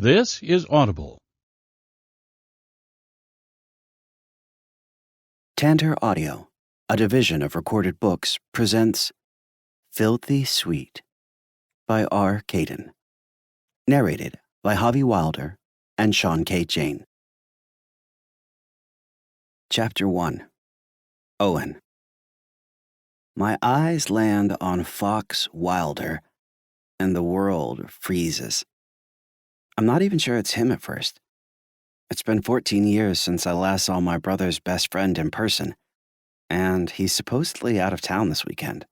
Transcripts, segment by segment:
This is Audible. Tantor Audio, a division of Recorded Books, presents Filthy Sweet by R. Cayden. Narrated by Javi Wilder and Sean K. Jane. Chapter 1. Owen. My eyes land on Fox Wilder, and the world freezes. I'm not even sure it's him at first. It's been 14 years since I last saw my brother's best friend in person, and he's supposedly out of town this weekend.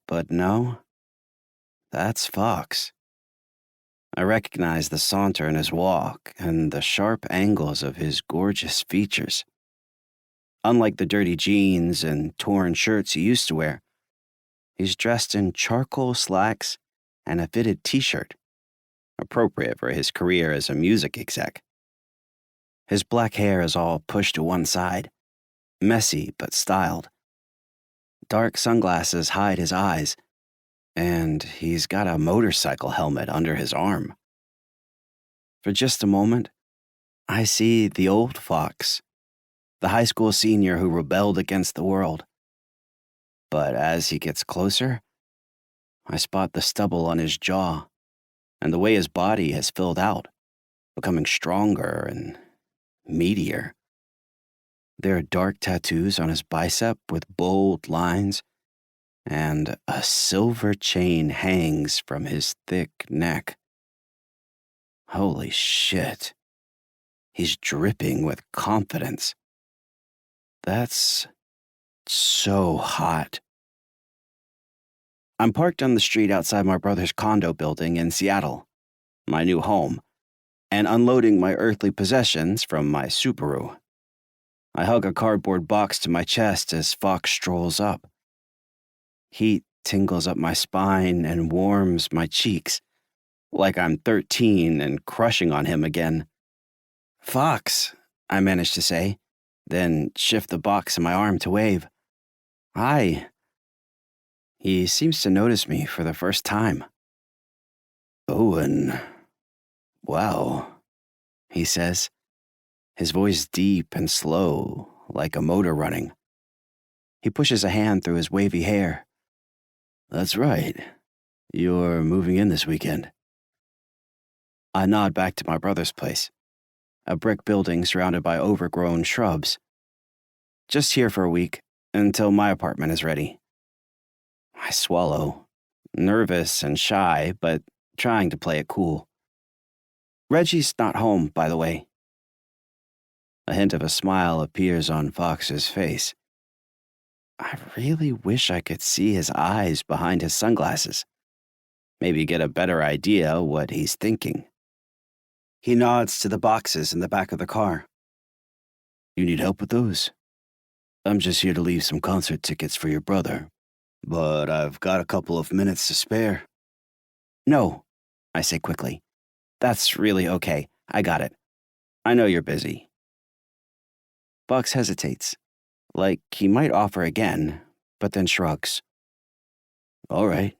But no, that's Fox. I recognize the saunter in his walk and the sharp angles of his gorgeous features. Unlike the dirty jeans and torn shirts he used to wear, he's dressed in charcoal slacks and a fitted t-shirt, appropriate for his career as a music exec. His black hair is all pushed to one side, messy but styled. Dark sunglasses hide his eyes, and he's got a motorcycle helmet under his arm. For just a moment, I see the old Fox, the high school senior who rebelled against the world. But as he gets closer, I spot the stubble on his jaw and the way his body has filled out, becoming stronger and meatier. There are dark tattoos on his bicep with bold lines, and a silver chain hangs from his thick neck. Holy shit. He's dripping with confidence. That's so hot. I'm parked on the street outside my brother's condo building in Seattle, my new home, and unloading my earthly possessions from my Subaru. I hug a cardboard box to my chest as Fox strolls up. Heat tingles up my spine and warms my cheeks, like I'm 13 and crushing on him again. "Fox," I manage to say, then shift the box in my arm to wave. "Hi." He seems to notice me for the first time. "Owen. Wow," he says, his voice deep and slow, like a motor running. He pushes a hand through his wavy hair. "That's right. You're moving in this weekend." I nod back to my brother's place, a brick building surrounded by overgrown shrubs. "Just here for a week, until my apartment is ready." I swallow, nervous and shy, but trying to play it cool. "Reggie's not home, by the way." A hint of a smile appears on Fox's face. I really wish I could see his eyes behind his sunglasses. Maybe get a better idea what he's thinking. He nods to the boxes in the back of the car. "You need help with those?" "I'm just here to leave some concert tickets for your brother, but I've got a couple of minutes to spare." "No," I say quickly. "That's really okay. I got it. I know you're busy." Fox hesitates, like he might offer again, but then shrugs. "All right."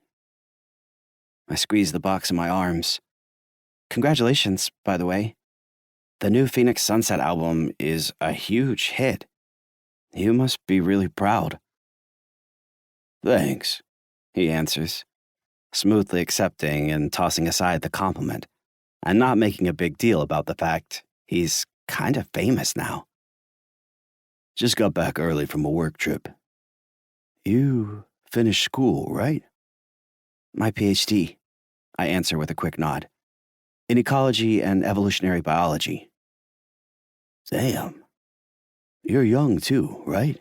I squeeze the box in my arms. "Congratulations, by the way. The new Phoenix Sunset album is a huge hit. You must be really proud." "Thanks," he answers, smoothly accepting and tossing aside the compliment, and not making a big deal about the fact he's kind of famous now. "Just got back early from a work trip." "You finished school, right?" "My PhD," I answer with a quick nod, "in ecology and evolutionary biology." "Damn. You're young too, right?"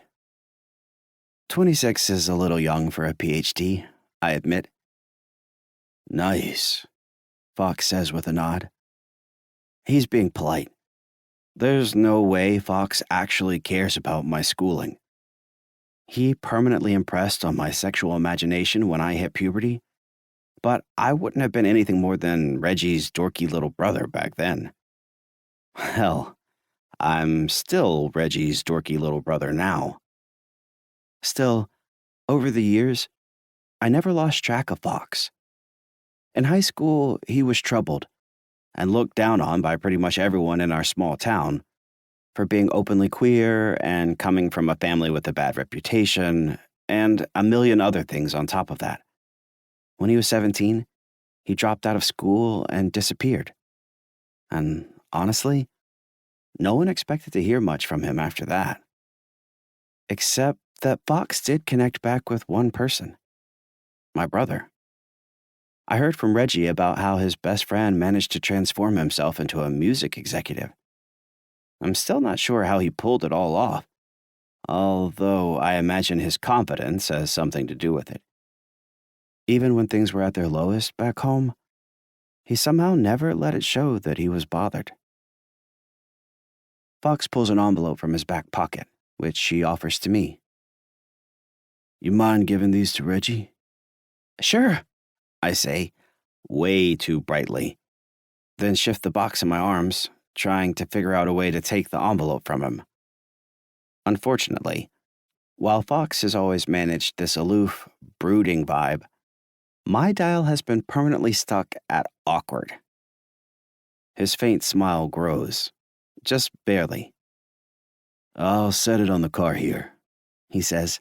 26 is a little young for a PhD, I admit. "Nice," Fox says with a nod. He's being polite. There's no way Fox actually cares about my schooling. He permanently impressed on my sexual imagination when I hit puberty, but I wouldn't have been anything more than Reggie's dorky little brother back then. Hell, I'm still Reggie's dorky little brother now. Still, over the years, I never lost track of Fox. In high school, he was troubled, and looked down on by pretty much everyone in our small town for being openly queer and coming from a family with a bad reputation, and a million other things on top of that. When he was 17, he dropped out of school and disappeared. And honestly, no one expected to hear much from him after that. Except that Fox did connect back with one person, my brother. I heard from Reggie about how his best friend managed to transform himself into a music executive. I'm still not sure how he pulled it all off, although I imagine his confidence has something to do with it. Even when things were at their lowest back home, he somehow never let it show that he was bothered. Fox pulls an envelope from his back pocket, which he offers to me. You mind giving these to Reggie? Sure, I say, way too brightly, then shift the box in my arms, trying to figure out a way to take the envelope from him. Unfortunately, while Fox has always managed this aloof, brooding vibe, my dial has been permanently stuck at awkward. His faint smile grows, just barely. I'll set it on the car here, he says,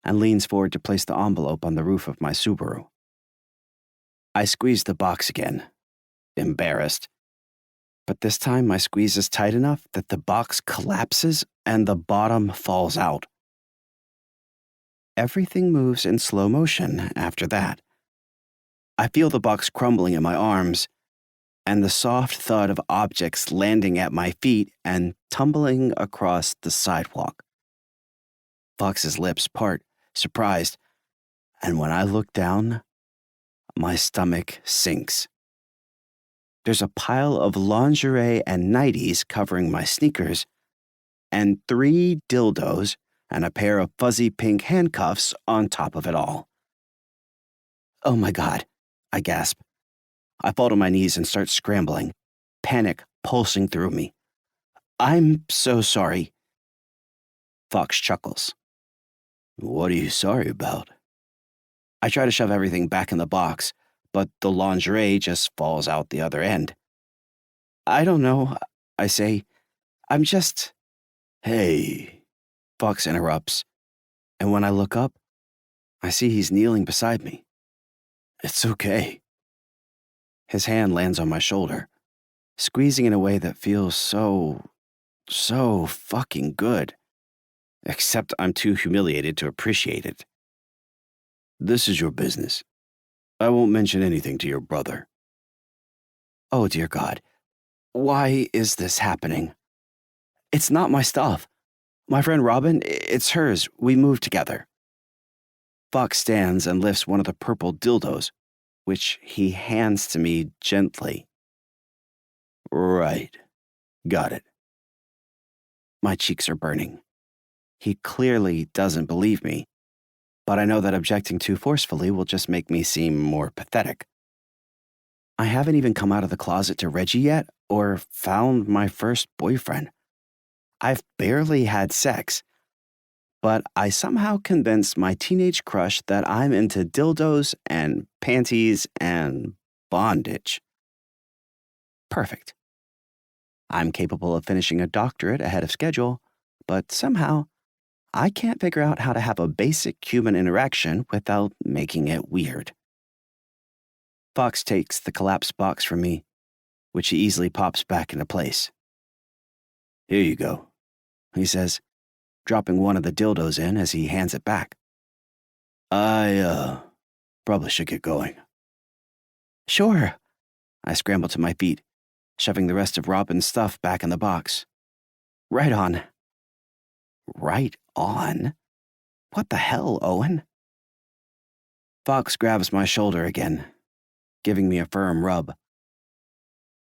and leans forward to place the envelope on the roof of my Subaru. I squeeze the box again, embarrassed. But this time my squeeze is tight enough that the box collapses and the bottom falls out. Everything moves in slow motion after that. I feel the box crumbling in my arms, and the soft thud of objects landing at my feet and tumbling across the sidewalk. Fox's lips part, surprised, and when I look down, my stomach sinks. There's a pile of lingerie and nighties covering my sneakers, and 3 dildos and a pair of fuzzy pink handcuffs on top of it all. Oh my God, I gasp. I fall to my knees and start scrambling, panic pulsing through me. I'm so sorry. Fox chuckles. What are you sorry about? I try to shove everything back in the box, but the lingerie just falls out the other end. I don't know, I say. I'm just... Hey, Fox interrupts, and when I look up, I see he's kneeling beside me. It's okay. His hand lands on my shoulder, squeezing in a way that feels so fucking good. Except I'm too humiliated to appreciate it. This is your business. I won't mention anything to your brother. Oh, dear God. Why is this happening? It's not my stuff. My friend Robin, it's hers. We moved together. Fox stands and lifts one of the purple dildos, which he hands to me gently. Right. Got it. My cheeks are burning. He clearly doesn't believe me, but I know that objecting too forcefully will just make me seem more pathetic. I haven't even come out of the closet to Reggie yet or found my first boyfriend. I've barely had sex, but I somehow convinced my teenage crush that I'm into dildos and panties and bondage. Perfect. I'm capable of finishing a doctorate ahead of schedule, but somehow I can't figure out how to have a basic human interaction without making it weird. Fox takes the collapsed box from me, which he easily pops back into place. Here you go, he says, dropping one of the dildos in as he hands it back. I, probably should get going. Sure. I scramble to my feet, shoving the rest of Robin's stuff back in the box. Right on. Right on? What the hell, Owen? Fox grabs my shoulder again, giving me a firm rub.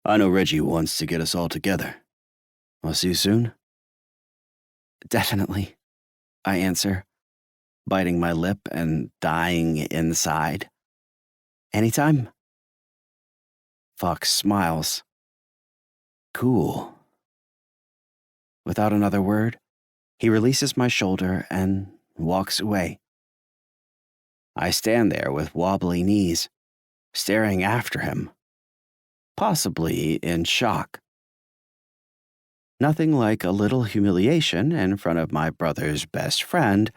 I know Reggie wants to get us all together. I'll see you soon? Definitely, I answer, biting my lip and dying inside. Anytime? Fox smiles. Cool. Without another word, he releases my shoulder and walks away. I stand there with wobbly knees, staring after him. possibly in shock. Nothing like a little humiliation in front of my brother's best friend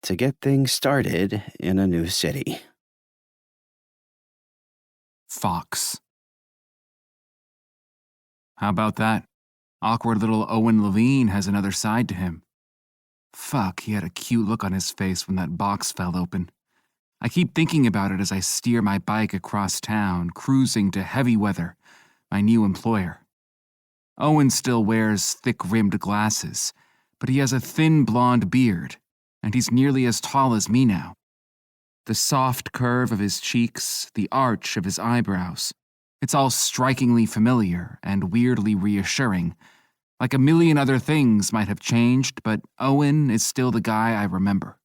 to get things started in a new city. Fox. How about that? Awkward little Owen Levine has another side to him. Fuck, he had a cute look on his face when that box fell open. I keep thinking about it as I steer my bike across town, cruising to Heavy Weather, my new employer. Owen still wears thick-rimmed glasses, but he has a thin blonde beard, and he's nearly as tall as me now. The soft curve of his cheeks, the arch of his eyebrows, it's all strikingly familiar and weirdly reassuring. Like a million other things might have changed, but Owen is still the guy I remember.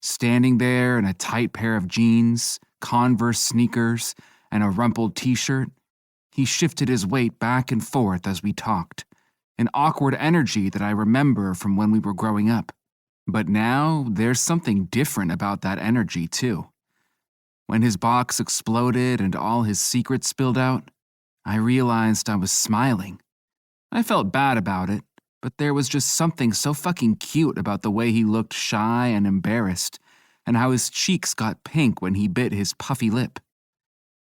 Standing there in a tight pair of jeans, Converse sneakers, and a rumpled t-shirt, he shifted his weight back and forth as we talked, an awkward energy that I remember from when we were growing up. But now, there's something different about that energy, too. When his box exploded and all his secrets spilled out, I realized I was smiling. I felt bad about it, but there was just something so fucking cute about the way he looked shy and embarrassed, and how his cheeks got pink when he bit his puffy lip.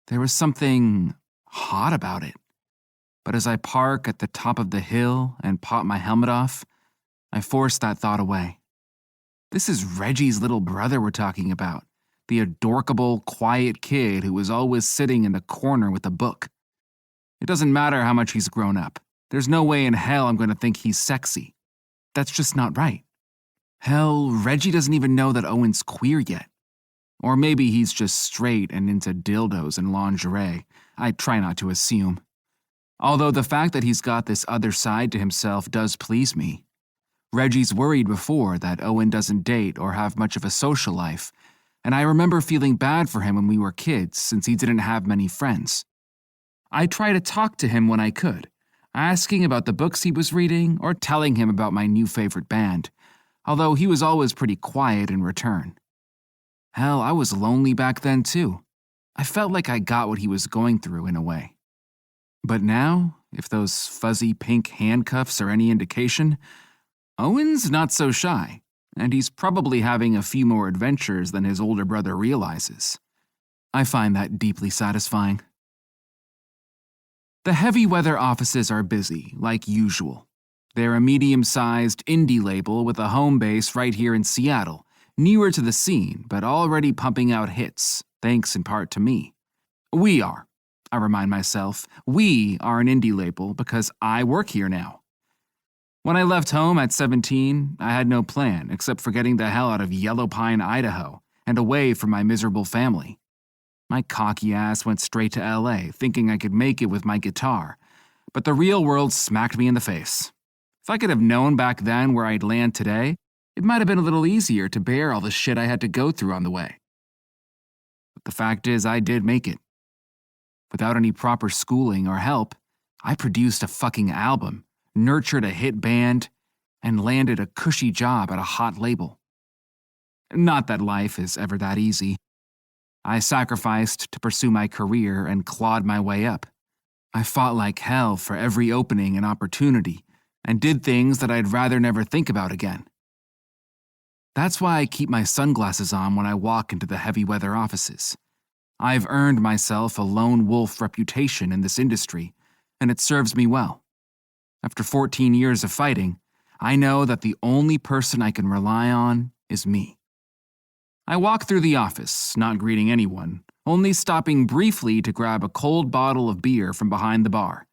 There was something hot about it. But as I park at the top of the hill and pop my helmet off, I force that thought away. This is Reggie's little brother we're talking about, the adorkable, quiet kid who was always sitting in the corner with a book. It doesn't matter how much he's grown up. There's no way in hell I'm going to think he's sexy. That's just not right. Hell, Reggie doesn't even know that Owen's queer yet. Or maybe he's just straight and into dildos and lingerie. I try not to assume. Although the fact that he's got this other side to himself does please me. Reggie's worried before that Owen doesn't date or have much of a social life, and I remember feeling bad for him when we were kids since he didn't have many friends. I try to talk to him when I could, asking about the books he was reading or telling him about my new favorite band, although he was always pretty quiet in return. Hell, I was lonely back then too. I felt like I got what he was going through in a way. But now, if those fuzzy pink handcuffs are any indication, Owen's not so shy, and he's probably having a few more adventures than his older brother realizes. I find that deeply satisfying. The Heavy Weather offices are busy, like usual. They're a medium-sized indie label with a home base right here in Seattle, newer to the scene, but already pumping out hits, thanks in part to me. I remind myself, we are an indie label because I work here now. When I left home at 17, I had no plan except for getting the hell out of Yellow Pine, Idaho, and away from my miserable family. My cocky ass went straight to LA, thinking I could make it with my guitar, but the real world smacked me in the face. If I could have known back then where I'd land today, it might have been a little easier to bear all the shit I had to go through on the way. But the fact is, I did make it. Without any proper schooling or help, I produced a fucking album, nurtured a hit band, and landed a cushy job at a hot label. Not that life is ever that easy. I sacrificed to pursue my career and clawed my way up. I fought like hell for every opening and opportunity, and did things that I'd rather never think about again. That's why I keep my sunglasses on when I walk into the Heavy Weather offices. I've earned myself a lone wolf reputation in this industry, and it serves me well. After 14 years of fighting, I know that the only person I can rely on is me. I walk through the office, not greeting anyone, only stopping briefly to grab a cold bottle of beer from behind the bar.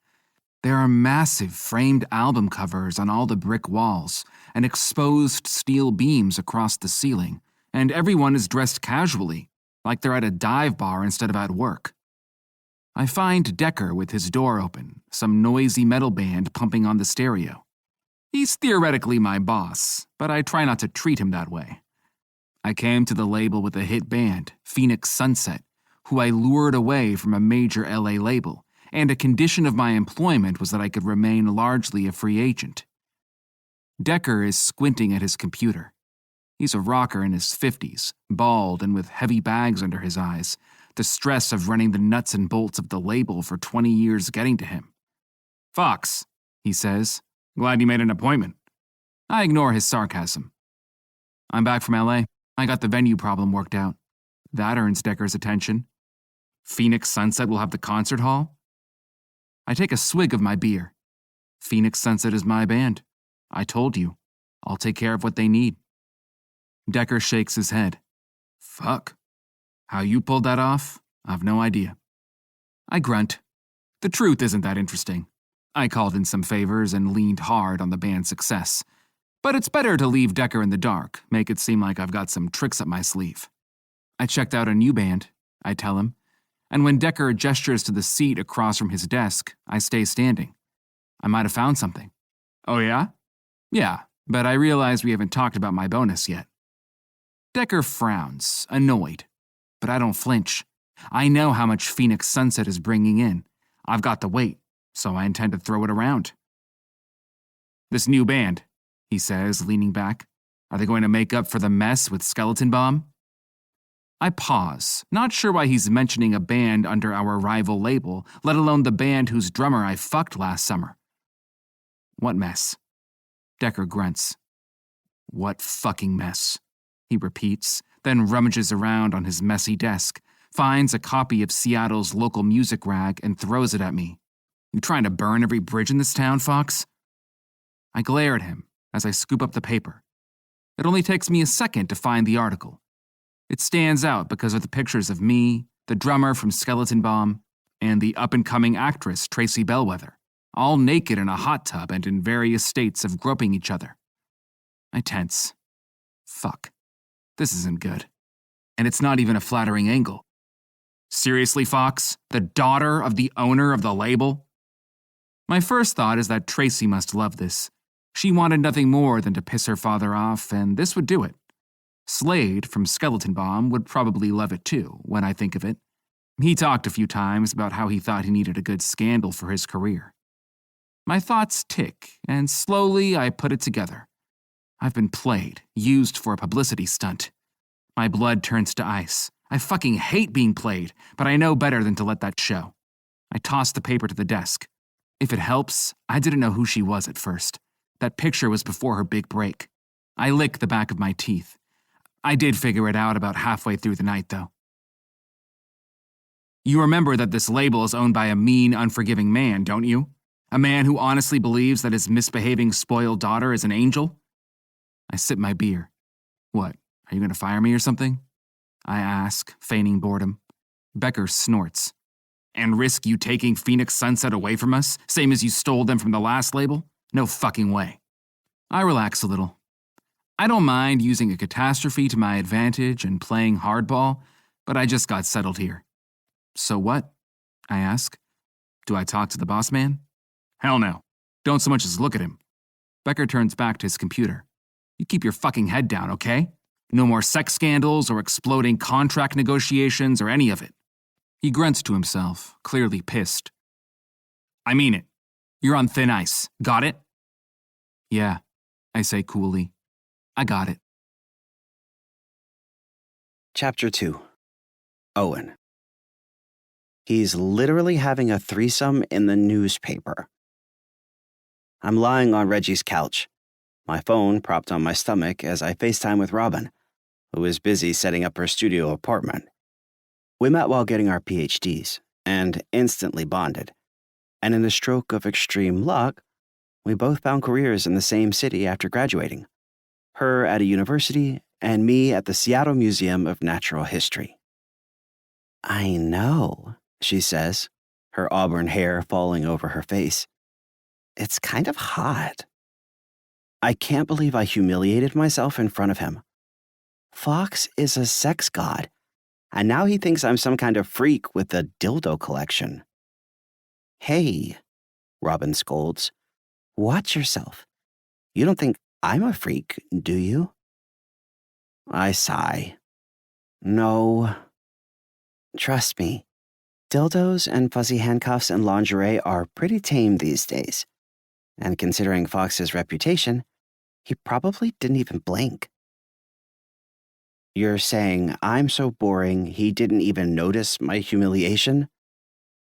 There are massive framed album covers on all the brick walls and exposed steel beams across the ceiling, and everyone is dressed casually, like they're at a dive bar instead of at work. I find Decker with his door open, some noisy metal band pumping on the stereo. He's theoretically my boss, but I try not to treat him that way. I came to the label with a hit band, Phoenix Sunset, who I lured away from a major LA label, and a condition of my employment was that I could remain largely a free agent. Decker is squinting at his computer. He's a rocker in his 50s, bald and with heavy bags under his eyes, the stress of running the nuts and bolts of the label for 20 years getting to him. "Fox," he says, "glad you made an appointment." I ignore his sarcasm. "I'm back from LA. I got the venue problem worked out." That earns Decker's attention. Phoenix Sunset will have the concert hall? I take a swig of my beer. Phoenix Sunset is my band. I told you. I'll take care of what they need. Decker shakes his head. "Fuck. How you pulled that off? I've no idea." I grunt. The truth isn't that interesting. I called in some favors and leaned hard on the band's success. But it's better to leave Decker in the dark, make it seem like I've got some tricks up my sleeve. "I checked out a new band," I tell him, and when Decker gestures to the seat across from his desk, I stay standing. "I might have found something." "Oh yeah?" "Yeah, but I realize we haven't talked about my bonus yet." Decker frowns, annoyed, but I don't flinch. I know how much Phoenix Sunset is bringing in. I've got the weight, so I intend to throw it around. "This new band," he says, leaning back, "are they going to make up for the mess with Skeleton Bomb?" I pause, not sure why he's mentioning a band under our rival label, let alone the band whose drummer I fucked last summer. "What mess?" Decker grunts. "What fucking mess?" he repeats, then rummages around on his messy desk, finds a copy of Seattle's local music rag and throws it at me. "You trying to burn every bridge in this town, Fox?" I glare at him as I scoop up the paper. It only takes me a second to find the article. It stands out because of the pictures of me, the drummer from Skeleton Bomb, and the up-and-coming actress Tracy Bellwether, all naked in a hot tub and in various states of groping each other. I tense. Fuck. This isn't good. And it's not even a flattering angle. Seriously, Fox? The daughter of the owner of the label? My first thought is that Tracy must love this. She wanted nothing more than to piss her father off, and this would do it. Slade from Skeleton Bomb would probably love it too, when I think of it. He talked a few times about how he thought he needed a good scandal for his career. My thoughts tick, and slowly I put it together. I've been played, used for a publicity stunt. My blood turns to ice. I fucking hate being played, but I know better than to let that show. I toss the paper to the desk. If it helps, I didn't know who she was at first. That picture was before her big break. I lick the back of my teeth. I did figure it out about halfway through the night, though. You remember that this label is owned by a mean, unforgiving man, don't you? A man who honestly believes that his misbehaving, spoiled daughter is an angel? I sip my beer. What, are you going to fire me or something? I ask, feigning boredom. Becker snorts. And risk you taking Phoenix Sunset away from us, same as you stole them from the last label? No fucking way. I relax a little. I don't mind using a catastrophe to my advantage and playing hardball, but I just got settled here. So what? I ask. Do I talk to the boss man? Hell no. Don't so much as look at him. Becker turns back to his computer. You keep your fucking head down, okay? No more sex scandals or exploding contract negotiations or any of it. He grunts to himself, clearly pissed. I mean it. You're on thin ice. Got it? Yeah, I say coolly. I got it. Chapter 2. Owen. He's literally having a threesome in the newspaper. I'm lying on Reggie's couch, my phone propped on my stomach as I FaceTime with Robin, who is busy setting up her studio apartment. We met while getting our PhDs and instantly bonded. And in a stroke of extreme luck, we both found careers in the same city after graduating. Her at a university and me at the Seattle Museum of Natural History. I know, she says, her auburn hair falling over her face. It's kind of hot. I can't believe I humiliated myself in front of him. Fox is a sex god, and now he thinks I'm some kind of freak with a dildo collection. Hey, Robin scolds. Watch yourself. You don't think I'm a freak, do you? I sigh. No. Trust me, dildos and fuzzy handcuffs and lingerie are pretty tame these days. And considering Fox's reputation, he probably didn't even blink. You're saying I'm so boring he didn't even notice my humiliation?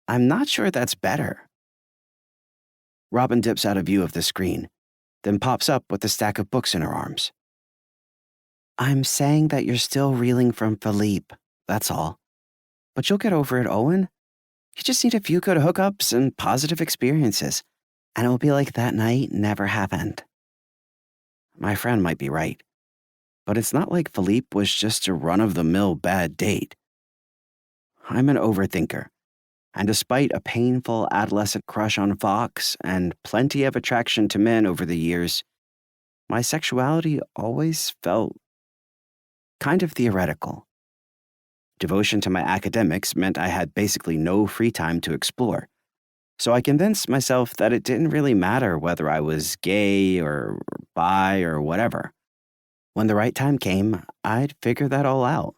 I'm not sure that's better. Robin dips out of view of the screen, then pops up with a stack of books in her arms. I'm saying that you're still reeling from Philippe, that's all. But you'll get over it, Owen. You just need a few good hookups and positive experiences, and it will be like that night never happened. My friend might be right, but it's not like Philippe was just a run-of-the-mill bad date. I'm an overthinker, and despite a painful adolescent crush on Fox and plenty of attraction to men over the years, my sexuality always felt kind of theoretical. Devotion to my academics meant I had basically no free time to explore, so I convinced myself that it didn't really matter whether I was gay or bi or whatever. When the right time came, I'd figure that all out.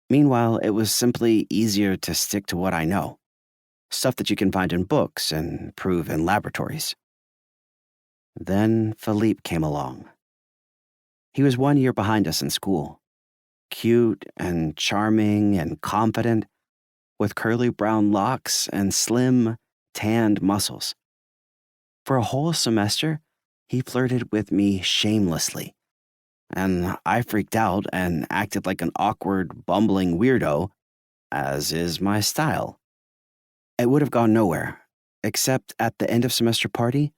Meanwhile, it was simply easier to stick to what I know, stuff that you can find in books and prove in laboratories. Then Philippe came along. He was 1 year behind us in school. Cute and charming and confident, with curly brown locks and slim, tanned muscles. For a whole semester, he flirted with me shamelessly, and I freaked out and acted like an awkward, bumbling weirdo, as is my style. It would have gone nowhere, except at the end of semester party,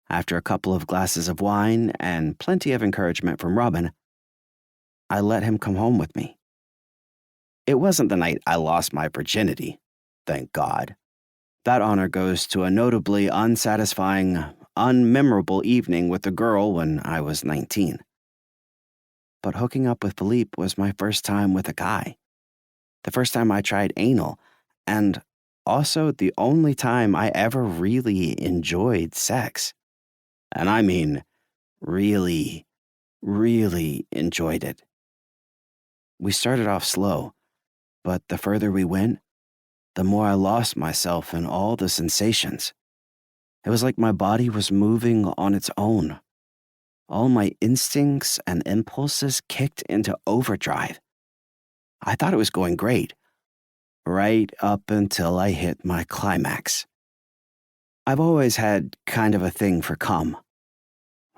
after a couple of glasses of wine and plenty of encouragement from Robin, I let him come home with me. It wasn't the night I lost my virginity, thank God. That honor goes to a notably unsatisfying, unmemorable evening with a girl when I was 19. But hooking up with Philippe was my first time with a guy. The first time I tried anal, and also the only time I ever really enjoyed sex. And I mean, really, really enjoyed it. We started off slow, but the further we went, the more I lost myself in all the sensations. It was like my body was moving on its own. All my instincts and impulses kicked into overdrive. I thought it was going great, right up until I hit my climax. I've always had kind of a thing for cum.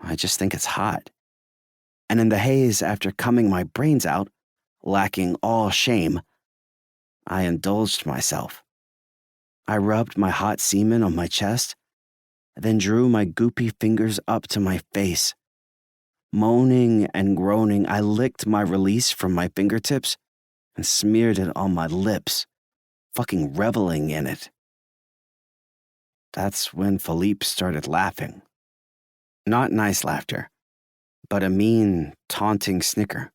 I just think it's hot. And in the haze after cumming my brains out, lacking all shame, I indulged myself. I rubbed my hot semen on my chest, then drew my goopy fingers up to my face. Moaning and groaning, I licked my release from my fingertips and smeared it on my lips, fucking reveling in it. That's when Philippe started laughing. Not nice laughter, but a mean, taunting snicker,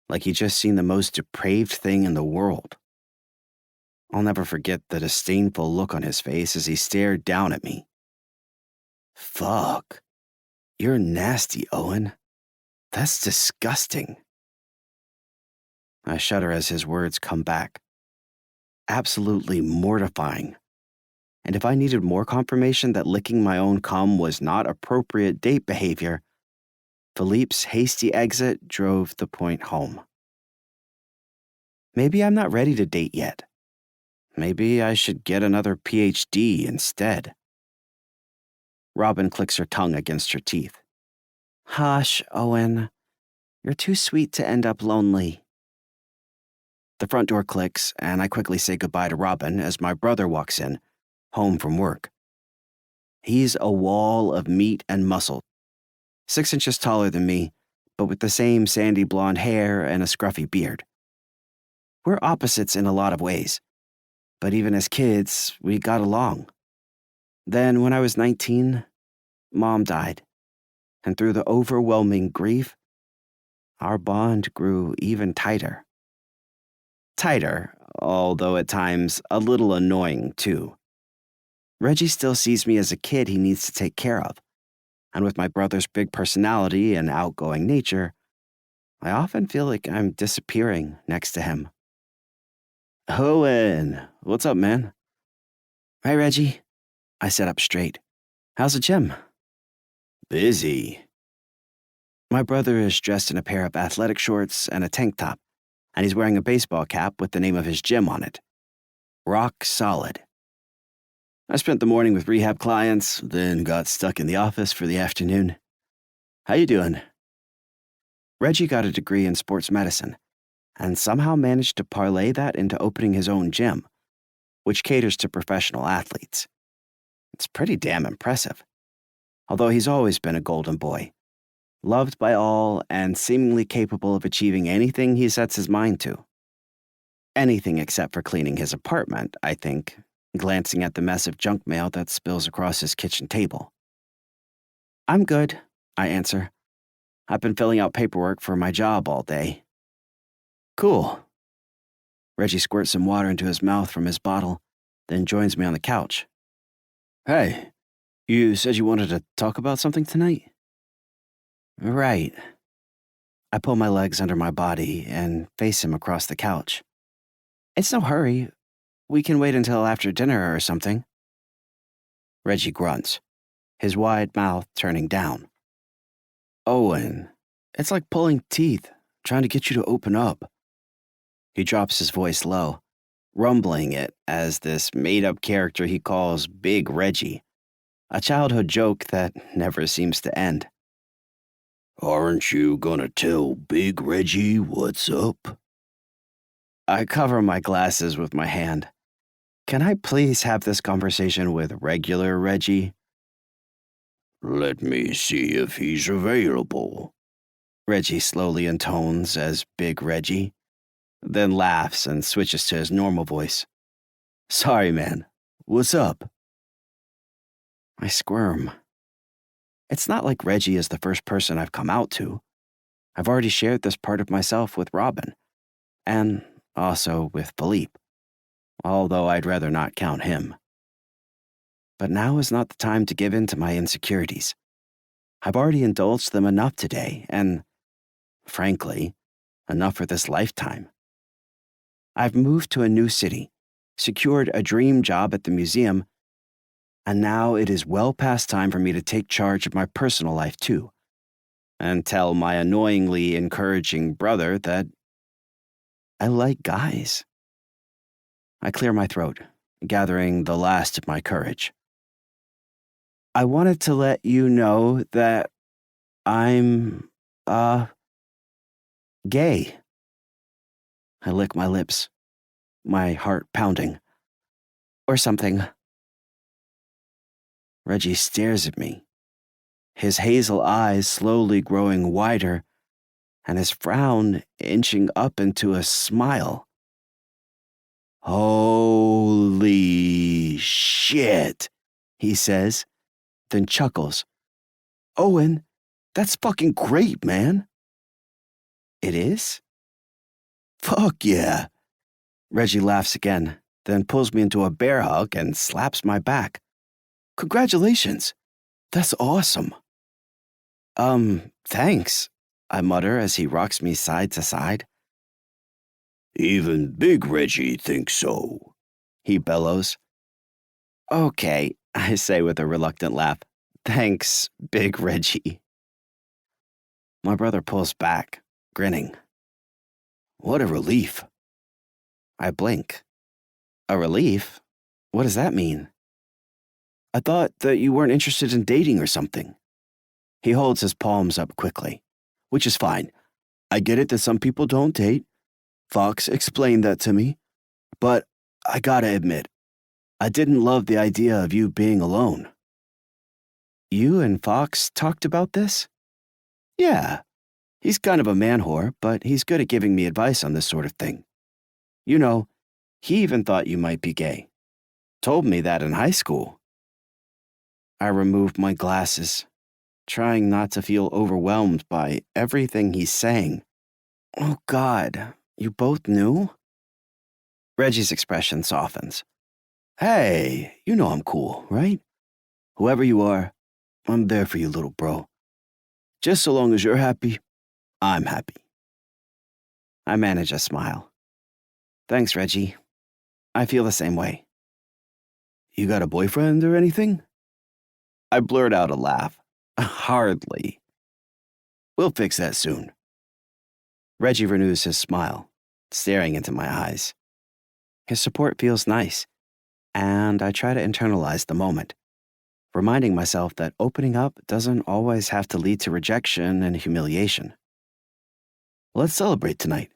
like he'd just seen the most depraved thing in the world. I'll never forget the disdainful look on his face as he stared down at me. Fuck. You're nasty, Owen. That's disgusting. I shudder as his words come back. Absolutely mortifying. And if I needed more confirmation that licking my own cum was not appropriate date behavior, Philippe's hasty exit drove the point home. Maybe I'm not ready to date yet. Maybe I should get another PhD instead. Robin clicks her tongue against her teeth. Hush, Owen. You're too sweet to end up lonely. The front door clicks, and I quickly say goodbye to Robin as my brother walks in, home from work. He's a wall of meat and muscle, 6 inches taller than me, but with the same sandy blonde hair and a scruffy beard. We're opposites in a lot of ways, but even as kids, we got along. Then, when I was 19, Mom died, and through the overwhelming grief, our bond grew even tighter. Tighter, although at times a little annoying too. Reggie still sees me as a kid he needs to take care of, and with my brother's big personality and outgoing nature, I often feel like I'm disappearing next to him. Owen, what's up, man? Hi, Reggie. I sat up straight. How's the gym? Busy. My brother is dressed in a pair of athletic shorts and a tank top, and he's wearing a baseball cap with the name of his gym on it. Rock Solid. I spent the morning with rehab clients, then got stuck in the office for the afternoon. How you doing? Reggie got a degree in sports medicine, and somehow managed to parlay that into opening his own gym, which caters to professional athletes. It's pretty damn impressive. Although he's always been a golden boy, loved by all and seemingly capable of achieving anything he sets his mind to. Anything except for cleaning his apartment, I think, glancing at the mess of junk mail that spills across his kitchen table. I'm good, I answer. I've been filling out paperwork for my job all day. Cool. Reggie squirts some water into his mouth from his bottle, then joins me on the couch. Hey, you said you wanted to talk about something tonight? Right. I pull my legs under my body and face him across the couch. It's no hurry. We can wait until after dinner or something. Reggie grunts, his wide mouth turning down. Owen, it's like pulling teeth, trying to get you to open up. He drops his voice low, rumbling it as this made-up character he calls Big Reggie, a childhood joke that never seems to end. Aren't you gonna tell Big Reggie what's up? I cover my glasses with my hand. Can I please have this conversation with regular Reggie? Let me see if he's available. Reggie slowly intones as Big Reggie, then laughs and switches to his normal voice. Sorry, man. What's up? I squirm. It's not like Reggie is the first person I've come out to. I've already shared this part of myself with Robin, and also with Philippe, although I'd rather not count him. But now is not the time to give in to my insecurities. I've already indulged them enough today, and, frankly, enough for this lifetime. I've moved to a new city, secured a dream job at the museum, and now it is well past time for me to take charge of my personal life too, and tell my annoyingly encouraging brother that I like guys. I clear my throat, gathering the last of my courage. I wanted to let you know that I'm, gay. I lick my lips, my heart pounding. Or something. Reggie stares at me, his hazel eyes slowly growing wider, and his frown inching up into a smile. Holy shit, he says, then chuckles. Owen, that's fucking great, man. It is? Fuck yeah. Reggie laughs again, then pulls me into a bear hug and slaps my back. Congratulations. That's awesome. Thanks, I mutter as he rocks me side to side. Even Big Reggie thinks so, he bellows. Okay, I say with a reluctant laugh. Thanks, Big Reggie. My brother pulls back, grinning. What a relief. I blink. A relief? What does that mean? I thought that you weren't interested in dating or something. He holds his palms up quickly, which is fine. I get it that some people don't date. Fox explained that to me. But I gotta admit, I didn't love the idea of you being alone. You and Fox talked about this? Yeah. He's kind of a man whore, but he's good at giving me advice on this sort of thing. You know, he even thought you might be gay. Told me that in high school. I removed my glasses, trying not to feel overwhelmed by everything he's saying. Oh God, you both knew? Reggie's expression softens. Hey, you know I'm cool, right? Whoever you are, I'm there for you, little bro. Just so long as you're happy, I'm happy. I manage a smile. Thanks, Reggie. I feel the same way. You got a boyfriend or anything? I blurt out a laugh. Hardly. We'll fix that soon. Reggie renews his smile, staring into my eyes. His support feels nice, and I try to internalize the moment, reminding myself that opening up doesn't always have to lead to rejection and humiliation. Let's celebrate tonight,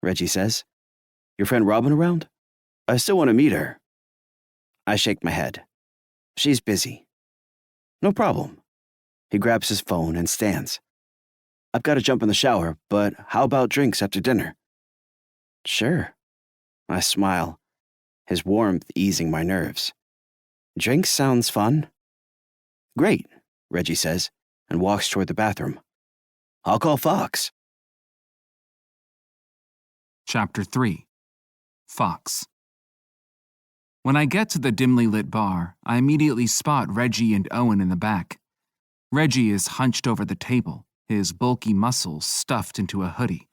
Reggie says. Your friend Robin around? I still want to meet her. I shake my head. She's busy. No problem. He grabs his phone and stands. I've got to jump in the shower, but how about drinks after dinner? Sure. I smile, his warmth easing my nerves. Drinks sounds fun. Great, Reggie says, and walks toward the bathroom. I'll call Fox. Chapter 3. Fox. When I get to the dimly lit bar, I immediately spot Reggie and Owen in the back. Reggie is hunched over the table, his bulky muscles stuffed into a hoodie,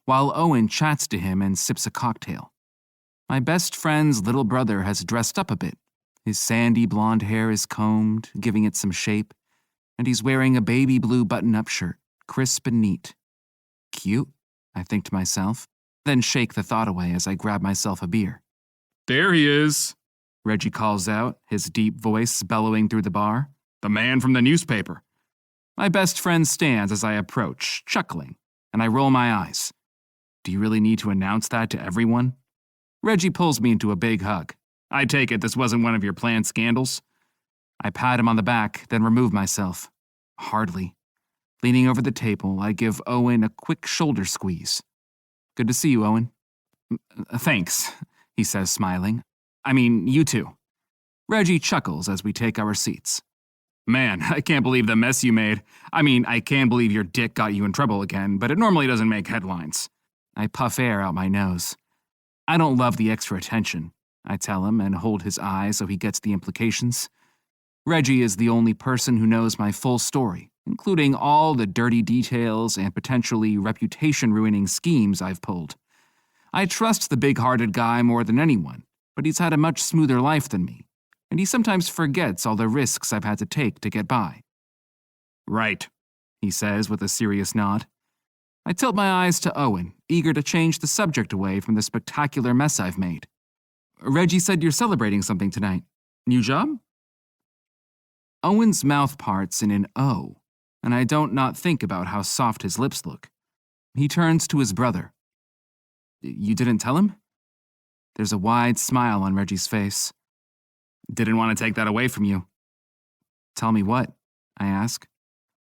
while Owen chats to him and sips a cocktail. My best friend's little brother has dressed up a bit. His sandy blonde hair is combed, giving it some shape, and he's wearing a baby blue button-up shirt, crisp and neat. Cute, I think to myself, then shake the thought away as I grab myself a beer. There he is, Reggie calls out, his deep voice bellowing through the bar. the man from the newspaper. My best friend stands as I approach, chuckling, and I roll my eyes. Do you really need to announce that to everyone? Reggie pulls me into a big hug. I take it this wasn't one of your planned scandals? I pat him on the back, then remove myself. Hardly. Leaning over the table, I give Owen a quick shoulder squeeze. Good to see you, Owen. Thanks, he says, smiling. I mean, you too. Reggie chuckles as we take our seats. Man, I can't believe the mess you made. I mean, I can believe your dick got you in trouble again, but it normally doesn't make headlines. I puff air out my nose. I don't love the extra attention, I tell him and hold his eye so he gets the implications. Reggie is the only person who knows my full story, including all the dirty details and potentially reputation-ruining schemes I've pulled. I trust the big-hearted guy more than anyone, but he's had a much smoother life than me, and he sometimes forgets all the risks I've had to take to get by. Right, he says with a serious nod. I tilt my eyes to Owen, eager to change the subject away from the spectacular mess I've made. Reggie said you're celebrating something tonight. New job? Owen's mouth parts in an O, and I don't not think about how soft his lips look. He turns to his brother. You didn't tell him? There's a wide smile on Reggie's face. Didn't want to take that away from you. Tell me what? I ask.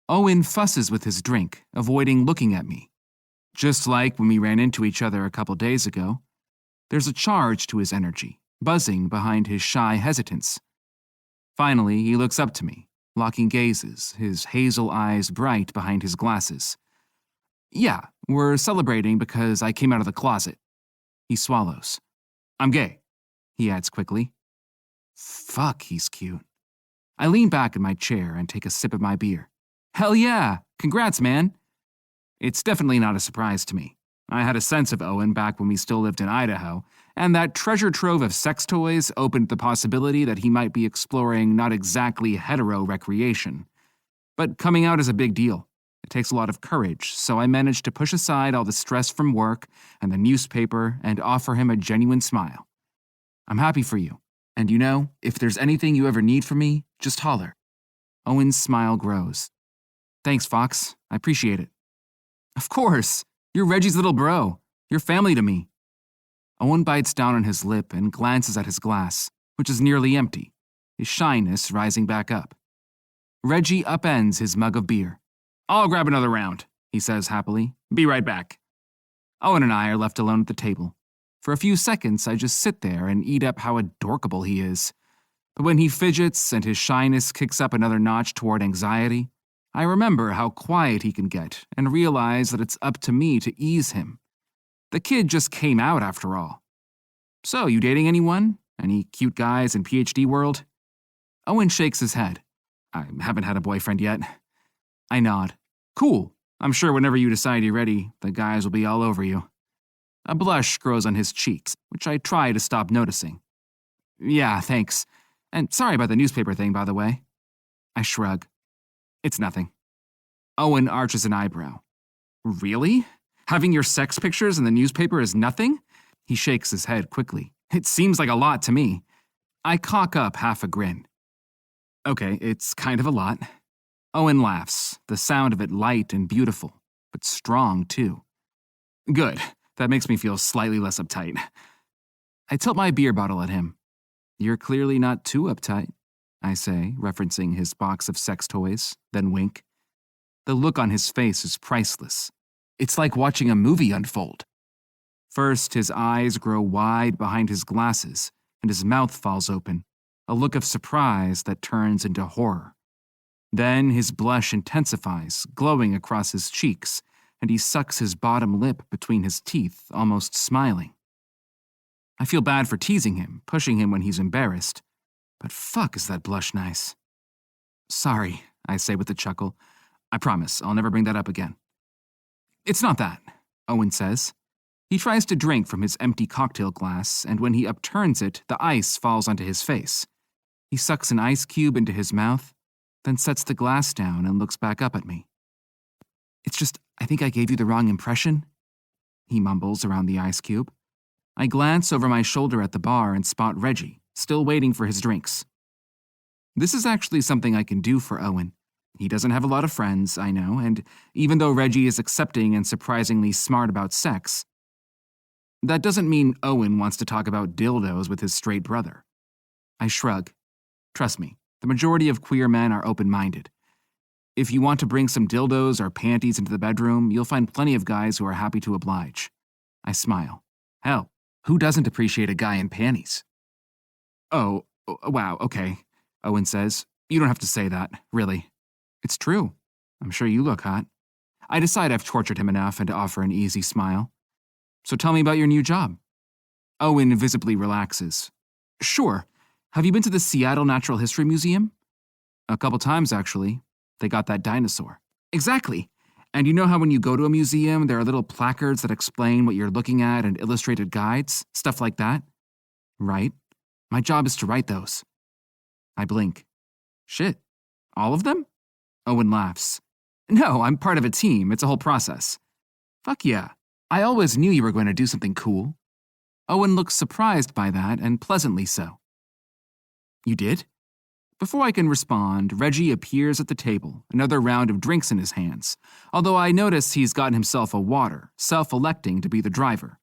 Owen fusses with his drink, avoiding looking at me. Just like when we ran into each other a couple days ago. There's a charge to his energy, buzzing behind his shy hesitance. Finally, he looks up to me, locking gazes, his hazel eyes bright behind his glasses. Yeah, we're celebrating because I came out of the closet. He swallows. I'm gay, he adds quickly. Fuck, he's cute. I lean back in my chair and take a sip of my beer. Hell yeah! Congrats, man! It's definitely not a surprise to me. I had a sense of Owen back when we still lived in Idaho, and that treasure trove of sex toys opened the possibility that he might be exploring not exactly hetero recreation. But coming out is a big deal. It takes a lot of courage, so I managed to push aside all the stress from work and the newspaper and offer him a genuine smile. I'm happy for you, and you know, if there's anything you ever need from me, just holler. Owen's smile grows. Thanks, Fox. I appreciate it. Of course! You're Reggie's little bro. You're family to me. Owen bites down on his lip and glances at his glass, which is nearly empty, his shyness rising back up. Reggie upends his mug of beer. I'll grab another round, he says happily. Be right back. Owen and I are left alone at the table. For a few seconds, I just sit there and eat up how adorkable he is. But when he fidgets and his shyness kicks up another notch toward anxiety, I remember how quiet he can get and realize that it's up to me to ease him. The kid just came out after all. So, you dating anyone? Any cute guys in PhD world? Owen shakes his head. I haven't had a boyfriend yet. I nod. Cool. I'm sure whenever you decide you're ready, the guys will be all over you. A blush grows on his cheeks, which I try to stop noticing. Yeah, thanks. And sorry about the newspaper thing, by the way. I shrug. It's nothing. Owen arches an eyebrow. Really? Having your sex pictures in the newspaper is nothing? He shakes his head quickly. It seems like a lot to me. I cock up half a grin. Okay, it's kind of a lot. Owen laughs, the sound of it light and beautiful, but strong too. Good, that makes me feel slightly less uptight. I tilt my beer bottle at him. You're clearly not too uptight, I say, referencing his box of sex toys, then wink. The look on his face is priceless. It's like watching a movie unfold. First, his eyes grow wide behind his glasses, and his mouth falls open, a look of surprise that turns into horror. Then his blush intensifies, glowing across his cheeks, and he sucks his bottom lip between his teeth, almost smiling. I feel bad for teasing him, pushing him when he's embarrassed, but fuck is that blush nice. Sorry, I say with a chuckle. I promise, I'll never bring that up again. It's not that, Owen says. He tries to drink from his empty cocktail glass, and when he upturns it, the ice falls onto his face. He sucks an ice cube into his mouth, then sets the glass down and looks back up at me. It's just, I think I gave you the wrong impression, he mumbles around the ice cube. I glance over my shoulder at the bar and spot Reggie, still waiting for his drinks. This is actually something I can do for Owen. He doesn't have a lot of friends, I know, and even though Reggie is accepting and surprisingly smart about sex, that doesn't mean Owen wants to talk about dildos with his straight brother. I shrug. Trust me, the majority of queer men are open-minded. If you want to bring some dildos or panties into the bedroom, you'll find plenty of guys who are happy to oblige. I smile. Hell, who doesn't appreciate a guy in panties? Oh, wow, okay, Owen says. You don't have to say that, really. It's true. I'm sure you look hot. I decide I've tortured him enough and offer an easy smile. So tell me about your new job. Owen visibly relaxes. Sure. Have you been to the Seattle Natural History Museum? A couple times, actually. They got that dinosaur. Exactly. And you know how when you go to a museum, there are little placards that explain what you're looking at and illustrated guides, stuff like that? Right. My job is to write those. I blink. Shit. All of them? Owen laughs. No, I'm part of a team. It's a whole process. Fuck yeah. I always knew you were going to do something cool. Owen looks surprised by that, and pleasantly so. You did? Before I can respond, Reggie appears at the table, another round of drinks in his hands, although I notice he's gotten himself a water, self-electing to be the driver.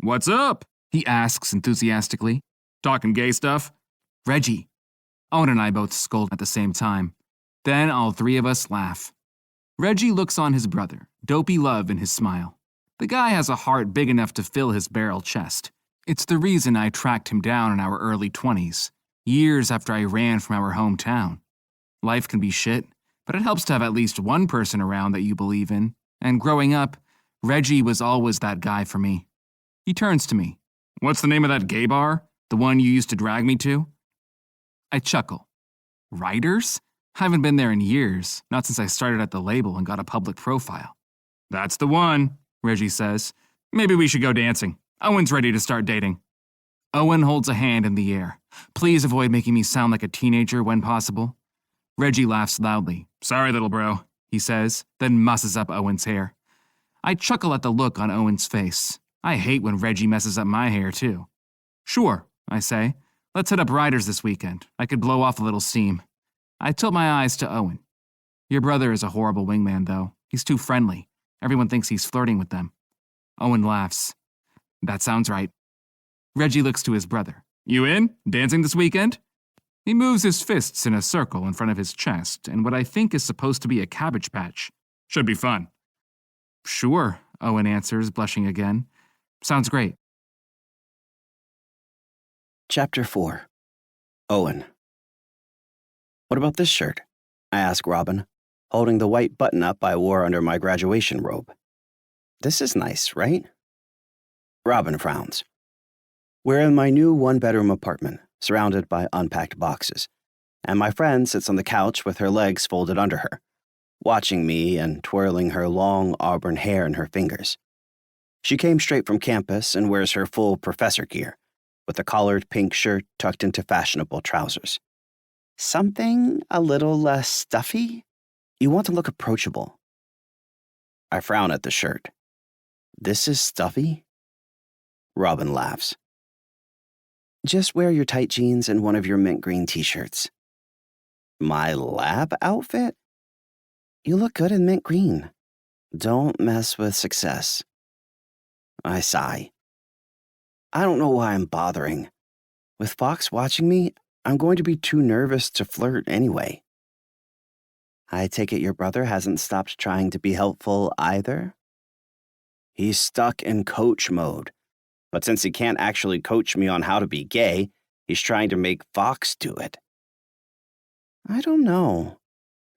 What's up? He asks enthusiastically. Talking gay stuff? Reggie. Owen and I both scold at the same time. Then all three of us laugh. Reggie looks on his brother, dopey love in his smile. The guy has a heart big enough to fill his barrel chest. It's the reason I tracked him down in our early 20s, years after I ran from our hometown. Life can be shit, but it helps to have at least one person around that you believe in, and growing up, Reggie was always that guy for me. He turns to me. What's the name of that gay bar? The one you used to drag me to? I chuckle. Writers? Haven't been there in years, not since I started at the label and got a public profile. That's the one, Reggie says. Maybe we should go dancing. Owen's ready to start dating. Owen holds a hand in the air. Please avoid making me sound like a teenager when possible. Reggie laughs loudly. Sorry, little bro, he says, then musses up Owen's hair. I chuckle at the look on Owen's face. I hate when Reggie messes up my hair, too. Sure, I say. Let's hit up Riders this weekend. I could blow off a little steam. I tilt my eyes to Owen. Your brother is a horrible wingman, though. He's too friendly. Everyone thinks he's flirting with them. Owen laughs. That sounds right. Reggie looks to his brother. You in? Dancing this weekend? He moves his fists in a circle in front of his chest in what I think is supposed to be a cabbage patch. Should be fun. Sure, Owen answers, blushing again. Sounds great. Chapter 4. Owen. What about this shirt? I ask Robin, holding the white button-up I wore under my graduation robe. This is nice, right? Robin frowns. We're in my new one-bedroom apartment, surrounded by unpacked boxes, and my friend sits on the couch with her legs folded under her, watching me and twirling her long auburn hair in her fingers. She came straight from campus and wears her full professor gear, with a collared pink shirt tucked into fashionable trousers. Something a little less stuffy? You want to look approachable, I frown at the shirt. This is stuffy? Robin laughs. Just wear your tight jeans and one of your mint green t-shirts. My lab outfit? You look good in mint green. Don't mess with success. I sigh. I don't know why I'm bothering. With Fox watching me, I'm going to be too nervous to flirt anyway. I take it your brother hasn't stopped trying to be helpful either? He's stuck in coach mode. But since he can't actually coach me on how to be gay, he's trying to make Fox do it. I don't know,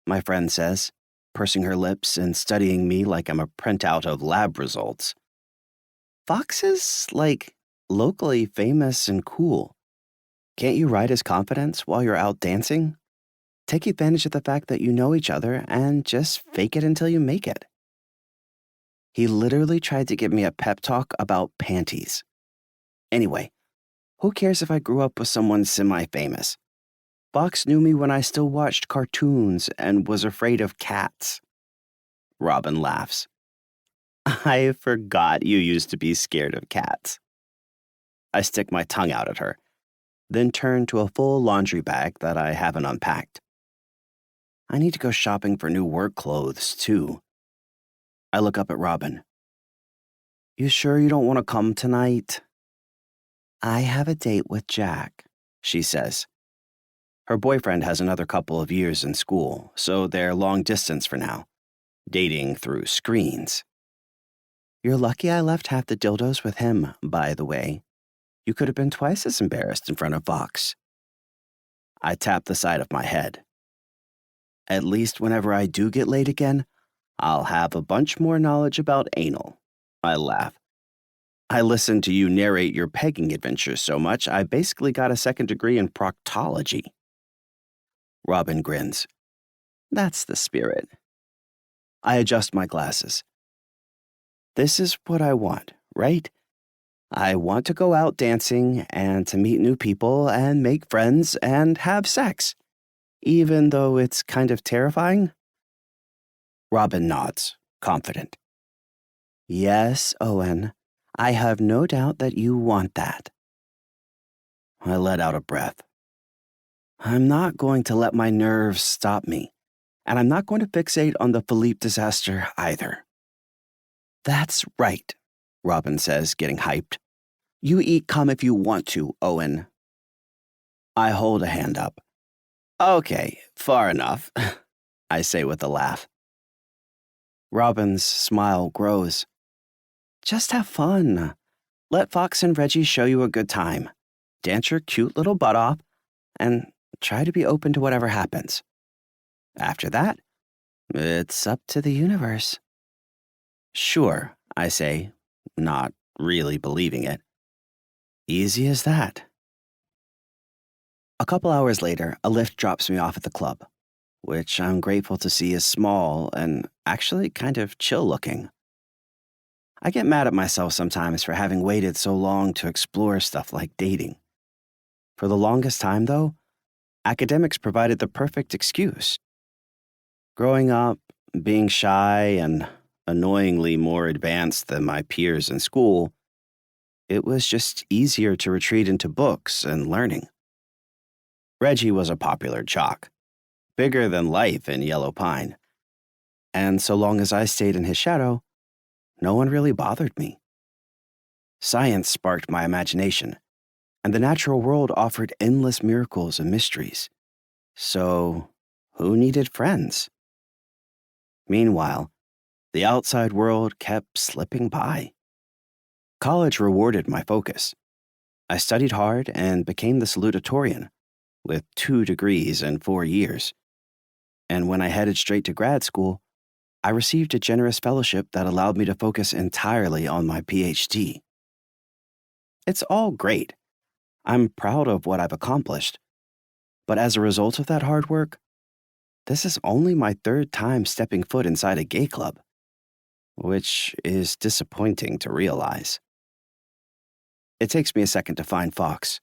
my friend says, pursing her lips and studying me like I'm a printout of lab results. Fox is, locally famous and cool. Can't you ride his confidence while you're out dancing? Take advantage of the fact that you know each other and just fake it until you make it. He literally tried to give me a pep talk about panties. Anyway, who cares if I grew up with someone semi-famous? Fox knew me when I still watched cartoons and was afraid of cats. Robin laughs. I forgot you used to be scared of cats. I stick my tongue out at her, then turn to a full laundry bag that I haven't unpacked. I need to go shopping for new work clothes, too. I look up at Robin. You sure you don't want to come tonight? I have a date with Jack, she says. Her boyfriend has another couple of years in school, so they're long distance for now, dating through screens. You're lucky I left half the dildos with him, by the way. You could have been twice as embarrassed in front of Fox. I tap the side of my head. At least whenever I do get laid again, I'll have a bunch more knowledge about anal. I laugh. I listened to you narrate your pegging adventures so much, I basically got a second degree in proctology. Robin grins. That's the spirit. I adjust my glasses. This is what I want, right? I want to go out dancing and to meet new people and make friends and have sex, even though it's kind of terrifying. Robin nods, confident. Yes, Owen, I have no doubt that you want that. I let out a breath. I'm not going to let my nerves stop me, and I'm not going to fixate on the Philippe disaster either. That's right, Robin says, getting hyped. You eat cum if you want to, Owen. I hold a hand up. Okay, far enough, I say with a laugh. Robin's smile grows. Just have fun. Let Fox and Reggie show you a good time. Dance your cute little butt off, and try to be open to whatever happens. After that, it's up to the universe. Sure, I say, not really believing it. Easy as that. A couple hours later, a lift drops me off at the club, which I'm grateful to see is small and actually kind of chill looking. I get mad at myself sometimes for having waited so long to explore stuff like dating. For the longest time, though, academics provided the perfect excuse. Growing up, being shy and annoyingly more advanced than my peers in school, it was just easier to retreat into books and learning. Reggie was a popular jock, bigger than life in Yellow Pine, and so long as I stayed in his shadow, no one really bothered me. Science sparked my imagination, and the natural world offered endless miracles and mysteries. So, who needed friends? Meanwhile, the outside world kept slipping by. College rewarded my focus. I studied hard and became the salutatorian, with 2 degrees in 4 years. And when I headed straight to grad school, I received a generous fellowship that allowed me to focus entirely on my PhD. It's all great. I'm proud of what I've accomplished. But as a result of that hard work, this is only my 3rd time stepping foot inside a gay club, which is disappointing to realize. It takes me a second to find Fox.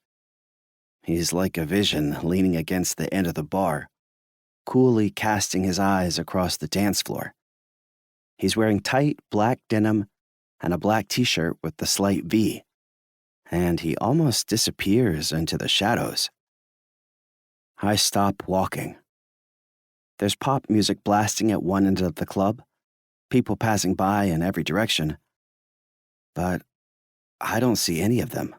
He's like a vision leaning against the end of the bar, coolly casting his eyes across the dance floor. He's wearing tight black denim and a black t-shirt with the slight V, and he almost disappears into the shadows. I stop walking. There's pop music blasting at one end of the club, people passing by in every direction, but I don't see any of them.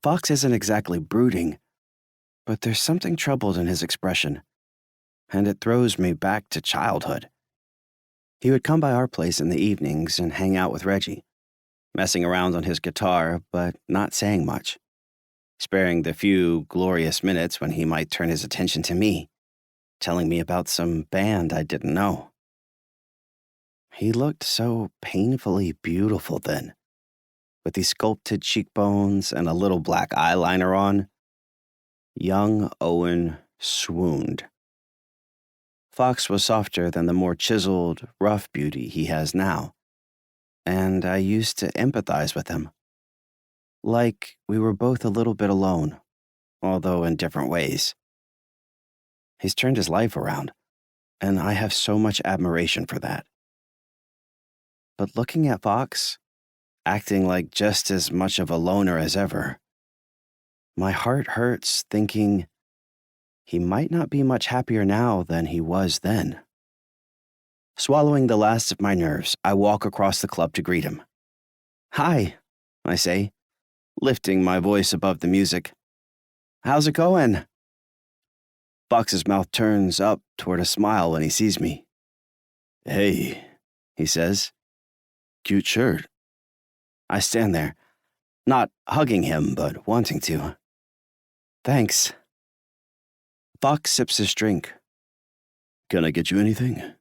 Fox isn't exactly brooding, but there's something troubled in his expression, and it throws me back to childhood. He would come by our place in the evenings and hang out with Reggie, messing around on his guitar, but not saying much, sparing the few glorious minutes when he might turn his attention to me, telling me about some band I didn't know. He looked so painfully beautiful then, with these sculpted cheekbones and a little black eyeliner on. Young Owen swooned. Fox was softer than the more chiseled, rough beauty he has now, and I used to empathize with him. Like we were both a little bit alone, although in different ways. He's turned his life around, and I have so much admiration for that. But looking at Fox, acting like just as much of a loner as ever, my heart hurts thinking he might not be much happier now than he was then. Swallowing the last of my nerves, I walk across the club to greet him. "Hi," I say, lifting my voice above the music. "How's it going?" Fox's mouth turns up toward a smile when he sees me. "Hey," he says. "Cute shirt." I stand there, not hugging him, but wanting to. "Thanks." Fox sips his drink. "Can I get you anything?"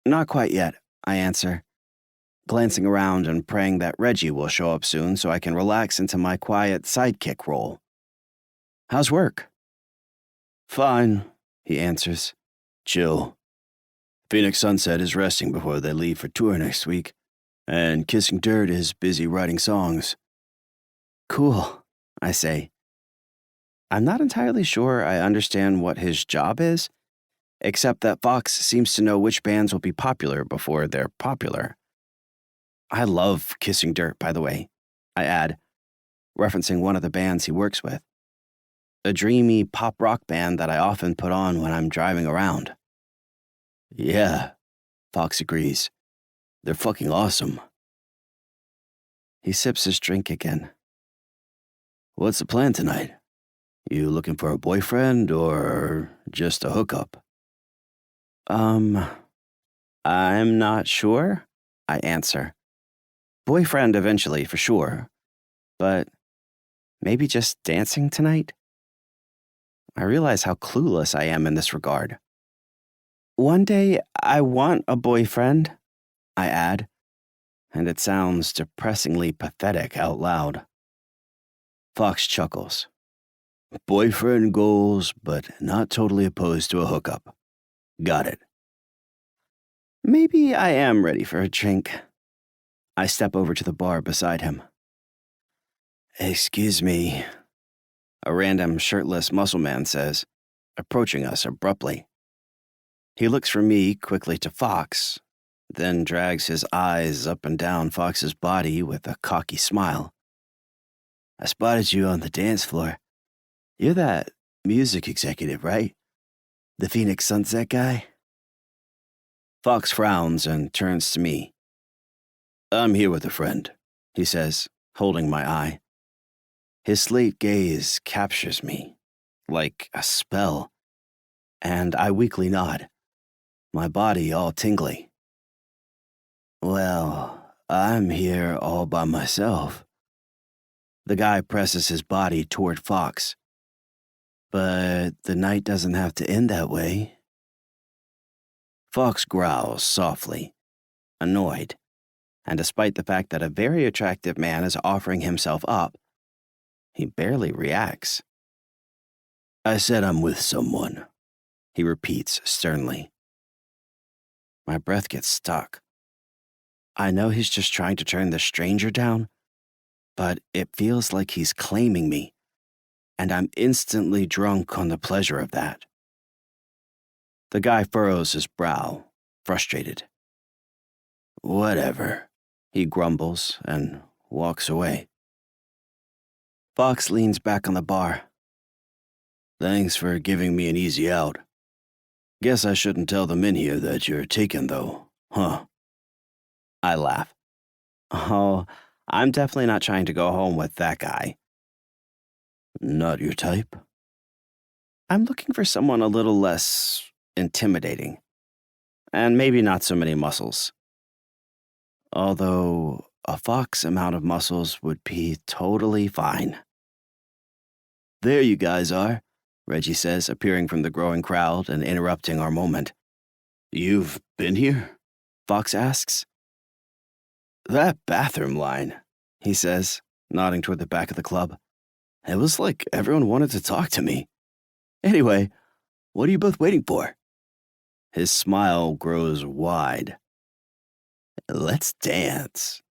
"Not quite yet," I answer, glancing around and praying that Reggie will show up soon so I can relax into my quiet sidekick role. "How's work?" "Fine," he answers. "Chill. Phoenix Sunset is resting before they leave for tour next week, and Kissing Dirt is busy writing songs." "Cool," I say. I'm not entirely sure I understand what his job is, except that Fox seems to know which bands will be popular before they're popular. I love Kissing Dirt, by the way, I add, referencing one of the bands he works with. A dreamy pop rock band that I often put on when I'm driving around. "Yeah," Fox agrees. "They're fucking awesome." He sips his drink again. "What's the plan tonight? You looking for a boyfriend or just a hookup?" I'm not sure," I answer. "Boyfriend eventually, for sure. But maybe just dancing tonight?" I realize how clueless I am in this regard. "One day I want a boyfriend," I add, and it sounds depressingly pathetic out loud. Fox chuckles. "Boyfriend goals, but not totally opposed to a hookup. Got it." Maybe I am ready for a drink. I step over to the bar beside him. "Excuse me," a random shirtless muscle man says, approaching us abruptly. He looks from me quickly to Fox, then drags his eyes up and down Fox's body with a cocky smile. "I spotted you on the dance floor. You're that music executive, right? The Phoenix Sunset guy?" Fox frowns and turns to me. "I'm here with a friend," he says, holding my eye. His slate gaze captures me, like a spell, and I weakly nod, my body all tingly. "Well, I'm here all by myself." The guy presses his body toward Fox. "But the night doesn't have to end that way." Fox growls softly, annoyed, and despite the fact that a very attractive man is offering himself up, he barely reacts. "I said I'm with someone," he repeats sternly. My breath gets stuck. I know he's just trying to turn the stranger down, but it feels like he's claiming me, and I'm instantly drunk on the pleasure of that. The guy furrows his brow, frustrated. Whatever, he grumbles and walks away. Fox leans back on the bar. Thanks for giving me an easy out. Guess I shouldn't tell the men here that you're taken, though, huh? I laugh. Oh, I'm definitely not trying to go home with that guy. Not your type? I'm looking for someone a little less intimidating. And maybe not so many muscles. Although a Fox amount of muscles would be totally fine. There you guys are, Reggie says, appearing from the growing crowd and interrupting our moment. You've been here? Fox asks. That bathroom line, he says, nodding toward the back of the club. It was like everyone wanted to talk to me. Anyway, what are you both waiting for? His smile grows wide. Let's dance.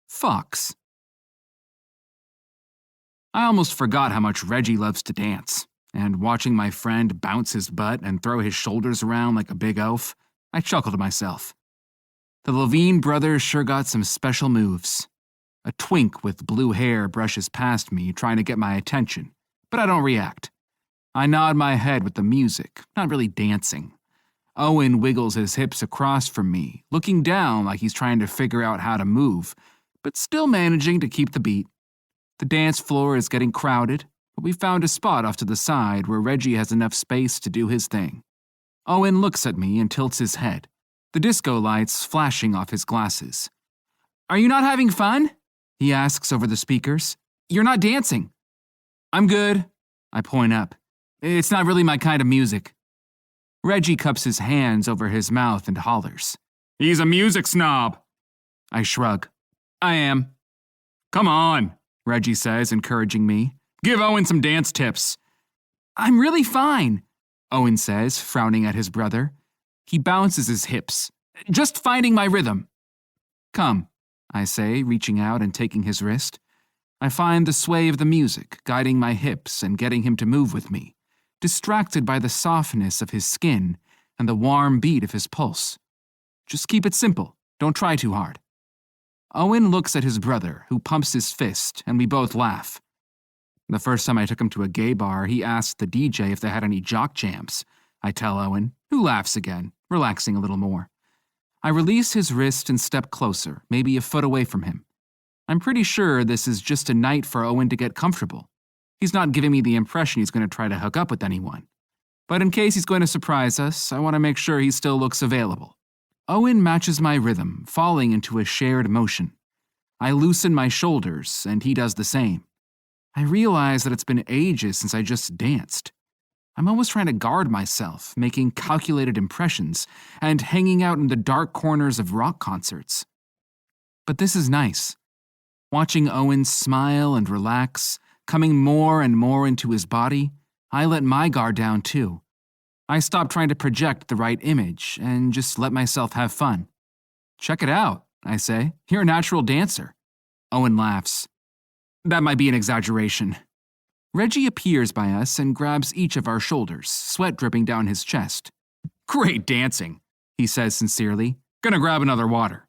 Fox. I almost forgot how much Reggie loves to dance, and watching my friend bounce his butt and throw his shoulders around like a big oaf, I chuckled to myself. The Levine brothers sure got some special moves. A twink with blue hair brushes past me, trying to get my attention, but I don't react. I nod my head with the music, not really dancing. Owen wiggles his hips across from me, looking down like he's trying to figure out how to move, but still managing to keep the beat. The dance floor is getting crowded, but we found a spot off to the side where Reggie has enough space to do his thing. Owen looks at me and tilts his head, the disco lights flashing off his glasses. Are you not having fun? He asks over the speakers. You're not dancing. I'm good, I point up. It's not really my kind of music. Reggie cups his hands over his mouth and hollers. He's a music snob. I shrug. I am. Come on, Reggie says, encouraging me. Give Owen some dance tips. I'm really fine, Owen says, frowning at his brother. He bounces his hips. Just finding my rhythm. Come, I say, reaching out and taking his wrist. I find the sway of the music, guiding my hips and getting him to move with me, distracted by the softness of his skin and the warm beat of his pulse. Just keep it simple. Don't try too hard. Owen looks at his brother, who pumps his fist, and we both laugh. The first time I took him to a gay bar, he asked the DJ if they had any jock jams. I tell Owen, who laughs again, relaxing a little more. I release his wrist and step closer, maybe a foot away from him. I'm pretty sure this is just a night for Owen to get comfortable. He's not giving me the impression he's going to try to hook up with anyone. But in case he's going to surprise us, I want to make sure he still looks available. Owen matches my rhythm, falling into a shared motion. I loosen my shoulders, and he does the same. I realize that it's been ages since I just danced. I'm always trying to guard myself, making calculated impressions, and hanging out in the dark corners of rock concerts. But this is nice. Watching Owen smile and relax, coming more and more into his body, I let my guard down too. I stop trying to project the right image and just let myself have fun. Check it out, I say. You're a natural dancer. Owen laughs. That might be an exaggeration. Reggie appears by us and grabs each of our shoulders, sweat dripping down his chest. Great dancing, he says sincerely. Gonna grab another water.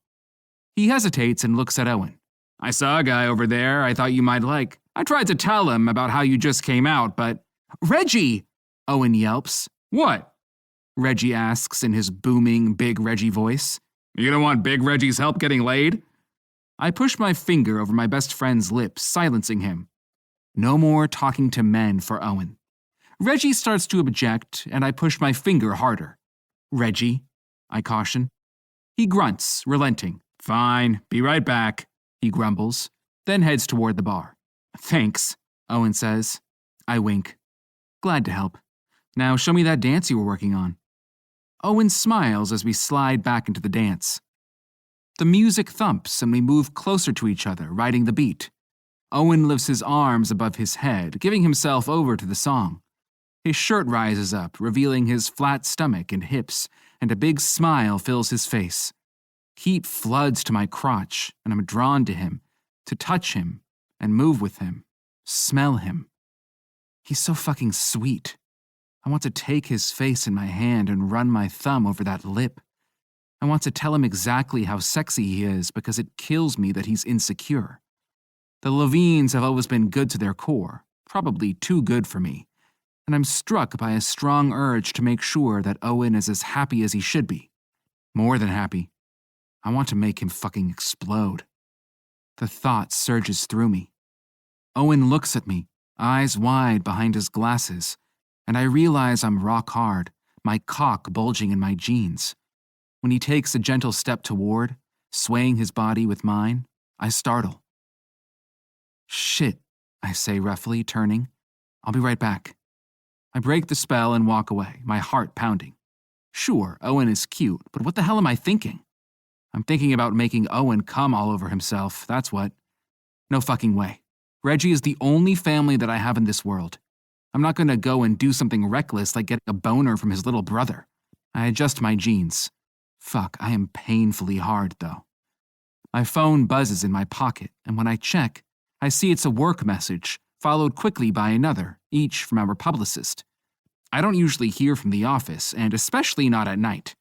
He hesitates and looks at Owen. I saw a guy over there I thought you might like. I tried to tell him about how you just came out, but... Reggie! Owen yelps. What? Reggie asks in his booming, Big Reggie voice. You don't want Big Reggie's help getting laid? I push my finger over my best friend's lips, silencing him. No more talking to men for Owen. Reggie starts to object, and I push my finger harder. Reggie, I caution. He grunts, relenting. Fine, be right back, he grumbles, then heads toward the bar. Thanks, Owen says. I wink. Glad to help. Now show me that dance you were working on. Owen smiles as we slide back into the dance. The music thumps and we move closer to each other, riding the beat. Owen lifts his arms above his head, giving himself over to the song. His shirt rises up, revealing his flat stomach and hips, and a big smile fills his face. Heat floods to my crotch, and I'm drawn to him, to touch him, and move with him, smell him. He's so fucking sweet. I want to take his face in my hand and run my thumb over that lip. I want to tell him exactly how sexy he is because it kills me that he's insecure. The Levines have always been good to their core, probably too good for me, and I'm struck by a strong urge to make sure that Owen is as happy as he should be. More than happy. I want to make him fucking explode. The thought surges through me. Owen looks at me, eyes wide behind his glasses, and I realize I'm rock hard, my cock bulging in my jeans. When he takes a gentle step toward, swaying his body with mine, I startle. Shit, I say roughly, turning. I'll be right back. I break the spell and walk away, my heart pounding. Sure, Owen is cute, but what the hell am I thinking? I'm thinking about making Owen come all over himself, that's what. No fucking way. Reggie is the only family that I have in this world. I'm not gonna go and do something reckless like getting a boner from his little brother. I adjust my jeans. Fuck, I am painfully hard, though. My phone buzzes in my pocket, and when I check, I see it's a work message, followed quickly by another, each from our publicist. I don't usually hear from the office, and especially not at night.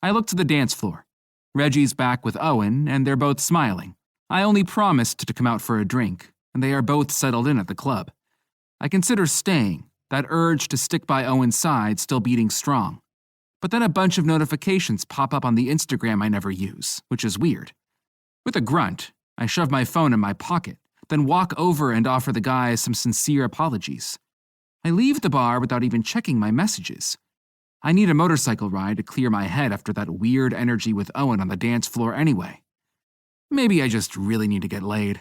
I look to the dance floor. Reggie's back with Owen, and they're both smiling. I only promised to come out for a drink, and they are both settled in at the club. I consider staying, that urge to stick by Owen's side still beating strong. But then a bunch of notifications pop up on the Instagram I never use, which is weird. With a grunt, I shove my phone in my pocket, then walk over and offer the guys some sincere apologies. I leave the bar without even checking my messages. I need a motorcycle ride to clear my head after that weird energy with Owen on the dance floor anyway. Maybe I just really need to get laid.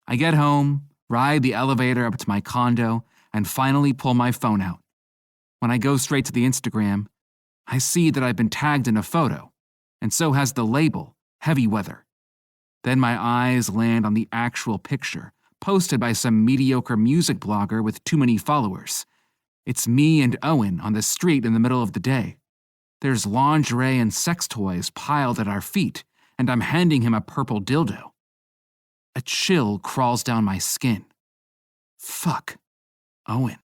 I get home, ride the elevator up to my condo, and finally pull my phone out. When I go straight to the Instagram, I see that I've been tagged in a photo, and so has the label, Heavy Weather. Then my eyes land on the actual picture, posted by some mediocre music blogger with too many followers. It's me and Owen on the street in the middle of the day. There's lingerie and sex toys piled at our feet, and I'm handing him a purple dildo. A chill crawls down my skin. Fuck. Owen.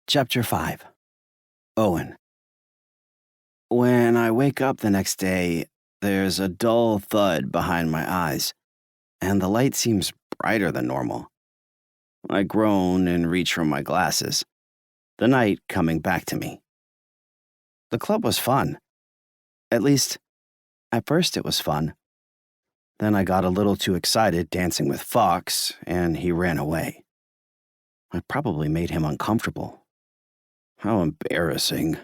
Chapter 5. Owen. When I wake up the next day, there's a dull thud behind my eyes, and the light seems brighter than normal. I groan and reach for my glasses, the night coming back to me. The club was fun. At least, at first it was fun. Then I got a little too excited dancing with Fox, and he ran away. I probably made him uncomfortable. How embarrassing.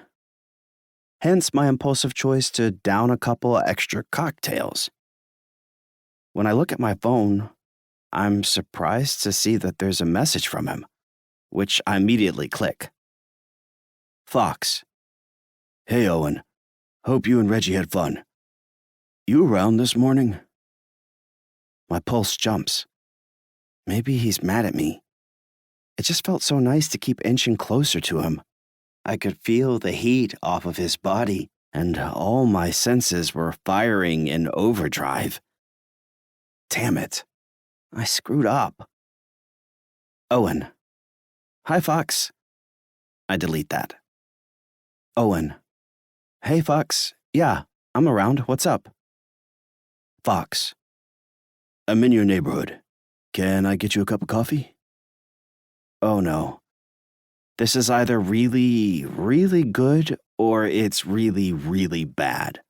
Hence my impulsive choice to down a couple extra cocktails. When I look at my phone, I'm surprised to see that there's a message from him, which I immediately click. Fox. Hey, Owen. Hope you and Reggie had fun. You around this morning? My pulse jumps. Maybe he's mad at me. It just felt so nice to keep inching closer to him. I could feel the heat off of his body, and all my senses were firing in overdrive. Damn it. I screwed up. Owen. Hi, Fox. I delete that. Owen. Hey, Fox. Yeah, I'm around. What's up? Fox. I'm in your neighborhood. Can I get you a cup of coffee? Oh no. This is either really, really good or it's really, really bad.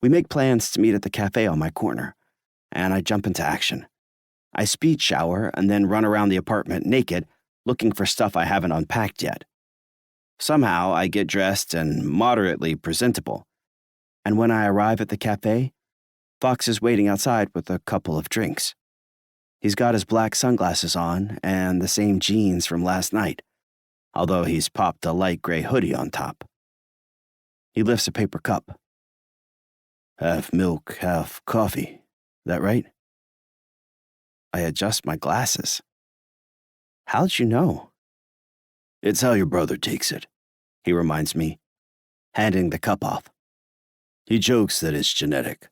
We make plans to meet at the cafe on my corner, and I jump into action. I speed shower and then run around the apartment naked, looking for stuff I haven't unpacked yet. Somehow I get dressed and moderately presentable, and when I arrive at the cafe, Fox is waiting outside with a couple of drinks. He's got his black sunglasses on and the same jeans from last night, although he's popped a light gray hoodie on top. He lifts a paper cup. Half milk, half coffee. That right? I adjust my glasses. How'd you know? It's how your brother takes it, he reminds me, handing the cup off. He jokes that it's genetic.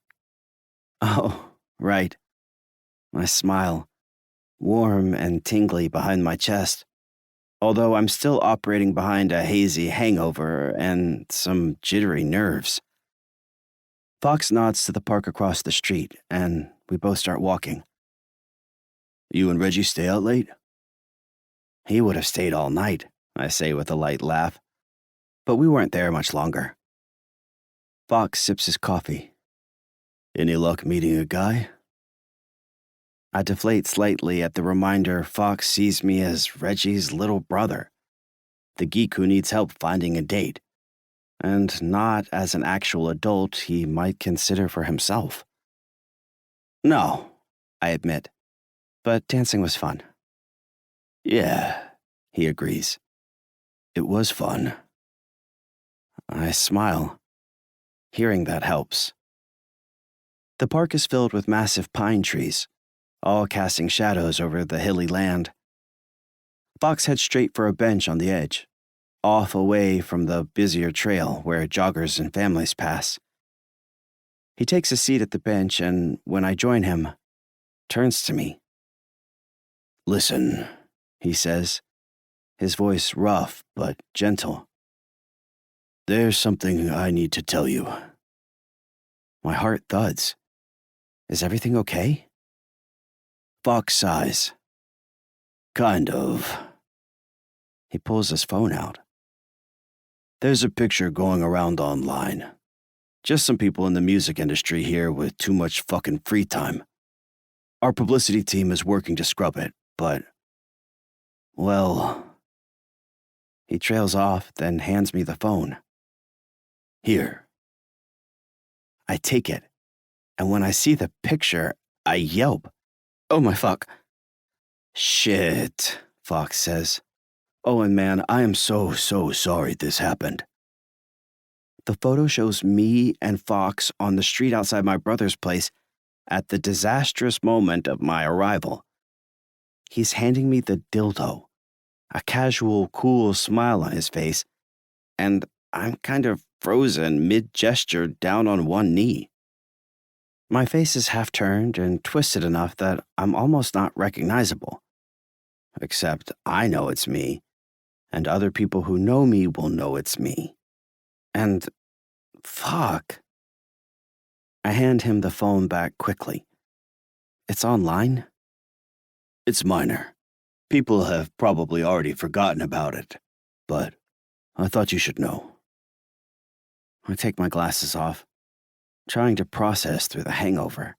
Oh, right. I smile, warm and tingly behind my chest. although I'm still operating behind a hazy hangover and some jittery nerves. Fox nods to the park across the street, and we both start walking. You and Reggie stay out late? He would have stayed all night, I say with a light laugh, but we weren't there much longer. Fox sips his coffee. Any luck meeting a guy? I deflate slightly at the reminder Fox sees me as Reggie's little brother, the geek who needs help finding a date, and not as an actual adult he might consider for himself. No, I admit, but dancing was fun. Yeah, he agrees. It was fun. I smile. Hearing that helps. The park is filled with massive pine trees, all casting shadows over the hilly land. Fox heads straight for a bench on the edge, off away from the busier trail where joggers and families pass. He takes a seat at the bench and, when I join him, turns to me. Listen, he says, his voice rough but gentle. There's something I need to tell you. My heart thuds. Is everything okay? Fox sighs. Kind of. He pulls his phone out. There's a picture going around online. Just some people in the music industry here with too much fucking free time. Our publicity team is working to scrub it, but... well... He trails off, then hands me the phone. Here. I take it, and when I see the picture, I yelp. Oh my fuck. Shit, Fox says. Owen, man, I am so sorry this happened. The photo shows me and Fox on the street outside my brother's place at the disastrous moment of my arrival. He's handing me the dildo, a casual, cool smile on his face, and I'm kind of frozen mid-gesture down on one knee. My face is half-turned and twisted enough that I'm almost not recognizable. Except I know it's me, and other people who know me will know it's me. And fuck. I hand him the phone back quickly. It's online? It's minor. People have probably already forgotten about it, but I thought you should know. I take my glasses off, trying to process through the hangover.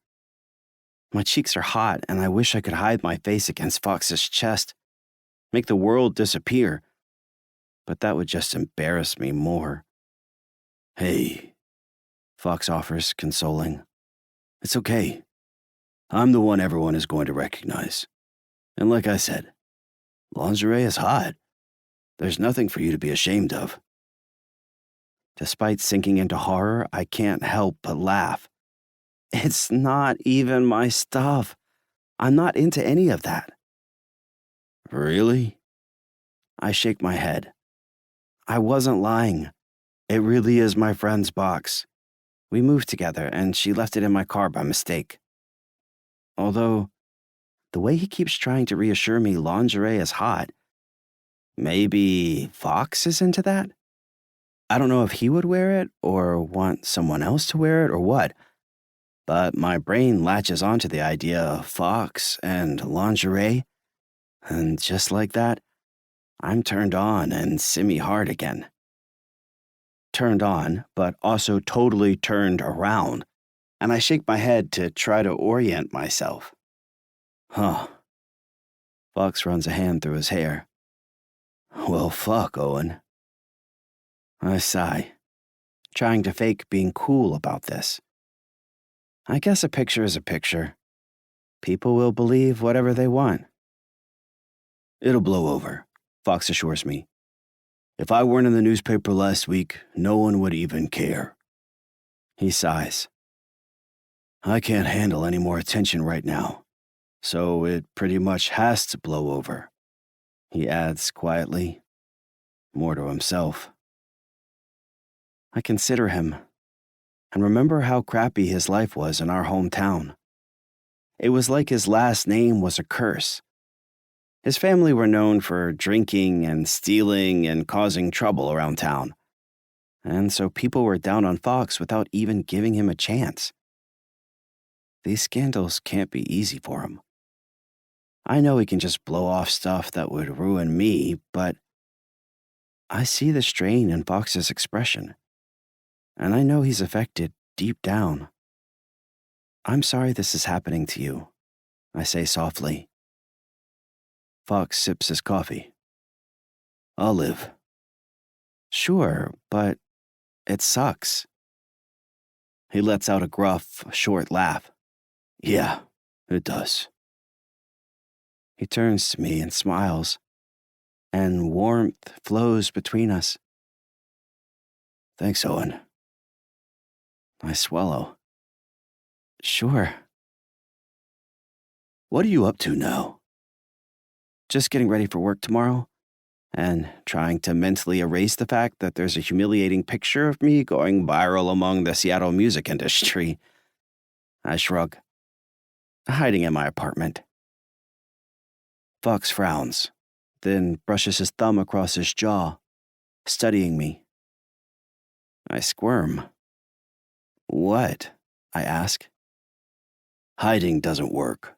My cheeks are hot, and I wish I could hide my face against Fox's chest, make the world disappear, but that would just embarrass me more. Hey, Fox offers, consoling. It's okay. I'm the one everyone is going to recognize. And like I said, lingerie is hot. There's nothing for you to be ashamed of. Despite sinking into horror, I can't help but laugh. It's not even my stuff. I'm not into any of that. Really? I shake my head. I wasn't lying. It really is my friend's box. We moved together, and she left it in my car by mistake. Although, the way he keeps trying to reassure me lingerie is hot, maybe Fox is into that? I don't know if he would wear it, or want someone else to wear it, or what, but my brain latches onto the idea of Fox and lingerie, and just like that, I'm turned on and simmy hard again. Turned on, but also totally turned around, and I shake my head to try to orient myself. Huh. Fox runs a hand through his hair. Well, fuck, Owen. I sigh, trying to fake being cool about this. I guess a picture is a picture. People will believe whatever they want. It'll blow over, Fox assures me. If I weren't in the newspaper last week, no one would even care. He sighs. I can't handle any more attention right now, so it pretty much has to blow over, he adds quietly, more to himself. I consider him, and remember how crappy his life was in our hometown. It was like his last name was a curse. His family were known for drinking and stealing and causing trouble around town. And so people were down on Fox without even giving him a chance. These scandals can't be easy for him. I know he can just blow off stuff that would ruin me, but I see the strain in Fox's expression, and I know he's affected deep down. I'm sorry this is happening to you, I say softly. Fox sips his coffee. I'll live. Sure, but it sucks. He lets out a gruff, short laugh. Yeah, it does. He turns to me and smiles, and warmth flows between us. Thanks, Owen. I swallow. Sure. What are you up to now? Just getting ready for work tomorrow, and trying to mentally erase the fact that there's a humiliating picture of me going viral among the Seattle music industry. I shrug. Hiding in my apartment. Fox frowns, then brushes his thumb across his jaw, studying me. I squirm. What? I ask. Hiding doesn't work.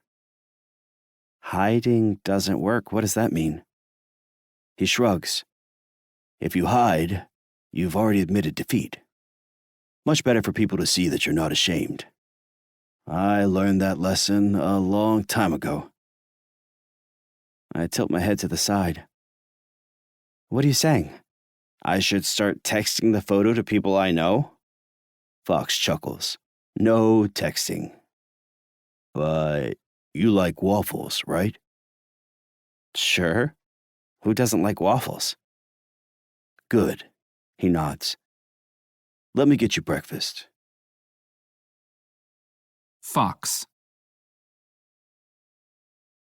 Hiding doesn't work? What does that mean? He shrugs. If you hide, you've already admitted defeat. Much better for people to see that you're not ashamed. I learned that lesson a long time ago. I tilt my head to the side. What are you saying? I should start texting the photo to people I know? Fox chuckles. No texting. But you like waffles, right? Sure. Who doesn't like waffles? Good. He nods. Let me get you breakfast. Fox.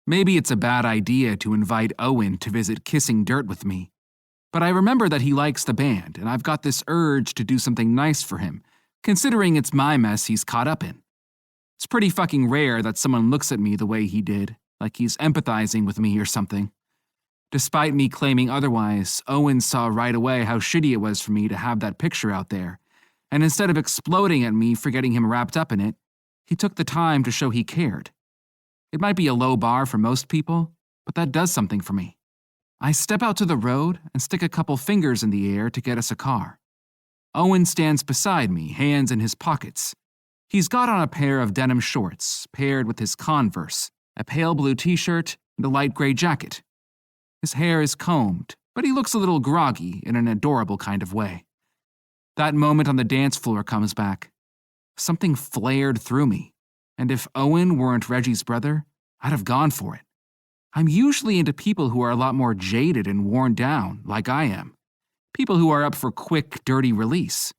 Maybe it's a bad idea to invite Owen to visit Kissing Dirt with me, but I remember that he likes the band, and I've got this urge to do something nice for him, considering it's my mess he's caught up in. It's pretty fucking rare that someone looks at me the way he did, like he's empathizing with me or something. Despite me claiming otherwise, Owen saw right away how shitty it was for me to have that picture out there, and instead of exploding at me for getting him wrapped up in it, he took the time to show he cared. It might be a low bar for most people, but that does something for me. I step out to the road and stick a couple fingers in the air to get us a car. Owen stands beside me, hands in his pockets. He's got on a pair of denim shorts, paired with his Converse, a pale blue t-shirt, and a light gray jacket. His hair is combed, but he looks a little groggy in an adorable kind of way. That moment on the dance floor comes back. Something flared through me, and if Owen weren't Reggie's brother, I'd have gone for it. I'm usually into people who are a lot more jaded and worn down, like I am. People who are up for quick, dirty release.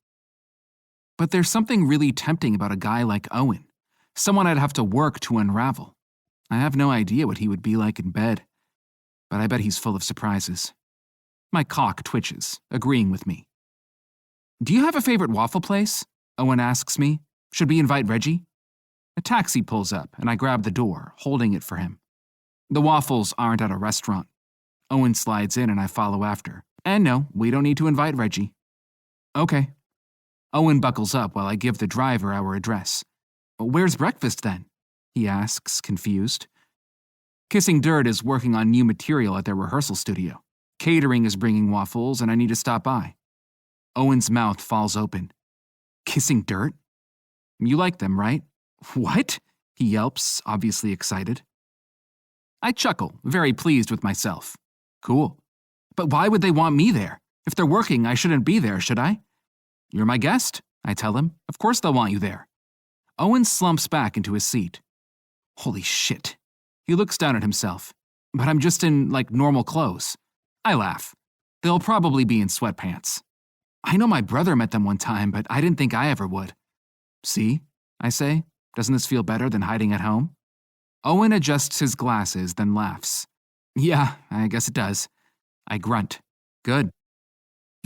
But there's something really tempting about a guy like Owen, someone I'd have to work to unravel. I have no idea what he would be like in bed, but I bet he's full of surprises. My cock twitches, agreeing with me. Do you have a favorite waffle place? Owen asks me. Should we invite Reggie? A taxi pulls up, and I grab the door, holding it for him. The waffles aren't at a restaurant. Owen slides in, and I follow after. And no, we don't need to invite Reggie. Okay. Owen buckles up while I give the driver our address. Where's breakfast, then? He asks, confused. Kissing Dirt is working on new material at their rehearsal studio. Catering is bringing waffles, and I need to stop by. Owen's mouth falls open. Kissing Dirt? You like them, right? What? He yelps, obviously excited. I chuckle, very pleased with myself. Cool. But why would they want me there? If they're working, I shouldn't be there, should I? You're my guest, I tell him. Of course they'll want you there. Owen slumps back into his seat. Holy shit. He looks down at himself. But I'm just in, normal clothes. I laugh. They'll probably be in sweatpants. I know my brother met them one time, but I didn't think I ever would. See? I say. Doesn't this feel better than hiding at home? Owen adjusts his glasses, then laughs. Yeah, I guess it does. I grunt. Good.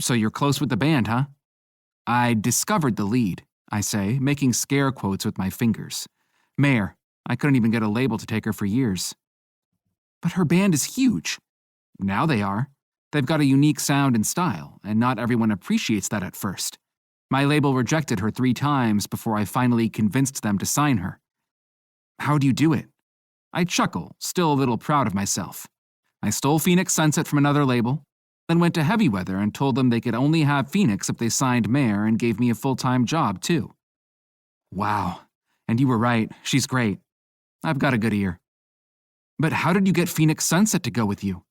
So you're close with the band, huh? I discovered the lead, I say, making scare quotes with my fingers. Mayor. I couldn't even get a label to take her for years. But her band is huge. Now they are. They've got a unique sound and style, and not everyone appreciates that at first. My label rejected her 3 times before I finally convinced them to sign her. How do you do it? I chuckle, still a little proud of myself. I stole Phoenix Sunset from another label, then went to Heavy Weather and told them they could only have Phoenix if they signed Mare and gave me a full-time job, too. Wow. And you were right, she's great. I've got a good ear. But how did you get Phoenix Sunset to go with you?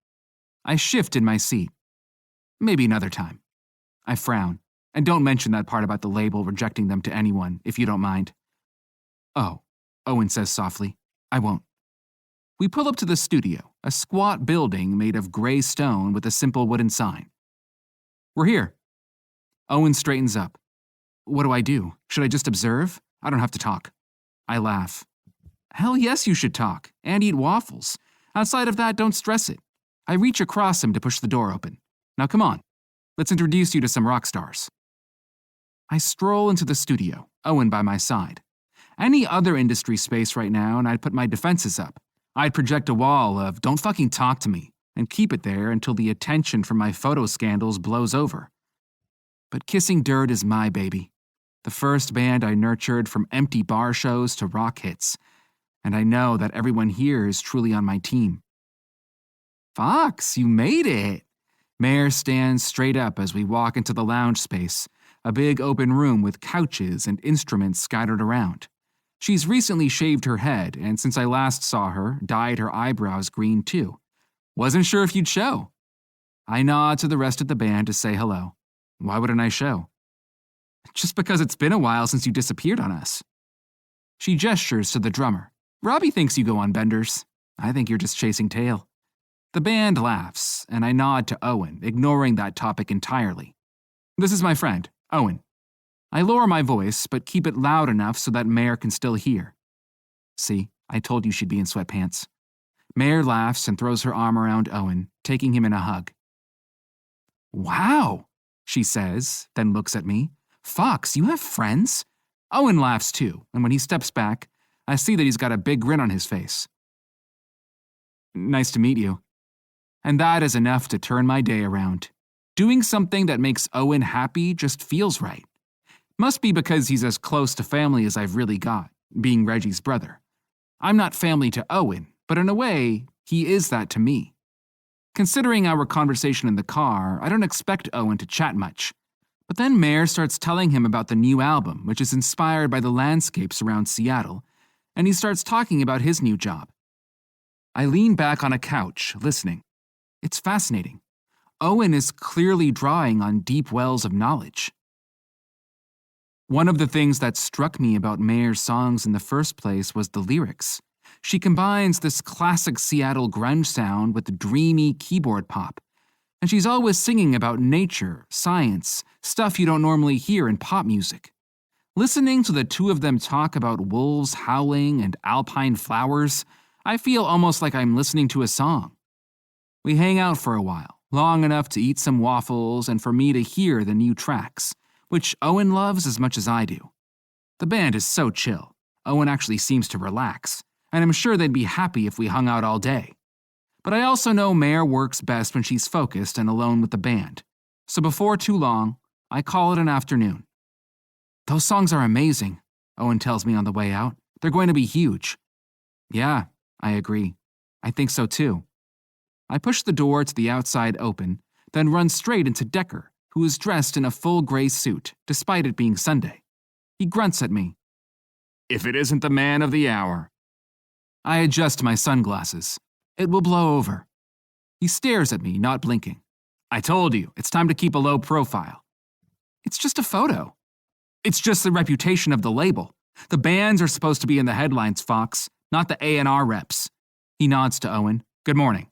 I shift in my seat. Maybe another time. I frown, and don't mention that part about the label rejecting them to anyone, if you don't mind. Oh, Owen says softly. I won't. We pull up to the studio, a squat building made of gray stone with a simple wooden sign. We're here. Owen straightens up. What do I do? Should I just observe? I don't have to talk. I laugh. Hell yes, you should talk, and eat waffles. Outside of that, don't stress it. I reach across him to push the door open. Now come on, let's introduce you to some rock stars. I stroll into the studio, Owen by my side. Any other industry space right now, and I'd put my defenses up. I'd project a wall of "don't fucking talk to me" and keep it there until the attention from my photo scandals blows over. But Kissing Dirt is my baby. The first band I nurtured from empty bar shows to rock hits, and I know that everyone here is truly on my team. Fox, you made it! Mare stands straight up as we walk into the lounge space, a big open room with couches and instruments scattered around. She's recently shaved her head, and since I last saw her, dyed her eyebrows green too. Wasn't sure if you'd show. I nod to the rest of the band to say hello. Why wouldn't I show? Just because it's been a while since you disappeared on us. She gestures to the drummer. Robbie thinks you go on benders. I think you're just chasing tail. The band laughs, and I nod to Owen, ignoring that topic entirely. This is my friend, Owen. I lower my voice, but keep it loud enough so that Mare can still hear. See, I told you she'd be in sweatpants. Mare laughs and throws her arm around Owen, taking him in a hug. Wow, she says, then looks at me. Fox, you have friends? Owen laughs too, and when he steps back, I see that he's got a big grin on his face. Nice to meet you. And that is enough to turn my day around. Doing something that makes Owen happy just feels right. Must be because he's as close to family as I've really got, being Reggie's brother. I'm not family to Owen, but in a way, he is that to me. Considering our conversation in the car, I don't expect Owen to chat much. But then Mare starts telling him about the new album, which is inspired by the landscapes around Seattle, and he starts talking about his new job. I lean back on a couch, listening. It's fascinating. Owen is clearly drawing on deep wells of knowledge. One of the things that struck me about Mare's songs in the first place was the lyrics. She combines this classic Seattle grunge sound with dreamy keyboard pop, and she's always singing about nature, science, stuff you don't normally hear in pop music. Listening to the two of them talk about wolves howling and alpine flowers, I feel almost like I'm listening to a song. We hang out for a while, long enough to eat some waffles and for me to hear the new tracks, which Owen loves as much as I do. The band is so chill. Owen actually seems to relax, and I'm sure they'd be happy if we hung out all day. But I also know Mare works best when she's focused and alone with the band, so before too long, I call it an afternoon. Those songs are amazing, Owen tells me on the way out. They're going to be huge. Yeah, I agree. I think so too. I push the door to the outside open, then run straight into Decker, who is dressed in a full gray suit, despite it being Sunday. He grunts at me. If it isn't the man of the hour. I adjust my sunglasses. It will blow over. He stares at me, not blinking. I told you, it's time to keep a low profile. It's just a photo. It's just the reputation of the label. The bands are supposed to be in the headlines, Fox, not the A&R reps. He nods to Owen. Good morning.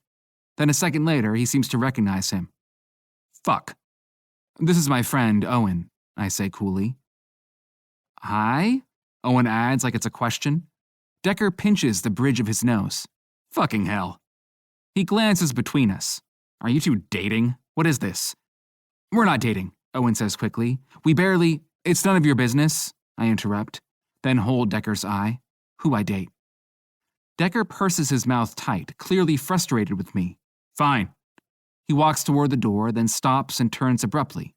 Then a second later, he seems to recognize him. Fuck. This is my friend, Owen, I say coolly. Hi? Owen adds like it's a question. Decker pinches the bridge of his nose. Fucking hell. He glances between us. Are you two dating? What is this? We're not dating, Owen says quickly. It's none of your business, I interrupt, then hold Decker's eye. Who I date. Decker purses his mouth tight, clearly frustrated with me. Fine. He walks toward the door, then stops and turns abruptly.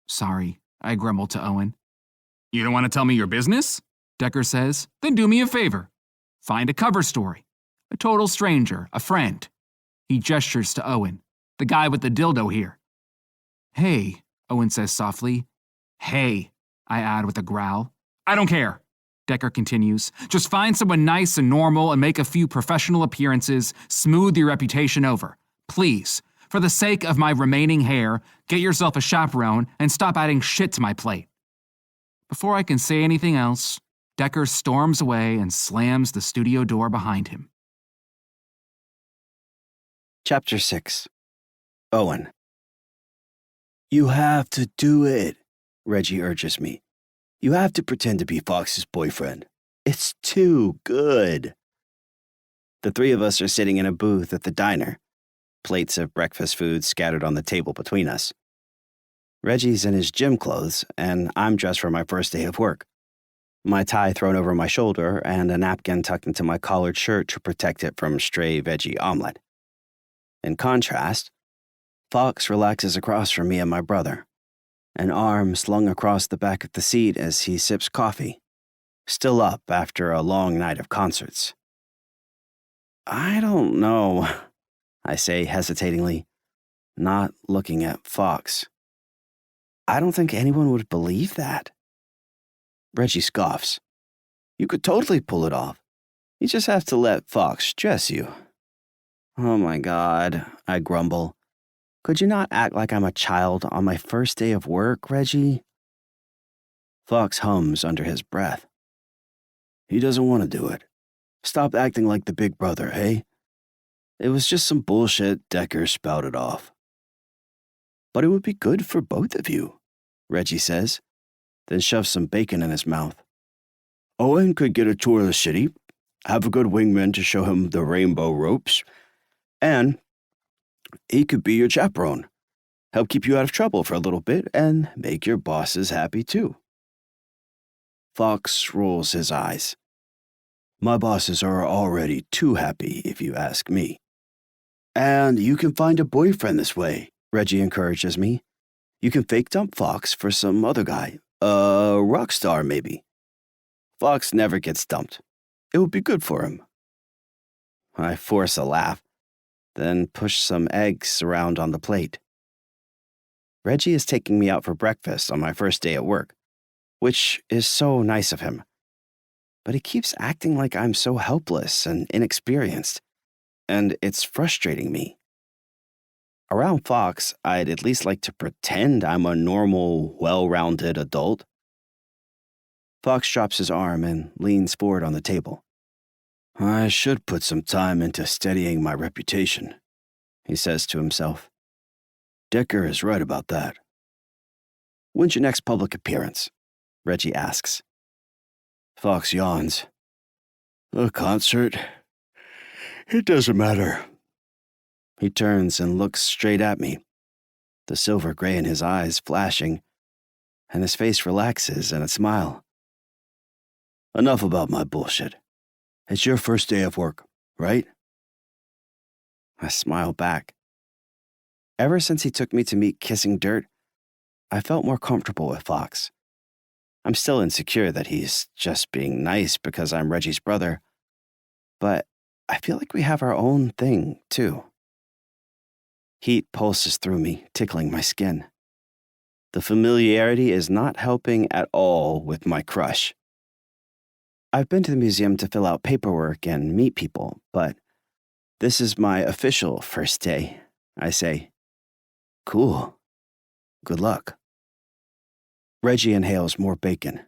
Sorry, I grumble to Owen. You don't want to tell me your business? Decker says. Then do me a favor. Find a cover story. A total stranger, a friend. He gestures to Owen. The guy with the dildo here. Hey, Owen says softly. Hey, I add with a growl. I don't care, Decker continues. Just find someone nice and normal and make a few professional appearances, smooth your reputation over. Please, for the sake of my remaining hair, get yourself a chaperone and stop adding shit to my plate. Before I can say anything else, Decker storms away and slams the studio door behind him. Chapter 6. Owen. You have to do it, Reggie urges me. You have to pretend to be Fox's boyfriend. It's too good. The three of us are sitting in a booth at the diner, plates of breakfast food scattered on the table between us. Reggie's in his gym clothes, and I'm dressed for my first day of work. My tie thrown over my shoulder and a napkin tucked into my collared shirt to protect it from stray veggie omelet. In contrast, Fox relaxes across from me and my brother, an arm slung across the back of the seat as he sips coffee, still up after a long night of concerts. I don't know, I say hesitatingly, not looking at Fox. I don't think anyone would believe that. Reggie scoffs. You could totally pull it off. You just have to let Fox dress you. Oh my God, I grumble. Could you not act like I'm a child on my first day of work, Reggie? Fox hums under his breath. He doesn't want to do it. Stop acting like the big brother, hey? It was just some bullshit Decker spouted off. But it would be good for both of you, Reggie says, then shoves some bacon in his mouth. Owen could get a tour of the city, have a good wingman to show him the rainbow ropes, and he could be your chaperone, help keep you out of trouble for a little bit, and make your bosses happy too. Fox rolls his eyes. My bosses are already too happy, if you ask me. And you can find a boyfriend this way, Reggie encourages me. You can fake dump Fox for some other guy, a rock star maybe. Fox never gets dumped. It would be good for him. I force a laugh, then push some eggs around on the plate. Reggie is taking me out for breakfast on my first day at work, which is so nice of him. But he keeps acting like I'm so helpless and inexperienced, and it's frustrating me. Around Fox, I'd at least like to pretend I'm a normal, well-rounded adult. Fox drops his arm and leans forward on the table. I should put some time into steadying my reputation, he says to himself. Decker is right about that. When's your next public appearance? Reggie asks. Fox yawns. A concert? It doesn't matter. He turns and looks straight at me, the silver gray in his eyes flashing, and his face relaxes in a smile. Enough about my bullshit. It's your first day of work, right? I smile back. Ever since he took me to meet Kissing Dirt, I felt more comfortable with Fox. I'm still insecure that he's just being nice because I'm Reggie's brother, but I feel like we have our own thing, too. Heat pulses through me, tickling my skin. The familiarity is not helping at all with my crush. I've been to the museum to fill out paperwork and meet people, but this is my official first day, I say. Cool. Good luck. Reggie inhales more bacon.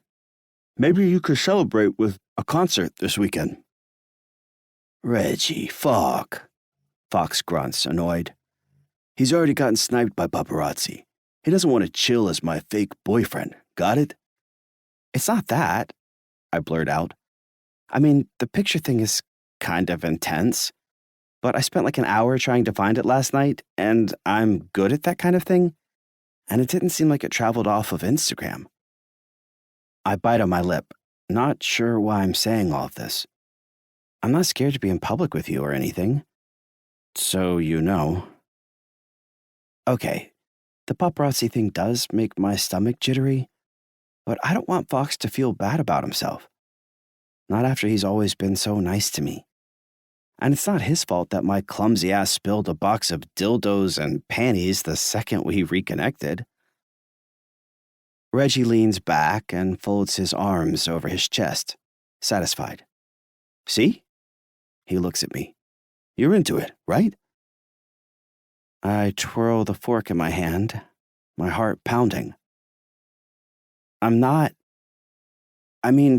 Maybe you could celebrate with a concert this weekend. Reggie, fuck. Fox grunts, annoyed. He's already gotten sniped by paparazzi. He doesn't want to chill as my fake boyfriend. Got it? It's not that, I blurt out. I mean, the picture thing is kind of intense, but I spent like an hour trying to find it last night, and I'm good at that kind of thing, and it didn't seem like it traveled off of Instagram. I bite on my lip, not sure why I'm saying all of this. I'm not scared to be in public with you or anything. So you know. Okay, the paparazzi thing does make my stomach jittery, but I don't want Fox to feel bad about himself. Not after he's always been so nice to me. And it's not his fault that my clumsy ass spilled a box of dildos and panties the second we reconnected. Reggie leans back and folds his arms over his chest, satisfied. See? He looks at me. You're into it, right? I twirl the fork in my hand, my heart pounding. I'm not.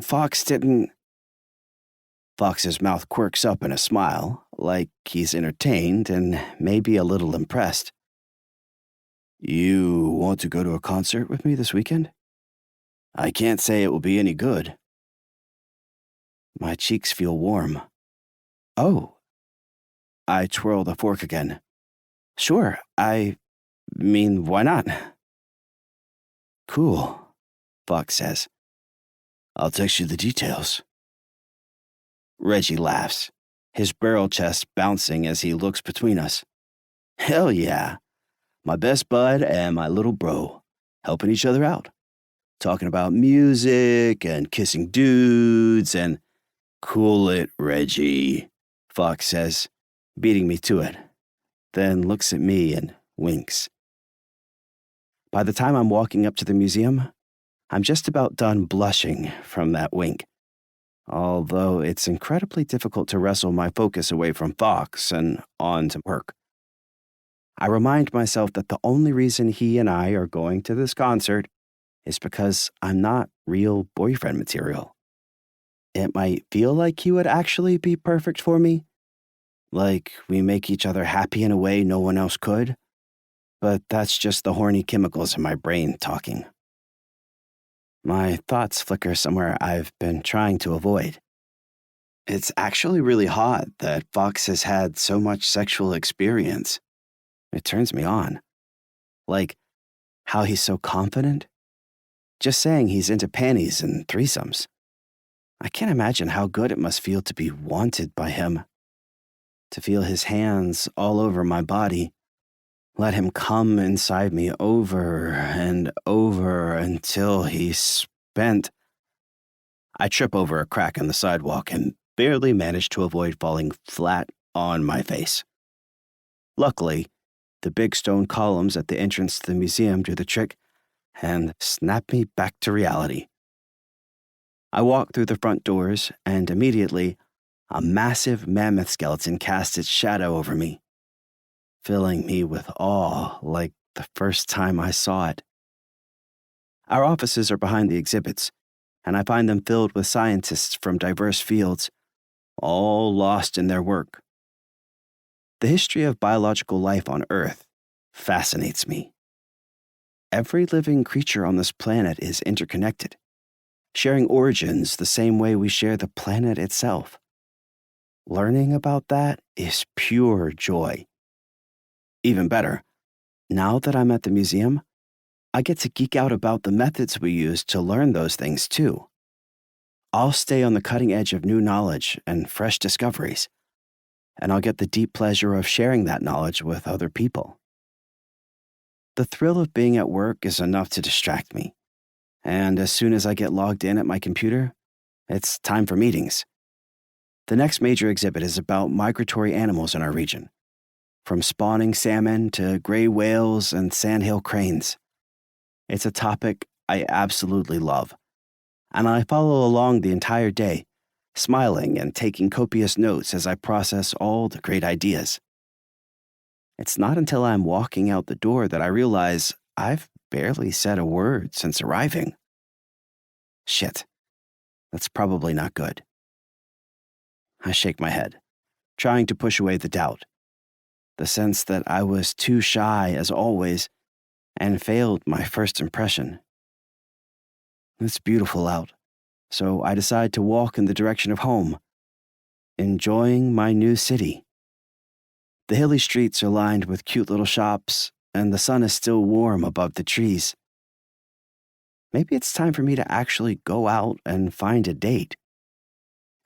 Fox didn't. Fox's mouth quirks up in a smile, like he's entertained and maybe a little impressed. You want to go to a concert with me this weekend? I can't say it will be any good. My cheeks feel warm. Oh. I twirl the fork again. Sure, why not? Cool, Fox says. I'll text you the details. Reggie laughs, his barrel chest bouncing as he looks between us. Hell yeah. My best bud and my little bro, helping each other out. Talking about music and kissing dudes and... Cool it, Reggie, Fox says, beating me to it, then looks at me and winks. By the time I'm walking up to the museum, I'm just about done blushing from that wink, although it's incredibly difficult to wrestle my focus away from Fox and on to work. I remind myself that the only reason he and I are going to this concert is because I'm not real boyfriend material. It might feel like he would actually be perfect for me, like we make each other happy in a way no one else could, but that's just the horny chemicals in my brain talking. My thoughts flicker somewhere I've been trying to avoid. It's actually really hot that Fox has had so much sexual experience. It turns me on. Like how he's so confident. Just saying he's into panties and threesomes. I can't imagine how good it must feel to be wanted by him. To feel his hands all over my body. Let him come inside me over and over until he's spent. I trip over a crack in the sidewalk and barely manage to avoid falling flat on my face. Luckily, the big stone columns at the entrance to the museum do the trick and snap me back to reality. I walk through the front doors, and immediately, a massive mammoth skeleton casts its shadow over me, filling me with awe like the first time I saw it. Our offices are behind the exhibits, and I find them filled with scientists from diverse fields, all lost in their work. The history of biological life on Earth fascinates me. Every living creature on this planet is interconnected, sharing origins the same way we share the planet itself. Learning about that is pure joy. Even better, now that I'm at the museum, I get to geek out about the methods we use to learn those things too. I'll stay on the cutting edge of new knowledge and fresh discoveries, and I'll get the deep pleasure of sharing that knowledge with other people. The thrill of being at work is enough to distract me, and as soon as I get logged in at my computer, it's time for meetings. The next major exhibit is about migratory animals in our region, from spawning salmon to gray whales and sandhill cranes. It's a topic I absolutely love, and I follow along the entire day, smiling and taking copious notes as I process all the great ideas. It's not until I'm walking out the door that I realize I've barely said a word since arriving. Shit, that's probably not good. I shake my head, trying to push away the doubt, the sense that I was too shy as always and failed my first impression. It's beautiful out, so I decide to walk in the direction of home, enjoying my new city. The hilly streets are lined with cute little shops, and the sun is still warm above the trees. Maybe it's time for me to actually go out and find a date.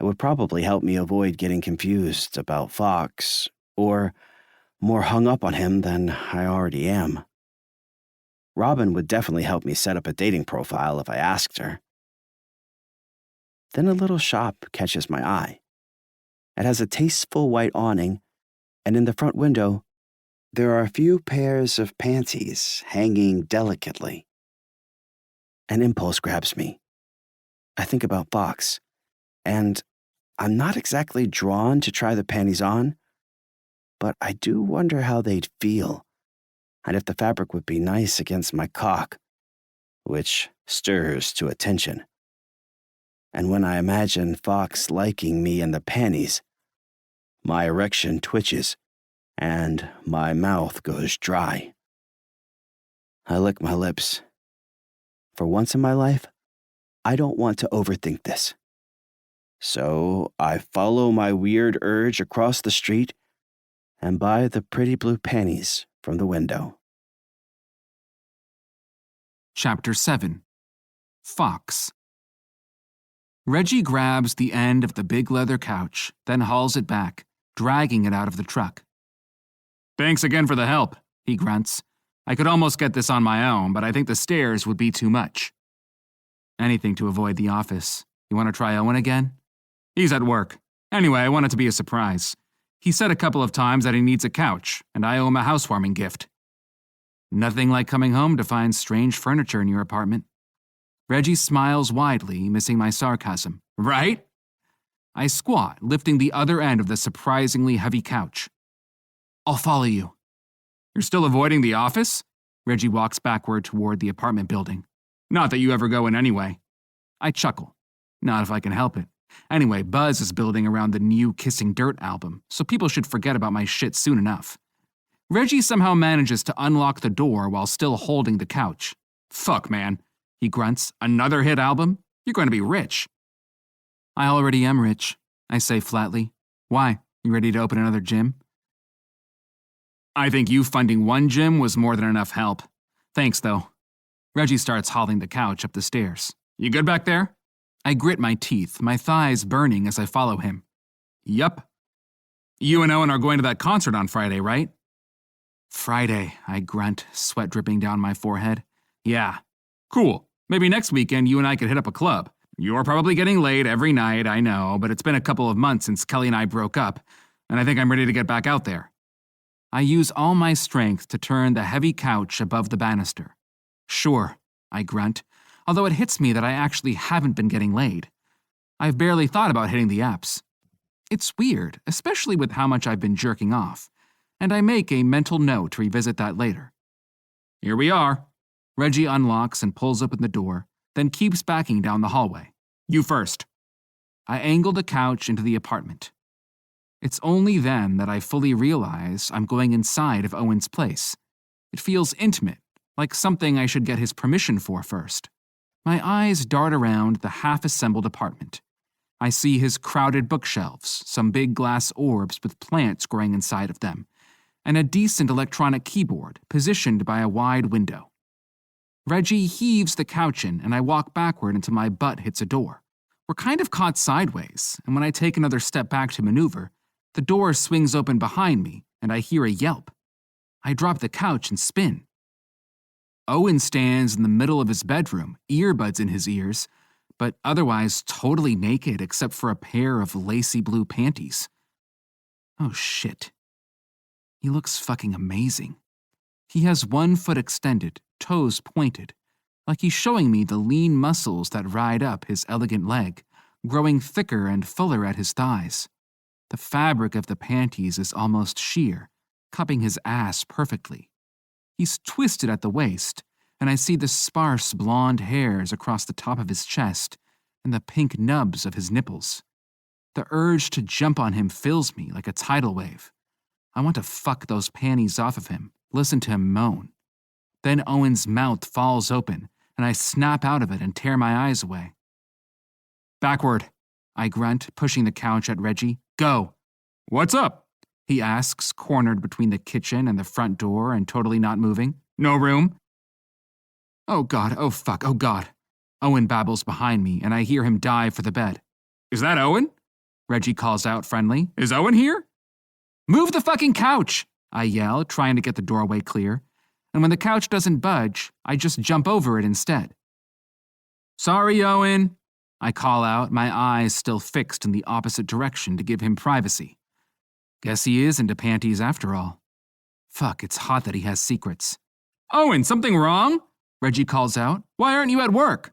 It would probably help me avoid getting confused about Fox, or more hung up on him than I already am. Robin would definitely help me set up a dating profile if I asked her. Then a little shop catches my eye. It has a tasteful white awning, and in the front window, there are a few pairs of panties hanging delicately. An impulse grabs me. I think about Fox, and I'm not exactly drawn to try the panties on, but I do wonder how they'd feel, and if the fabric would be nice against my cock, which stirs to attention. And when I imagine Fox liking me in the panties, my erection twitches, and my mouth goes dry. I lick my lips. For once in my life, I don't want to overthink this. So I follow my weird urge across the street and buy the pretty blue panties from the window. Chapter 7. Fox. Reggie grabs the end of the big leather couch, then hauls it back, dragging it out of the truck. Thanks again for the help, He grunts. I could almost get this on my own, but I think the stairs would be too much. Anything to avoid the office. You want to try Owen again? He's at work. Anyway, I want it to be a surprise. He said a couple of times that he needs a couch, and I owe him a housewarming gift. Nothing like coming home to find strange furniture in your apartment. Reggie smiles widely, missing my sarcasm. Right? I squat, lifting the other end of the surprisingly heavy couch. I'll follow you. You're still avoiding the office? Reggie walks backward toward the apartment building. Not that you ever go in anyway. I chuckle. Not if I can help it. Anyway, buzz is building around the new Kissing Dirt album, so people should forget about my shit soon enough. Reggie somehow manages to unlock the door while still holding the couch. Fuck, man. He grunts. Another hit album? You're going to be rich. I already am rich, I say flatly. Why? You ready to open another gym? I think you funding one gym was more than enough help. Thanks, though. Reggie starts hauling the couch up the stairs. You good back there? I grit my teeth, my thighs burning as I follow him. Yup. You and Owen are going to that concert on Friday, right? Friday, I grunt, sweat dripping down my forehead. Yeah. Cool. Maybe next weekend you and I could hit up a club. You're probably getting laid every night, I know, but it's been a couple of months since Kelly and I broke up, and I think I'm ready to get back out there. I use all my strength to turn the heavy couch above the banister. Sure, I grunt, although it hits me that I actually haven't been getting laid. I've barely thought about hitting the apps. It's weird, especially with how much I've been jerking off, and I make a mental note to revisit that later. Here we are. Reggie unlocks and pulls open the door, then keeps backing down the hallway. You first. I angle the couch into the apartment. It's only then that I fully realize I'm going inside of Owen's place. It feels intimate, like something I should get his permission for first. My eyes dart around the half-assembled apartment. I see his crowded bookshelves, some big glass orbs with plants growing inside of them, and a decent electronic keyboard positioned by a wide window. Reggie heaves the couch in, and I walk backward until my butt hits a door. We're kind of caught sideways, and when I take another step back to maneuver, the door swings open behind me, and I hear a yelp. I drop the couch and spin. Owen stands in the middle of his bedroom, earbuds in his ears, but otherwise totally naked except for a pair of lacy blue panties. Oh shit. He looks fucking amazing. He has one foot extended, toes pointed, like he's showing me the lean muscles that ride up his elegant leg, growing thicker and fuller at his thighs. The fabric of the panties is almost sheer, cupping his ass perfectly. He's twisted at the waist, and I see the sparse blonde hairs across the top of his chest and the pink nubs of his nipples. The urge to jump on him fills me like a tidal wave. I want to fuck those panties off of him, listen to him moan. Then Owen's mouth falls open, and I snap out of it and tear my eyes away. Backward, I grunt, pushing the couch at Reggie. Go. What's up? He asks, cornered between the kitchen and the front door and totally not moving. No room? Oh God, oh fuck, oh God. Owen babbles behind me, and I hear him dive for the bed. Is that Owen? Reggie calls out friendly. Is Owen here? Move the fucking couch, I yell, trying to get the doorway clear. And when the couch doesn't budge, I just jump over it instead. Sorry, Owen, I call out, my eyes still fixed in the opposite direction to give him privacy. Guess he is into panties after all. Fuck, it's hot that he has secrets. Owen, something wrong? Reggie calls out. Why aren't you at work?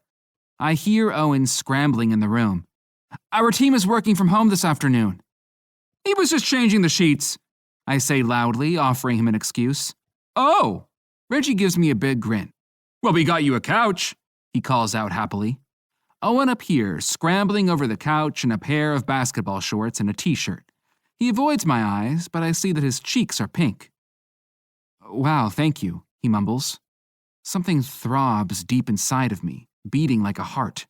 I hear Owen scrambling in the room. Our team is working from home this afternoon. He was just changing the sheets, I say loudly, offering him an excuse. Oh! Reggie gives me a big grin. Well, we got you a couch, he calls out happily. Owen appears, scrambling over the couch in a pair of basketball shorts and a t-shirt. He avoids my eyes, but I see that his cheeks are pink. Wow, thank you, he mumbles. Something throbs deep inside of me, beating like a heart.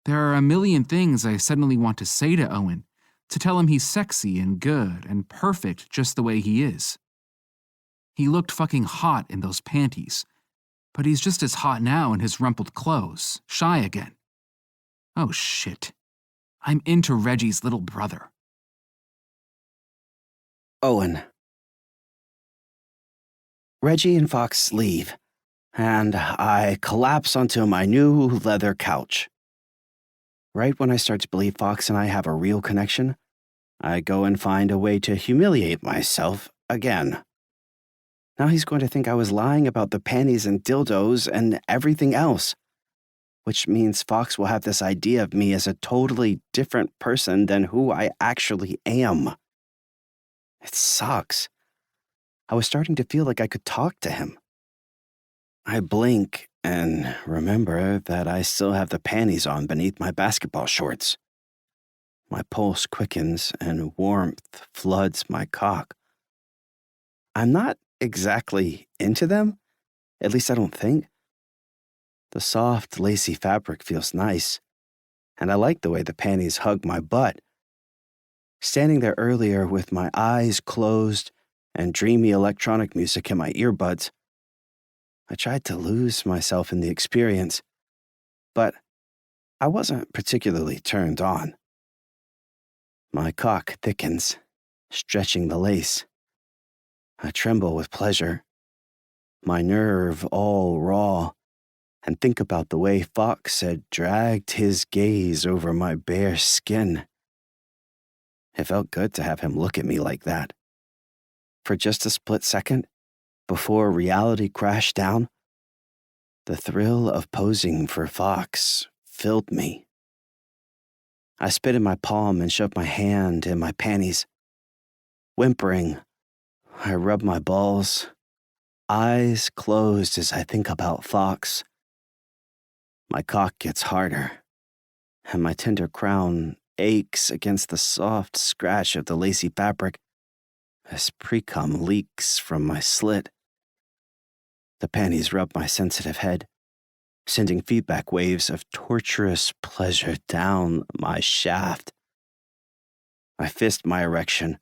There are a million things I suddenly want to say to Owen, to tell him he's sexy and good and perfect just the way he is. He looked fucking hot in those panties, but he's just as hot now in his rumpled clothes, shy again. Oh shit. I'm into Reggie's little brother. Owen. Reggie and Fox leave, and I collapse onto my new leather couch. Right when I start to believe Fox and I have a real connection, I go and find a way to humiliate myself again. Now he's going to think I was lying about the panties and dildos and everything else, which means Fox will have this idea of me as a totally different person than who I actually am. It sucks. I was starting to feel like I could talk to him. I blink and remember that I still have the panties on beneath my basketball shorts. My pulse quickens and warmth floods my cock. I'm not exactly into them, at least I don't think. The soft, lacy fabric feels nice, and I like the way the panties hug my butt. Standing there earlier with my eyes closed and dreamy electronic music in my earbuds, I tried to lose myself in the experience, but I wasn't particularly turned on. My cock thickens, stretching the lace. I tremble with pleasure, my nerve all raw, and think about the way Fox had dragged his gaze over my bare skin. It felt good to have him look at me like that. For just a split second, before reality crashed down, the thrill of posing for Fox filled me. I spit in my palm and shoved my hand in my panties. Whimpering, I rub my balls, eyes closed as I think about Fox. My cock gets harder, and my tender crown aches against the soft scratch of the lacy fabric as pre-cum leaks from my slit. The panties rub my sensitive head, sending feedback waves of torturous pleasure down my shaft. I fist my erection,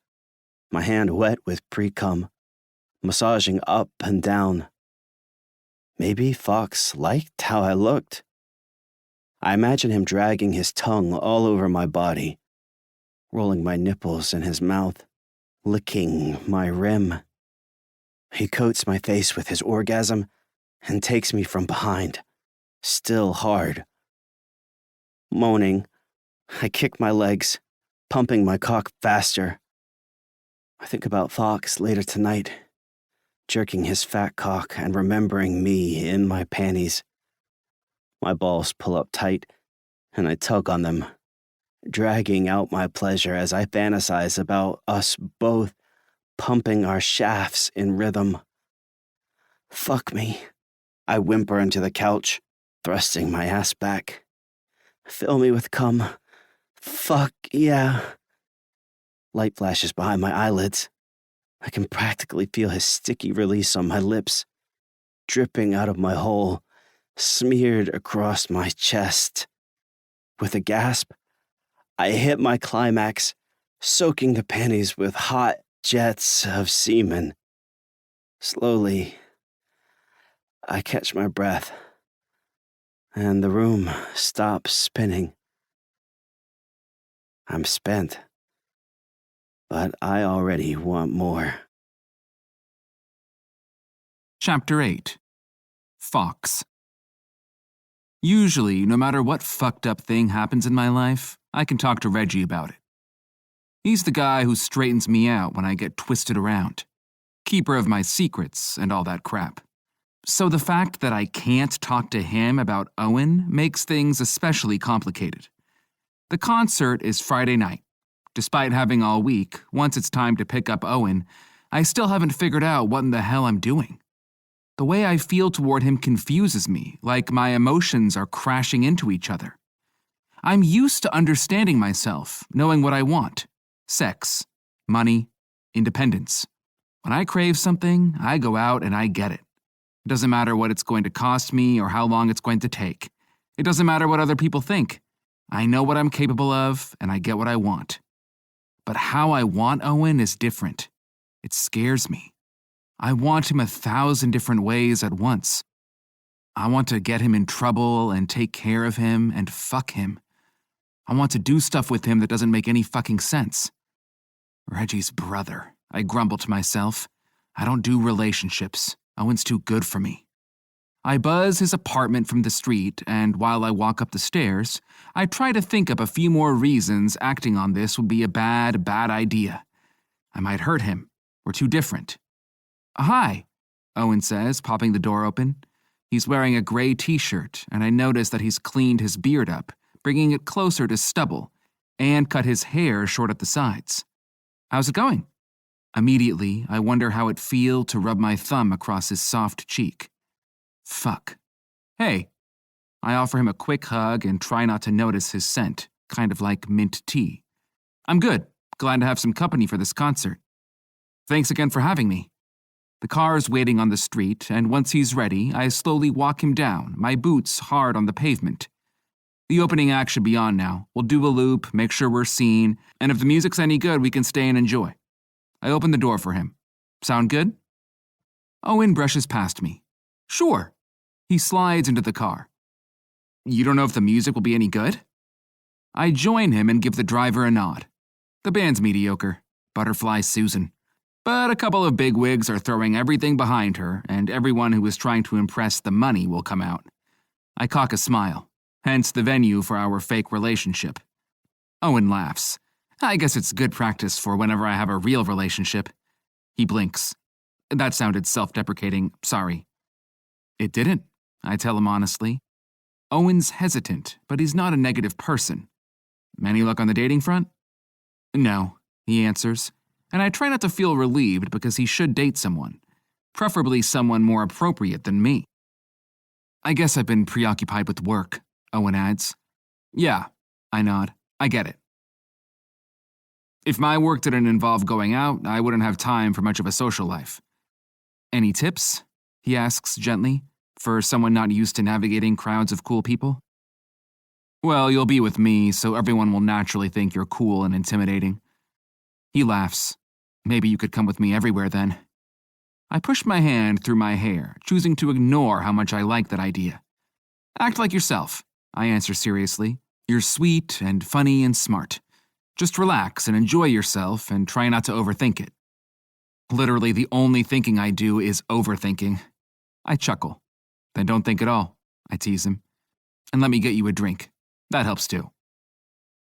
my hand wet with pre-cum, massaging up and down. Maybe Fox liked how I looked. I imagine him dragging his tongue all over my body, rolling my nipples in his mouth, licking my rim. He coats my face with his orgasm and takes me from behind, still hard. Moaning, I kick my legs, pumping my cock faster. I think about Fox later tonight, jerking his fat cock and remembering me in my panties. My balls pull up tight, and I tug on them, dragging out my pleasure as I fantasize about us both pumping our shafts in rhythm. Fuck me, I whimper into the couch, thrusting my ass back. Fill me with cum. Fuck yeah. Light flashes behind my eyelids. I can practically feel his sticky release on my lips, dripping out of my hole, smeared across my chest. With a gasp, I hit my climax, soaking the panties with hot jets of semen. Slowly, I catch my breath, and the room stops spinning. I'm spent, but I already want more. Chapter 8. Fox. Usually, no matter what fucked up thing happens in my life, I can talk to Reggie about it. He's the guy who straightens me out when I get twisted around. Keeper of my secrets and all that crap. So the fact that I can't talk to him about Owen makes things especially complicated. The concert is Friday night. Despite having all week, once it's time to pick up Owen, I still haven't figured out what in the hell I'm doing. The way I feel toward him confuses me, like my emotions are crashing into each other. I'm used to understanding myself, knowing what I want. Sex, money, independence. When I crave something, I go out and I get it. It doesn't matter what it's going to cost me or how long it's going to take. It doesn't matter what other people think. I know what I'm capable of, and I get what I want. But how I want Owen is different. It scares me. I want him 1,000 different ways at once. I want to get him in trouble and take care of him and fuck him. I want to do stuff with him that doesn't make any fucking sense. Reggie's brother, I grumble to myself. I don't do relationships. Owen's too good for me. I buzz his apartment from the street, and while I walk up the stairs, I try to think up a few more reasons acting on this would be a bad idea. I might hurt him. We're too different. Hi, Owen says, popping the door open. He's wearing a gray t-shirt, and I notice that he's cleaned his beard up, bringing it closer to stubble, and cut his hair short at the sides. How's it going? Immediately, I wonder how it'd feel to rub my thumb across his soft cheek. Fuck. Hey. I offer him a quick hug and try not to notice his scent, kind of like mint tea. I'm good. Glad to have some company for this concert. Thanks again for having me. The car's waiting on the street, and once he's ready, I slowly walk him down, my boots hard on the pavement. The opening act should be on now. We'll do a loop, make sure we're seen, and if the music's any good, we can stay and enjoy. I open the door for him. Sound good? Owen brushes past me. Sure. He slides into the car. You don't know if the music will be any good? I join him and give the driver a nod. The band's mediocre. Butterfly Susan. But a couple of bigwigs are throwing everything behind her, and everyone who is trying to impress the money will come out. I cock a smile, hence the venue for our fake relationship. Owen laughs. I guess it's good practice for whenever I have a real relationship. He blinks. That sounded self-deprecating, sorry. It didn't, I tell him honestly. Owen's hesitant, but he's not a negative person. Any luck on the dating front? No, he answers, and I try not to feel relieved because he should date someone, preferably someone more appropriate than me. I guess I've been preoccupied with work, Owen adds. Yeah, I nod. I get it. If my work didn't involve going out, I wouldn't have time for much of a social life. Any tips? He asks gently, for someone not used to navigating crowds of cool people. Well, you'll be with me, so everyone will naturally think you're cool and intimidating. He laughs. Maybe you could come with me everywhere then. I push my hand through my hair, choosing to ignore how much I like that idea. Act like yourself, I answer seriously. You're sweet and funny and smart. Just relax and enjoy yourself and try not to overthink it. Literally the only thinking I do is overthinking. I chuckle. Then don't think at all, I tease him. And let me get you a drink. That helps too.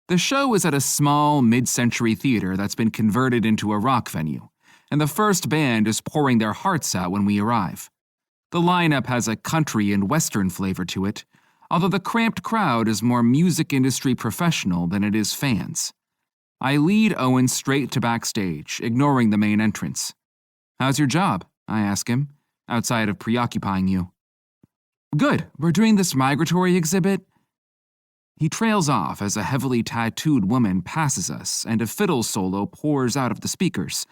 The show is at a small mid-century theater that's been converted into a rock venue, and the first band is pouring their hearts out when we arrive. The lineup has a country and western flavor to it, although the cramped crowd is more music industry professional than it is fans. I lead Owen straight to backstage, ignoring the main entrance. How's your job? I ask him, outside of preoccupying you. Good, we're doing this migratory exhibit. He trails off as a heavily tattooed woman passes us and a fiddle solo pours out of the speakers.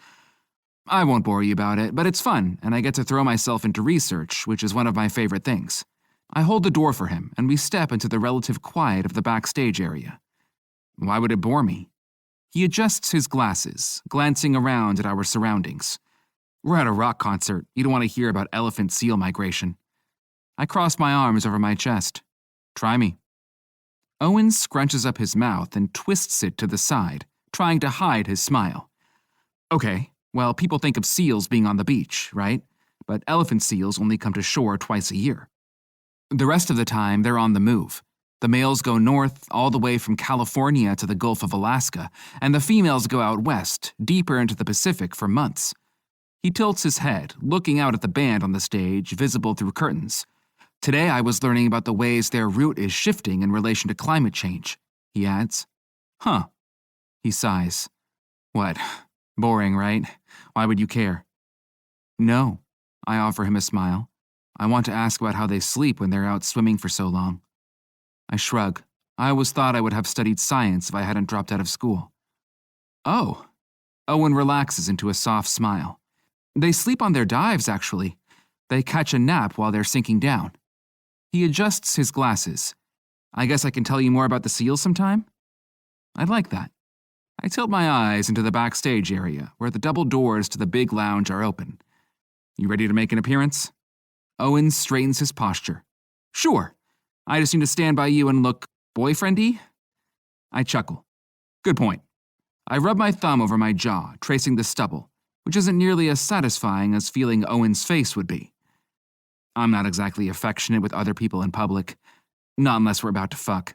I won't bore you about it, but it's fun, and I get to throw myself into research, which is one of my favorite things. I hold the door for him, and we step into the relative quiet of the backstage area. Why would it bore me? He adjusts his glasses, glancing around at our surroundings. We're at a rock concert. You don't want to hear about elephant-seal migration. I cross my arms over my chest. Try me. Owen scrunches up his mouth and twists it to the side, trying to hide his smile. Okay, well, people think of seals being on the beach, right? But elephant seals only come to shore twice a year. The rest of the time, they're on the move. The males go north all the way from California to the Gulf of Alaska, and the females go out west, deeper into the Pacific for months. He tilts his head, looking out at the band on the stage, visible through curtains. Today I was learning about the ways their route is shifting in relation to climate change, he adds. Huh. He sighs. What? Boring, right? Why would you care? No. I offer him a smile. I want to ask about how they sleep when they're out swimming for so long. I shrug. I always thought I would have studied science if I hadn't dropped out of school. Oh. Owen relaxes into a soft smile. They sleep on their dives, actually. They catch a nap while they're sinking down. He adjusts his glasses. I guess I can tell you more about the seals sometime? I'd like that. I tilt my eyes into the backstage area, where the double doors to the big lounge are open. You ready to make an appearance? Owen straightens his posture. Sure. I just need to stand by you and look boyfriendy? I chuckle. Good point. I rub my thumb over my jaw, tracing the stubble, which isn't nearly as satisfying as feeling Owen's face would be. I'm not exactly affectionate with other people in public, not unless we're about to fuck.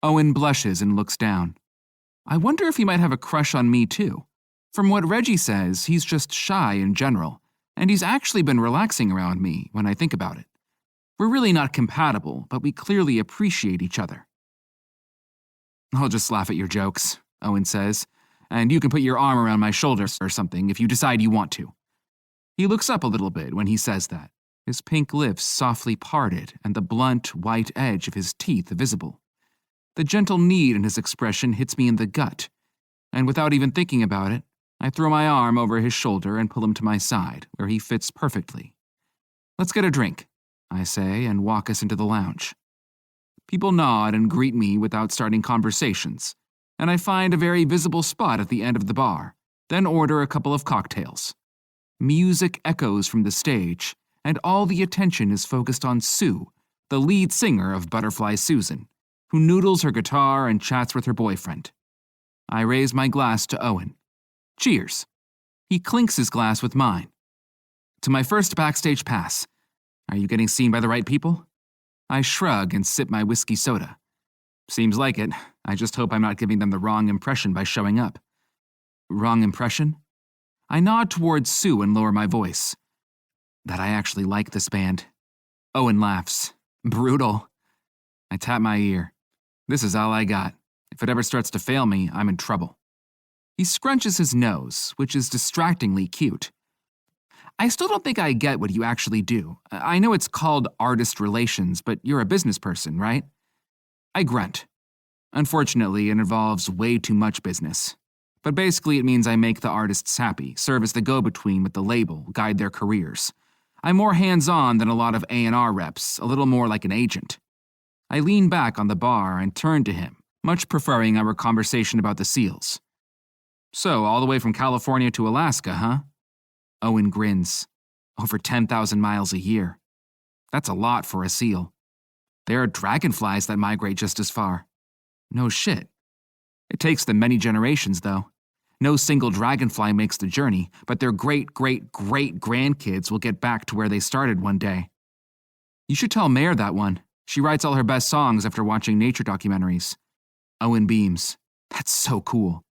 Owen blushes and looks down. I wonder if he might have a crush on me too. From what Reggie says, he's just shy in general, and he's actually been relaxing around me when I think about it. We're really not compatible, but we clearly appreciate each other. I'll just laugh at your jokes, Owen says, and you can put your arm around my shoulders or something if you decide you want to. He looks up a little bit when he says that, his pink lips softly parted and the blunt, white edge of his teeth visible. The gentle need in his expression hits me in the gut, and without even thinking about it, I throw my arm over his shoulder and pull him to my side, where he fits perfectly. Let's get a drink, I say, and walk us into the lounge. People nod and greet me without starting conversations, and I find a very visible spot at the end of the bar, then order a couple of cocktails. Music echoes from the stage, and all the attention is focused on Sue, the lead singer of Butterfly Susan, who noodles her guitar and chats with her boyfriend. I raise my glass to Owen. Cheers. He clinks his glass with mine. To my first backstage pass. Are you getting seen by the right people? I shrug and sip my whiskey soda. Seems like it. I just hope I'm not giving them the wrong impression by showing up. Wrong impression? I nod towards Sue and lower my voice. That I actually like this band. Owen laughs. Brutal. I tap my ear. This is all I got. If it ever starts to fail me, I'm in trouble. He scrunches his nose, which is distractingly cute. I still don't think I get what you actually do. I know it's called artist relations, but you're a business person, right? I grunt. Unfortunately, it involves way too much business. But basically it means I make the artists happy, serve as the go-between with the label, guide their careers. I'm more hands-on than a lot of A&R reps, a little more like an agent. I lean back on the bar and turn to him, much preferring our conversation about the seals. So, all the way from California to Alaska, huh? Owen grins. Over 10,000 miles a year. That's a lot for a seal. There are dragonflies that migrate just as far. No shit. It takes them many generations, though. No single dragonfly makes the journey, but their great-great-great-grandkids will get back to where they started one day. You should tell Mare that one. She writes all her best songs after watching nature documentaries. Owen beams. That's so cool.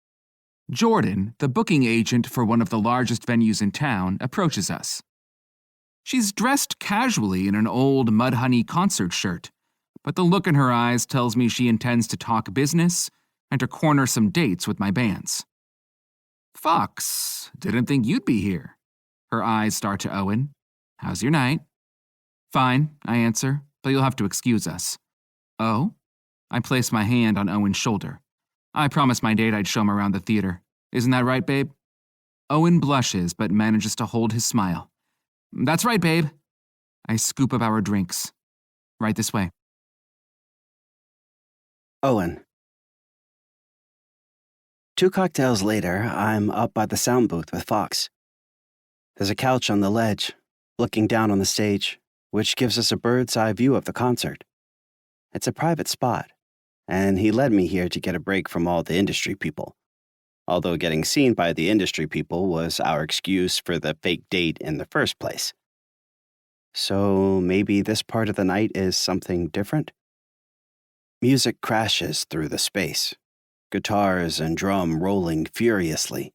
Jordan, the booking agent for one of the largest venues in town, approaches us. She's dressed casually in an old Mudhoney concert shirt, but the look in her eyes tells me she intends to talk business and to corner some dates with my bands. Fox, didn't think you'd be here. Her eyes start to Owen. How's your night? Fine, I answer, but you'll have to excuse us. Oh? I place my hand on Owen's shoulder. I promised my date I'd show him around the theater. Isn't that right, babe? Owen blushes but manages to hold his smile. That's right, babe. I scoop up our drinks. Right this way. Owen. 2 cocktails later, I'm up by the sound booth with Fox. There's a couch on the ledge, looking down on the stage, which gives us a bird's eye view of the concert. It's a private spot, and he led me here to get a break from all the industry people. Although getting seen by the industry people was our excuse for the fake date in the first place. So maybe this part of the night is something different? Music crashes through the space, guitars and drum rolling furiously.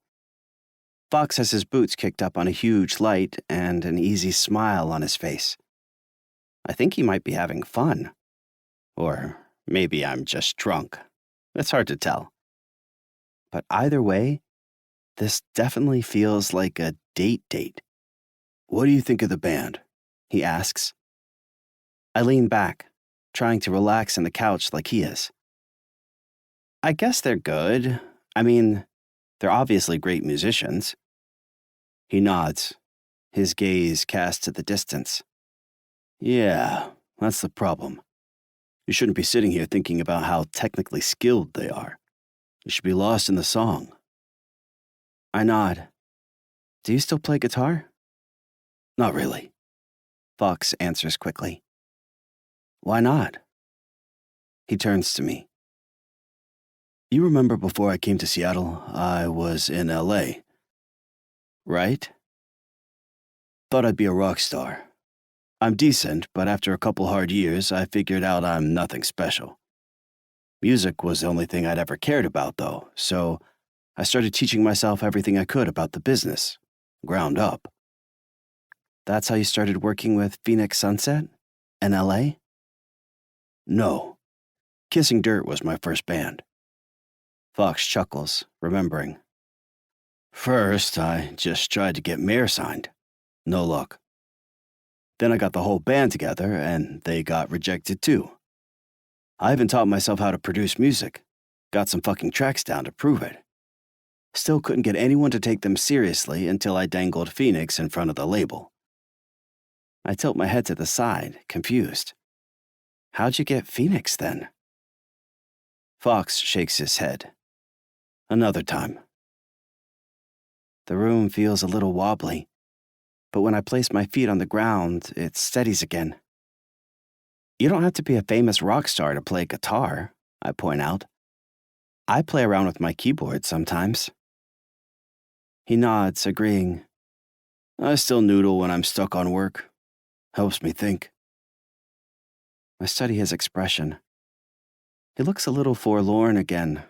Fox has his boots kicked up on a huge light and an easy smile on his face. I think he might be having fun. Or maybe I'm just drunk. It's hard to tell. But either way, this definitely feels like a date. What do you think of the band? He asks. I lean back, trying to relax in the couch like he is. I guess they're good. I mean, they're obviously great musicians. He nods, his gaze cast to the distance. Yeah, that's the problem. You shouldn't be sitting here thinking about how technically skilled they are. You should be lost in the song. I nod. Do you still play guitar? Not really. Fox answers quickly. Why not? He turns to me. You remember before I came to Seattle, I was in LA, right? Thought I'd be a rock star. I'm decent, but after a couple hard years, I figured out I'm nothing special. Music was the only thing I'd ever cared about, though, so I started teaching myself everything I could about the business, ground up. That's how you started working with Phoenix Sunset in LA? No. Kissing Dirt was my first band. Fox chuckles, remembering. First, I just tried to get Mayor signed. No luck. Then I got the whole band together, and they got rejected too. I even taught myself how to produce music. Got some fucking tracks down to prove it. Still couldn't get anyone to take them seriously until I dangled Phoenix in front of the label. I tilt my head to the side, confused. How'd you get Phoenix then? Fox shakes his head. Another time. The room feels a little wobbly, but when I place my feet on the ground, it steadies again. You don't have to be a famous rock star to play guitar, I point out. I play around with my keyboard sometimes. He nods, agreeing. I still noodle when I'm stuck on work. Helps me think. I study his expression. He looks a little forlorn again,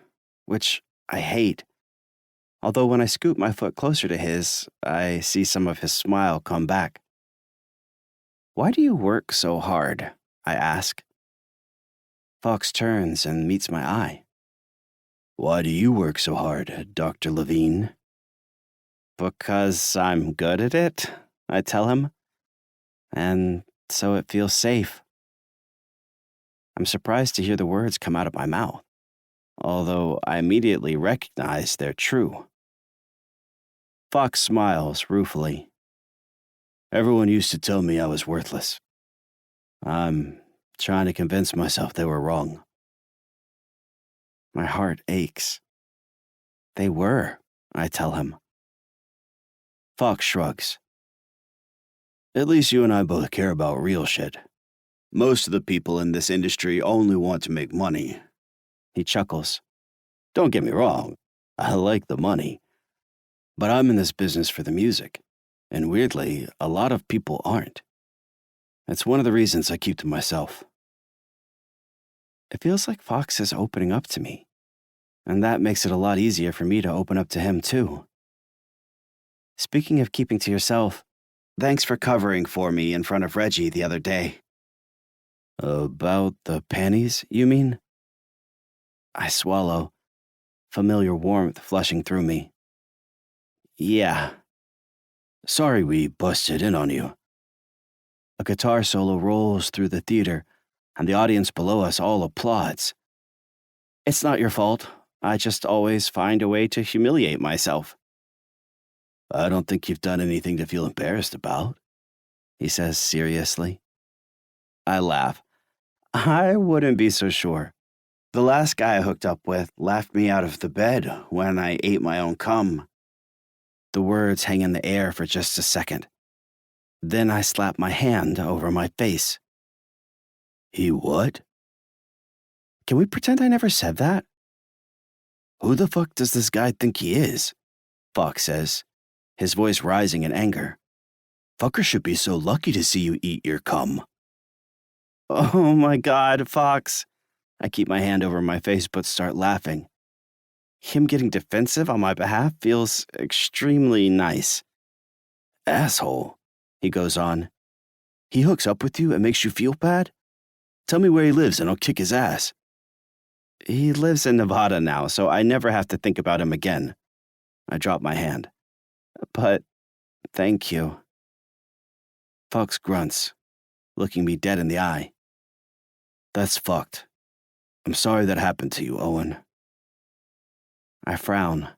which I hate. Although when I scoot my foot closer to his, I see some of his smile come back. Why do you work so hard? I ask. Fox turns and meets my eye. Why do you work so hard, Dr. Levine? Because I'm good at it, I tell him. And so it feels safe. I'm surprised to hear the words come out of my mouth, although I immediately recognize they're true. Fox smiles ruefully. Everyone used to tell me I was worthless. I'm trying to convince myself they were wrong. My heart aches. They were, I tell him. Fox shrugs. At least you and I both care about real shit. Most of the people in this industry only want to make money. He chuckles. Don't get me wrong, I like the money. But I'm in this business for the music, and weirdly, a lot of people aren't. It's one of the reasons I keep to myself. It feels like Fox is opening up to me, and that makes it a lot easier for me to open up to him too. Speaking of keeping to yourself, thanks for covering for me in front of Reggie the other day. About the panties, you mean? I swallow, familiar warmth flushing through me. Yeah. Sorry we busted in on you. A guitar solo rolls through the theater, and the audience below us all applauds. It's not your fault. I just always find a way to humiliate myself. I don't think you've done anything to feel embarrassed about, he says seriously. I laugh. I wouldn't be so sure. The last guy I hooked up with laughed me out of the bed when I ate my own cum. The words hang in the air for just a second. Then I slap my hand over my face. He what? Can we pretend I never said that? Who the fuck does this guy think he is? Fox says, his voice rising in anger. Fucker should be so lucky to see you eat your cum. Oh my God, Fox. I keep my hand over my face but start laughing. Him getting defensive on my behalf feels extremely nice. Asshole, he goes on. He hooks up with you and makes you feel bad? Tell me where he lives and I'll kick his ass. He lives in Nevada now, so I never have to think about him again. I drop my hand. But, thank you. Fox grunts, looking me dead in the eye. That's fucked. I'm sorry that happened to you, Owen. I frown.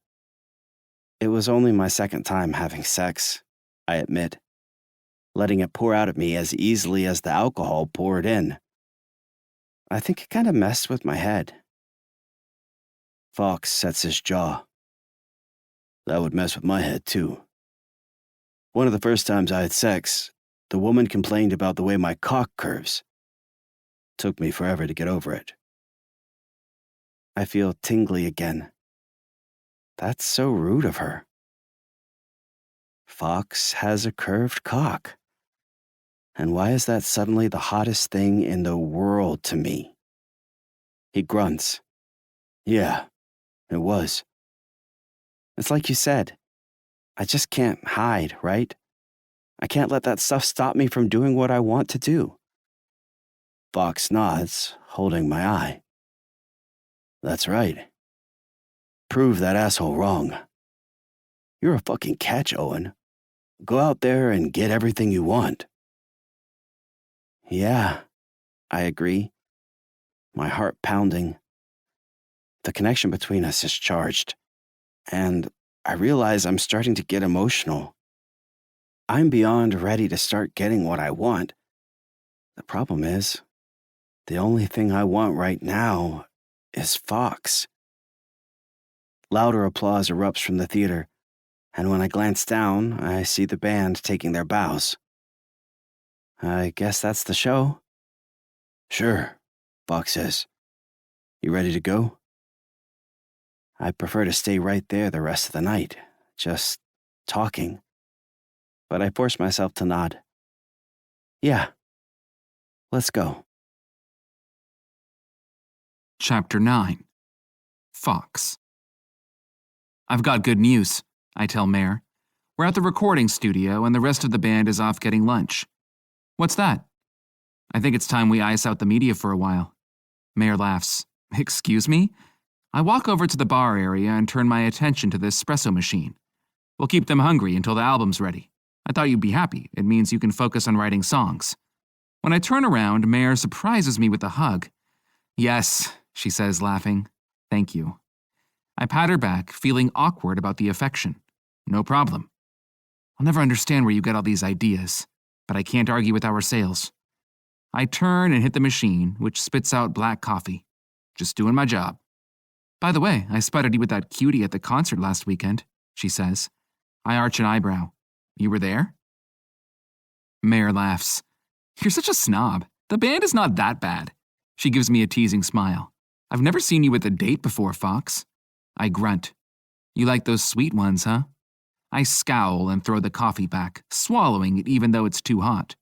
It was only my second time having sex, I admit, letting it pour out of me as easily as the alcohol poured in. I think it kind of messed with my head. Fox sets his jaw. That would mess with my head, too. One of the first times I had sex, the woman complained about the way my cock curves. Took me forever to get over it. I feel tingly again. That's so rude of her. Fox has a curved cock. And why is that suddenly the hottest thing in the world to me? He grunts. Yeah, it was. It's like you said. I just can't hide, right? I can't let that stuff stop me from doing what I want to do. Fox nods, holding my eye. That's right. Prove that asshole wrong. You're a fucking catch, Owen. Go out there and get everything you want. Yeah, I agree. My heart pounding. The connection between us is charged. And I realize I'm starting to get emotional. I'm beyond ready to start getting what I want. The problem is, the only thing I want right now is Fox. Louder applause erupts from the theater, and when I glance down, I see the band taking their bows. I guess that's the show. Sure, Fox says. You ready to go? I prefer to stay right there the rest of the night, just talking. But I force myself to nod. Yeah, let's go. Chapter 9. Fox. I've got good news, I tell Mare. We're at the recording studio and the rest of the band is off getting lunch. What's that? I think it's time we ice out the media for a while. Mare laughs. Excuse me? I walk over to the bar area and turn my attention to the espresso machine. We'll keep them hungry until the album's ready. I thought you'd be happy. It means you can focus on writing songs. When I turn around, Mare surprises me with a hug. Yes, she says, laughing. Thank you. I pat her back, feeling awkward about the affection. No problem. I'll never understand where you get all these ideas, but I can't argue with our sales. I turn and hit the machine, which spits out black coffee. Just doing my job. By the way, I spotted you with that cutie at the concert last weekend, she says. I arch an eyebrow. You were there? Mare laughs. You're such a snob. The band is not that bad. She gives me a teasing smile. I've never seen you with a date before, Fox. I grunt. You like those sweet ones, huh? I scowl and throw the coffee back, swallowing it even though it's too hot.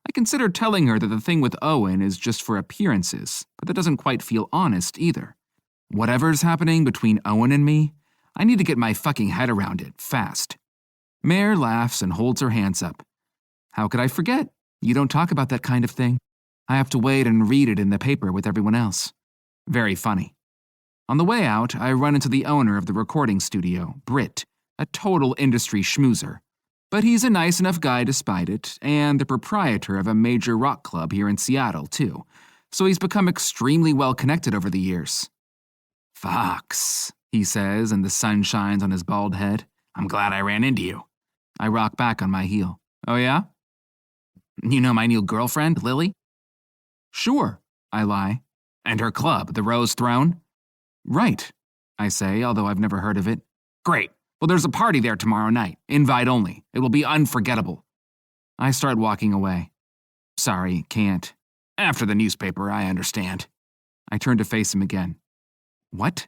I consider telling her that the thing with Owen is just for appearances, but that doesn't quite feel honest either. Whatever's happening between Owen and me, I need to get my fucking head around it, fast. Mare laughs and holds her hands up. How could I forget? You don't talk about that kind of thing. I have to wait and read it in the paper with everyone else. Very funny. On the way out, I run into the owner of the recording studio, Britt, a total industry schmoozer. But he's a nice enough guy despite it, and the proprietor of a major rock club here in Seattle, too. So he's become extremely well connected over the years. Fox, he says, and the sun shines on his bald head. I'm glad I ran into you. I rock back on my heel. Oh yeah? You know my new girlfriend, Lily? Sure, I lie. And her club, the Rose Throne? Right, I say, although I've never heard of it. Great. Well, there's a party there tomorrow night. Invite only. It will be unforgettable. I start walking away. Sorry, can't. After the newspaper, I understand. I turn to face him again. What?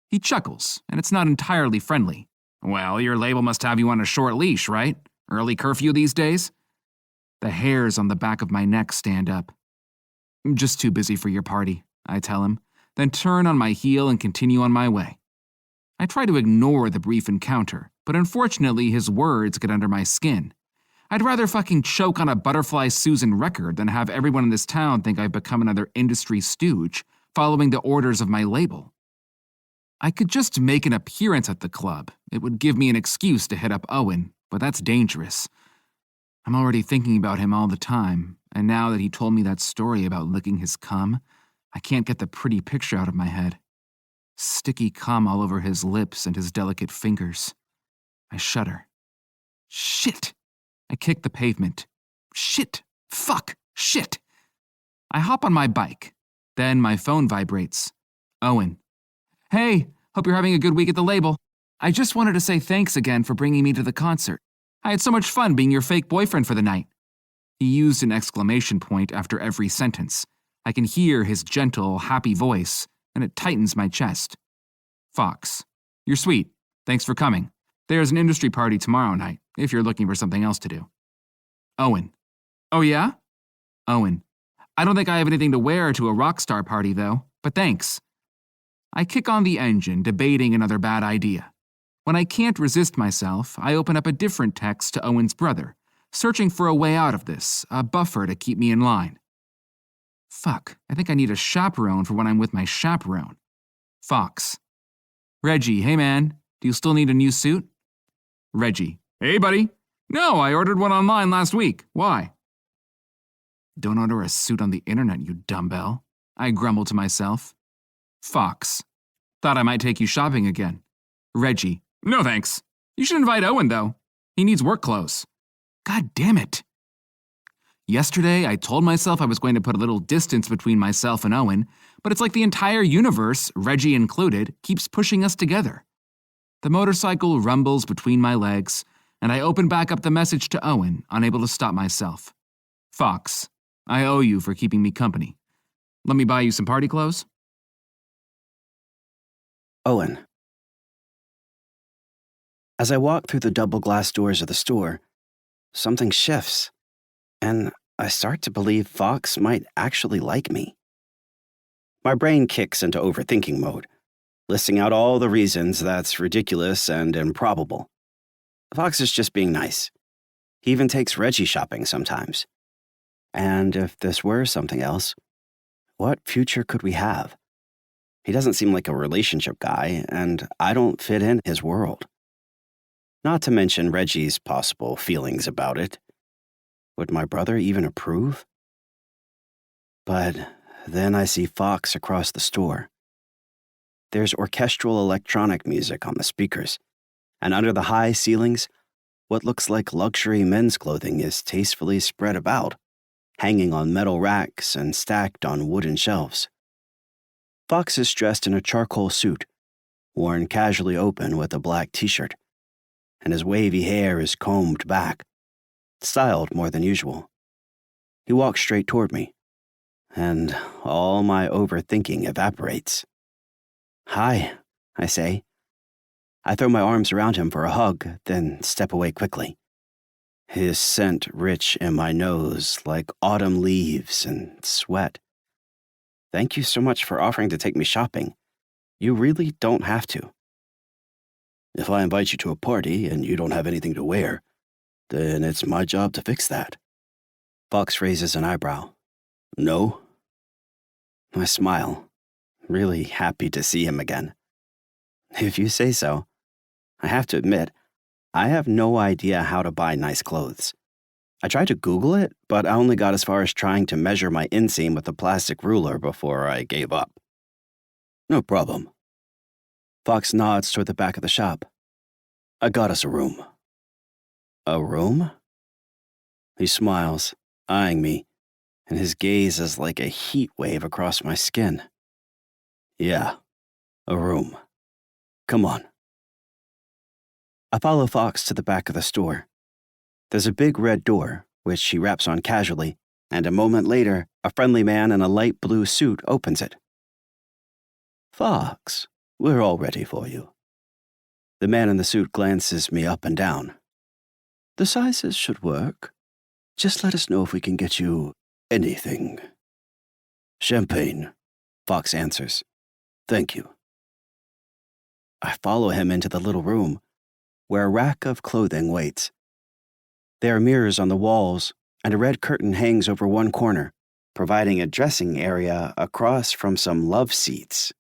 He chuckles, and it's not entirely friendly. Well, your label must have you on a short leash, right? Early curfew these days? The hairs on the back of my neck stand up. I'm just too busy for your party, I tell him, then turn on my heel and continue on my way. I try to ignore the brief encounter, but unfortunately his words get under my skin. I'd rather fucking choke on a Butterfly Susan record than have everyone in this town think I've become another industry stooge, following the orders of my label. I could just make an appearance at the club. It would give me an excuse to hit up Owen, but that's dangerous. I'm already thinking about him all the time, and now that he told me that story about licking his cum, I can't get the pretty picture out of my head. Sticky cum all over his lips and his delicate fingers. I shudder. Shit! I kick the pavement. Shit! Fuck! Shit! I hop on my bike. Then my phone vibrates. Owen. Hey, hope you're having a good week at the label. I just wanted to say thanks again for bringing me to the concert. I had so much fun being your fake boyfriend for the night. He used an exclamation point after every sentence. I can hear his gentle, happy voice, and it tightens my chest. Fox. You're sweet. Thanks for coming. There's an industry party tomorrow night, if you're looking for something else to do. Owen. Oh yeah? Owen. I don't think I have anything to wear to a rock star party, though, but thanks. I kick on the engine, debating another bad idea. When I can't resist myself, I open up a different text to Owen's brother, searching for a way out of this, a buffer to keep me in line. Fuck, I think I need a chaperone for when I'm with my chaperone. Fox. Reggie, hey man, do you still need a new suit? Reggie. Hey buddy. No, I ordered one online last week. Why? Don't order a suit on the internet, you dumbbell. I grumble to myself. Fox. Thought I might take you shopping again. Reggie. No thanks. You should invite Owen, though. He needs work clothes. God damn it. Yesterday, I told myself I was going to put a little distance between myself and Owen, but it's like the entire universe, Reggie included, keeps pushing us together. The motorcycle rumbles between my legs, and I open back up the message to Owen, unable to stop myself. Fox. I owe you for keeping me company. Let me buy you some party clothes? Owen. As I walk through the double glass doors of the store, something shifts, and I start to believe Fox might actually like me. My brain kicks into overthinking mode, listing out all the reasons that's ridiculous and improbable. Fox is just being nice. He even takes Reggie shopping sometimes. And if this were something else, what future could we have? He doesn't seem like a relationship guy, and I don't fit in his world. Not to mention Reggie's possible feelings about it. Would my brother even approve? But then I see Fox across the store. There's orchestral electronic music on the speakers, and under the high ceilings, what looks like luxury men's clothing is tastefully spread about, hanging on metal racks and stacked on wooden shelves. Fox is dressed in a charcoal suit, worn casually open with a black t-shirt, and his wavy hair is combed back, styled more than usual. He walks straight toward me, and all my overthinking evaporates. Hi, I say. I throw my arms around him for a hug, then step away quickly. His scent rich in my nose like autumn leaves and sweat. Thank you so much for offering to take me shopping. You really don't have to. If I invite you to a party and you don't have anything to wear, then it's my job to fix that. Fox raises an eyebrow. No? I smile, really happy to see him again. If you say so. I have to admit, I have no idea how to buy nice clothes. I tried to Google it, but I only got as far as trying to measure my inseam with a plastic ruler before I gave up. No problem. Fox nods toward the back of the shop. I got us a room. A room? He smiles, eyeing me, and his gaze is like a heat wave across my skin. Yeah, a room. Come on. I follow Fox to the back of the store. There's a big red door, which he raps on casually, and a moment later, a friendly man in a light blue suit opens it. Fox, we're all ready for you. The man in the suit glances me up and down. The sizes should work. Just let us know if we can get you anything. Champagne, Fox answers. Thank you. I follow him into the little room, where a rack of clothing waits. There are mirrors on the walls, and a red curtain hangs over one corner, providing a dressing area across from some love seats.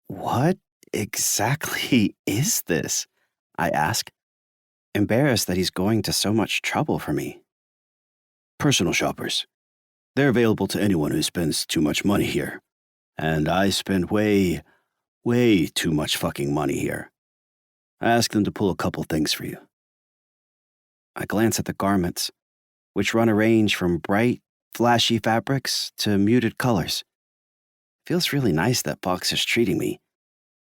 What exactly is this? I ask, embarrassed that he's going to so much trouble for me. Personal shoppers. They're available to anyone who spends too much money here. And I spend way too much fucking money here. I ask them to pull a couple things for you. I glance at the garments, which run a range from bright, flashy fabrics to muted colors. Feels really nice that Fox is treating me,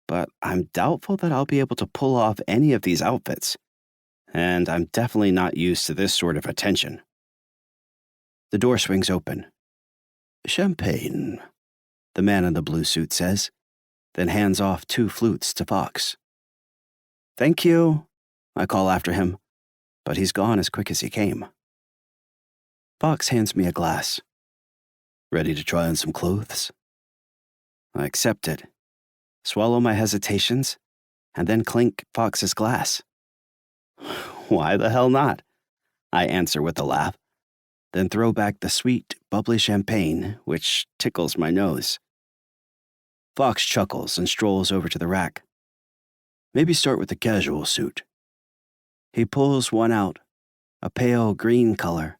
but I'm doubtful that I'll be able to pull off any of these outfits, and I'm definitely not used to this sort of attention. The door swings open. Champagne, the man in the blue suit says, then hands off 2 flutes to Fox. Thank you, I call after him, but he's gone as quick as he came. Fox hands me a glass. Ready to try on some clothes? I accept it, swallow my hesitations, and then clink Fox's glass. Why the hell not? I answer with a laugh, then throw back the sweet, bubbly champagne, which tickles my nose. Fox chuckles and strolls over to the rack. Maybe start with the casual suit. He pulls one out, a pale green color.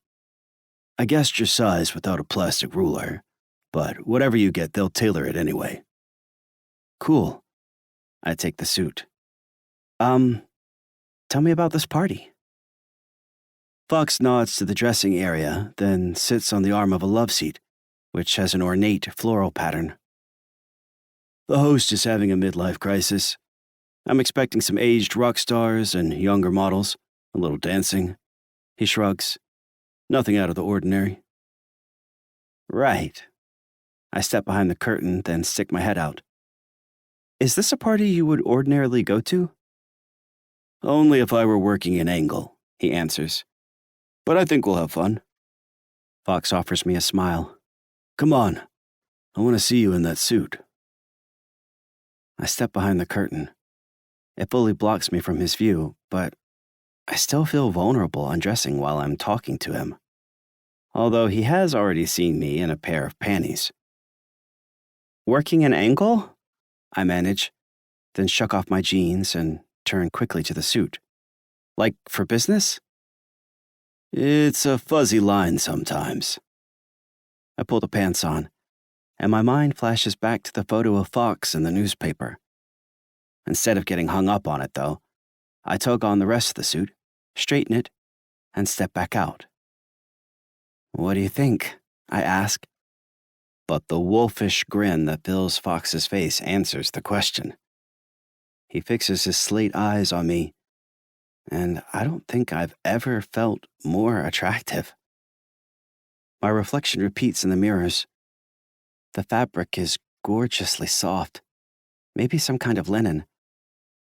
I guessed your size without a plastic ruler, but whatever you get, they'll tailor it anyway. Cool. I take the suit. Tell me about this party. Fox nods to the dressing area, then sits on the arm of a love seat, which has an ornate floral pattern. The host is having a midlife crisis. I'm expecting some aged rock stars and younger models, a little dancing. He shrugs. Nothing out of the ordinary. Right. I step behind the curtain, then stick my head out. Is this a party you would ordinarily go to? Only if I were working an angle, he answers. But I think we'll have fun. Fox offers me a smile. Come on. I want to see you in that suit. I step behind the curtain. It fully blocks me from his view, but I still feel vulnerable undressing while I'm talking to him, although he has already seen me in a pair of panties. Working an angle? I manage, then shuck off my jeans and turn quickly to the suit. Like for business? It's a fuzzy line sometimes. I pull the pants on, and my mind flashes back to the photo of Fox in the newspaper. Instead of getting hung up on it, though, I tug on the rest of the suit, straighten it, and step back out. What do you think? I ask. But the wolfish grin that fills Fox's face answers the question. He fixes his slate eyes on me, and I don't think I've ever felt more attractive. My reflection repeats in the mirrors. The fabric is gorgeously soft, maybe some kind of linen,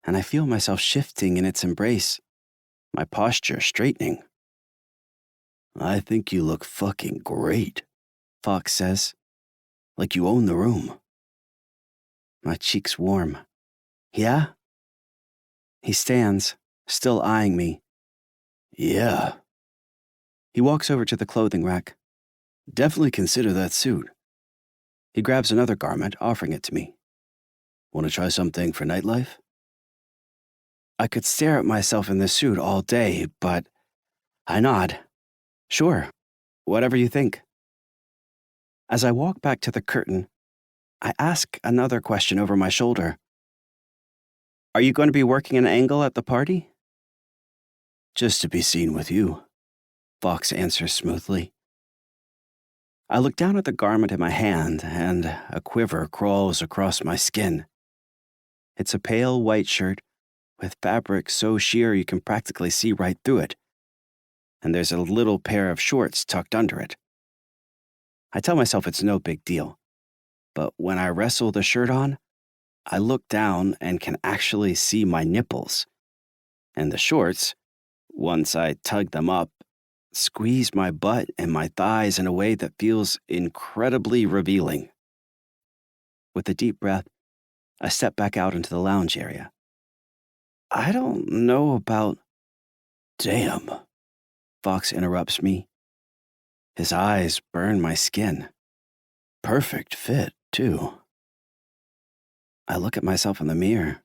and I feel myself shifting in its embrace, my posture straightening. I think you look fucking great, Fox says, like you own the room. My cheeks warm. Yeah? He stands, still eyeing me. Yeah. He walks over to the clothing rack. Definitely consider that suit. He grabs another garment, offering it to me. Want to try something for nightlife? I could stare at myself in this suit all day, but I nod. Sure, whatever you think. As I walk back to the curtain, I ask another question over my shoulder. Are you going to be working an angle at the party? Just to be seen with you, Fox answers smoothly. I look down at the garment in my hand, and a quiver crawls across my skin. It's a pale white shirt with fabric so sheer you can practically see right through it, and there's a little pair of shorts tucked under it. I tell myself it's no big deal, but when I wrestle the shirt on, I look down and can actually see my nipples. And the shorts, once I tug them up, squeeze my butt and my thighs in a way that feels incredibly revealing. With a deep breath, I step back out into the lounge area. I don't know about... Damn, Fox interrupts me. His eyes burn my skin. Perfect fit, too. I look at myself in the mirror,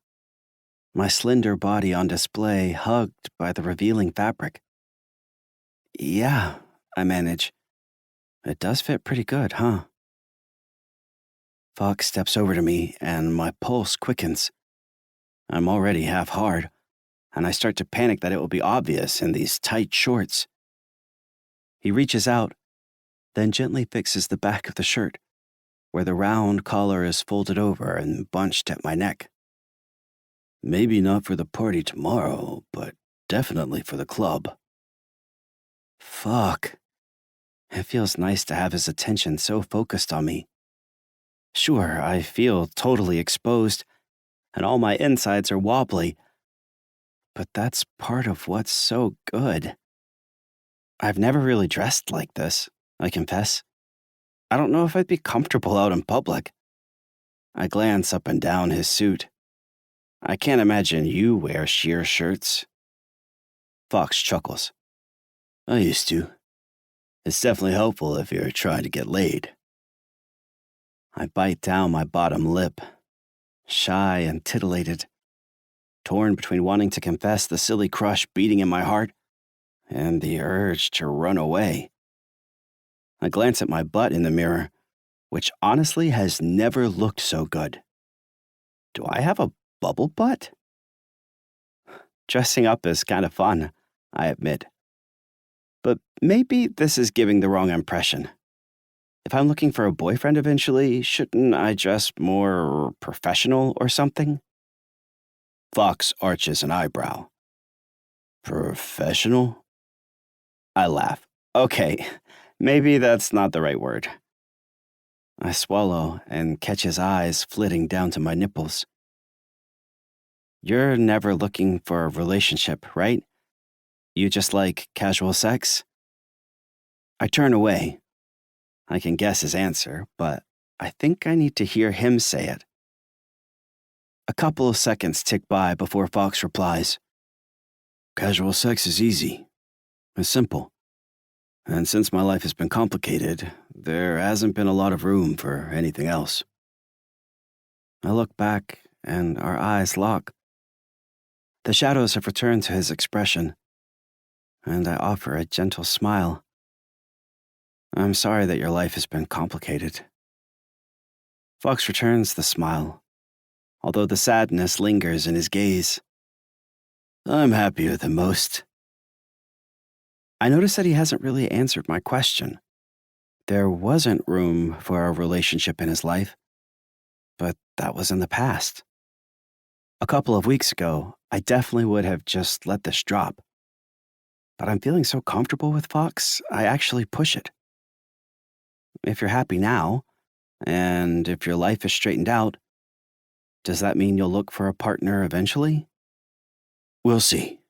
my slender body on display, hugged by the revealing fabric. Yeah, I manage. It does fit pretty good, huh? Fox steps over to me, and my pulse quickens. I'm already half hard, and I start to panic that it will be obvious in these tight shorts. He reaches out, then gently fixes the back of the shirt, where the round collar is folded over and bunched at my neck. Maybe not for the party tomorrow, but definitely for the club. Fuck. It feels nice to have his attention so focused on me. Sure, I feel totally exposed, and all my insides are wobbly, but that's part of what's so good. I've never really dressed like this, I confess. I don't know if I'd be comfortable out in public. I glance up and down his suit. I can't imagine you wear sheer shirts. Fox chuckles. I used to. It's definitely helpful if you're trying to get laid. I bite down my bottom lip, shy and titillated, torn between wanting to confess the silly crush beating in my heart and the urge to run away. I glance at my butt in the mirror, which honestly has never looked so good. Do I have a bubble butt? Dressing up is kind of fun, I admit. But maybe this is giving the wrong impression. If I'm looking for a boyfriend eventually, shouldn't I dress more professional or something? Fox arches an eyebrow. Professional? I laugh. Okay, maybe that's not the right word. I swallow and catch his eyes flitting down to my nipples. You're never looking for a relationship, right? You just like casual sex? I turn away. I can guess his answer, but I think I need to hear him say it. A couple of seconds tick by before Fox replies. Casual sex is easy. It's simple. And since my life has been complicated, there hasn't been a lot of room for anything else. I look back, and our eyes lock. The shadows have returned to his expression, and I offer a gentle smile. I'm sorry that your life has been complicated. Fox returns the smile, although the sadness lingers in his gaze. I'm happier than most. I notice that he hasn't really answered my question. There wasn't room for a relationship in his life, but that was in the past. A couple of weeks ago, I definitely would have just let this drop. But I'm feeling so comfortable with Fox, I actually push it. If you're happy now, and if your life is straightened out, does that mean you'll look for a partner eventually? We'll see,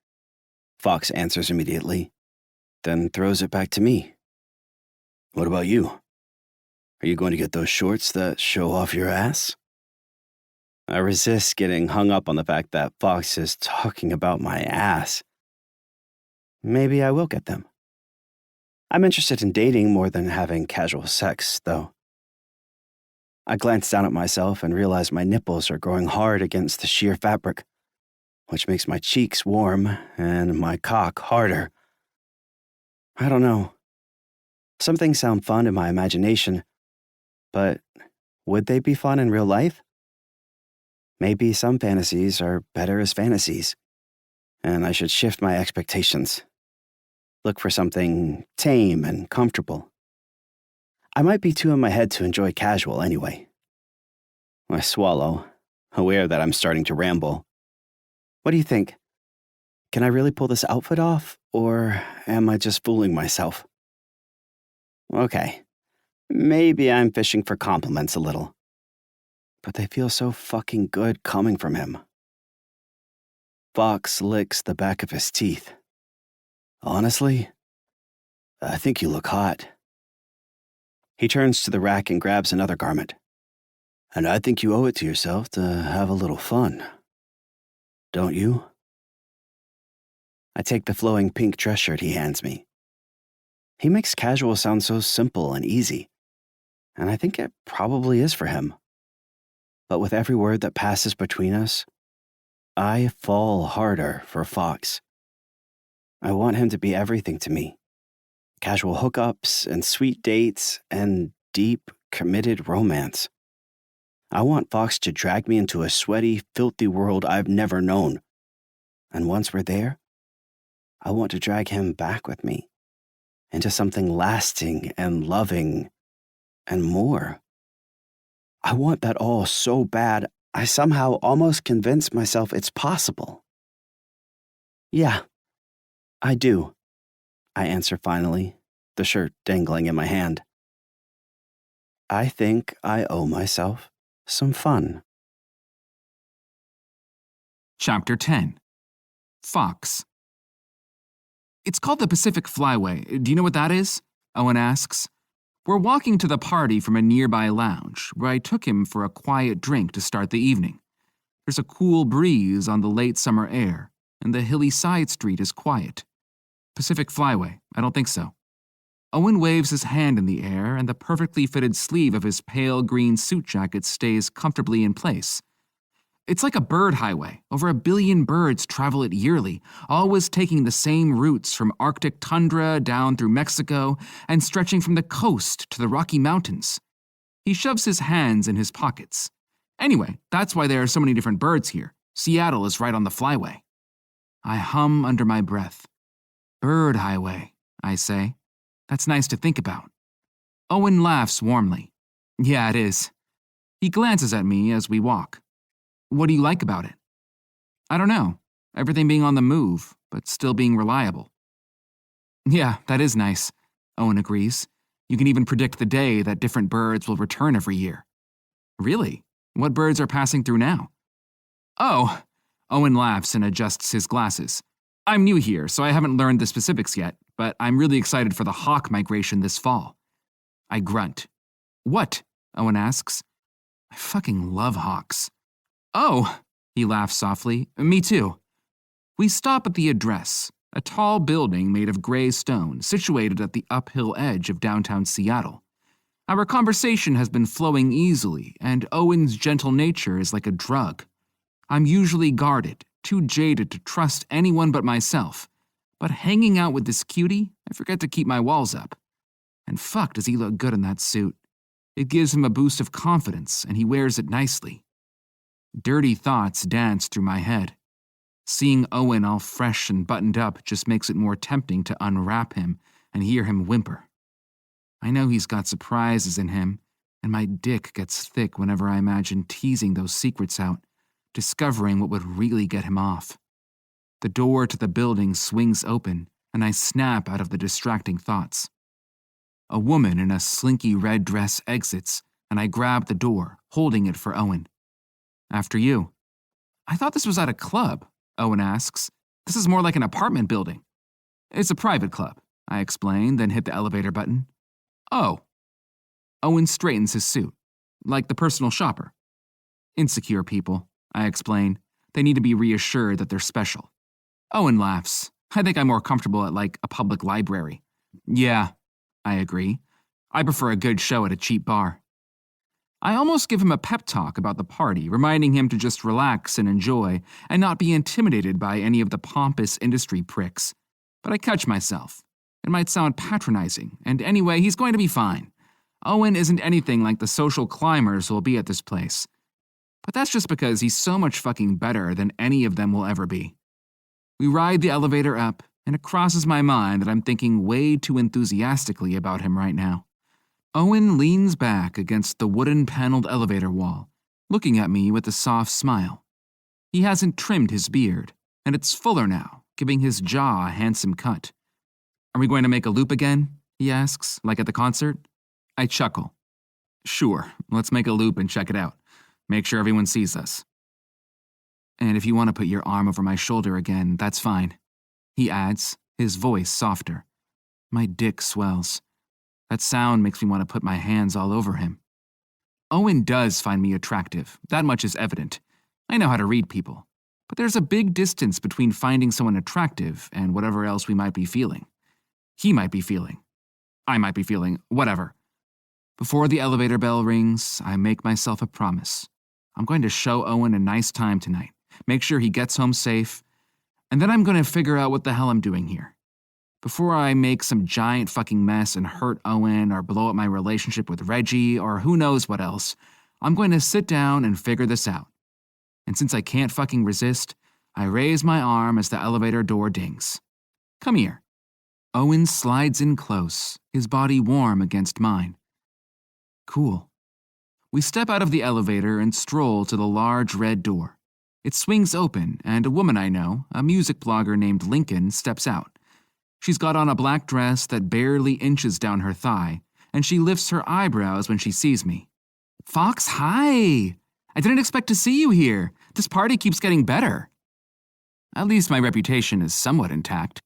Fox answers immediately, then throws it back to me. What about you? Are you going to get those shorts that show off your ass? I resist getting hung up on the fact that Fox is talking about my ass. Maybe I will get them. I'm interested in dating more than having casual sex, though. I glance down at myself and realize my nipples are growing hard against the sheer fabric, which makes my cheeks warm and my cock harder. I don't know. Some things sound fun in my imagination, but would they be fun in real life? Maybe some fantasies are better as fantasies, and I should shift my expectations. Look for something tame and comfortable. I might be too in my head to enjoy casual anyway. I swallow, aware that I'm starting to ramble. What do you think? Can I really pull this outfit off, or am I just fooling myself? Okay, maybe I'm fishing for compliments a little. but they feel so fucking good coming from him. Fox licks the back of his teeth. Honestly, I think you look hot. He turns to the rack and grabs another garment. And I think you owe it to yourself to have a little fun. Don't you? I take the flowing pink dress shirt he hands me. He makes casual sound so simple and easy, and I think it probably is for him. But with every word that passes between us, I fall harder for Fox. I want him to be everything to me. Casual hookups and sweet dates and deep, committed romance. I want Fox to drag me into a sweaty, filthy world I've never known. And once we're there, I want to drag him back with me into something lasting and loving and more. I want that all so bad, I somehow almost convince myself it's possible. Yeah, I do, I answer finally, the shirt dangling in my hand. I think I owe myself some fun. Chapter 10. Fox. It's called the Pacific Flyway. Do you know what that is? Owen asks. We're walking to the party from a nearby lounge, where I took him for a quiet drink to start the evening. There's a cool breeze on the late summer air, and the hilly side street is quiet. Pacific Flyway, I don't think so. Owen waves his hand in the air, and the perfectly fitted sleeve of his pale green suit jacket stays comfortably in place. It's like a bird highway. Over 1 billion birds travel it yearly, always taking the same routes from Arctic tundra down through Mexico and stretching from the coast to the Rocky Mountains. He shoves his hands in his pockets. Anyway, that's why there are so many different birds here. Seattle is right on the flyway. I hum under my breath. Bird highway, I say. That's nice to think about. Owen laughs warmly. Yeah, it is. He glances at me as we walk. What do you like about it? I don't know. Everything being on the move, but still being reliable. Yeah, that is nice, Owen agrees. You can even predict the day that different birds will return every year. Really? What birds are passing through now? Oh, Owen laughs and adjusts his glasses. I'm new here, so I haven't learned the specifics yet, but I'm really excited for the hawk migration this fall. I grunt. What? Owen asks. I fucking love hawks. Oh, he laughs softly. Me too. We stop at the address, a tall building made of gray stone situated at the uphill edge of downtown Seattle. Our conversation has been flowing easily, and Owen's gentle nature is like a drug. I'm usually guarded, too jaded to trust anyone but myself, but hanging out with this cutie, I forget to keep my walls up. And fuck, does he look good in that suit. It gives him a boost of confidence, and he wears it nicely. Dirty thoughts dance through my head. Seeing Owen all fresh and buttoned up just makes it more tempting to unwrap him and hear him whimper. I know he's got surprises in him, and my dick gets thick whenever I imagine teasing those secrets out, discovering what would really get him off. The door to the building swings open, and I snap out of the distracting thoughts. A woman in a slinky red dress exits, and I grab the door, holding it for Owen. After you. I thought this was at a club, Owen asks. This is more like an apartment building. It's a private club, I explain, then hit the elevator button. Oh. Owen straightens his suit, like the personal shopper. Insecure people, I explain. They need to be reassured that they're special. Owen laughs. I think I'm more comfortable at, like, a public library. Yeah, I agree. I prefer a good show at a cheap bar. I almost give him a pep talk about the party, reminding him to just relax and enjoy, and not be intimidated by any of the pompous industry pricks. But I catch myself. It might sound patronizing, and anyway, he's going to be fine. Owen isn't anything like the social climbers who'll be at this place. But that's just because he's so much fucking better than any of them will ever be. We ride the elevator up, and it crosses my mind that I'm thinking way too enthusiastically about him right now. Owen leans back against the wooden-paneled elevator wall, looking at me with a soft smile. He hasn't trimmed his beard, and it's fuller now, giving his jaw a handsome cut. Are we going to make a loop again? He asks, like at the concert. I chuckle. Sure, let's make a loop and check it out. Make sure everyone sees us. And if you want to put your arm over my shoulder again, that's fine, he adds, his voice softer. My dick swells. That sound makes me want to put my hands all over him. Owen does find me attractive, that much is evident. I know how to read people. But there's a big distance between finding someone attractive and whatever else we might be feeling. He might be feeling. I might be feeling, whatever. Before the elevator bell rings, I make myself a promise. I'm going to show Owen a nice time tonight, make sure he gets home safe, and then I'm going to figure out what the hell I'm doing here. Before I make some giant fucking mess and hurt Owen or blow up my relationship with Reggie or who knows what else, I'm going to sit down and figure this out. And since I can't fucking resist, I raise my arm as the elevator door dings. Come here. Owen slides in close, his body warm against mine. Cool. We step out of the elevator and stroll to the large red door. It swings open, and a woman I know, a music blogger named Lincoln, steps out. She's got on a black dress that barely inches down her thigh, and she lifts her eyebrows when she sees me. Fox, hi! I didn't expect to see you here. This party keeps getting better. At least my reputation is somewhat intact.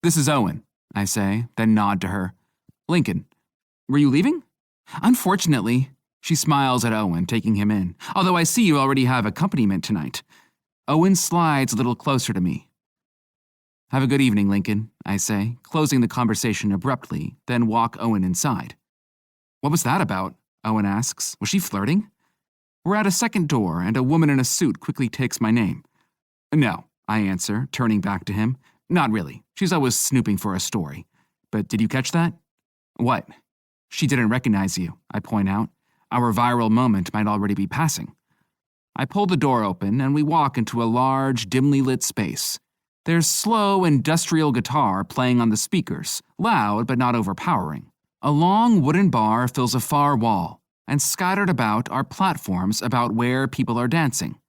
This is Owen, I say, then nod to her. Lincoln, were you leaving? Unfortunately. She smiles at Owen, taking him in. Although I see you already have accompaniment tonight. Owen slides a little closer to me. Have a good evening, Lincoln, I say, closing the conversation abruptly, then walk Owen inside. What was that about? Owen asks. Was she flirting? We're at a second door, and a woman in a suit quickly takes my name. No, I answer, turning back to him. Not really. She's always snooping for a story. But did you catch that? What? She didn't recognize you, I point out. Our viral moment might already be passing. I pull the door open, and we walk into a large, dimly lit space. There's slow, industrial guitar playing on the speakers, loud but not overpowering. A long wooden bar fills a far wall, and scattered about are platforms about where people are dancing.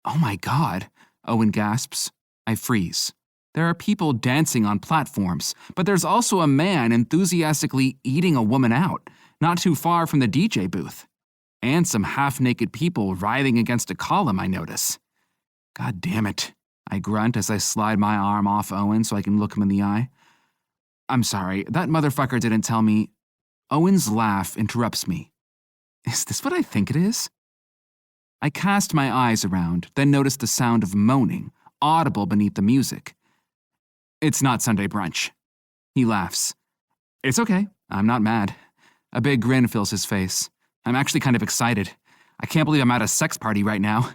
Oh my God, Owen gasps. I freeze. There are people dancing on platforms, but there's also a man enthusiastically eating a woman out, not too far from the DJ booth. And some half-naked people writhing against a column, I notice. God damn it, I grunt as I slide my arm off Owen so I can look him in the eye. I'm sorry, that motherfucker didn't tell me. Owen's laugh interrupts me. Is this what I think it is? I cast my eyes around, then notice the sound of moaning, audible beneath the music. It's not Sunday brunch. He laughs. It's okay, I'm not mad. A big grin fills his face. I'm actually kind of excited. I can't believe I'm at a sex party right now.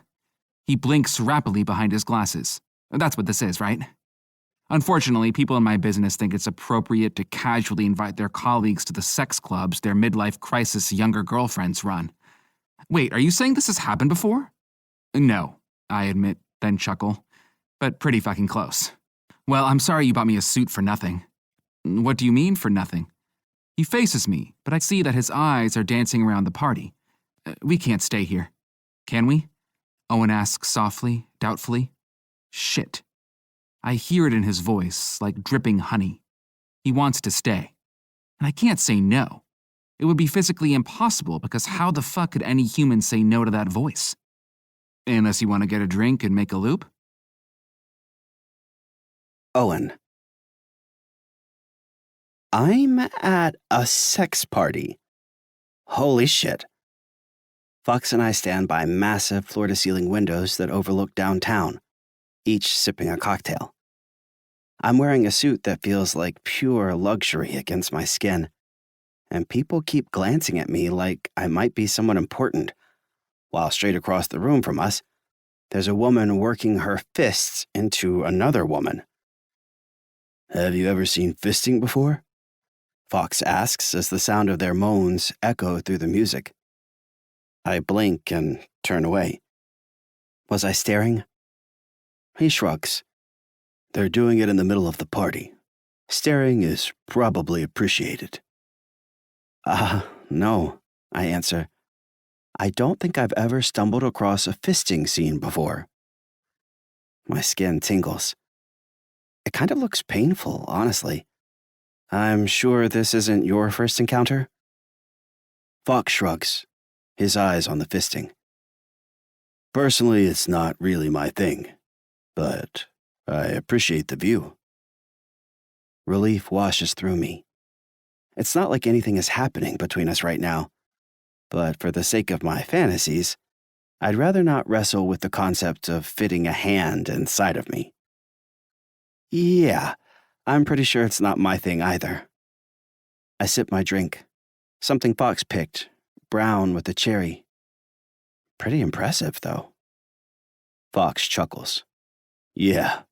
He blinks rapidly behind his glasses. That's what this is, right? Unfortunately, people in my business think it's appropriate to casually invite their colleagues to the sex clubs their midlife crisis younger girlfriends run. Wait, are you saying this has happened before? No, I admit, then chuckle. But pretty fucking close. Well, I'm sorry you bought me a suit for nothing. What do you mean for nothing? He faces me, but I see that his eyes are dancing around the party. We can't stay here. Can we? Owen asks softly, doubtfully. Shit. I hear it in his voice, like dripping honey. He wants to stay. And I can't say no. It would be physically impossible because how the fuck could any human say no to that voice? Unless you want to get a drink and make a loop? Owen. I'm at a sex party. Holy shit. Fox and I stand by massive floor-to-ceiling windows that overlook downtown, each sipping a cocktail. I'm wearing a suit that feels like pure luxury against my skin, and people keep glancing at me like I might be someone important, while straight across the room from us, there's a woman working her fists into another woman. Have you ever seen fisting before? Fox asks as the sound of their moans echo through the music. I blink and turn away. Was I staring? He shrugs. They're doing it in the middle of the party. Staring is probably appreciated. No, I answer. I don't think I've ever stumbled across a fisting scene before. My skin tingles. It kind of looks painful, honestly. I'm sure this isn't your first encounter? Fox shrugs, his eyes on the fisting. Personally, it's not really my thing, but I appreciate the view. Relief washes through me. It's not like anything is happening between us right now, but for the sake of my fantasies, I'd rather not wrestle with the concept of fitting a hand inside of me. Yeah, I'm pretty sure it's not my thing either. I sip my drink. Something Fox picked, brown with a cherry. Pretty impressive, though. Fox chuckles. Yeah,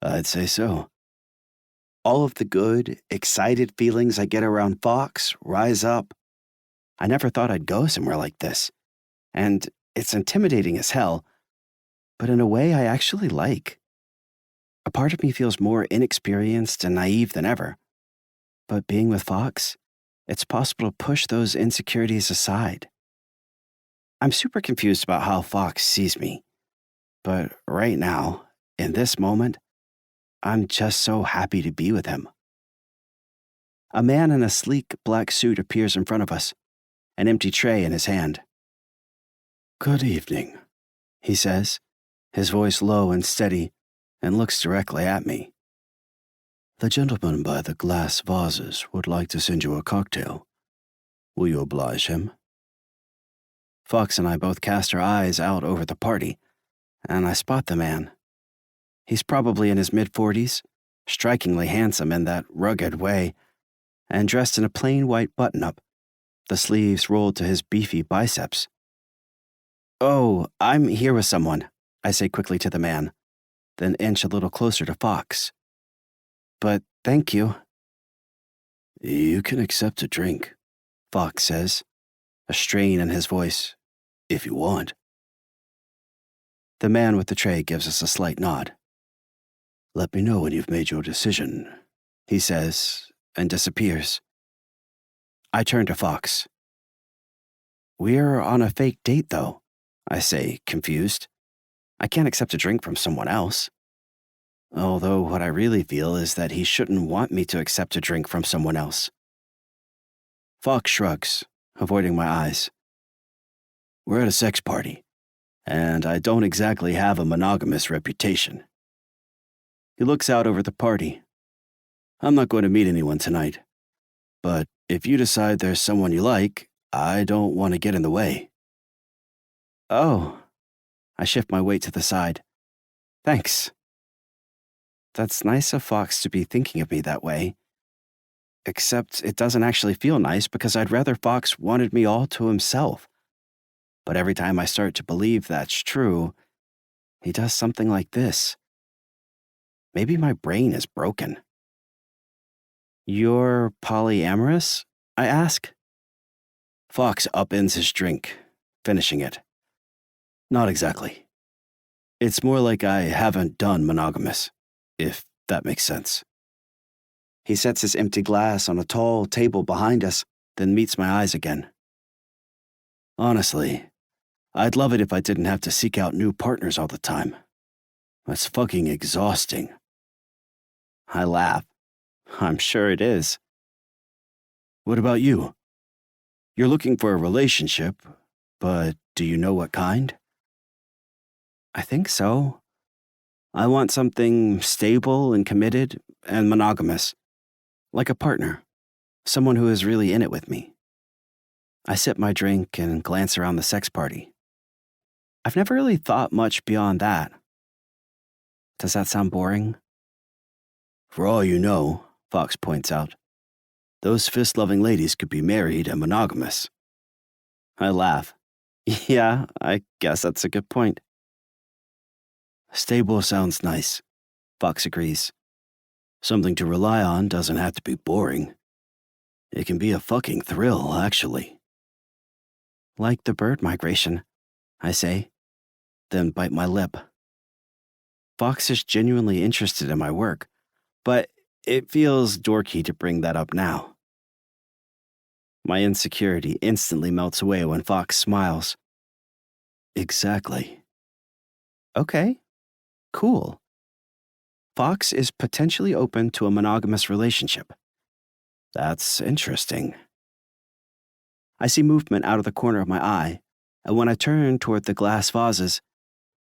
I'd say so. All of the good, excited feelings I get around Fox rise up. I never thought I'd go somewhere like this, and it's intimidating as hell, but in a way I actually like. A part of me feels more inexperienced and naive than ever, but being with Fox, it's possible to push those insecurities aside. I'm super confused about how Fox sees me, but right now, in this moment, I'm just so happy to be with him. A man in a sleek black suit appears in front of us, an empty tray in his hand. Good evening, he says, his voice low and steady, and looks directly at me. The gentleman by the glass vases would like to send you a cocktail. Will you oblige him? Fox and I both cast our eyes out over the party, and I spot the man. He's probably in his mid-40s, strikingly handsome in that rugged way, and dressed in a plain white button-up, the sleeves rolled to his beefy biceps. Oh, I'm here with someone, I say quickly to the man, then inch a little closer to Fox. But thank you. You can accept a drink, Fox says, a strain in his voice, if you want. The man with the tray gives us a slight nod. Let me know when you've made your decision, he says, and disappears. I turn to Fox. We're on a fake date, though, I say, confused. I can't accept a drink from someone else. Although what I really feel is that he shouldn't want me to accept a drink from someone else. Fox shrugs, avoiding my eyes. We're at a sex party, and I don't exactly have a monogamous reputation. He looks out over the party. I'm not going to meet anyone tonight, but if you decide there's someone you like, I don't want to get in the way. Oh, I shift my weight to the side. Thanks. That's nice of Fox to be thinking of me that way. Except it doesn't actually feel nice because I'd rather Fox wanted me all to himself. But every time I start to believe that's true, he does something like this. Maybe my brain is broken. You're polyamorous? I ask. Fox upends his drink, finishing it. Not exactly. It's more like I haven't done monogamous, if that makes sense. He sets his empty glass on a tall table behind us, then meets my eyes again. Honestly, I'd love it if I didn't have to seek out new partners all the time. That's fucking exhausting. I laugh. I'm sure it is. What about you? You're looking for a relationship, but do you know what kind? I think so. I want something stable and committed and monogamous. Like a partner. Someone who is really in it with me. I sip my drink and glance around the sex party. I've never really thought much beyond that. Does that sound boring? For all you know, Fox points out, those fist-loving ladies could be married and monogamous. I laugh. Yeah, I guess that's a good point. Stable sounds nice, Fox agrees. Something to rely on doesn't have to be boring. It can be a fucking thrill, actually. Like the bird migration, I say, then bite my lip. Fox is genuinely interested in my work, but it feels dorky to bring that up now. My insecurity instantly melts away when Fox smiles. Exactly. Okay, cool. Fox is potentially open to a monogamous relationship. That's interesting. I see movement out of the corner of my eye, and when I turn toward the glass vases,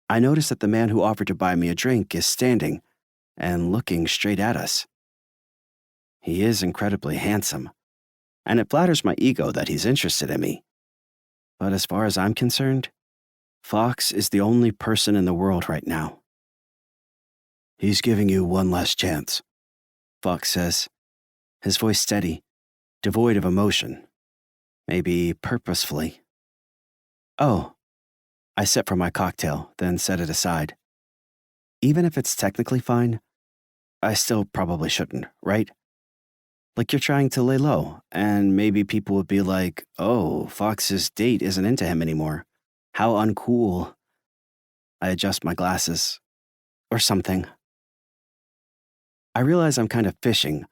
I notice that the man who offered to buy me a drink is standing and looking straight at us. He is incredibly handsome, and it flatters my ego that he's interested in me. But as far as I'm concerned, Fox is the only person in the world right now. He's giving you one last chance, Fox says, his voice steady, devoid of emotion, maybe purposefully. Oh, I sip from my cocktail, then set it aside. Even if it's technically fine, I still probably shouldn't, right? Like you're trying to lay low, and maybe people would be like, oh, Fox's date isn't into him anymore. How uncool. I adjust my glasses. Or something. I realize I'm kind of fishing,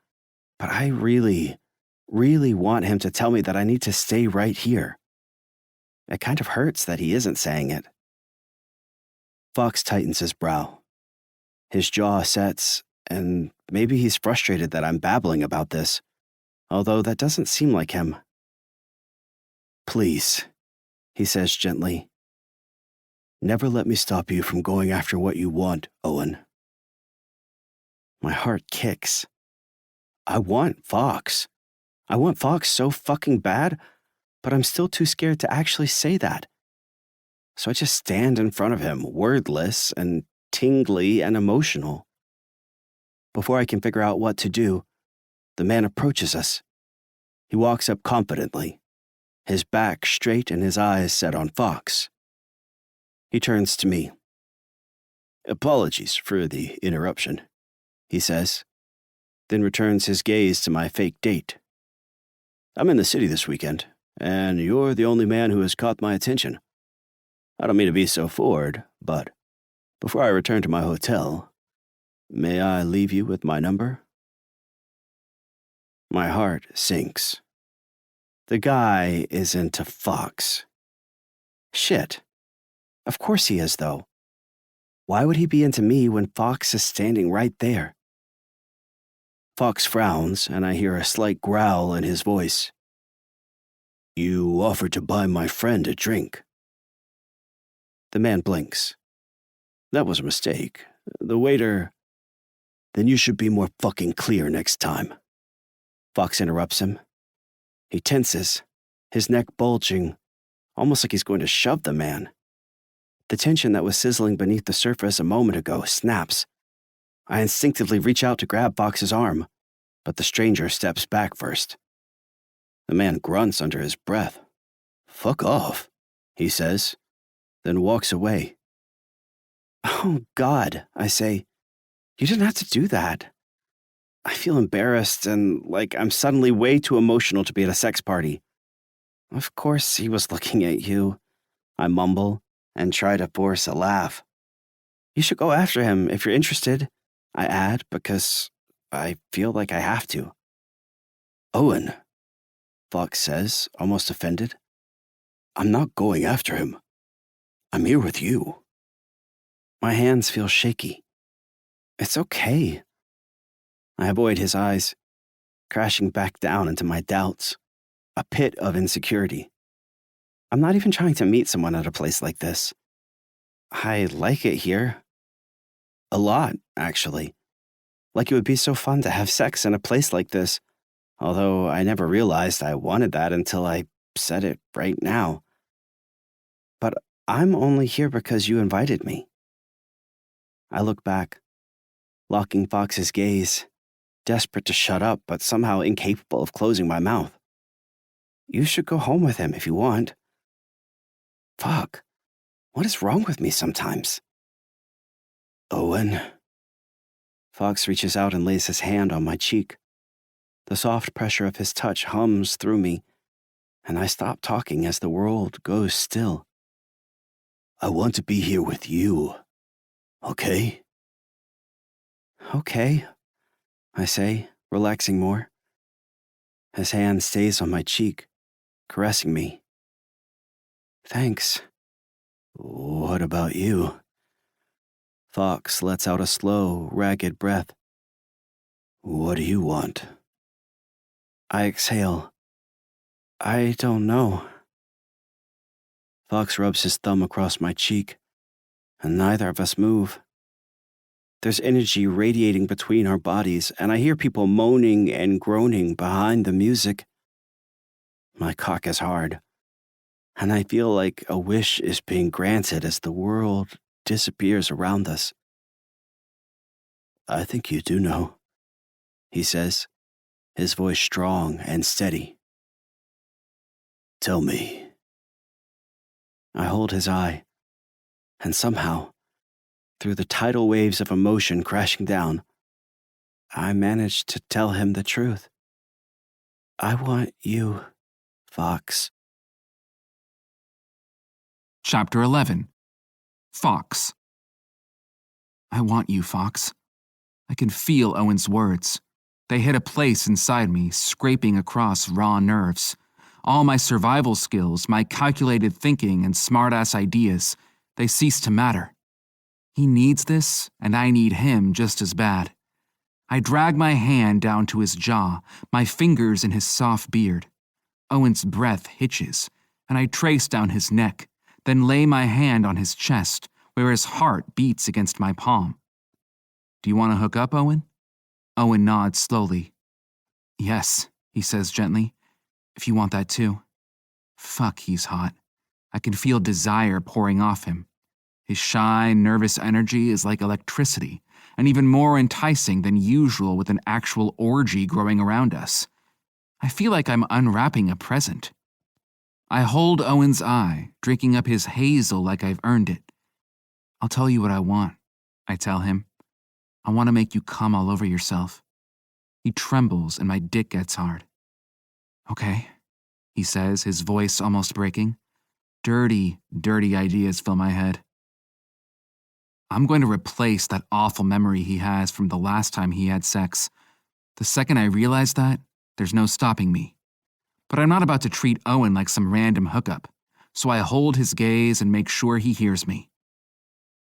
but I really want him to tell me that I need to stay right here. It kind of hurts that he isn't saying it. Fox tightens his brow. His jaw sets, and maybe he's frustrated that I'm babbling about this, although that doesn't seem like him. Please, he says gently. Never let me stop you from going after what you want, Owen. My heart kicks. I want Fox. I want Fox so fucking bad, but I'm still too scared to actually say that. So I just stand in front of him, wordless and tingly and emotional. Before I can figure out what to do, the man approaches us. He walks up confidently, his back straight and his eyes set on Fox. He turns to me. Apologies for the interruption, he says, then returns his gaze to my fake date. I'm in the city this weekend, and you're the only man who has caught my attention. I don't mean to be so forward, but before I return to my hotel, may I leave you with my number? My heart sinks. The guy is into Fox. Shit. Of course he is, though. Why would he be into me when Fox is standing right there? Fox frowns, and I hear a slight growl in his voice. You offered to buy my friend a drink. The man blinks. That was a mistake. The waiter... Then you should be more fucking clear next time. Fox interrupts him. He tenses, his neck bulging, almost like he's going to shove the man. The tension that was sizzling beneath the surface a moment ago snaps. I instinctively reach out to grab Fox's arm, but the stranger steps back first. The man grunts under his breath. Fuck off, he says, then walks away. Oh, God, I say. You didn't have to do that. I feel embarrassed and like I'm suddenly way too emotional to be at a sex party. Of course he was looking at you, I mumble and try to force a laugh. You should go after him if you're interested, I add, because I feel like I have to. Owen, Fox says, almost offended. I'm not going after him. I'm here with you. My hands feel shaky. It's okay. I avoid his eyes, crashing back down into my doubts, a pit of insecurity. I'm not even trying to meet someone at a place like this. I like it here. A lot, actually. Like it would be so fun to have sex in a place like this, although I never realized I wanted that until I said it right now. But I'm only here because you invited me. I look back, locking Fox's gaze, desperate to shut up but somehow incapable of closing my mouth. You should go home with him if you want. Fuck, what is wrong with me sometimes? Owen. Fox reaches out and lays his hand on my cheek. The soft pressure of his touch hums through me, and I stop talking as the world goes still. I want to be here with you, okay? Okay, I say, relaxing more. His hand stays on my cheek, caressing me. Thanks. What about you? Fox lets out a slow, ragged breath. What do you want? I exhale. I don't know. Fox rubs his thumb across my cheek, and neither of us move. There's energy radiating between our bodies, and I hear people moaning and groaning behind the music. My cock is hard, and I feel like a wish is being granted as the world disappears around us. I think you do know, he says, his voice strong and steady. Tell me. I hold his eye, and somehow, through the tidal waves of emotion crashing down, I manage to tell him the truth. I want you, Fox. Chapter 11. Fox. I want you, Fox. I can feel Owen's words. They hit a place inside me, scraping across raw nerves. All my survival skills, my calculated thinking and smart-ass ideas, they cease to matter. He needs this, and I need him just as bad. I drag my hand down to his jaw, my fingers in his soft beard. Owen's breath hitches, and I trace down his neck, then lay my hand on his chest, where his heart beats against my palm. Do you want to hook up, Owen? Owen nods slowly. Yes, he says gently, if you want that too. Fuck, he's hot. I can feel desire pouring off him. His shy, nervous energy is like electricity, and even more enticing than usual with an actual orgy growing around us. I feel like I'm unwrapping a present. I hold Owen's eye, drinking up his hazel like I've earned it. I'll tell you what I want, I tell him. I want to make you come all over yourself. He trembles and my dick gets hard. Okay, he says, his voice almost breaking. Dirty, dirty ideas fill my head. I'm going to replace that awful memory he has from the last time he had sex. The second I realize that, there's no stopping me. But I'm not about to treat Owen like some random hookup, so I hold his gaze and make sure he hears me.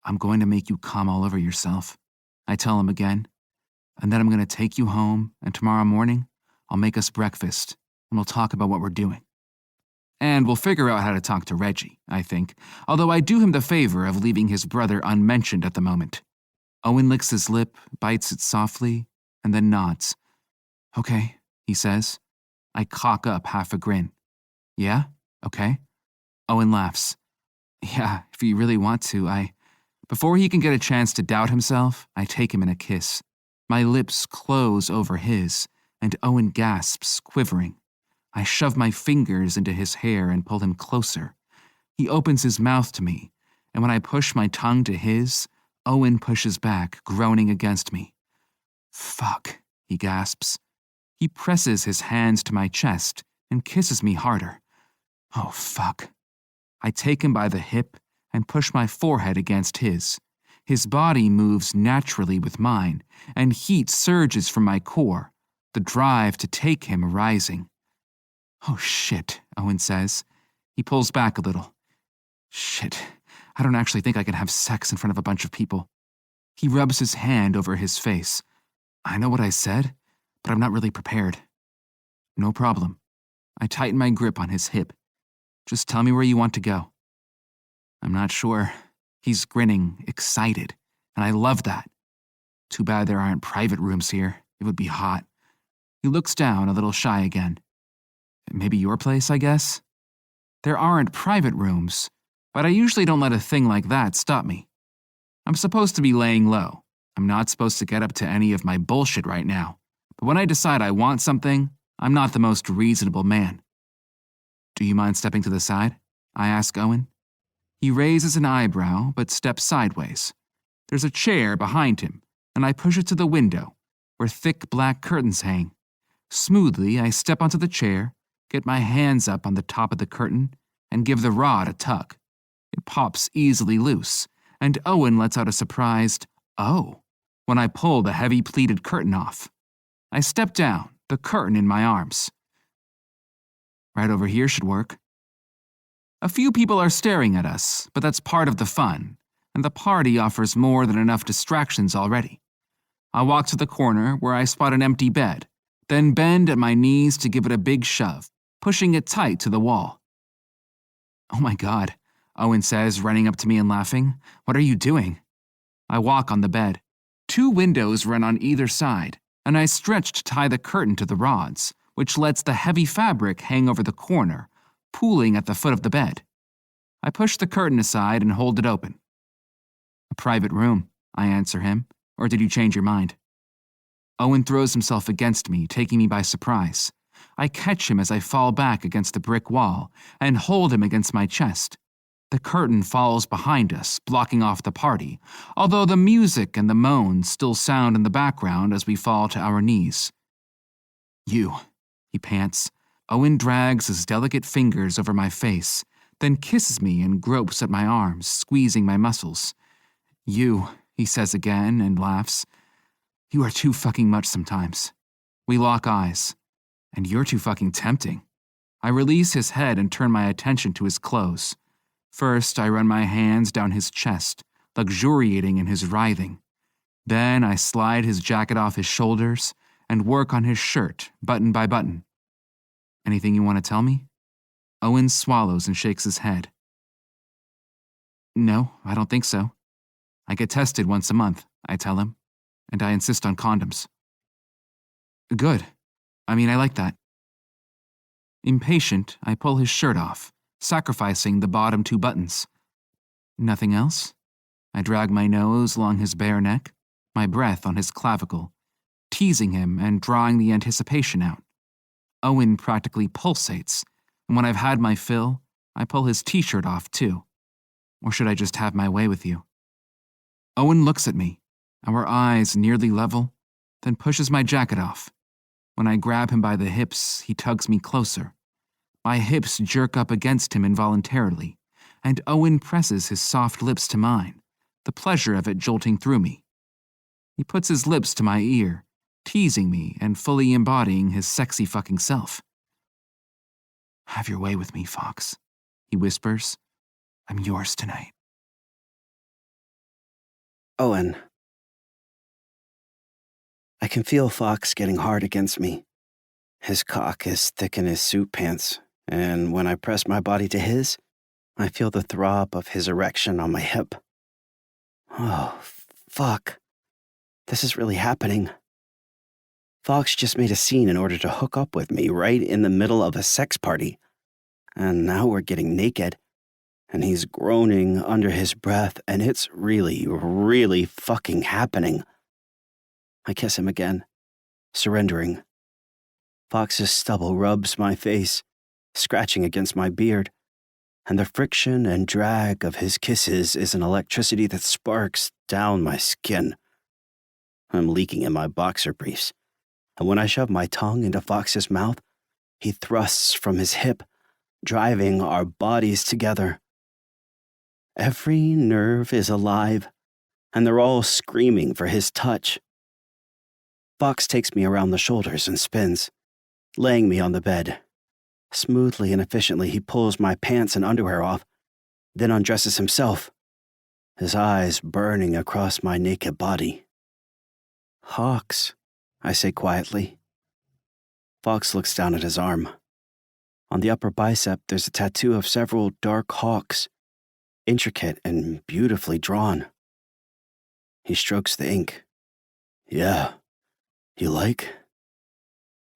I'm going to make you come all over yourself, I tell him again, and then I'm going to take you home, and tomorrow morning, I'll make us breakfast, and we'll talk about what we're doing. And we'll figure out how to talk to Reggie, I think, although I do him the favor of leaving his brother unmentioned at the moment. Owen licks his lip, bites it softly, and then nods. Okay, he says. I cock up half a grin. Yeah? Okay. Owen laughs. Yeah, if you really want to, Before he can get a chance to doubt himself, I take him in a kiss. My lips close over his, and Owen gasps, quivering. I shove my fingers into his hair and pull him closer. He opens his mouth to me, and when I push my tongue to his, Owen pushes back, groaning against me. Fuck, he gasps. He presses his hands to my chest and kisses me harder. Oh, fuck. I take him by the hip and push my forehead against his. His body moves naturally with mine, and heat surges from my core, the drive to take him rising. Oh, shit, Owen says. He pulls back a little. Shit, I don't actually think I can have sex in front of a bunch of people. He rubs his hand over his face. I know what I said, but I'm not really prepared. No problem. I tighten my grip on his hip. Just tell me where you want to go. I'm not sure. He's grinning, excited, and I love that. Too bad there aren't private rooms here. It would be hot. He looks down, a little shy again. Maybe your place, I guess? There aren't private rooms, but I usually don't let a thing like that stop me. I'm supposed to be laying low. I'm not supposed to get up to any of my bullshit right now. But when I decide I want something, I'm not the most reasonable man. Do you mind stepping to the side? I ask Owen. He raises an eyebrow, but steps sideways. There's a chair behind him, and I push it to the window, where thick black curtains hang. Smoothly, I step onto the chair, get my hands up on the top of the curtain, and give the rod a tug. It pops easily loose, and Owen lets out a surprised, "Oh," when I pull the heavy pleated curtain off. I step down, the curtain in my arms. Right over here should work. A few people are staring at us, but that's part of the fun, and the party offers more than enough distractions already. I walk to the corner where I spot an empty bed, then bend at my knees to give it a big shove, pushing it tight to the wall. Oh my God, Owen says, running up to me and laughing. What are you doing? I walk on the bed. 2 windows run on either side, and I stretch to tie the curtain to the rods, which lets the heavy fabric hang over the corner, pooling at the foot of the bed. I push the curtain aside and hold it open. A private room, I answer him. Or did you change your mind? Owen throws himself against me, taking me by surprise. I catch him as I fall back against the brick wall and hold him against my chest. The curtain falls behind us, blocking off the party, although the music and the moans still sound in the background as we fall to our knees. You, he pants. Owen drags his delicate fingers over my face, then kisses me and gropes at my arms, squeezing my muscles. You, he says again and laughs. You are too fucking much sometimes. We lock eyes. And you're too fucking tempting. I release his head and turn my attention to his clothes. First, I run my hands down his chest, luxuriating in his writhing. Then I slide his jacket off his shoulders and work on his shirt, button by button. Anything you want to tell me? Owen swallows and shakes his head. No, I don't think so. I get tested once a month, I tell him, and I insist on condoms. Good. I like that. Impatient, I pull his shirt off, sacrificing the bottom 2 buttons. Nothing else? I drag my nose along his bare neck, my breath on his clavicle, teasing him and drawing the anticipation out. Owen practically pulsates, and when I've had my fill, I pull his t-shirt off too. Or should I just have my way with you? Owen looks at me, our eyes nearly level, then pushes my jacket off. When I grab him by the hips, he tugs me closer. My hips jerk up against him involuntarily, and Owen presses his soft lips to mine, the pleasure of it jolting through me. He puts his lips to my ear, teasing me and fully embodying his sexy fucking self. Have your way with me, Fox, he whispers. I'm yours tonight. Owen. I can feel Fox getting hard against me. His cock is thick in his suit pants, and when I press my body to his, I feel the throb of his erection on my hip. Oh, fuck. This is really happening. Fox just made a scene in order to hook up with me right in the middle of a sex party. And now we're getting naked, and he's groaning under his breath, and it's really, really fucking happening. I kiss him again, surrendering. Fox's stubble rubs my face, scratching against my beard, and the friction and drag of his kisses is an electricity that sparks down my skin. I'm leaking in my boxer briefs, and when I shove my tongue into Fox's mouth, he thrusts from his hip, driving our bodies together. Every nerve is alive, and they're all screaming for his touch. Fox takes me around the shoulders and spins, laying me on the bed. Smoothly and efficiently, he pulls my pants and underwear off, then undresses himself, his eyes burning across my naked body. Hawks, I say quietly. Fox looks down at his arm. On the upper bicep, there's a tattoo of several dark hawks, intricate and beautifully drawn. He strokes the ink. Yeah, you like?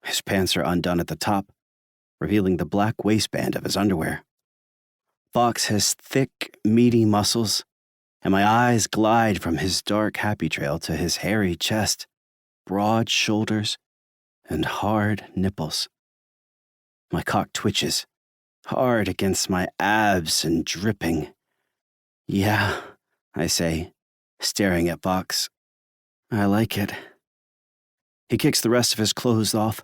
His pants are undone at the top, revealing the black waistband of his underwear. Fox has thick, meaty muscles, and my eyes glide from his dark happy trail to his hairy chest, broad shoulders, and hard nipples. My cock twitches, hard against my abs and dripping. Yeah, I say, staring at Fox. I like it. He kicks the rest of his clothes off,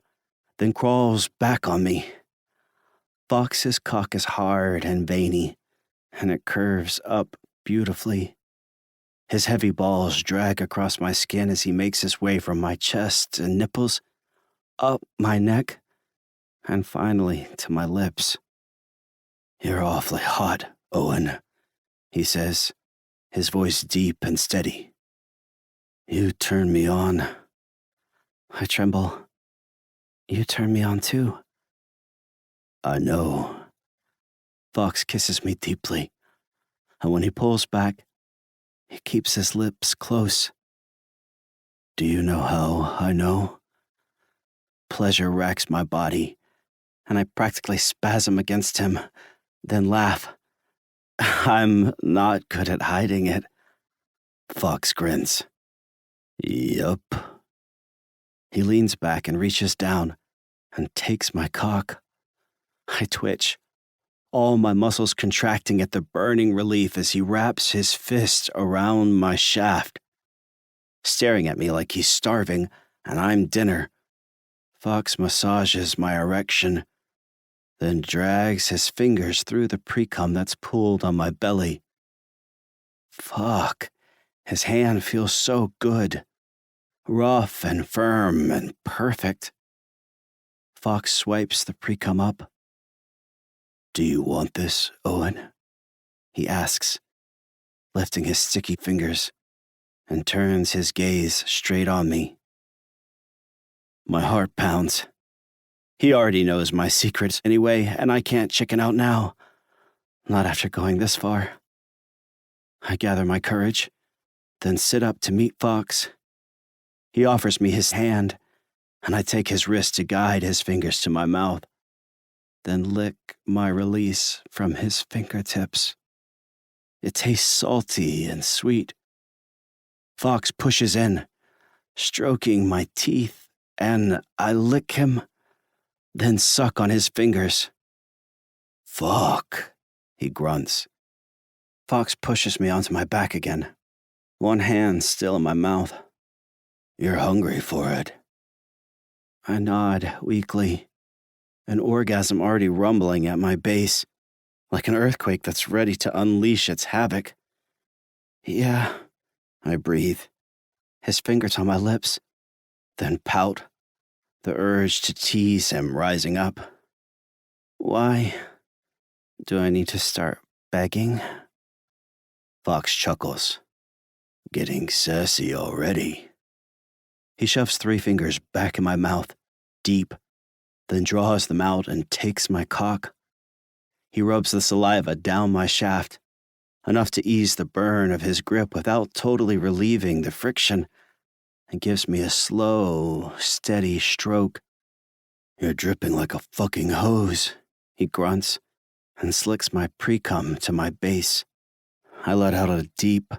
then crawls back on me. Fox's cock is hard and veiny, and it curves up beautifully. His heavy balls drag across my skin as he makes his way from my chest and nipples, up my neck, and finally to my lips. You're awfully hot, Owen, he says, his voice deep and steady. You turn me on. I tremble. You turn me on too. I know. Fox kisses me deeply, and when he pulls back, he keeps his lips close. Do you know how I know? Pleasure racks my body, and I practically spasm against him, then laugh. I'm not good at hiding it. Fox grins. Yup. He leans back and reaches down and takes my cock. I twitch, all my muscles contracting at the burning relief as he wraps his fist around my shaft. Staring at me like he's starving and I'm dinner, Fox massages my erection, then drags his fingers through the pre-cum that's pooled on my belly. Fuck, his hand feels so good, rough and firm and perfect. Fox swipes the pre-cum up. Do you want this, Owen? He asks, lifting his sticky fingers, and turns his gaze straight on me. My heart pounds. He already knows my secrets anyway, and I can't chicken out now. Not after going this far. I gather my courage, then sit up to meet Fox. He offers me his hand, and I take his wrist to guide his fingers to my mouth, then lick my release from his fingertips. It tastes salty and sweet. Fox pushes in, stroking my teeth, and I lick him, then suck on his fingers. Fuck, he grunts. Fox pushes me onto my back again, one hand still in my mouth. You're hungry for it. I nod weakly, an orgasm already rumbling at my base, like an earthquake that's ready to unleash its havoc. Yeah, I breathe, his fingers on my lips, then pout, the urge to tease him rising up. Why do I need to start begging? Fox chuckles. Getting sassy already. He shoves 3 fingers back in my mouth, deep, then draws them out and takes my cock. He rubs the saliva down my shaft, enough to ease the burn of his grip without totally relieving the friction, and gives me a slow, steady stroke. You're dripping like a fucking hose, he grunts, and slicks my pre-cum to my base. I let out a deep,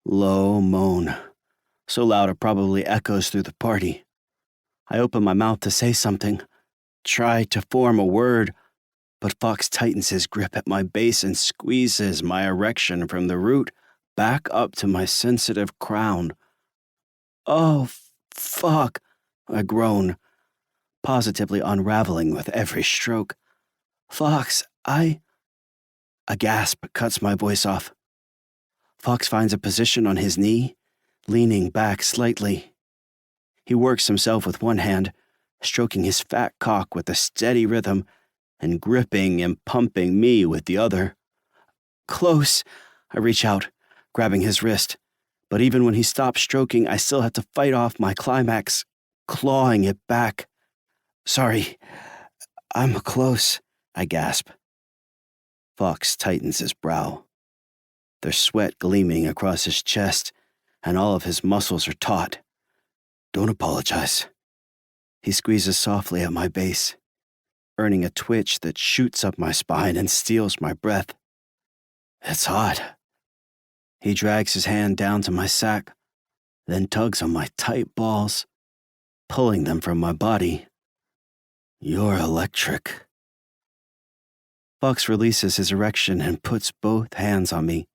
low moan, so loud it probably echoes through the party. I open my mouth to say something, try to form a word, but Fox tightens his grip at my base and squeezes my erection from the root back up to my sensitive crown. Oh, fuck, I groan, positively unraveling with every stroke. Fox, A gasp cuts my voice off. Fox finds a position on his knee, leaning back slightly. He works himself with one hand, stroking his fat cock with a steady rhythm, and gripping and pumping me with the other. Close, I reach out, grabbing his wrist, but even when he stops stroking, I still have to fight off my climax, clawing it back. Sorry, I'm close, I gasp. Fox tightens his brow. There's sweat gleaming across his chest, and all of his muscles are taut. Don't apologize. He squeezes softly at my base, earning a twitch that shoots up my spine and steals my breath. It's hot. He drags his hand down to my sack, then tugs on my tight balls, pulling them from my body. You're electric. Fox releases his erection and puts both hands on me.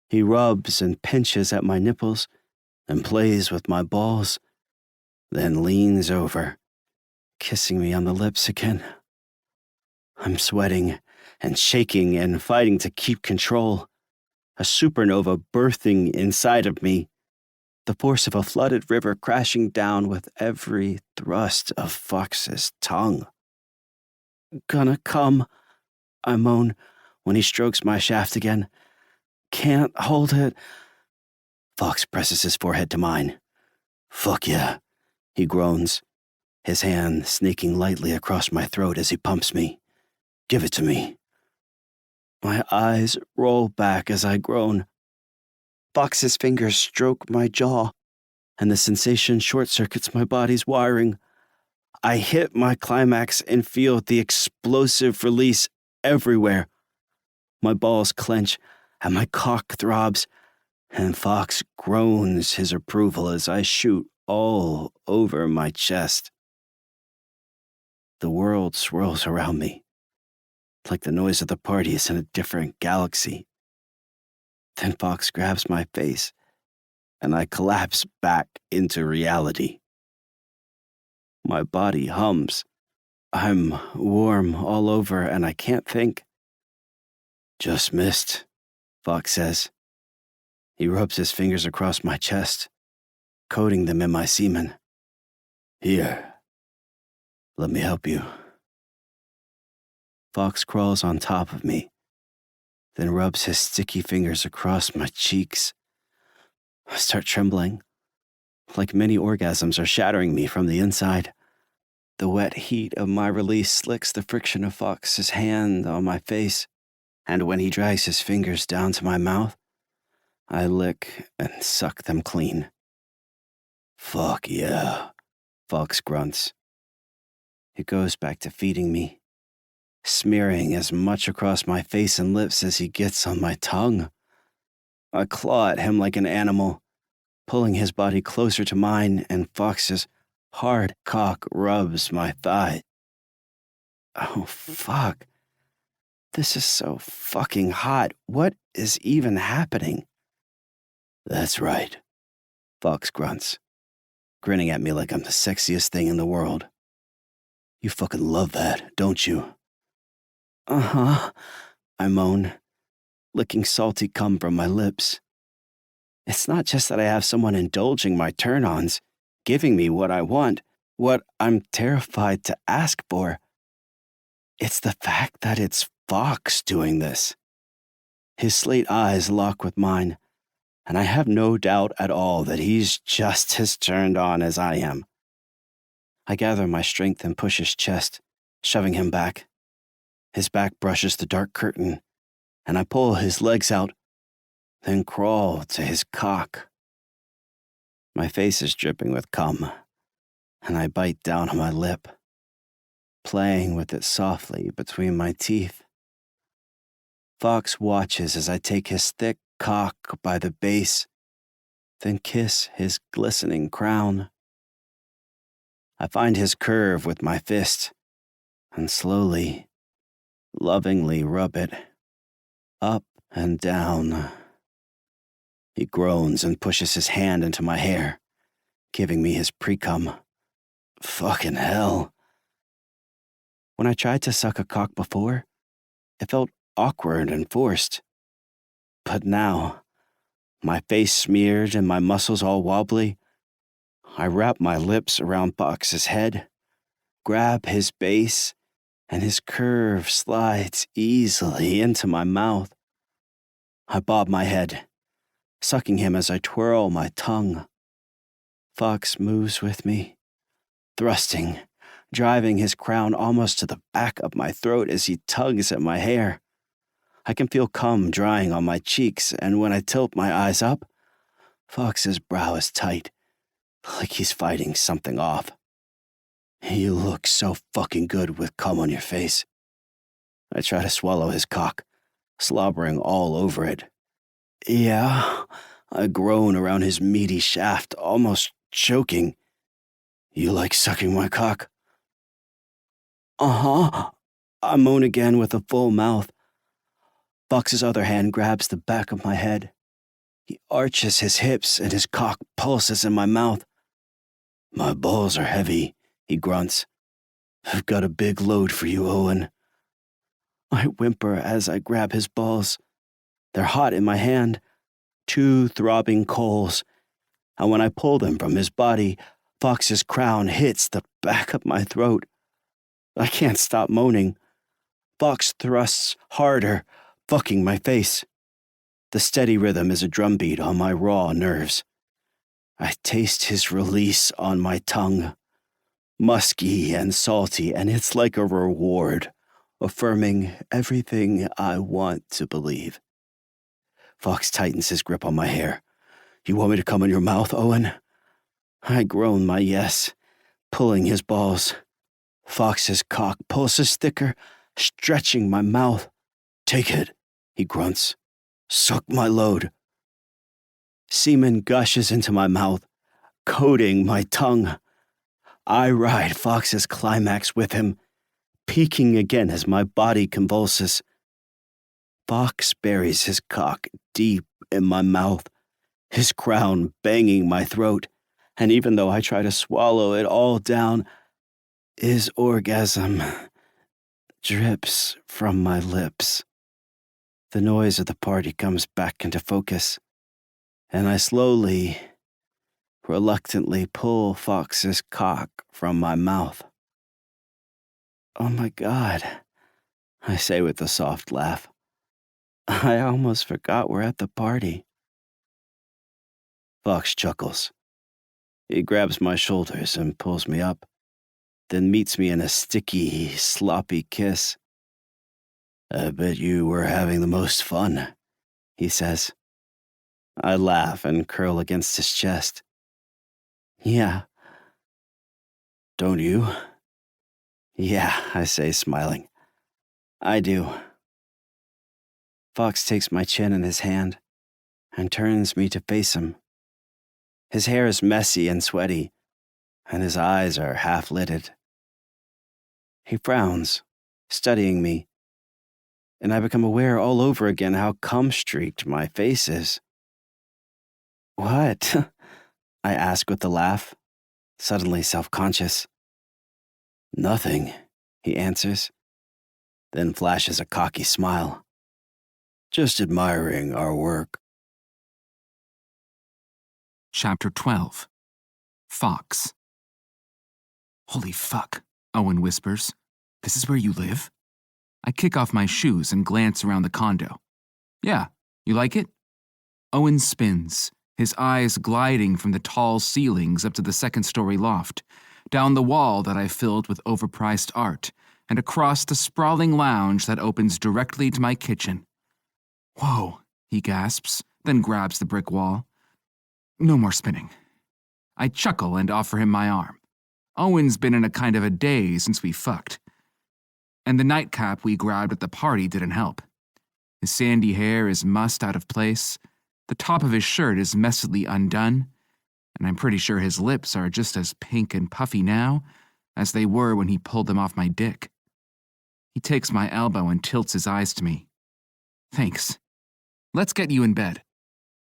He rubs and pinches at my nipples and plays with my balls, then leans over, kissing me on the lips again. I'm sweating and shaking and fighting to keep control, a supernova birthing inside of me, the force of a flooded river crashing down with every thrust of Fox's tongue. Gonna come, I moan when he strokes my shaft again. Can't hold it. Fox presses his forehead to mine. Fuck yeah, he groans, his hand snaking lightly across my throat as he pumps me. Give it to me. My eyes roll back as I groan. Fox's fingers stroke my jaw, and the sensation short-circuits my body's wiring. I hit my climax and feel the explosive release everywhere. My balls clench, and my cock throbs, and Fox groans his approval as I shoot all over my chest. The world swirls around me, like the noise of the party is in a different galaxy. Then Fox grabs my face, and I collapse back into reality. My body hums. I'm warm all over, and I can't think. Just missed, Fox says. He rubs his fingers across my chest, coating them in my semen. Here, let me help you. Fox crawls on top of me, then rubs his sticky fingers across my cheeks. I start trembling, like many orgasms are shattering me from the inside. The wet heat of my release slicks the friction of Fox's hand on my face, and when he drags his fingers down to my mouth, I lick and suck them clean. Fuck yeah, Fox grunts. He goes back to feeding me, smearing as much across my face and lips as he gets on my tongue. I claw at him like an animal, pulling his body closer to mine, and Fox's hard cock rubs my thigh. Oh, fuck. This is so fucking hot. What is even happening? That's right, Fox grunts, grinning at me like I'm the sexiest thing in the world. You fucking love that, don't you? Uh-huh, I moan, licking salty cum from my lips. It's not just that I have someone indulging my turn-ons, giving me what I want, what I'm terrified to ask for. It's the fact that it's Fox doing this. His slate eyes lock with mine, and I have no doubt at all that he's just as turned on as I am. I gather my strength and push his chest, shoving him back. His back brushes the dark curtain, and I pull his legs out, then crawl to his cock. My face is dripping with cum, and I bite down on my lip, playing with it softly between my teeth. Fox watches as I take his thick cock by the base, then kiss his glistening crown. I find his curve with my fist, and slowly, lovingly rub it, up and down. He groans and pushes his hand into my hair, giving me his pre-cum. Fucking hell. When I tried to suck a cock before, it felt awkward and forced. But now, my face smeared and my muscles all wobbly, I wrap my lips around Fox's head, grab his base, and his curve slides easily into my mouth. I bob my head, sucking him as I twirl my tongue. Fox moves with me, thrusting, driving his crown almost to the back of my throat as he tugs at my hair. I can feel cum drying on my cheeks, and when I tilt my eyes up, Fox's brow is tight, like he's fighting something off. You look so fucking good with cum on your face. I try to swallow his cock, slobbering all over it. Yeah, I groan around his meaty shaft, almost choking. You like sucking my cock? Uh-huh, I moan again with a full mouth. Fox's other hand grabs the back of my head. He arches his hips and his cock pulses in my mouth. My balls are heavy, he grunts. I've got a big load for you, Owen. I whimper as I grab his balls. They're hot in my hand, 2 throbbing coals, and when I pull them from his body, Fox's crown hits the back of my throat. I can't stop moaning. Fox thrusts harder, fucking my face. The steady rhythm is a drumbeat on my raw nerves. I taste his release on my tongue, musky and salty, and it's like a reward, affirming everything I want to believe. Fox tightens his grip on my hair. You want me to come in your mouth, Owen? I groan my yes, pulling his balls. Fox's cock pulses thicker, stretching my mouth. Take it, he grunts. Suck my load. Semen gushes into my mouth, coating my tongue. I ride Fox's climax with him, peaking again as my body convulses. Fox buries his cock deep in my mouth, his crown banging my throat, and even though I try to swallow it all down, his orgasm drips from my lips. The noise of the party comes back into focus, and I slowly, reluctantly pull Fox's cock from my mouth. Oh my God, I say with a soft laugh. I almost forgot we're at the party. Fox chuckles. He grabs my shoulders and pulls me up, then meets me in a sticky, sloppy kiss. I bet you were having the most fun, he says. I laugh and curl against his chest. Yeah. Don't you? Yeah, I say, smiling. I do. Fox takes my chin in his hand and turns me to face him. His hair is messy and sweaty, and his eyes are half-lidded. He frowns, studying me, and I become aware all over again how cum-streaked my face is. What? I ask with a laugh, suddenly self-conscious. Nothing, he answers, then flashes a cocky smile. Just admiring our work. Chapter 12. Fox. Holy fuck, Owen whispers. This is where you live? I kick off my shoes and glance around the condo. Yeah, you like it? Owen spins, his eyes gliding from the tall ceilings up to the second-story loft, down the wall that I filled with overpriced art, and across the sprawling lounge that opens directly to my kitchen. Whoa, he gasps, then grabs the brick wall. No more spinning. I chuckle and offer him my arm. Owen's been in a kind of a daze since we fucked. And the nightcap we grabbed at the party didn't help. His sandy hair is mussed out of place, the top of his shirt is messily undone, and I'm pretty sure his lips are just as pink and puffy now as they were when he pulled them off my dick. He takes my elbow and tilts his eyes to me. Thanks. Let's get you in bed.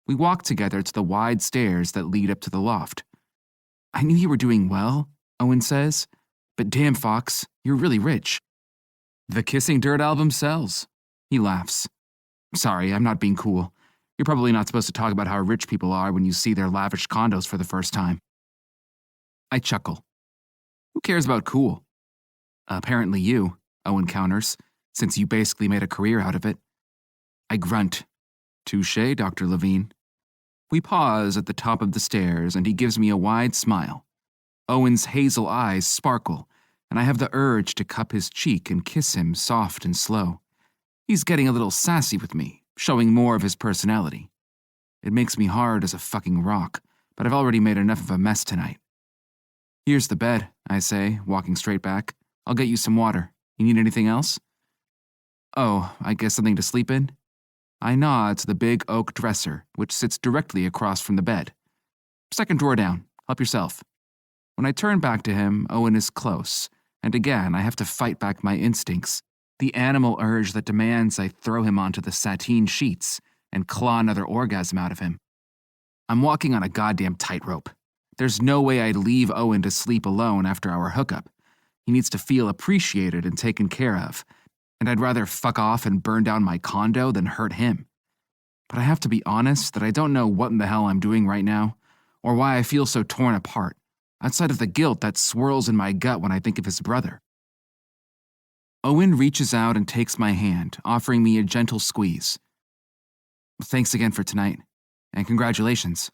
We walk together to the wide stairs that lead up to the loft. I knew you were doing well, Owen says, but damn, Fox, you're really rich. The Kissing Dirt album sells. He laughs. Sorry, I'm not being cool. You're probably not supposed to talk about how rich people are when you see their lavish condos for the first time. I chuckle. Who cares about cool? Apparently you, Owen counters, since you basically made a career out of it. I grunt. Touché, Dr. Levine. We pause at the top of the stairs, and he gives me a wide smile. Owen's hazel eyes sparkle, and I have the urge to cup his cheek and kiss him soft and slow. He's getting a little sassy with me, showing more of his personality. It makes me hard as a fucking rock, but I've already made enough of a mess tonight. Here's the bed, I say, walking straight back. I'll get you some water. You need anything else? Oh, I guess something to sleep in? I nod to the big oak dresser, which sits directly across from the bed. Second drawer down. Help yourself. When I turn back to him, Owen is close, and again I have to fight back my instincts, the animal urge that demands I throw him onto the sateen sheets and claw another orgasm out of him. I'm walking on a goddamn tightrope. There's no way I'd leave Owen to sleep alone after our hookup. He needs to feel appreciated and taken care of, and I'd rather fuck off and burn down my condo than hurt him. But I have to be honest that I don't know what in the hell I'm doing right now, or why I feel so torn apart, outside of the guilt that swirls in my gut when I think of his brother. Owen reaches out and takes my hand, offering me a gentle squeeze. Thanks again for tonight, and congratulations.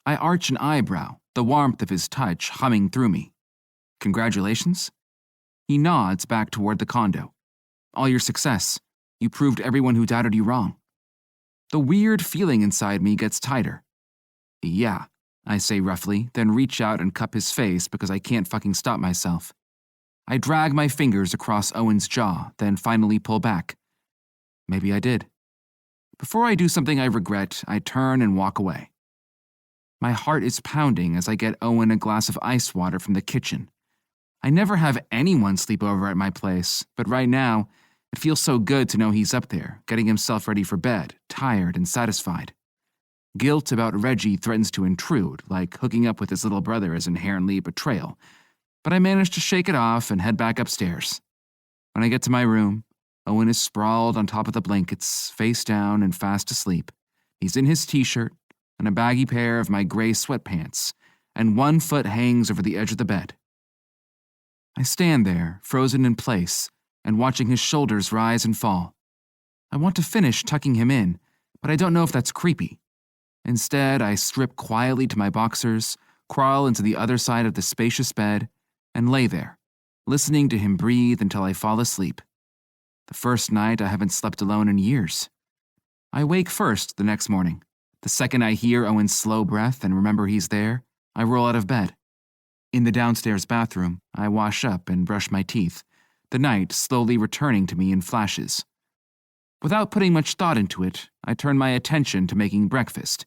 I arch an eyebrow, the warmth of his touch humming through me. Congratulations? He nods back toward the condo. all your success. You proved everyone who doubted you wrong. The weird feeling inside me gets tighter. Yeah, I say roughly, then reach out and cup his face because I can't fucking stop myself. I drag my fingers across Owen's jaw, then finally pull back. Maybe I did. Before I do something I regret, I turn and walk away. My heart is pounding as I get Owen a glass of ice water from the kitchen. I never have anyone sleep over at my place, but right now, it feels so good to know he's up there, getting himself ready for bed, tired and satisfied. Guilt about Reggie threatens to intrude, like hooking up with his little brother is inherently a betrayal, but I manage to shake it off and head back upstairs. When I get to my room, Owen is sprawled on top of the blankets, face down and fast asleep. He's in his t-shirt and a baggy pair of my gray sweatpants, and one foot hangs over the edge of the bed. I stand there, frozen in place, and watching his shoulders rise and fall. I want to finish tucking him in, but I don't know if that's creepy. Instead, I strip quietly to my boxers, crawl into the other side of the spacious bed, and lay there, listening to him breathe until I fall asleep. The first night I haven't slept alone in years. I wake first the next morning. The second I hear Owen's slow breath and remember he's there, I roll out of bed. In the downstairs bathroom, I wash up and brush my teeth, the night slowly returning to me in flashes. Without putting much thought into it, I turn my attention to making breakfast,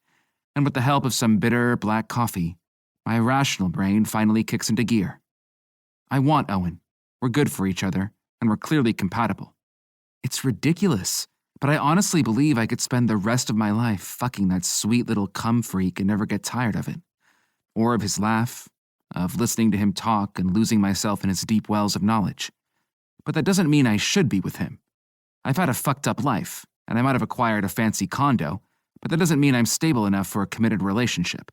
and with the help of some bitter black coffee, my rational brain finally kicks into gear. I want Owen. We're good for each other, and we're clearly compatible. It's ridiculous, but I honestly believe I could spend the rest of my life fucking that sweet little cum freak and never get tired of it. Or of his laugh, of listening to him talk and losing myself in his deep wells of knowledge. But that doesn't mean I should be with him. I've had a fucked up life, and I might have acquired a fancy condo, but that doesn't mean I'm stable enough for a committed relationship.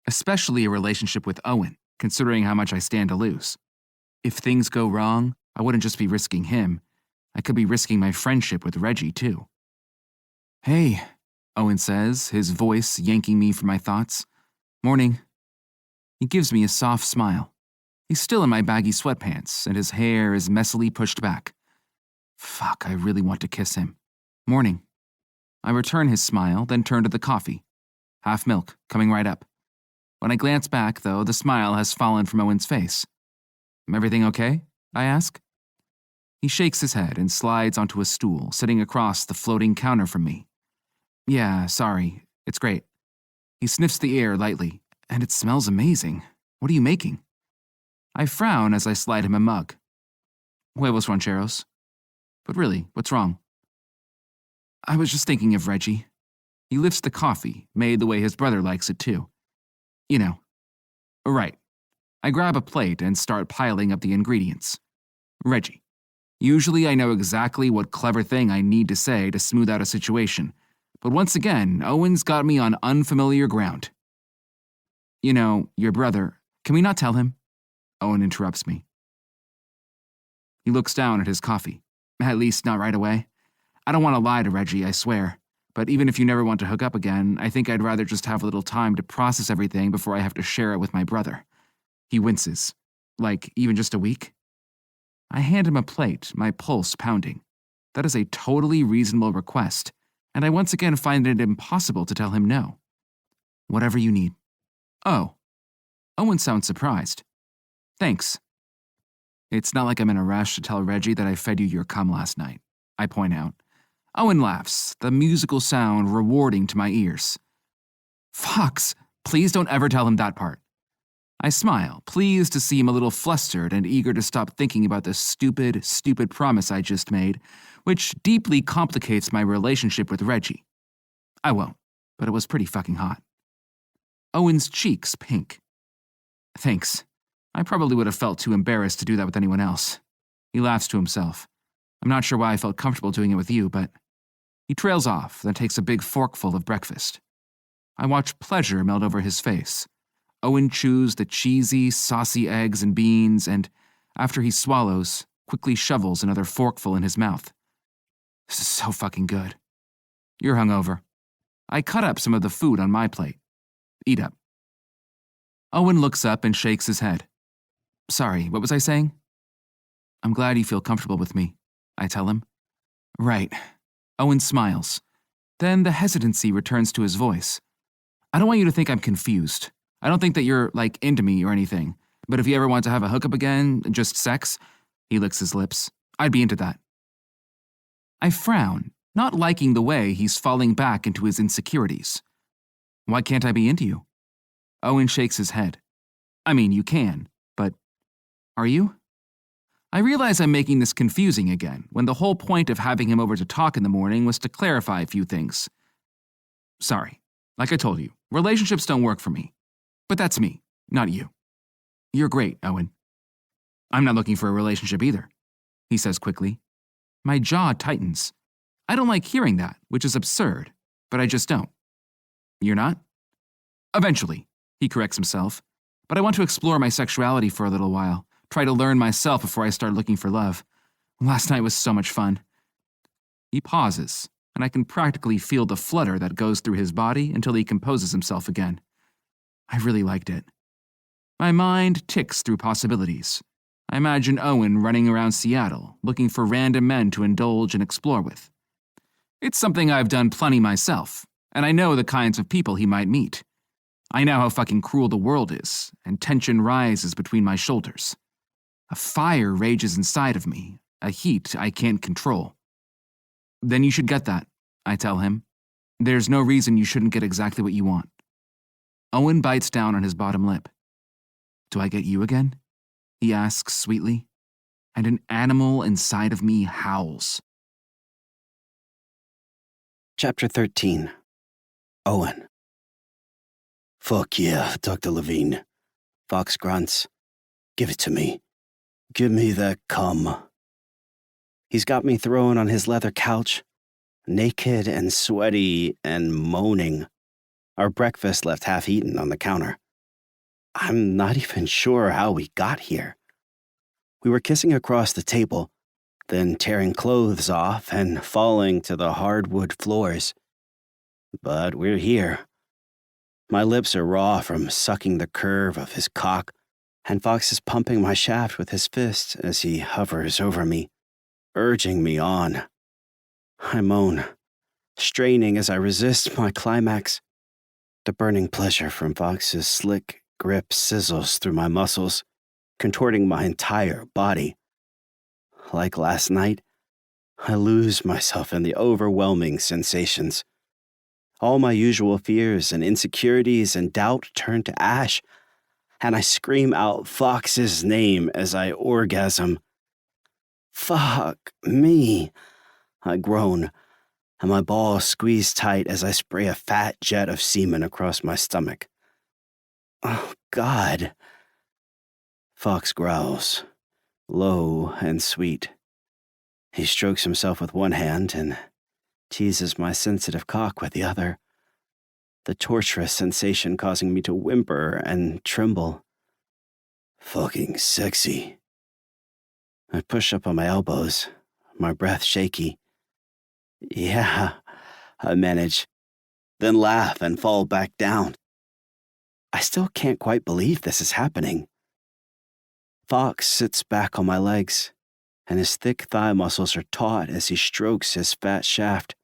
Especially a relationship with Owen, considering how much I stand to lose. If things go wrong, I wouldn't just be risking him. I could be risking my friendship with Reggie, too. Hey, Owen says, his voice yanking me from my thoughts. Morning. He gives me a soft smile. He's still in my baggy sweatpants, and his hair is messily pushed back. Fuck, I really want to kiss him. Morning. I return his smile, then turn to the coffee. Half milk, coming right up. When I glance back, though, the smile has fallen from Owen's face. Everything okay? I ask. He shakes his head and slides onto a stool, sitting across the floating counter from me. Yeah, sorry. It's great. He sniffs the air lightly, and it smells amazing. What are you making? I frown as I slide him a mug. Huevos rancheros. But really, what's wrong? I was just thinking of Reggie. He lifts the coffee, made the way his brother likes it too. You know. Right. I grab a plate and start piling up the ingredients. Reggie. Usually I know exactly what clever thing I need to say to smooth out a situation, but once again, Owen's got me on unfamiliar ground. You know, your brother, can we not tell him? Owen interrupts me. He looks down at his coffee. At least not right away. I don't want to lie to Reggie, I swear. But even if you never want to hook up again, I think I'd rather just have a little time to process everything before I have to share it with my brother. He winces. Like, even just a week? I hand him a plate, my pulse pounding. That is a totally reasonable request, and I once again find it impossible to tell him no. Whatever you need. Oh. Owen sounds surprised. Thanks. It's not like I'm in a rush to tell Reggie that I fed you your cum last night, I point out. Owen laughs, the musical sound rewarding to my ears. Fox, please don't ever tell him that part. I smile, pleased to seem a little flustered and eager to stop thinking about the stupid promise I just made, which deeply complicates my relationship with Reggie. I won't, but it was pretty fucking hot. Owen's cheeks pink. Thanks. I probably would have felt too embarrassed to do that with anyone else. He laughs to himself. I'm not sure why I felt comfortable doing it with you, but... He trails off, then takes a big forkful of breakfast. I watch pleasure melt over his face. Owen chews the cheesy, saucy eggs and beans, and, after he swallows, quickly shovels another forkful in his mouth. This is so fucking good. You're hungover. I cut up some of the food on my plate. Eat up. Owen looks up and shakes his head. Sorry, what was I saying? I'm glad you feel comfortable with me. I tell him. Right. Owen smiles. Then the hesitancy returns to his voice. I don't want you to think I'm confused. I don't think that you're, into me or anything. But if you ever want to have a hookup again, just sex, he licks his lips, I'd be into that. I frown, not liking the way he's falling back into his insecurities. Why can't I be into you? Owen shakes his head. I mean, you can, but are you? I realize I'm making this confusing again, when the whole point of having him over to talk in the morning was to clarify a few things. Sorry, like I told you, relationships don't work for me. But that's me, not you. You're great, Owen. I'm not looking for a relationship either, he says quickly. My jaw tightens. I don't like hearing that, which is absurd, but I just don't. You're not? Eventually, he corrects himself. But I want to explore my sexuality for a little while, try to learn myself before I start looking for love. Last night was so much fun. He pauses, and I can practically feel the flutter that goes through his body until he composes himself again. I really liked it. My mind ticks through possibilities. I imagine Owen running around Seattle, looking for random men to indulge and explore with. It's something I've done plenty myself, and I know the kinds of people he might meet. I know how fucking cruel the world is, and tension rises between my shoulders. A fire rages inside of me, a heat I can't control. Then you should get that, I tell him. There's no reason you shouldn't get exactly what you want. Owen bites down on his bottom lip. Do I get you again? He asks sweetly, and an animal inside of me howls. Chapter 13. Owen. Fuck yeah, Dr. Levine. Fox grunts. Give it to me. Give me that cum. He's got me thrown on his leather couch, naked and sweaty and moaning. Our breakfast left half-eaten on the counter. I'm not even sure how we got here. We were kissing across the table, then tearing clothes off and falling to the hardwood floors. But we're here. My lips are raw from sucking the curve of his cock, and Fox is pumping my shaft with his fist as he hovers over me, urging me on. I moan, straining as I resist my climax. The burning pleasure from Fox's slick grip sizzles through my muscles, contorting my entire body. Like last night, I lose myself in the overwhelming sensations. All my usual fears and insecurities and doubt turn to ash, and I scream out Fox's name as I orgasm. Fuck me, I groan, and my balls squeeze tight as I spray a fat jet of semen across my stomach. Oh, God. Fox growls, low and sweet. He strokes himself with one hand and teases my sensitive cock with the other, the torturous sensation causing me to whimper and tremble. Fucking sexy. I push up on my elbows, my breath shaky. Yeah, I manage, then laugh and fall back down. I still can't quite believe this is happening. Fox sits back on my legs, and his thick thigh muscles are taut as he strokes his fat shaft.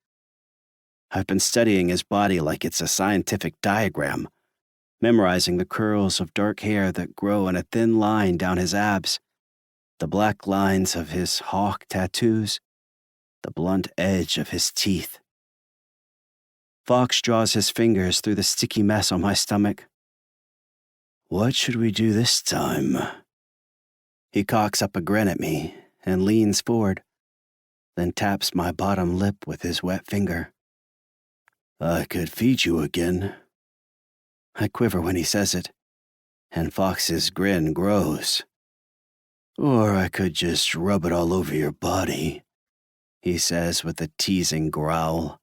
I've been studying his body like it's a scientific diagram, memorizing the curls of dark hair that grow in a thin line down his abs, the black lines of his hawk tattoos, the blunt edge of his teeth. Fox draws his fingers through the sticky mess on my stomach. What should we do this time? He cocks up a grin at me and leans forward, then taps my bottom lip with his wet finger. I could feed you again. I quiver when he says it, and Fox's grin grows. Or I could just rub it all over your body, he says with a teasing growl.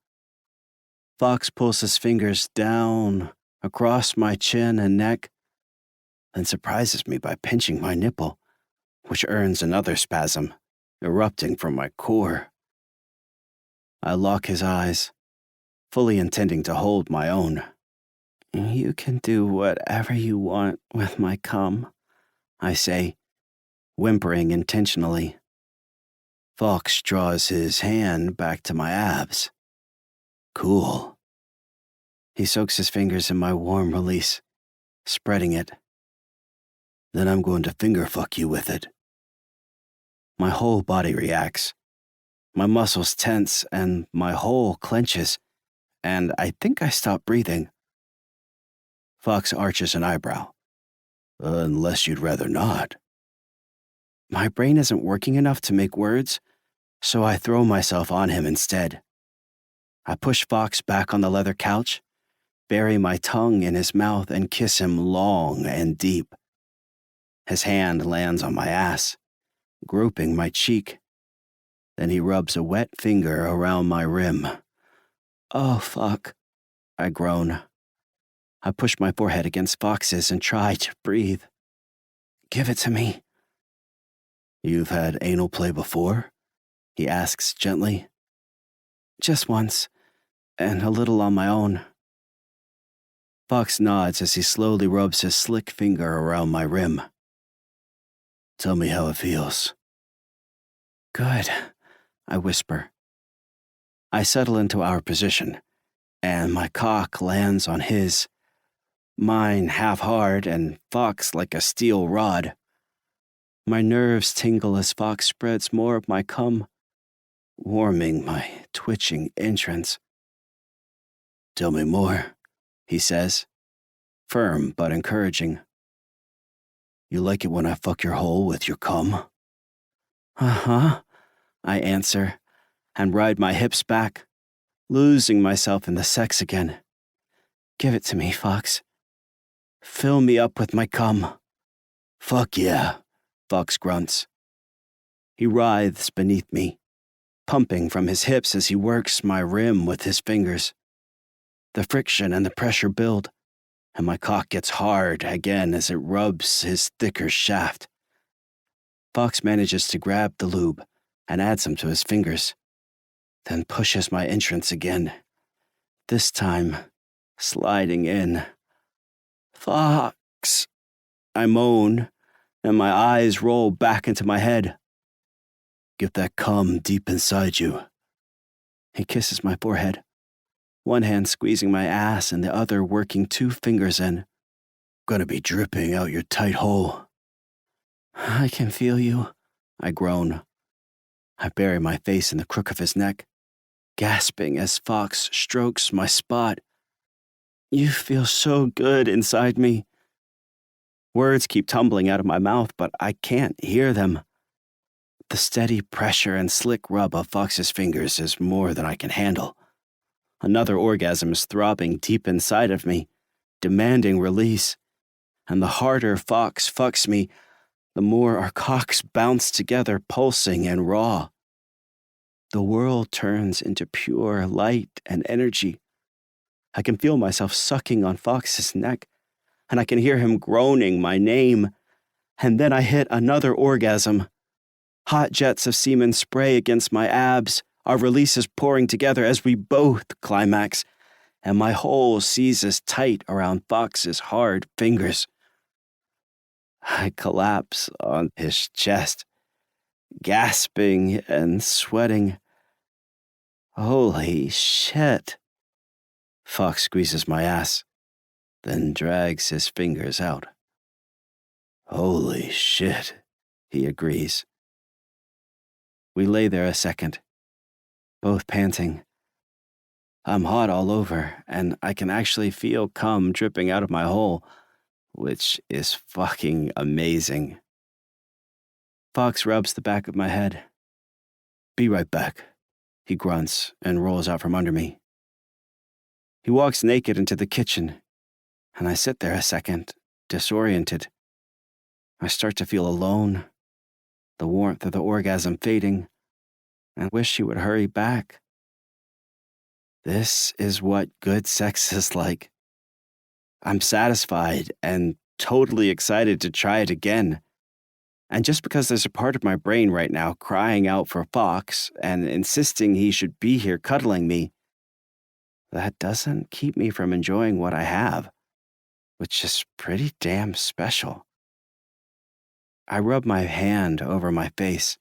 Fox pulls his fingers down, across my chin and neck, then surprises me by pinching my nipple, which earns another spasm, erupting from my core. I lock his eyes, fully intending to hold my own. You can do whatever you want with my cum, I say, whimpering intentionally. Fox draws his hand back to my abs. Cool. He soaks his fingers in my warm release, spreading it. Then I'm going to finger fuck you with it. My whole body reacts. My muscles tense and my hole clenches, and I think I stop breathing. Fox arches an eyebrow. Unless you'd rather not. My brain isn't working enough to make words, so I throw myself on him instead. I push Fox back on the leather couch, bury my tongue in his mouth, and kiss him long and deep. His hand lands on my ass, groping my cheek. Then he rubs a wet finger around my rim. Oh, fuck, I groan. I push my forehead against Fox's and try to breathe. Give it to me. You've had anal play before? He asks gently. Just once, and a little on my own. Fox nods as he slowly rubs his slick finger around my rim. Tell me how it feels. Good, I whisper. I settle into our position, and my cock lands on his, mine half hard and Fox like a steel rod. My nerves tingle as Fox spreads more of my cum, warming my twitching entrance. Tell me more, he says, firm but encouraging. You like it when I fuck your hole with your cum? Uh-huh, I answer, and ride my hips back, losing myself in the sex again. Give it to me, Fox. Fill me up with my cum. Fuck yeah, Fox grunts. He writhes beneath me, pumping from his hips as he works my rim with his fingers. The friction and the pressure build, and my cock gets hard again as it rubs his thicker shaft. Fox manages to grab the lube and add some to his fingers, then pushes my entrance again, this time sliding in. Fox, I moan, and my eyes roll back into my head. Get that cum deep inside you. He kisses my forehead, one hand squeezing my ass and the other working 2 fingers in. Gonna be dripping out your tight hole. I can feel you, I groan. I bury my face in the crook of his neck, gasping as Fox strokes my spot. You feel so good inside me. Words keep tumbling out of my mouth, but I can't hear them. The steady pressure and slick rub of Fox's fingers is more than I can handle. Another orgasm is throbbing deep inside of me, demanding release. And the harder Fox fucks me, the more our cocks bounce together, pulsing and raw. The world turns into pure light and energy. I can feel myself sucking on Fox's neck, and I can hear him groaning my name. And then I hit another orgasm. Hot jets of semen spray against my abs, our releases pouring together as we both climax, and my hole seizes tight around Fox's hard fingers. I collapse on his chest, gasping and sweating. Holy shit. Fox squeezes my ass, then drags his fingers out. Holy shit, he agrees. We lay there a second, both panting. I'm hot all over, and I can actually feel cum dripping out of my hole, which is fucking amazing. Fox rubs the back of my head. Be right back, he grunts and rolls out from under me. He walks naked into the kitchen, and I sit there a second, disoriented. I start to feel alone, the warmth of the orgasm fading, and wish he would hurry back. This is what good sex is like. I'm satisfied and totally excited to try it again. And just because there's a part of my brain right now crying out for Fox and insisting he should be here cuddling me, that doesn't keep me from enjoying what I have, which is pretty damn special. I rub my hand over my face.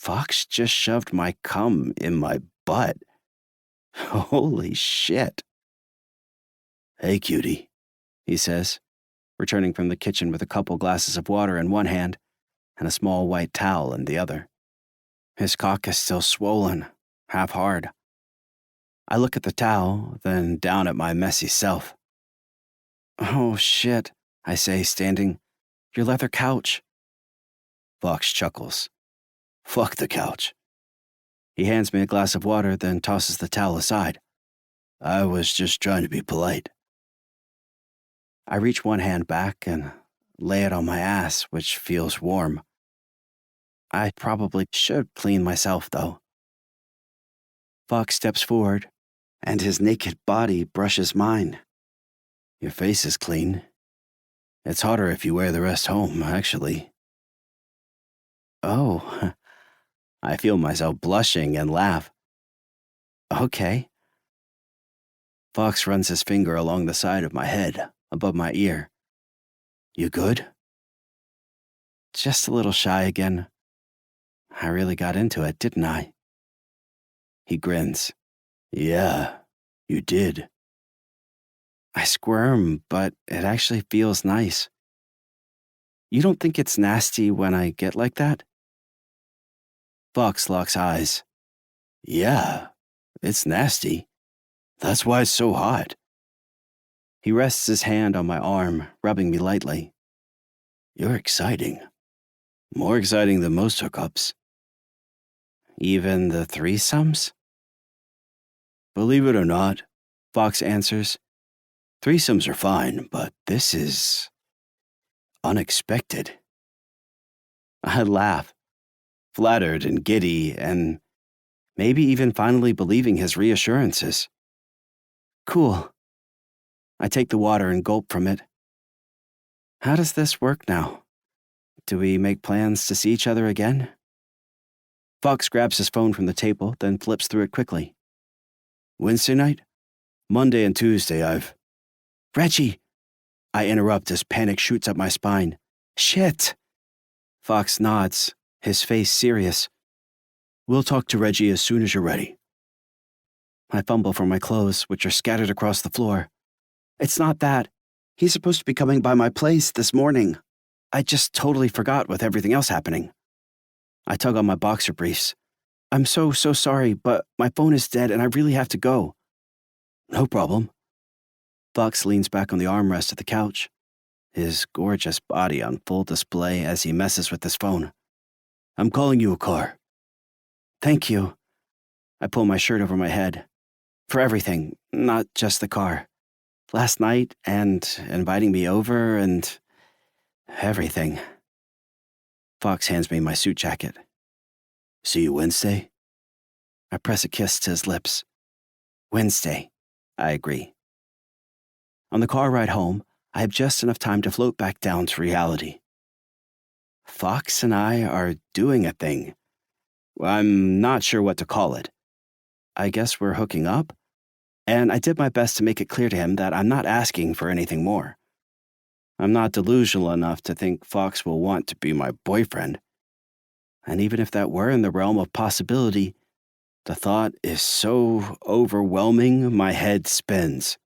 Fox just shoved my cum in my butt. Holy shit. Hey, cutie, he says, returning from the kitchen with a couple glasses of water in one hand and a small white towel in the other. His cock is still swollen, half hard. I look at the towel, then down at my messy self. Oh, shit, I say, standing. Your leather couch. Fox chuckles. Fuck the couch. He hands me a glass of water, then tosses the towel aside. I was just trying to be polite. I reach one hand back and lay it on my ass, which feels warm. I probably should clean myself, though. Fox steps forward, and his naked body brushes mine. Your face is clean. It's hotter if you wear the rest home, actually. Oh, I feel myself blushing and laugh. Okay. Fox runs his finger along the side of my head, above my ear. You good? Just a little shy again. I really got into it, didn't I? He grins. Yeah, you did. I squirm, but it actually feels nice. You don't think it's nasty when I get like that? Fox locks eyes. Yeah, it's nasty. That's why it's so hot. He rests his hand on my arm, rubbing me lightly. You're exciting. More exciting than most hookups. Even the threesomes? Believe it or not, Fox answers, threesomes are fine, but this is unexpected. I laugh, flattered and giddy, and maybe even finally believing his reassurances. Cool. I take the water and gulp from it. How does this work now? Do we make plans to see each other again? Fox grabs his phone from the table, then flips through it quickly. Wednesday night? Monday and Tuesday Reggie! I interrupt as panic shoots up my spine. Shit! Fox nods, his face serious. We'll talk to Reggie as soon as you're ready. I fumble for my clothes, which are scattered across the floor. It's not that. He's supposed to be coming by my place this morning. I just totally forgot with everything else happening. I tug on my boxer briefs. I'm so sorry, but my phone is dead and I really have to go. No problem. Fox leans back on the armrest of the couch, his gorgeous body on full display as he messes with his phone. I'm calling you a car. Thank you. I pull my shirt over my head. For everything, not just the car. Last night and inviting me over and everything. Fox hands me my suit jacket. See you Wednesday? I press a kiss to his lips. Wednesday, I agree. On the car ride home, I have just enough time to float back down to reality. Fox and I are doing a thing. I'm not sure what to call it. I guess we're hooking up? And I did my best to make it clear to him that I'm not asking for anything more. I'm not delusional enough to think Fox will want to be my boyfriend. And even if that were in the realm of possibility, the thought is so overwhelming my head spins.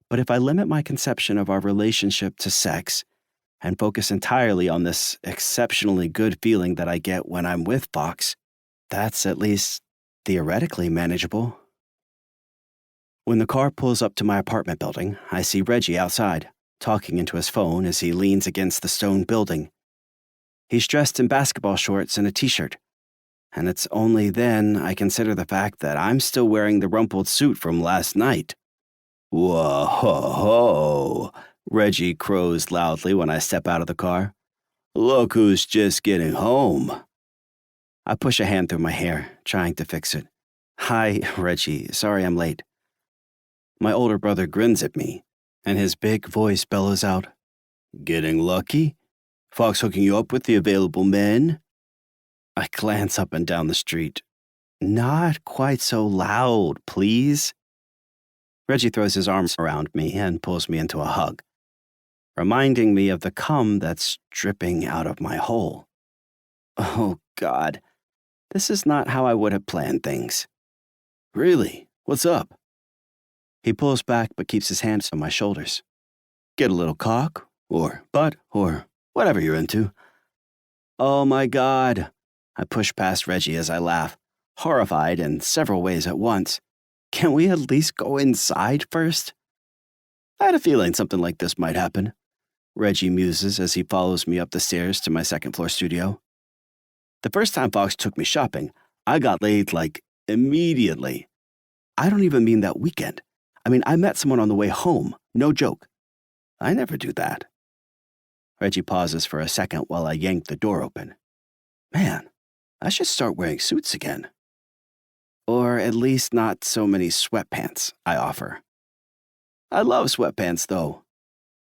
But if I limit my conception of our relationship to sex and focus entirely on this exceptionally good feeling that I get when I'm with Fox, that's at least theoretically manageable. When the car pulls up to my apartment building, I see Reggie outside, talking into his phone as he leans against the stone building. He's dressed in basketball shorts and a t-shirt, and it's only then I consider the fact that I'm still wearing the rumpled suit from last night. Whoa-ho-ho, Reggie crows loudly when I step out of the car. Look who's just getting home. I push a hand through my hair, trying to fix it. Hi, Reggie. Sorry I'm late. My older brother grins at me, and his big voice bellows out, Getting lucky? Fox hooking you up with the available men? I glance up and down the street. Not quite so loud, please. Reggie throws his arms around me and pulls me into a hug, reminding me of the cum that's dripping out of my hole. Oh, God. This is not how I would have planned things. Really? What's up? He pulls back but keeps his hands on my shoulders. Get a little cock, or butt, or whatever you're into. Oh my God. I push past Reggie as I laugh, horrified in several ways at once. Can we at least go inside first? I had a feeling something like this might happen, Reggie muses as he follows me up the stairs to my second-floor studio. The first time Fox took me shopping, I got laid like immediately. I don't even mean that weekend. I met someone on the way home, no joke. I never do that. Reggie pauses for a second while I yank the door open. Man, I should start wearing suits again. Or at least not so many sweatpants, I offer. I love sweatpants, though,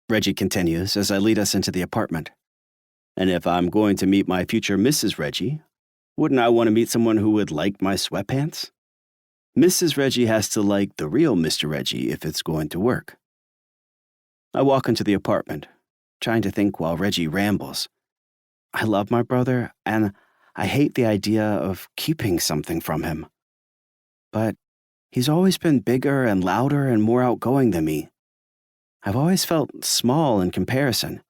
Reggie continues as I lead us into the apartment. And if I'm going to meet my future Mrs. Reggie, wouldn't I want to meet someone who would like my sweatpants? Mrs. Reggie has to like the real Mr. Reggie if it's going to work. I walk into the apartment, trying to think while Reggie rambles. I love my brother, and I hate the idea of keeping something from him. But he's always been bigger and louder and more outgoing than me. I've always felt small in comparison.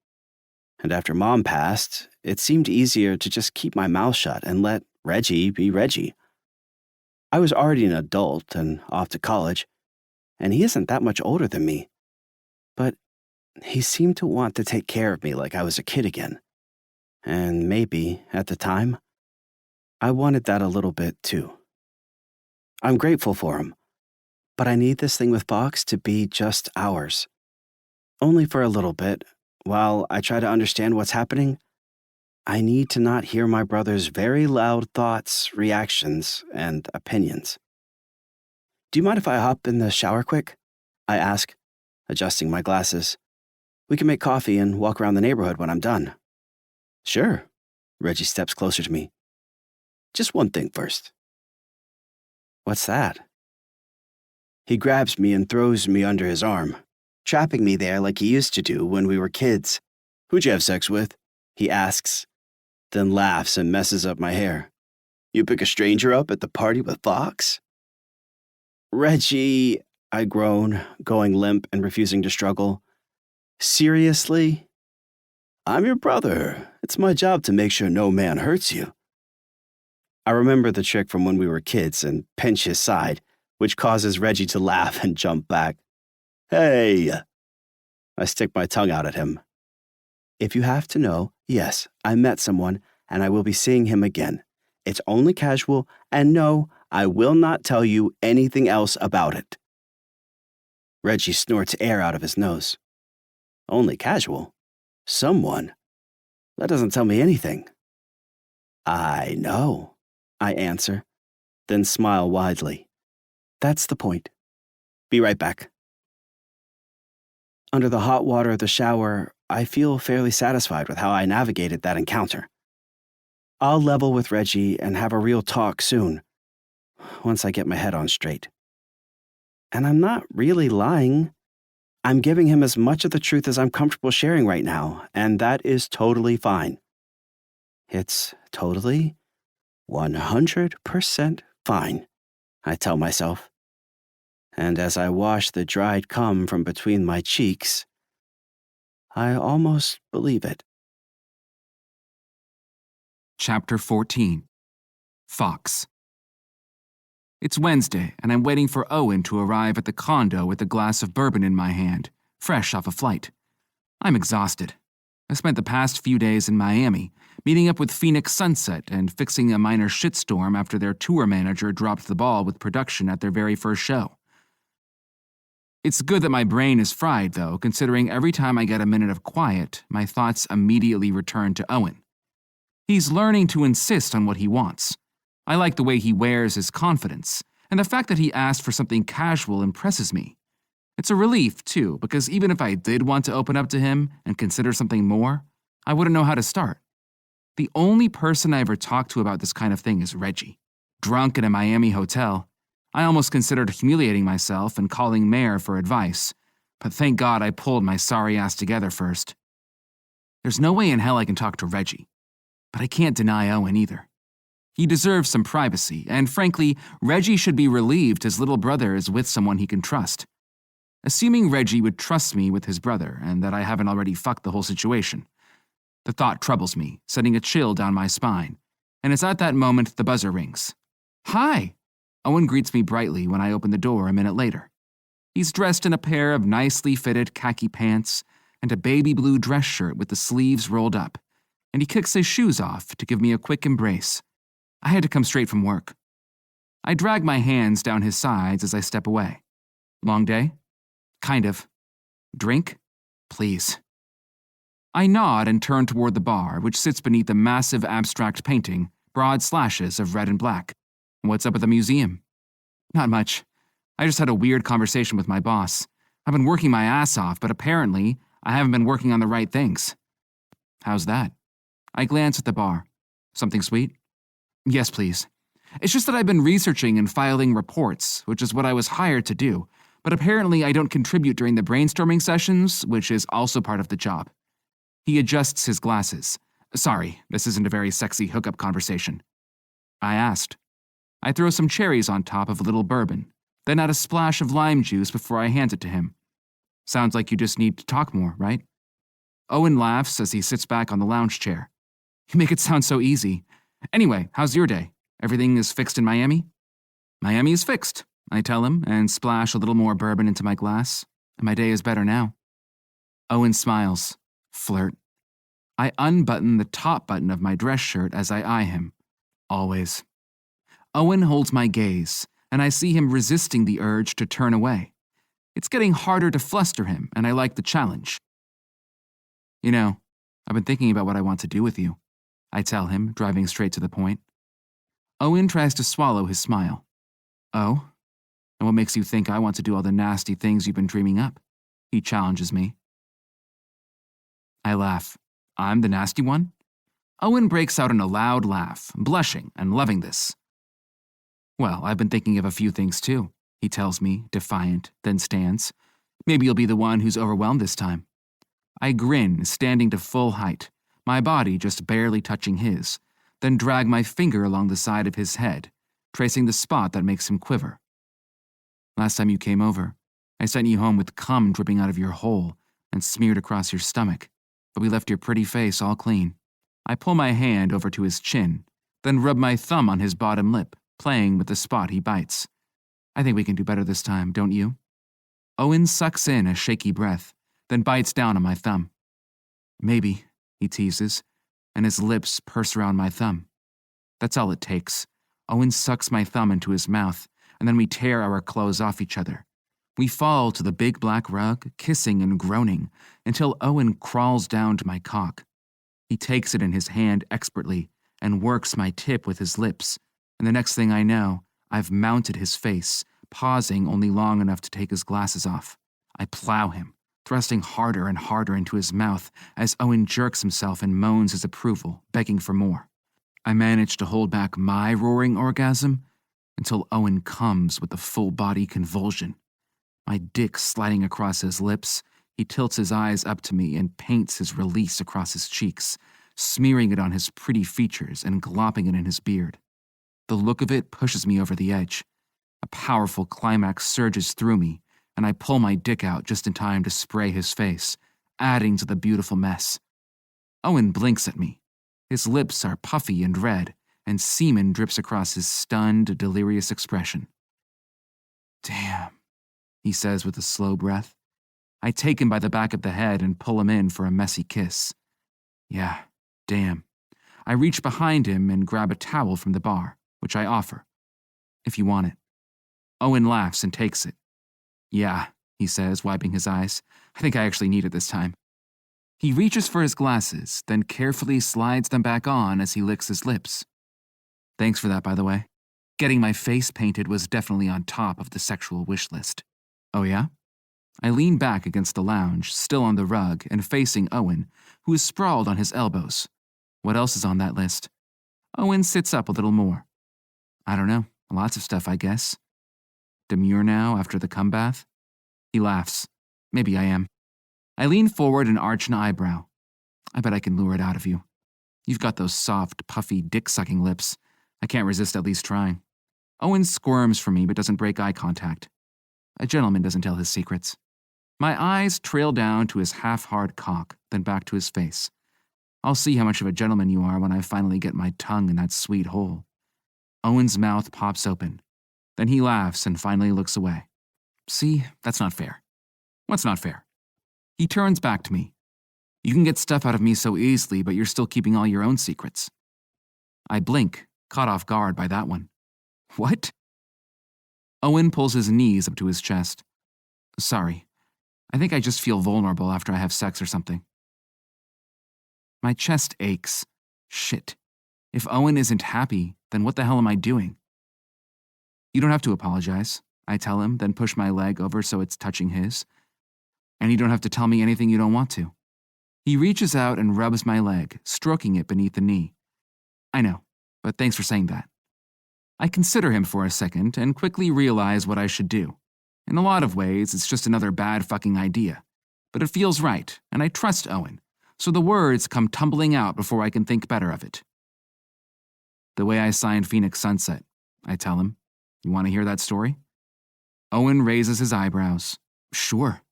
And after Mom passed, it seemed easier to just keep my mouth shut and let Reggie be Reggie. I was already an adult and off to college, and he isn't that much older than me. But he seemed to want to take care of me like I was a kid again. And maybe, at the time, I wanted that a little bit too. I'm grateful for him, but I need this thing with Fox to be just ours. Only for a little bit, while I try to understand what's happening. I need to not hear my brother's very loud thoughts, reactions, and opinions. Do you mind if I hop in the shower quick? I ask, adjusting my glasses. We can make coffee and walk around the neighborhood when I'm done. Sure. Reggie steps closer to me. Just one thing first. What's that? He grabs me and throws me under his arm, trapping me there like he used to do when we were kids. Who'd you have sex with? He asks, then laughs and messes up my hair. You pick a stranger up at the party with Fox? Reggie, I groan, going limp and refusing to struggle. Seriously? I'm your brother. It's my job to make sure no man hurts you. I remember the trick from when we were kids and pinch his side, which causes Reggie to laugh and jump back. Hey! I stick my tongue out at him. If you have to know, yes, I met someone and I will be seeing him again. It's only casual, and no, I will not tell you anything else about it. Reggie snorts air out of his nose. Only casual? Someone? That doesn't tell me anything. I know, I answer, then smile widely. That's the point. Be right back. Under the hot water of the shower, I feel fairly satisfied with how I navigated that encounter. I'll level with Reggie and have a real talk soon, once I get my head on straight. And I'm not really lying. I'm giving him as much of the truth as I'm comfortable sharing right now, and that is totally fine. It's totally, 100% fine, I tell myself. And as I wash the dried cum from between my cheeks, I almost believe it. Chapter 14. Fox. It's Wednesday, and I'm waiting for Owen to arrive at the condo with a glass of bourbon in my hand, fresh off a flight. I'm exhausted. I spent the past few days in Miami, meeting up with Phoenix Sunset and fixing a minor shitstorm after their tour manager dropped the ball with production at their very first show. It's good that my brain is fried, though, considering every time I get a minute of quiet, my thoughts immediately return to Owen. He's learning to insist on what he wants. I like the way he wears his confidence, and the fact that he asked for something casual impresses me. It's a relief, too, because even if I did want to open up to him and consider something more, I wouldn't know how to start. The only person I ever talked to about this kind of thing is Reggie. Drunk in a Miami hotel, I almost considered humiliating myself and calling Mare for advice, but thank God I pulled my sorry ass together first. There's no way in hell I can talk to Reggie. But I can't deny Owen either. He deserves some privacy, and frankly, Reggie should be relieved his little brother is with someone he can trust. Assuming Reggie would trust me with his brother and that I haven't already fucked the whole situation. The thought troubles me, sending a chill down my spine, and it's at that moment the buzzer rings. Hi! Owen greets me brightly when I open the door a minute later. He's dressed in a pair of nicely fitted khaki pants and a baby blue dress shirt with the sleeves rolled up, and he kicks his shoes off to give me a quick embrace. I had to come straight from work. I drag my hands down his sides as I step away. Long day? Kind of. Drink? Please. I nod and turn toward the bar, which sits beneath a massive abstract painting, broad slashes of red and black. What's up at the museum? Not much. I just had a weird conversation with my boss. I've been working my ass off, but apparently I haven't been working on the right things. How's that? I glance at the bar. Something sweet? Yes, please. It's just that I've been researching and filing reports, which is what I was hired to do, but apparently I don't contribute during the brainstorming sessions, which is also part of the job. He adjusts his glasses. Sorry, this isn't a very sexy hookup conversation. I asked. I throw some cherries on top of a little bourbon, then add a splash of lime juice before I hand it to him. Sounds like you just need to talk more, right? Owen laughs as he sits back on the lounge chair. You make it sound so easy. Anyway, how's your day? Everything is fixed in Miami? Miami is fixed, I tell him, and splash a little more bourbon into my glass. And my day is better now. Owen smiles. Flirt. I unbutton the top button of my dress shirt as I eye him. Always. Owen holds my gaze, and I see him resisting the urge to turn away. It's getting harder to fluster him, and I like the challenge. You know, I've been thinking about what I want to do with you, I tell him, driving straight to the point. Owen tries to swallow his smile. Oh? And what makes you think I want to do all the nasty things you've been dreaming up? He challenges me. I laugh. I'm the nasty one? Owen breaks out in a loud laugh, blushing and loving this. Well, I've been thinking of a few things too, he tells me, defiant, then stands. Maybe you'll be the one who's overwhelmed this time. I grin, standing to full height, my body just barely touching his, then drag my finger along the side of his head, tracing the spot that makes him quiver. Last time you came over, I sent you home with cum dripping out of your hole and smeared across your stomach, but we left your pretty face all clean. I pull my hand over to his chin, then rub my thumb on his bottom lip, playing with the spot he bites. I think we can do better this time, don't you? Owen sucks in a shaky breath, then bites down on my thumb. Maybe, he teases, and his lips purse around my thumb. That's all it takes. Owen sucks my thumb into his mouth, and then we tear our clothes off each other. We fall to the big black rug, kissing and groaning, until Owen crawls down to my cock. He takes it in his hand expertly and works my tip with his lips, and the next thing I know, I've mounted his face, pausing only long enough to take his glasses off. I plow him, thrusting harder and harder into his mouth as Owen jerks himself and moans his approval, begging for more. I manage to hold back my roaring orgasm until Owen comes with a full-body convulsion. My dick sliding across his lips, he tilts his eyes up to me and paints his release across his cheeks, smearing it on his pretty features and glopping it in his beard. The look of it pushes me over the edge. A powerful climax surges through me, and I pull my dick out just in time to spray his face, adding to the beautiful mess. Owen blinks at me. His lips are puffy and red, and semen drips across his stunned, delirious expression. Damn, he says with a slow breath. I take him by the back of the head and pull him in for a messy kiss. Yeah, damn. I reach behind him and grab a towel from the bar, which I offer. If you want it. Owen laughs and takes it. Yeah, he says, wiping his eyes. I think I actually need it this time. He reaches for his glasses, then carefully slides them back on as he licks his lips. Thanks for that, by the way. Getting my face painted was definitely on top of the sexual wish list. Oh yeah? I lean back against the lounge, still on the rug, and facing Owen, who is sprawled on his elbows. What else is on that list? Owen sits up a little more. I don't know. Lots of stuff, I guess. Demure now after the cum bath? He laughs. Maybe I am. I lean forward and arch an eyebrow. I bet I can lure it out of you. You've got those soft, puffy, dick-sucking lips. I can't resist at least trying. Owen squirms for me but doesn't break eye contact. A gentleman doesn't tell his secrets. My eyes trail down to his half-hard cock, then back to his face. I'll see how much of a gentleman you are when I finally get my tongue in that sweet hole. Owen's mouth pops open. Then he laughs and finally looks away. See, that's not fair. What's not fair? He turns back to me. You can get stuff out of me so easily, but you're still keeping all your own secrets. I blink, caught off guard by that one. What? Owen pulls his knees up to his chest. Sorry. I think I just feel vulnerable after I have sex or something. My chest aches. Shit. If Owen isn't happy, then what the hell am I doing? You don't have to apologize, I tell him, then push my leg over so it's touching his. And you don't have to tell me anything you don't want to. He reaches out and rubs my leg, stroking it beneath the knee. I know, but thanks for saying that. I consider him for a second and quickly realize what I should do. In a lot of ways, it's just another bad fucking idea. But it feels right, and I trust Owen, so the words come tumbling out before I can think better of it. The way I signed Phoenix Sunset, I tell him. You want to hear that story? Owen raises his eyebrows. Sure,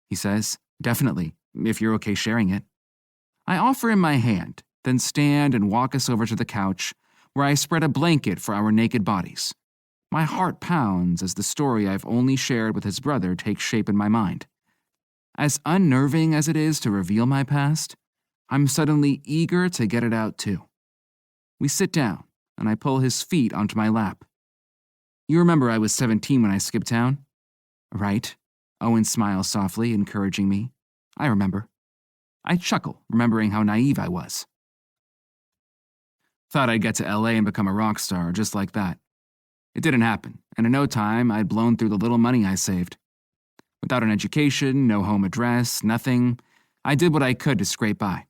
he says. Definitely, if you're okay sharing it. I offer him my hand, then stand and walk us over to the couch, where I spread a blanket for our naked bodies. My heart pounds as the story I've only shared with his brother takes shape in my mind. As unnerving as it is to reveal my past, I'm suddenly eager to get it out too. We sit down, and I pull his feet onto my lap. You remember I was 17 when I skipped town? Right. Owen smiles softly, encouraging me. I remember. I chuckle, remembering how naive I was. Thought I'd get to LA and become a rock star, just like that. It didn't happen, and in no time, I'd blown through the little money I saved. Without an education, no home address, nothing, I did what I could to scrape by.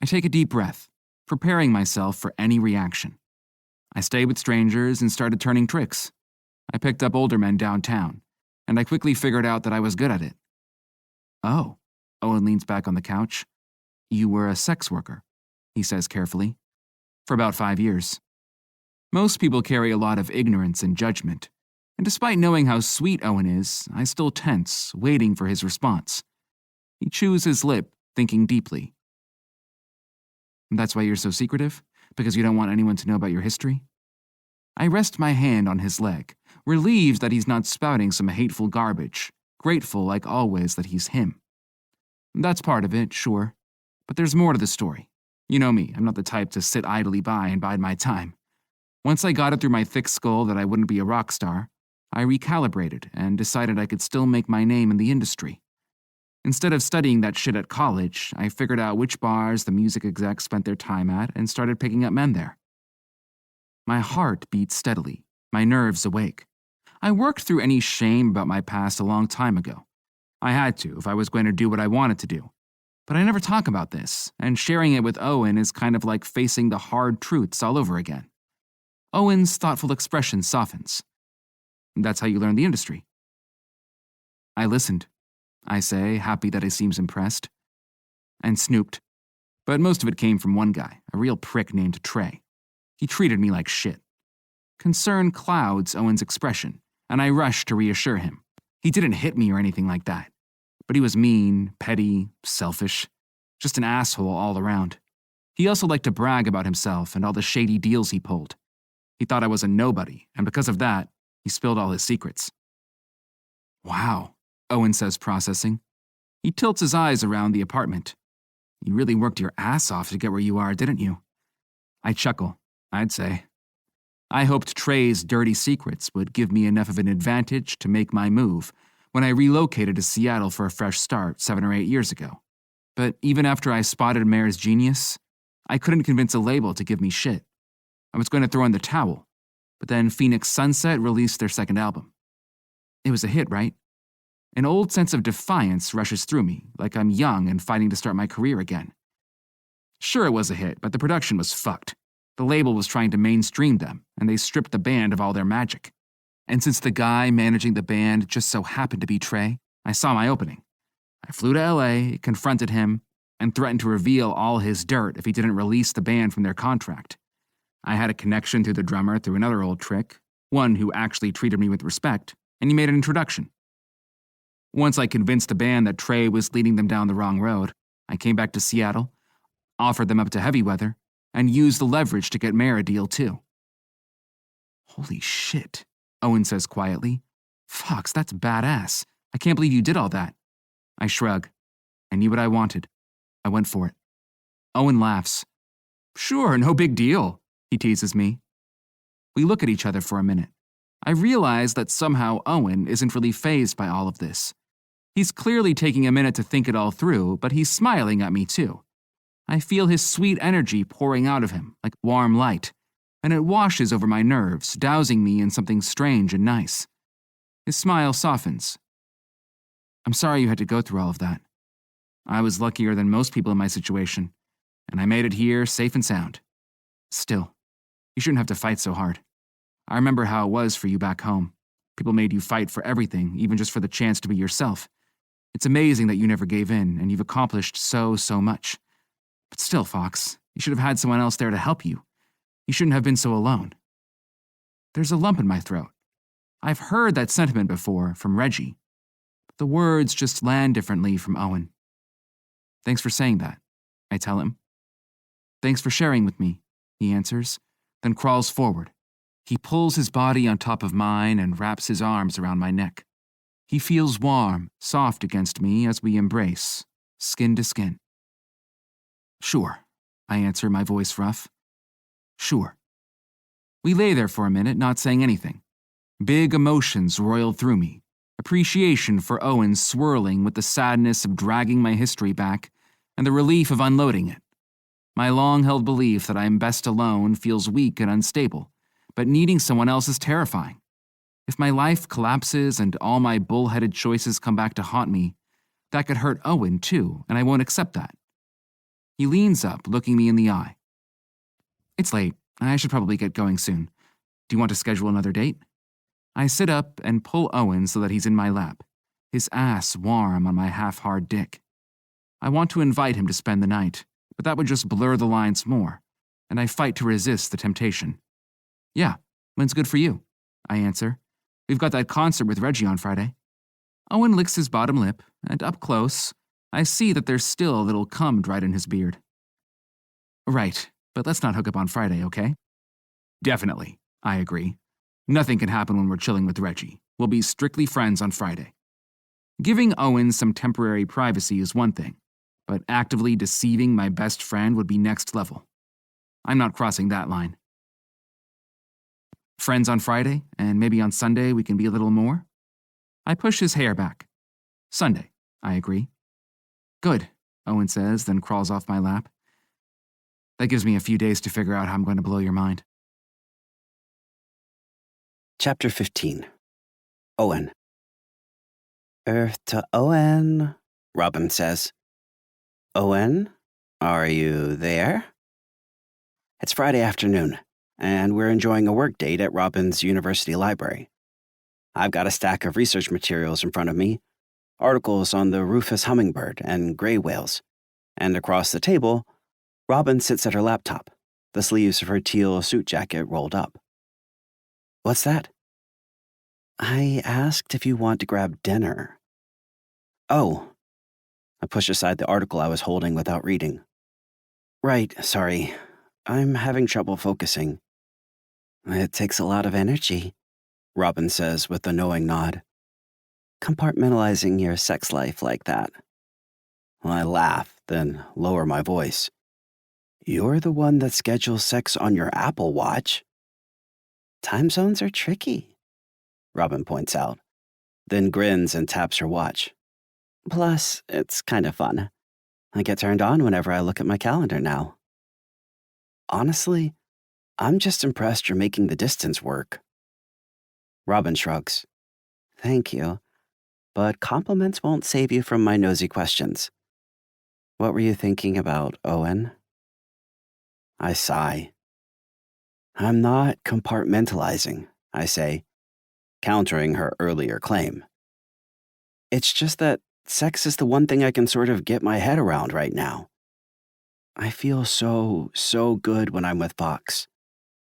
I take a deep breath, preparing myself for any reaction. I stayed with strangers and started turning tricks. I picked up older men downtown, and I quickly figured out that I was good at it. Oh, Owen leans back on the couch. You were a sex worker, he says carefully. For about 5 years. Most people carry a lot of ignorance and judgment, and despite knowing how sweet Owen is, I still tense, waiting for his response. He chews his lip, thinking deeply. That's why you're so secretive? Because you don't want anyone to know about your history? I rest my hand on his leg, relieved that he's not spouting some hateful garbage, grateful like always that he's him. That's part of it, sure, but there's more to the story. You know me, I'm not the type to sit idly by and bide my time. Once I got it through my thick skull that I wouldn't be a rock star, I recalibrated and decided I could still make my name in the industry. Instead of studying that shit at college, I figured out which bars the music execs spent their time at and started picking up men there. My heart beat steadily, my nerves awake. I worked through any shame about my past a long time ago. I had to if I was going to do what I wanted to do. But I never talk about this, and sharing it with Owen is kind of like facing the hard truths all over again. Owen's thoughtful expression softens. That's how you learn the industry. I listened, I say, happy that he seems impressed. And snooped. But most of it came from one guy, a real prick named Trey. He treated me like shit. Concern clouds Owen's expression, and I rushed to reassure him. He didn't hit me or anything like that. But he was mean, petty, selfish. Just an asshole all around. He also liked to brag about himself and all the shady deals he pulled. He thought I was a nobody, and because of that, he spilled all his secrets. Wow, Owen says, processing. He tilts his eyes around the apartment. You really worked your ass off to get where you are, didn't you? I chuckle, I'd say. I hoped Trey's dirty secrets would give me enough of an advantage to make my move when I relocated to Seattle for a fresh start 7 or 8 years ago. But even after I spotted Mayor's genius, I couldn't convince a label to give me shit. I was going to throw in the towel, but then Phoenix Sunset released their second album. It was a hit, right? An old sense of defiance rushes through me, like I'm young and fighting to start my career again. Sure, it was a hit, but the production was fucked. The label was trying to mainstream them, and they stripped the band of all their magic. And since the guy managing the band just so happened to be Trey, I saw my opening. I flew to LA, confronted him, and threatened to reveal all his dirt if he didn't release the band from their contract. I had a connection to the drummer through another old trick, one who actually treated me with respect, and he made an introduction. Once I convinced the band that Trey was leading them down the wrong road, I came back to Seattle, offered them up to heavy weather, and used the leverage to get Mayor a deal too. Holy shit, Owen says quietly. Fox, that's badass. I can't believe you did all that. I shrug. I knew what I wanted. I went for it. Owen laughs. Sure, no big deal, he teases me. We look at each other for a minute. I realize that somehow Owen isn't really fazed by all of this. He's clearly taking a minute to think it all through, but he's smiling at me too. I feel his sweet energy pouring out of him like warm light, and it washes over my nerves, dousing me in something strange and nice. His smile softens. I'm sorry you had to go through all of that. I was luckier than most people in my situation, and I made it here safe and sound. Still, you shouldn't have to fight so hard. I remember how it was for you back home. People made you fight for everything, even just for the chance to be yourself. It's amazing that you never gave in, and you've accomplished so much. But still, Fox, you should have had someone else there to help you. You shouldn't have been so alone. There's a lump in my throat. I've heard that sentiment before from Reggie, but the words just land differently from Owen. Thanks for saying that, I tell him. Thanks for sharing with me, he answers, then crawls forward. He pulls his body on top of mine and wraps his arms around my neck. He feels warm, soft against me as we embrace, skin to skin. Sure, I answer, my voice rough. Sure. We lay there for a minute, not saying anything. Big emotions roiled through me. Appreciation for Owen swirling with the sadness of dragging my history back and the relief of unloading it. My long-held belief that I am best alone feels weak and unstable, but needing someone else is terrifying. If my life collapses and all my bullheaded choices come back to haunt me, that could hurt Owen too, and I won't accept that. He leans up, looking me in the eye. It's late. I should probably get going soon. Do you want to schedule another date? I sit up and pull Owen so that he's in my lap, his ass warm on my half-hard dick. I want to invite him to spend the night, but that would just blur the lines more, and I fight to resist the temptation. Yeah, when's good for you? I answer. We've got that concert with Reggie on Friday. Owen licks his bottom lip, and up close, I see that there's still a little cum dried in his beard. Right, but let's not hook up on Friday, okay? Definitely, I agree. Nothing can happen when we're chilling with Reggie. We'll be strictly friends on Friday. Giving Owen some temporary privacy is one thing, but actively deceiving my best friend would be next level. I'm not crossing that line. Friends on Friday, and maybe on Sunday we can be a little more? I push his hair back. Sunday, I agree. Good, Owen says, then crawls off my lap. That gives me a few days to figure out how I'm going to blow your mind. Chapter 15. Owen. Earth to Owen, Robin says. Owen, are you there? It's Friday afternoon, and we're enjoying a work date at Robin's university library. I've got a stack of research materials in front of me, articles on the rufous hummingbird and gray whales, and across the table, Robin sits at her laptop, the sleeves of her teal suit jacket rolled up. What's that? I asked if you want to grab dinner. Oh. I push aside the article I was holding without reading. Right, sorry. I'm having trouble focusing. It takes a lot of energy, Robin says with a knowing nod. Compartmentalizing your sex life like that. I laugh, then lower my voice. You're the one that schedules sex on your Apple Watch. Time zones are tricky, Robin points out, then grins and taps her watch. Plus, it's kind of fun. I get turned on whenever I look at my calendar now. Honestly, I'm just impressed you're making the distance work. Robin shrugs. Thank you, but compliments won't save you from my nosy questions. What were you thinking about, Owen? I sigh. I'm not compartmentalizing, I say, countering her earlier claim. It's just that sex is the one thing I can sort of get my head around right now. I feel so good when I'm with Fox.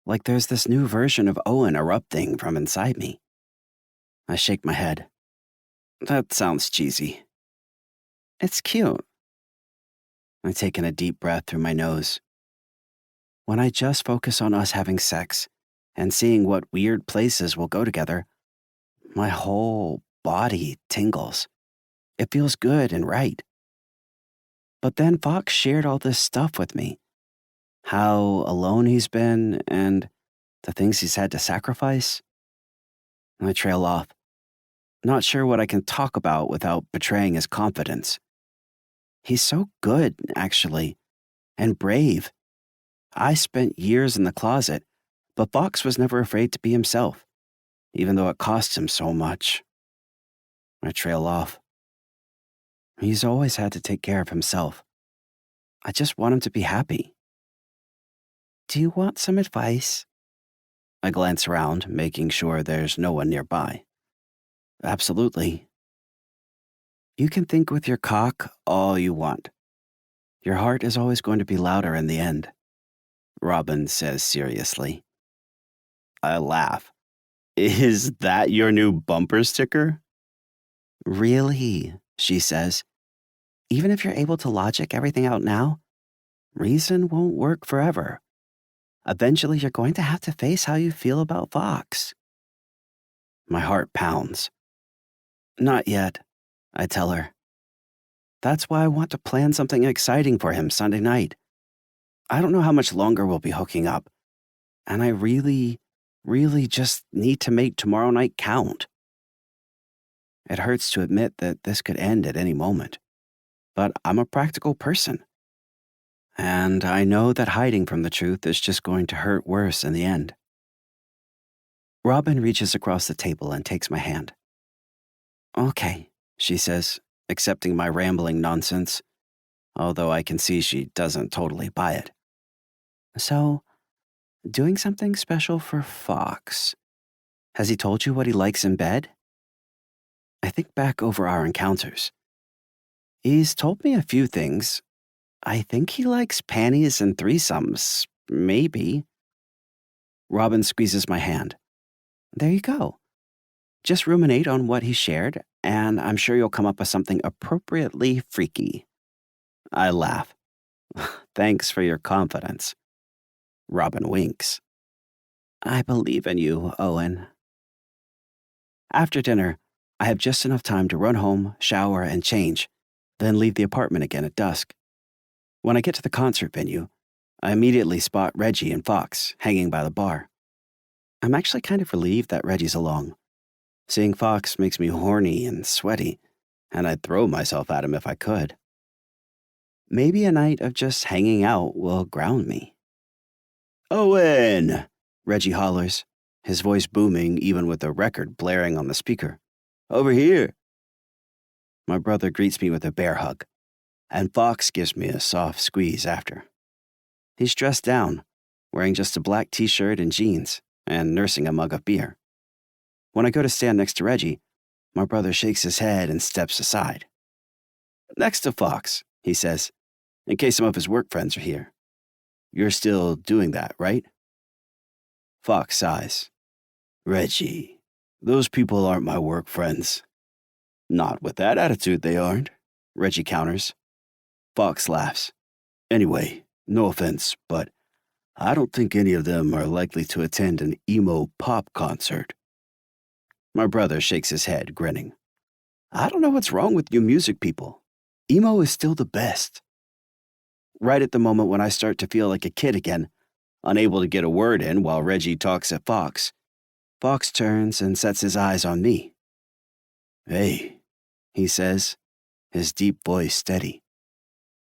Like there's this new version of Owen erupting from inside me. I shake my head. That sounds cheesy. It's cute. I take in a deep breath through my nose. When I just focus on us having sex and seeing what weird places we'll go together, my whole body tingles. It feels good and right. But then Fox shared all this stuff with me. How alone he's been and the things he's had to sacrifice. I trail off, not sure what I can talk about without betraying his confidence. He's so good, actually, and brave. I spent years in the closet, but Fox was never afraid to be himself, even though it cost him so much. I trail off. He's always had to take care of himself. I just want him to be happy. Do you want some advice? I glance around, making sure there's no one nearby. Absolutely. You can think with your cock all you want. Your heart is always going to be louder in the end, Robin says seriously. I laugh. Is that your new bumper sticker? Really, she says. Even if you're able to logic everything out now, reason won't work forever. Eventually, you're going to have to face how you feel about Fox. My heart pounds. Not yet, I tell her. That's why I want to plan something exciting for him Sunday night. I don't know how much longer we'll be hooking up, and I really just need to make tomorrow night count. It hurts to admit that this could end at any moment, but I'm a practical person. And I know that hiding from the truth is just going to hurt worse in the end. Robin reaches across the table and takes my hand. Okay, she says, accepting my rambling nonsense, although I can see she doesn't totally buy it. So, doing something special for Fox. Has he told you what he likes in bed? I think back over our encounters. He's told me a few things. I think he likes panties and threesomes, maybe. Robin squeezes my hand. There you go. Just ruminate on what he shared, and I'm sure you'll come up with something appropriately freaky. I laugh. Thanks for your confidence. Robin winks. I believe in you, Owen. After dinner, I have just enough time to run home, shower, and change, then leave the apartment again at dusk. When I get to the concert venue, I immediately spot Reggie and Fox hanging by the bar. I'm actually kind of relieved that Reggie's along. Seeing Fox makes me horny and sweaty, and I'd throw myself at him if I could. Maybe a night of just hanging out will ground me. Owen! Reggie hollers, his voice booming even with the record blaring on the speaker. Over here! My brother greets me with a bear hug, and Fox gives me a soft squeeze after. He's dressed down, wearing just a black t-shirt and jeans, and nursing a mug of beer. When I go to stand next to Reggie, my brother shakes his head and steps aside. Next to Fox, he says, in case some of his work friends are here. You're still doing that, right? Fox sighs. Reggie, those people aren't my work friends. Not with that attitude they aren't, Reggie counters. Fox laughs. Anyway, no offense, but I don't think any of them are likely to attend an emo pop concert. My brother shakes his head, grinning. I don't know what's wrong with you music people. Emo is still the best. Right at the moment when I start to feel like a kid again, unable to get a word in while Reggie talks at Fox, Fox turns and sets his eyes on me. Hey, he says, his deep voice steady.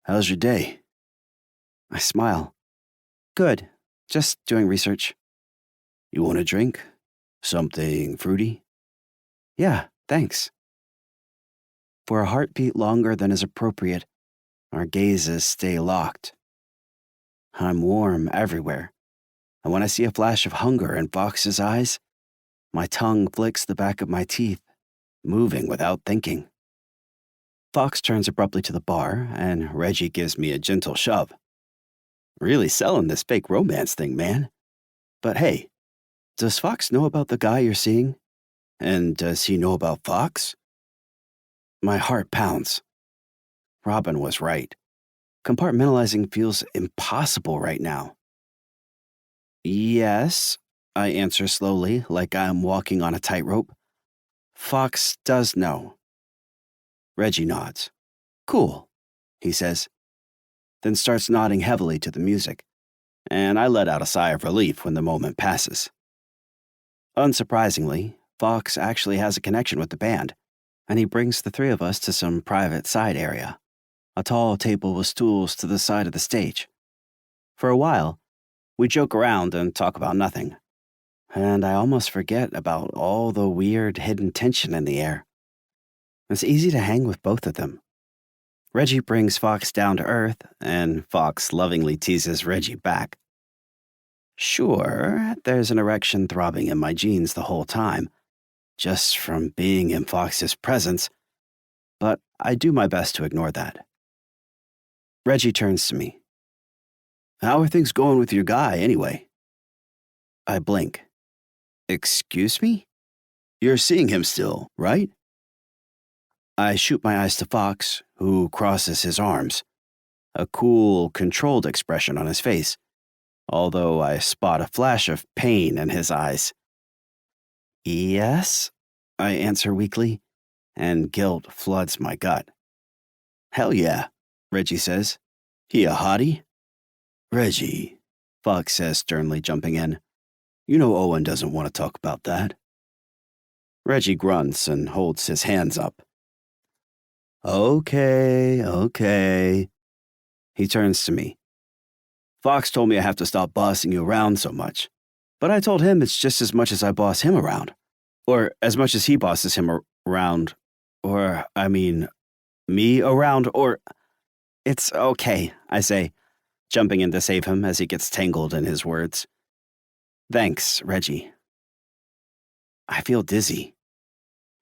How's your day? I smile. Good, just doing research. You want a drink? Something fruity? Yeah, thanks. For a heartbeat longer than is appropriate, our gazes stay locked. I'm warm everywhere, and when I see a flash of hunger in Fox's eyes, my tongue flicks the back of my teeth, moving without thinking. Fox turns abruptly to the bar, and Reggie gives me a gentle shove. Really selling this fake romance thing, man. But hey, does Fox know about the guy you're seeing? And does he know about Fox? My heart pounds. Robin was right. Compartmentalizing feels impossible right now. Yes, I answer slowly, like I'm walking on a tightrope. Fox does know. Reggie nods. Cool, he says, then starts nodding heavily to the music, and I let out a sigh of relief when the moment passes. Unsurprisingly, Fox actually has a connection with the band, and he brings the three of us to some private side area, a tall table with stools to the side of the stage. For a while, we joke around and talk about nothing, and I almost forget about all the weird hidden tension in the air. It's easy to hang with both of them. Reggie brings Fox down to earth, and Fox lovingly teases Reggie back. Sure, there's an erection throbbing in my jeans the whole time, just from being in Fox's presence, but I do my best to ignore that. Reggie turns to me. How are things going with your guy, anyway? I blink. Excuse me? You're seeing him still, right? I shoot my eyes to Fox, who crosses his arms, a cool, controlled expression on his face, although I spot a flash of pain in his eyes. Yes, I answer weakly, and guilt floods my gut. Hell yeah, Reggie says. He a hottie? Reggie, Fox says sternly, jumping in. You know Owen doesn't want to talk about that. Reggie grunts and holds his hands up. Okay. He turns to me. Fox told me I have to stop bossing you around so much, but I told him it's just as much as I boss him around, or as much as he bosses him around, or, I mean, me around, or... It's okay, I say, jumping in to save him as he gets tangled in his words. Thanks, Reggie. I feel dizzy.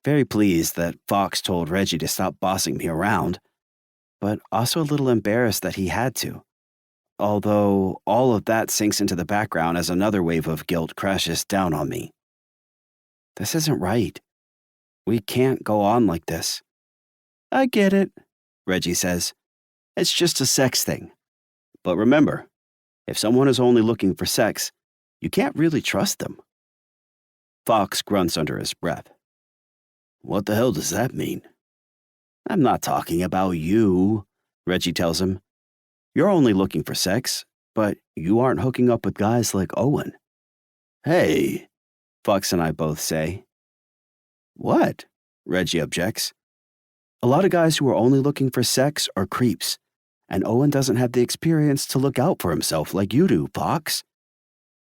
Very pleased that Fox told Reggie to stop bossing me around, but also a little embarrassed that he had to. Although all of that sinks into the background as another wave of guilt crashes down on me. This isn't right. We can't go on like this. I get it, Reggie says. It's just a sex thing. But remember, if someone is only looking for sex, you can't really trust them. Fox grunts under his breath. What the hell does that mean? I'm not talking about you, Reggie tells him. You're only looking for sex, but you aren't hooking up with guys like Owen. Hey, Fox and I both say. What? Reggie objects. A lot of guys who are only looking for sex are creeps, and Owen doesn't have the experience to look out for himself like you do, Fox.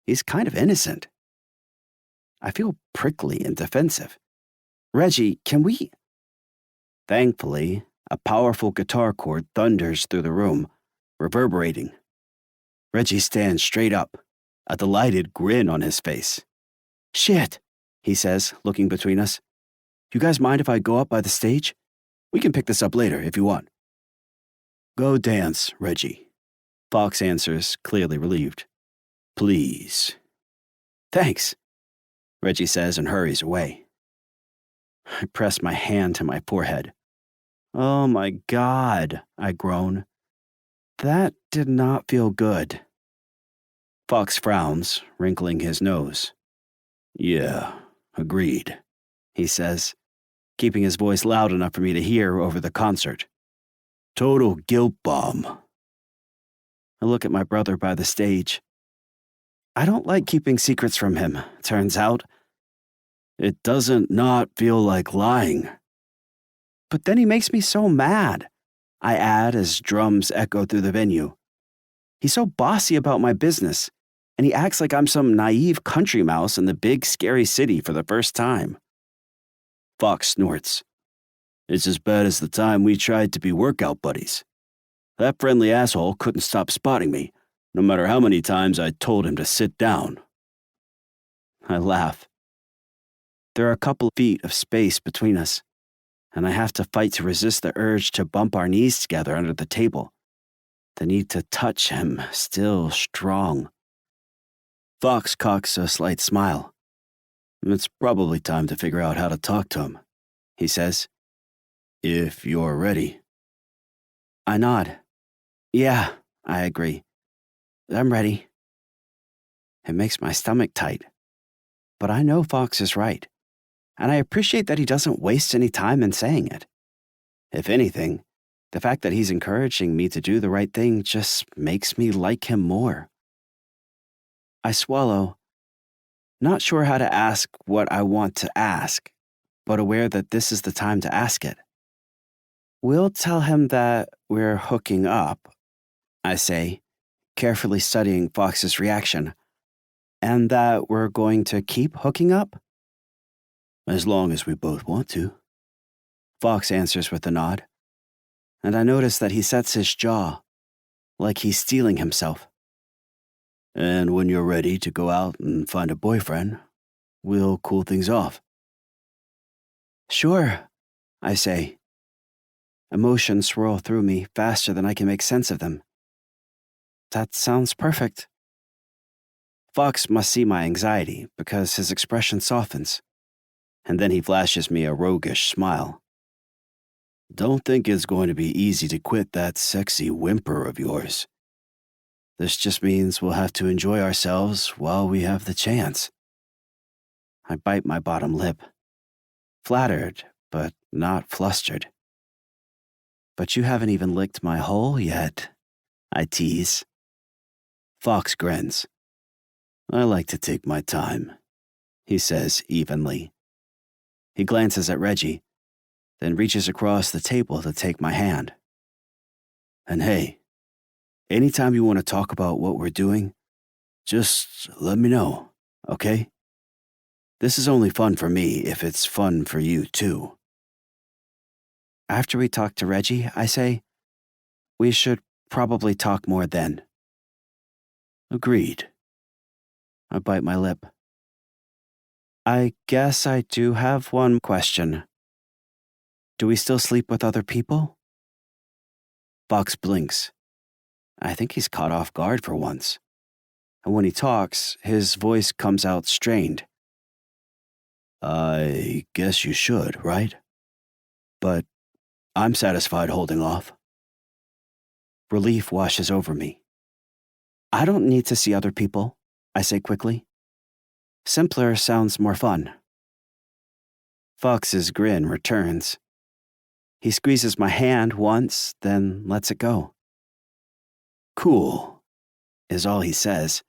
He's kind of innocent. I feel prickly and defensive. Reggie, can we... Thankfully, a powerful guitar chord thunders through the room, reverberating. Reggie stands straight up, a delighted grin on his face. Shit, he says, looking between us. You guys mind if I go up by the stage? We can pick this up later if you want. Go dance, Reggie. Fox answers, clearly relieved. Please. Thanks, Reggie says and hurries away. I press my hand to my forehead. Oh my God, I groan. That did not feel good. Fox frowns, wrinkling his nose. Yeah, agreed, he says, keeping his voice loud enough for me to hear over the concert. Total guilt bomb. I look at my brother by the stage. I don't like keeping secrets from him, turns out. It doesn't not feel like lying. But then he makes me so mad, I add as drums echo through the venue. He's so bossy about my business, and he acts like I'm some naive country mouse in the big, scary city for the first time. Fox snorts. It's as bad as the time we tried to be workout buddies. That friendly asshole couldn't stop spotting me, no matter how many times I told him to sit down. I laugh. There are a couple feet of space between us, and I have to fight to resist the urge to bump our knees together under the table. The need to touch him still strong. Fox cocks a slight smile. It's probably time to figure out how to talk to him, he says. If you're ready. I nod. Yeah, I agree. I'm ready. It makes my stomach tight. But I know Fox is right, and I appreciate that he doesn't waste any time in saying it. If anything, the fact that he's encouraging me to do the right thing just makes me like him more. I swallow, not sure how to ask what I want to ask, but aware that this is the time to ask it. We'll tell him that we're hooking up, I say, carefully studying Fox's reaction, and that we're going to keep hooking up? As long as we both want to. Fox answers with a nod, and I notice that he sets his jaw, like he's steeling himself. And when you're ready to go out and find a boyfriend, we'll cool things off. Sure, I say. Emotions swirl through me faster than I can make sense of them. That sounds perfect. Fox must see my anxiety because his expression softens, and then he flashes me a roguish smile. Don't think it's going to be easy to quit that sexy whimper of yours. This just means we'll have to enjoy ourselves while we have the chance. I bite my bottom lip, flattered, but not flustered. But you haven't even licked my hole yet, I tease. Fox grins. I like to take my time, he says evenly. He glances at Reggie, then reaches across the table to take my hand. And hey, anytime you want to talk about what we're doing, just let me know, okay? This is only fun for me if it's fun for you too. After we talk to Reggie, I say, we should probably talk more then. Agreed. I bite my lip. I guess I do have one question. Do we still sleep with other people? Fox blinks. I think he's caught off guard for once. And when he talks, his voice comes out strained. I guess you should, right? But I'm satisfied holding off. Relief washes over me. I don't need to see other people, I say quickly. Simpler sounds more fun. Fox's grin returns. He squeezes my hand once, then lets it go. Cool, is all he says,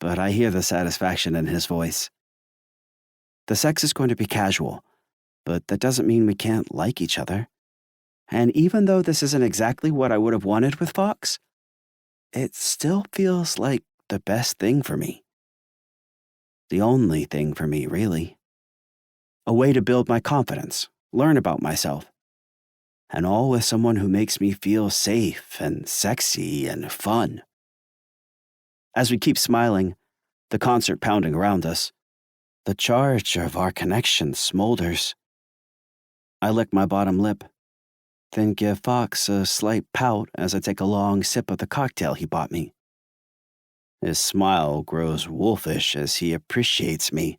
but I hear the satisfaction in his voice. The sex is going to be casual, but that doesn't mean we can't like each other. And even though this isn't exactly what I would have wanted with Fox, it still feels like the best thing for me. The only thing for me, really. A way to build my confidence, learn about myself, and all with someone who makes me feel safe and sexy and fun. As we keep smiling, the concert pounding around us, the charge of our connection smolders. I lick my bottom lip, then give Fox a slight pout as I take a long sip of the cocktail he bought me. His smile grows wolfish as he appreciates me,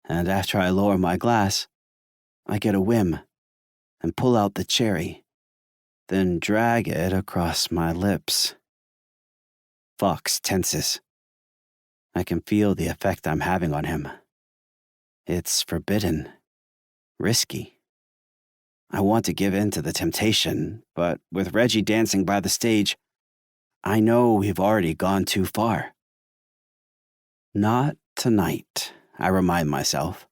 and after I lower my glass, I get a whim and pull out the cherry, then drag it across my lips. Fox tenses. I can feel the effect I'm having on him. It's forbidden, risky. I want to give in to the temptation, but with Reggie dancing by the stage, I know we've already gone too far. Not tonight, I remind myself.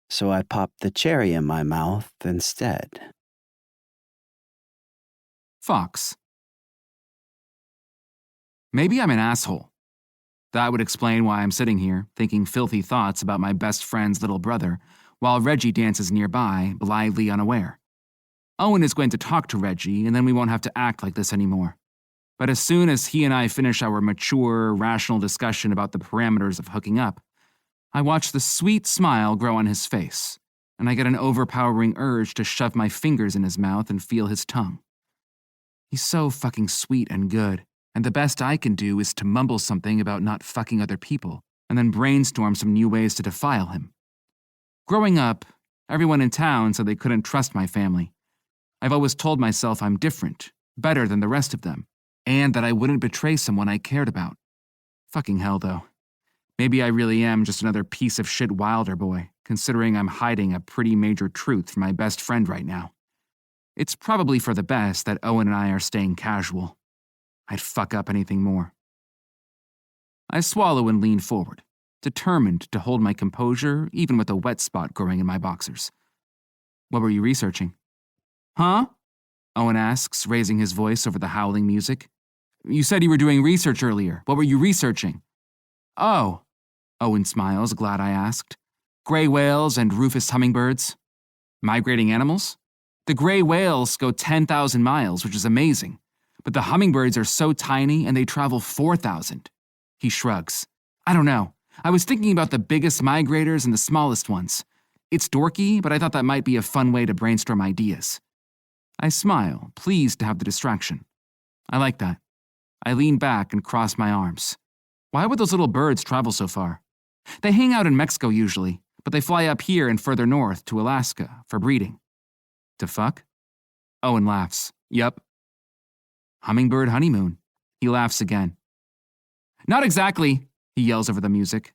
So I pop the cherry in my mouth instead. Fox. Maybe I'm an asshole. That would explain why I'm sitting here, thinking filthy thoughts about my best friend's little brother, while Reggie dances nearby, blithely unaware. Owen is going to talk to Reggie, and then we won't have to act like this anymore. But as soon as he and I finish our mature, rational discussion about the parameters of hooking up, I watch the sweet smile grow on his face, and I get an overpowering urge to shove my fingers in his mouth and feel his tongue. He's so fucking sweet and good, and the best I can do is to mumble something about not fucking other people, and then brainstorm some new ways to defile him. Growing up, everyone in town said they couldn't trust my family. I've always told myself I'm different, better than the rest of them, and that I wouldn't betray someone I cared about. Fucking hell, though. Maybe I really am just another piece of shit Wilder boy, considering I'm hiding a pretty major truth from my best friend right now. It's probably for the best that Owen and I are staying casual. I'd fuck up anything more. I swallow and lean forward, determined to hold my composure even with a wet spot growing in my boxers. What were you researching? Huh? Owen asks, raising his voice over the howling music. You said you were doing research earlier. What were you researching? Oh, Owen smiles, glad I asked. Gray whales and rufous hummingbirds. Migrating animals? The gray whales go 10,000 miles, which is amazing. But the hummingbirds are so tiny and they travel 4,000. He shrugs. I don't know. I was thinking about the biggest migrators and the smallest ones. It's dorky, but I thought that might be a fun way to brainstorm ideas. I smile, pleased to have the distraction. I like that. I lean back and cross my arms. Why would those little birds travel so far? They hang out in Mexico usually, but they fly up here and further north to Alaska for breeding. To fuck? Owen laughs. Yup. Hummingbird honeymoon. He laughs again. Not exactly, he yells over the music.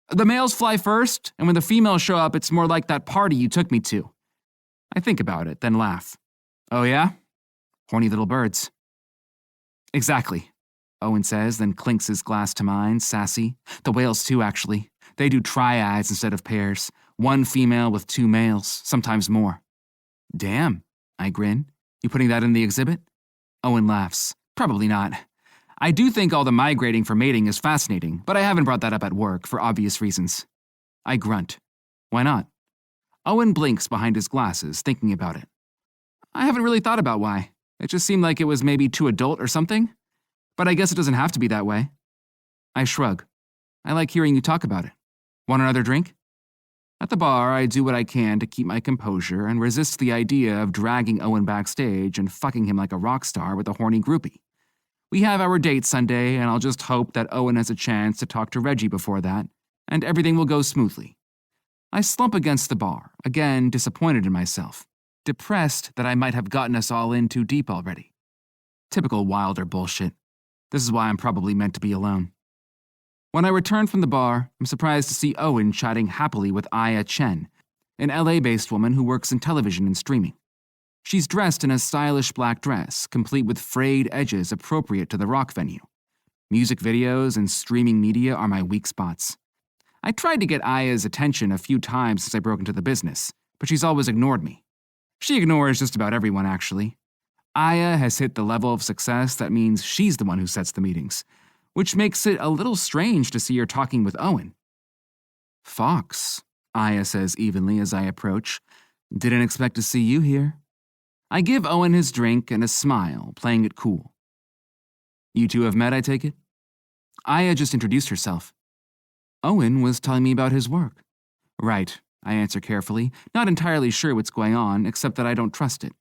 The males fly first, and when the females show up, it's more like that party you took me to. I think about it, then laugh. Oh yeah? Horny little birds. Exactly, Owen says, then clinks his glass to mine, sassy. The whales too, actually. They do triads instead of pairs. One female with two males, sometimes more. Damn, I grin. You putting that in the exhibit? Owen laughs. Probably not. I do think all the migrating for mating is fascinating, but I haven't brought that up at work for obvious reasons. I grunt. Why not? Owen blinks behind his glasses, thinking about it. I haven't really thought about why. It just seemed like it was maybe too adult or something. But I guess it doesn't have to be that way. I shrug. I like hearing you talk about it. Want another drink? At the bar, I do what I can to keep my composure and resist the idea of dragging Owen backstage and fucking him like a rock star with a horny groupie. We have our date Sunday, and I'll just hope that Owen has a chance to talk to Reggie before that, and everything will go smoothly. I slump against the bar, again disappointed in myself, depressed that I might have gotten us all in too deep already. Typical Wilder bullshit. This is why I'm probably meant to be alone. When I return from the bar, I'm surprised to see Owen chatting happily with Aya Chen, an LA-based woman who works in television and streaming. She's dressed in a stylish black dress, complete with frayed edges appropriate to the rock venue. Music videos and streaming media are my weak spots. I tried to get Aya's attention a few times since I broke into the business, but she's always ignored me. She ignores just about everyone, actually. Aya has hit the level of success that means she's the one who sets the meetings, which makes it a little strange to see her talking with Owen. Fox, Aya says evenly as I approach. Didn't expect to see you here. I give Owen his drink and a smile, playing it cool. You two have met, I take it? Aya just introduced herself. Owen was telling me about his work. Right, I answer carefully, not entirely sure what's going on, except that I don't trust it.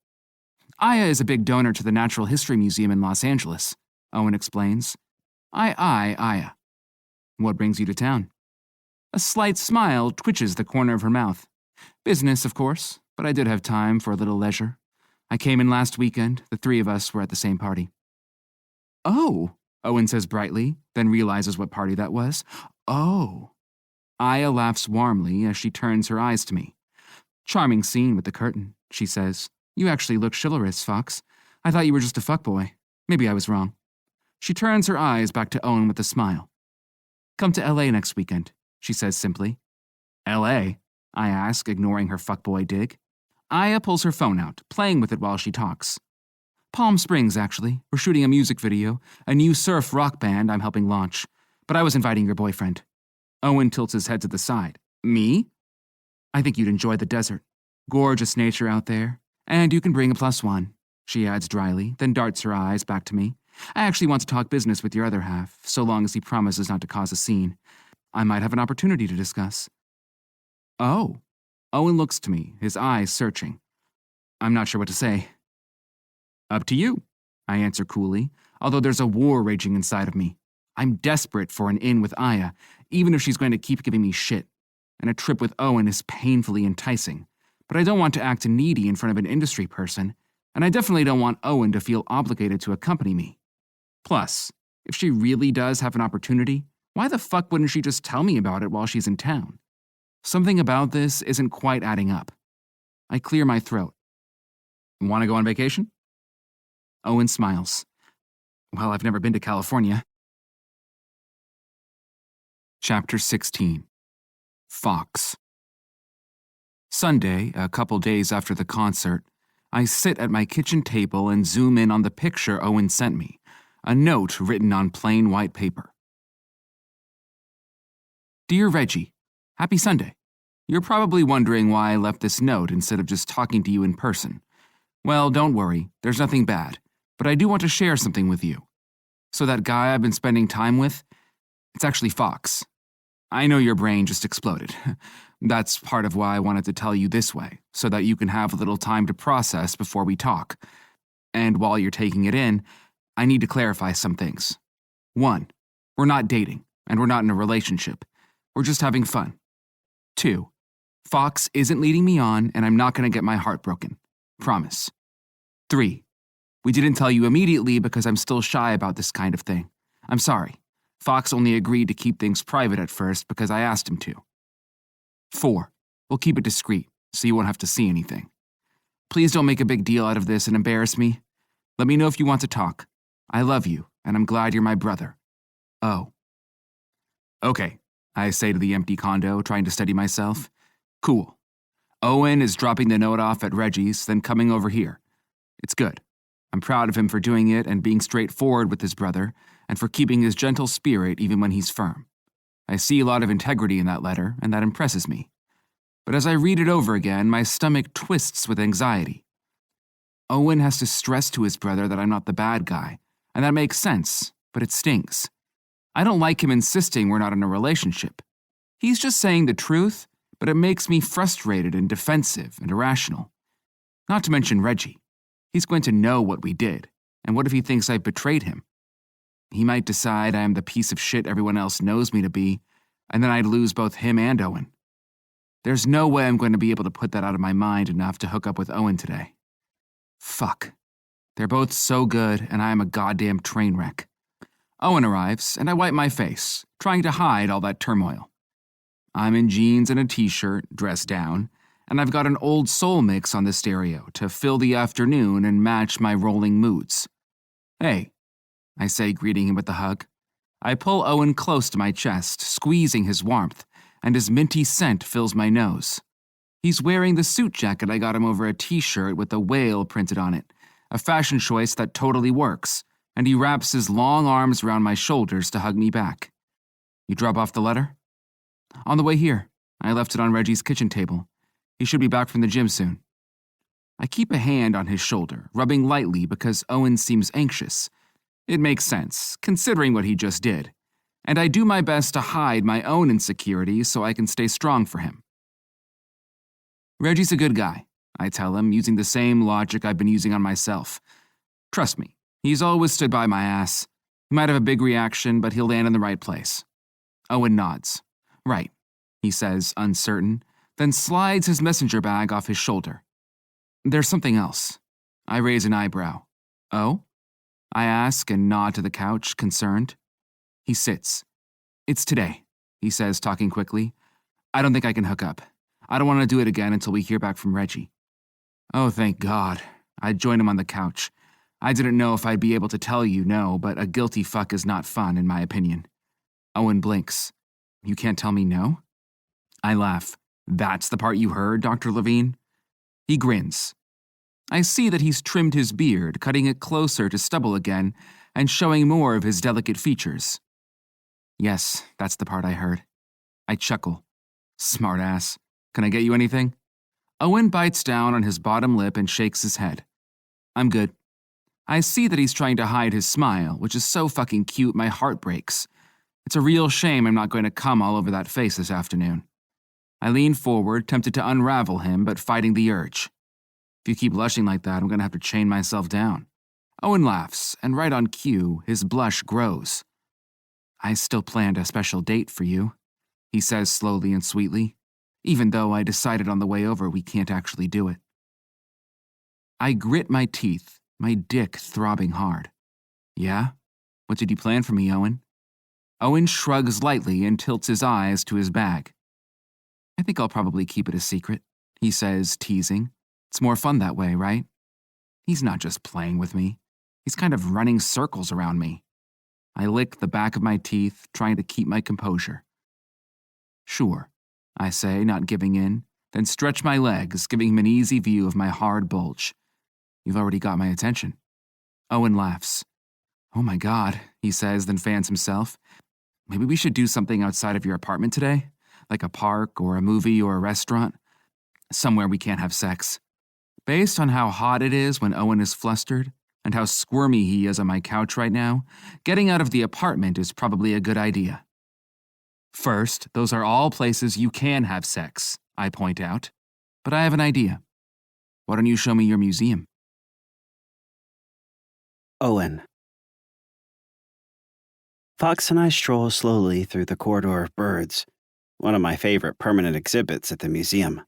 Aya is a big donor to the Natural History Museum in Los Angeles, Owen explains. I eye Aya. What brings you to town? A slight smile twitches the corner of her mouth. Business, of course, but I did have time for a little leisure. I came in last weekend. The three of us were at the same party. Oh, Owen says brightly, then realizes what party that was. Oh. Aya laughs warmly as she turns her eyes to me. Charming scene with the curtain, she says. You actually look chivalrous, Fox. I thought you were just a fuckboy. Maybe I was wrong. She turns her eyes back to Owen with a smile. Come to LA next weekend, she says simply. LA? I ask, ignoring her fuckboy dig. Aya pulls her phone out, playing with it while she talks. Palm Springs, actually. We're shooting a music video, a new surf rock band I'm helping launch. But I was inviting your boyfriend. Owen tilts his head to the side. Me? I think you'd enjoy the desert. Gorgeous nature out there. And you can bring a +1, she adds dryly, then darts her eyes back to me. I actually want to talk business with your other half, so long as he promises not to cause a scene. I might have an opportunity to discuss. Oh. Owen looks to me, his eyes searching. I'm not sure what to say. Up to you, I answer coolly, although there's a war raging inside of me. I'm desperate for an in with Aya, even if she's going to keep giving me shit. And a trip with Owen is painfully enticing. But I don't want to act needy in front of an industry person, and I definitely don't want Owen to feel obligated to accompany me. Plus, if she really does have an opportunity, why the fuck wouldn't she just tell me about it while she's in town? Something about this isn't quite adding up. I clear my throat. Want to go on vacation? Owen smiles. Well, I've never been to California. Chapter 16. Fox. Sunday, a couple days after the concert, I sit at my kitchen table and zoom in on the picture Owen sent me, a note written on plain white paper. Dear Reggie, happy Sunday. You're probably wondering why I left this note instead of just talking to you in person. Well, don't worry, there's nothing bad, but I do want to share something with you. So that guy I've been spending time with, it's actually Fox. I know your brain just exploded. That's part of why I wanted to tell you this way, so that you can have a little time to process before we talk. And while you're taking it in, I need to clarify some things. 1, we're not dating, and we're not in a relationship. We're just having fun. 2, Fox isn't leading me on, and I'm not going to get my heart broken. Promise. 3, we didn't tell you immediately because I'm still shy about this kind of thing. I'm sorry. Fox only agreed to keep things private at first because I asked him to. 4, we'll keep it discreet, so you won't have to see anything. Please don't make a big deal out of this and embarrass me. Let me know if you want to talk. I love you, and I'm glad you're my brother. Oh. Okay, I say to the empty condo, trying to steady myself. Cool. Owen is dropping the note off at Reggie's, then coming over here. It's good. I'm proud of him for doing it and being straightforward with his brother, and for keeping his gentle spirit even when he's firm. I see a lot of integrity in that letter, and that impresses me. But as I read it over again, my stomach twists with anxiety. Owen has to stress to his brother that I'm not the bad guy, and that makes sense, but it stings. I don't like him insisting we're not in a relationship. He's just saying the truth, but it makes me frustrated and defensive and irrational. Not to mention Reggie. He's going to know what we did, and what if he thinks I've betrayed him? He might decide I am the piece of shit everyone else knows me to be, and then I'd lose both him and Owen. There's no way I'm going to be able to put that out of my mind enough to hook up with Owen today. Fuck. They're both so good, and I am a goddamn train wreck. Owen arrives, and I wipe my face, trying to hide all that turmoil. I'm in jeans and a t-shirt, dressed down, and I've got an old soul mix on the stereo to fill the afternoon and match my rolling moods. Hey, I say, greeting him with a hug. I pull Owen close to my chest, squeezing his warmth, and his minty scent fills my nose. He's wearing the suit jacket I got him over a t-shirt with a whale printed on it, a fashion choice that totally works, and he wraps his long arms around my shoulders to hug me back. You drop off the letter? On the way here. I left it on Reggie's kitchen table. He should be back from the gym soon. I keep a hand on his shoulder, rubbing lightly because Owen seems anxious. It makes sense, considering what he just did. And I do my best to hide my own insecurities so I can stay strong for him. Reggie's a good guy, I tell him, using the same logic I've been using on myself. Trust me, he's always stood by my ass. He might have a big reaction, but he'll land in the right place. Owen nods. Right, he says, uncertain, then slides his messenger bag off his shoulder. There's something else. I raise an eyebrow. Oh? I ask and nod to the couch, concerned. He sits. It's today, he says, talking quickly. I don't think I can hook up. I don't want to do it again until we hear back from Reggie. Oh, thank God. I'd join him on the couch. I didn't know if I'd be able to tell you no, but a guilty fuck is not fun, in my opinion. Owen blinks. You can't tell me no? I laugh. That's the part you heard, Dr. Levine? He grins. I see that he's trimmed his beard, cutting it closer to stubble again, and showing more of his delicate features. Yes, that's the part I heard. I chuckle. Smart ass. Can I get you anything? Owen bites down on his bottom lip and shakes his head. I'm good. I see that he's trying to hide his smile, which is so fucking cute my heart breaks. It's a real shame I'm not going to come all over that face this afternoon. I lean forward, tempted to unravel him, but fighting the urge. If you keep blushing like that, I'm going to have to chain myself down. Owen laughs, and right on cue, his blush grows. I still planned a special date for you, he says slowly and sweetly, even though I decided on the way over we can't actually do it. I grit my teeth, my dick throbbing hard. Yeah? What did you plan for me, Owen? Owen shrugs lightly and tilts his eyes to his bag. I think I'll probably keep it a secret, he says, teasing. It's more fun that way, right? He's not just playing with me. He's kind of running circles around me. I lick the back of my teeth, trying to keep my composure. Sure, I say, not giving in, then stretch my legs, giving him an easy view of my hard bulge. You've already got my attention. Owen laughs. Oh my God, he says, then fans himself. Maybe we should do something outside of your apartment today? Like a park or a movie or a restaurant? Somewhere we can't have sex. Based on how hot it is when Owen is flustered, and how squirmy he is on my couch right now, getting out of the apartment is probably a good idea. First, those are all places you can have sex, I point out. But I have an idea. Why don't you show me your museum? Owen. Fox and I stroll slowly through the corridor of birds, one of my favorite permanent exhibits at the museum.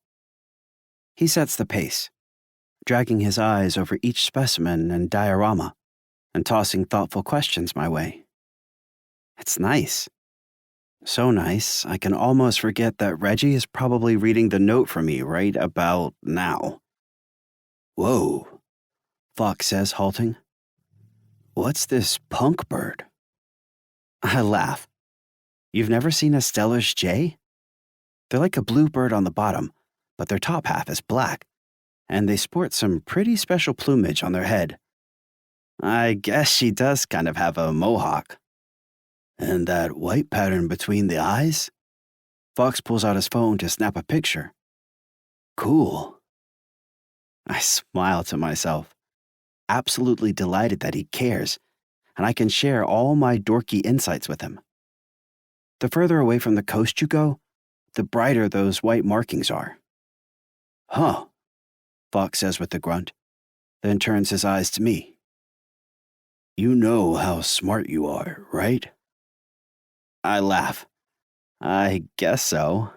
He sets the pace, dragging his eyes over each specimen and diorama, and tossing thoughtful questions my way. It's nice. So nice, I can almost forget that Reggie is probably reading the note for me right about now. Whoa, Fox says, halting. What's this punk bird? I laugh. You've never seen a Steller's jay? They're like a blue bird on the bottom, but their top half is black, and they sport some pretty special plumage on their head. I guess she does kind of have a mohawk. And that white pattern between the eyes? Fox pulls out his phone to snap a picture. Cool. I smile to myself, absolutely delighted that he cares, and I can share all my dorky insights with him. The further away from the coast you go, the brighter those white markings are. Huh, Fox says with a grunt, then turns his eyes to me. You know how smart you are, right? I laugh. I guess so.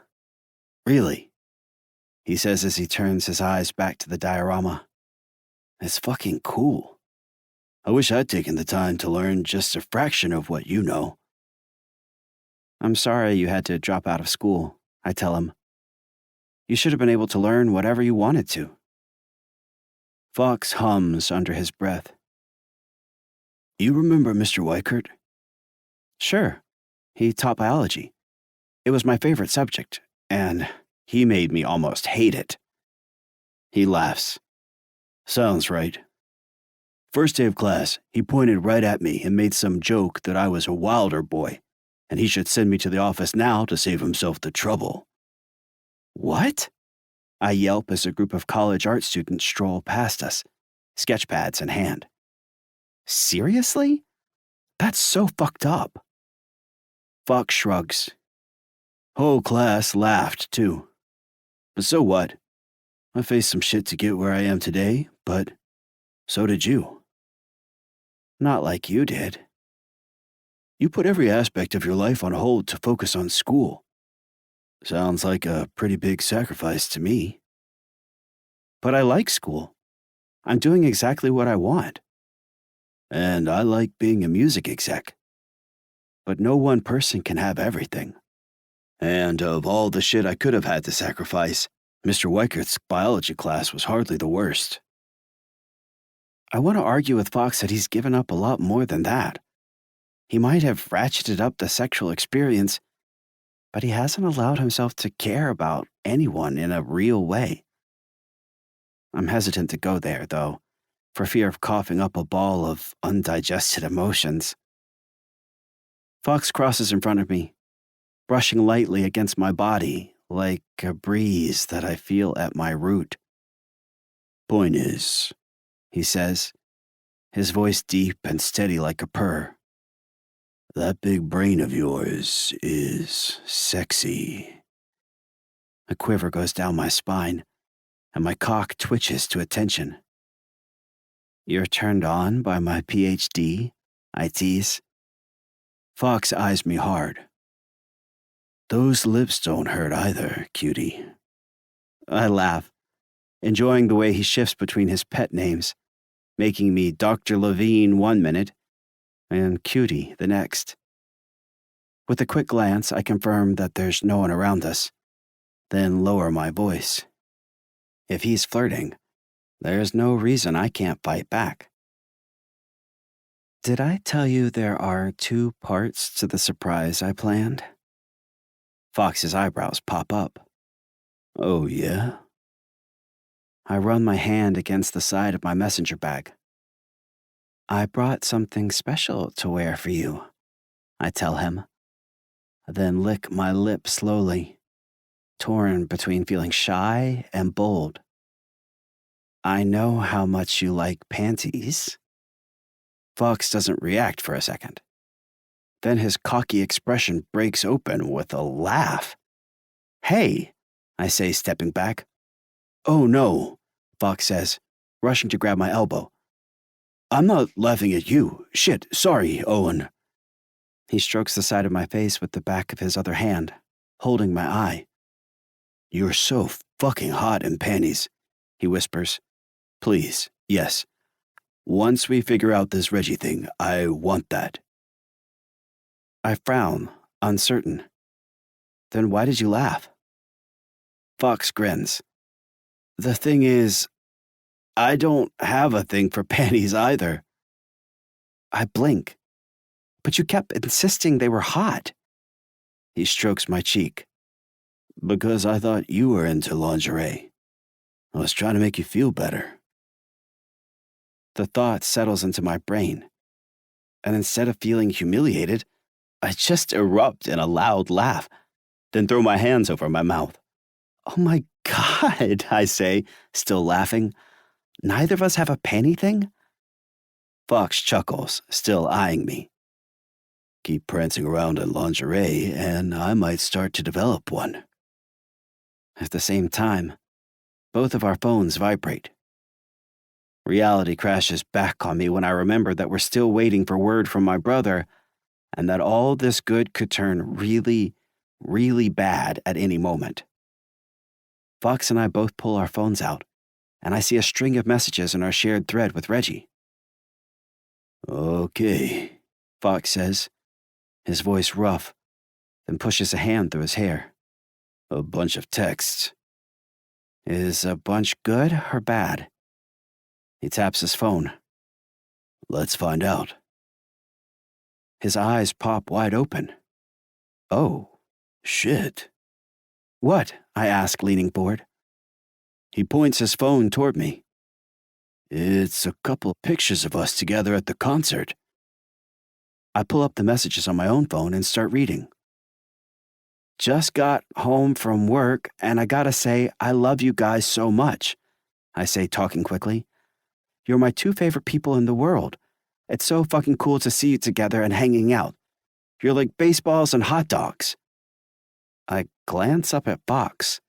Really? He says as he turns his eyes back to the diorama. It's fucking cool. I wish I'd taken the time to learn just a fraction of what you know. I'm sorry you had to drop out of school, I tell him. You should have been able to learn whatever you wanted to. Fox hums under his breath. You remember Mr. Weichert? Sure. He taught biology. It was my favorite subject, and he made me almost hate it. He laughs. Sounds right. First day of class, he pointed right at me and made some joke that I was a Wilder boy, and he should send me to the office now to save himself the trouble. What? I yelp as a group of college art students stroll past us, sketchpads in hand. Seriously? That's so fucked up. Fox shrugs. Whole class laughed, too. But so what? I faced some shit to get where I am today, but so did you. Not like you did. You put every aspect of your life on hold to focus on school. Sounds like a pretty big sacrifice to me. But I like school. I'm doing exactly what I want. And I like being a music exec. But no one person can have everything. And of all the shit I could have had to sacrifice, Mr. Weichert's biology class was hardly the worst. I want to argue with Fox that he's given up a lot more than that. He might have ratcheted up the sexual experience, but he hasn't allowed himself to care about anyone in a real way. I'm hesitant to go there, though, for fear of coughing up a ball of undigested emotions. Fox crosses in front of me, brushing lightly against my body like a breeze that I feel at my root. Point is, he says, his voice deep and steady like a purr. That big brain of yours is sexy. A quiver goes down my spine, and my cock twitches to attention. You're turned on by my PhD? I tease. Fox eyes me hard. Those lips don't hurt either, cutie. I laugh, enjoying the way he shifts between his pet names, making me Dr. Levine one minute and cutie the next. With a quick glance, I confirm that there's no one around us, then lower my voice. If he's flirting, there's no reason I can't fight back. Did I tell you there are 2 parts to the surprise I planned? Fox's eyebrows pop up. Oh, yeah? I run my hand against the side of my messenger bag. I brought something special to wear for you, I tell him, then lick my lip slowly, torn between feeling shy and bold. I know how much you like panties. Fox doesn't react for a second. Then his cocky expression breaks open with a laugh. Hey, I say, stepping back. Oh no, Fox says, rushing to grab my elbow. I'm not laughing at you. Shit, sorry, Owen. He strokes the side of my face with the back of his other hand, holding my eye. You're so fucking hot in panties, he whispers. Please, yes. Once we figure out this Reggie thing, I want that. I frown, uncertain. Then why did you laugh? Fox grins. The thing is, I don't have a thing for panties either. I blink. But you kept insisting they were hot. He strokes my cheek. Because I thought you were into lingerie. I was trying to make you feel better. The thought settles into my brain, and instead of feeling humiliated, I just erupt in a loud laugh, then throw my hands over my mouth. Oh my God, I say, still laughing. Neither of us have a panty thing? Fox chuckles, still eyeing me. Keep prancing around in lingerie, and I might start to develop one. At the same time, both of our phones vibrate. Reality crashes back on me when I remember that we're still waiting for word from my brother, and that all this good could turn really, really bad at any moment. Fox and I both pull our phones out, and I see a string of messages in our shared thread with Reggie. Okay, Fox says, his voice rough, then pushes a hand through his hair. A bunch of texts. Is a bunch good or bad? He taps his phone. Let's find out. His eyes pop wide open. Oh, shit. What? I ask, leaning forward. He points his phone toward me. It's a couple pictures of us together at the concert. I pull up the messages on my own phone and start reading. Just got home from work, and I gotta say, I love you guys so much, I say, talking quickly. You're my 2 favorite people in the world. It's so fucking cool to see you together and hanging out. You're like baseballs and hot dogs. I glance up at Fox.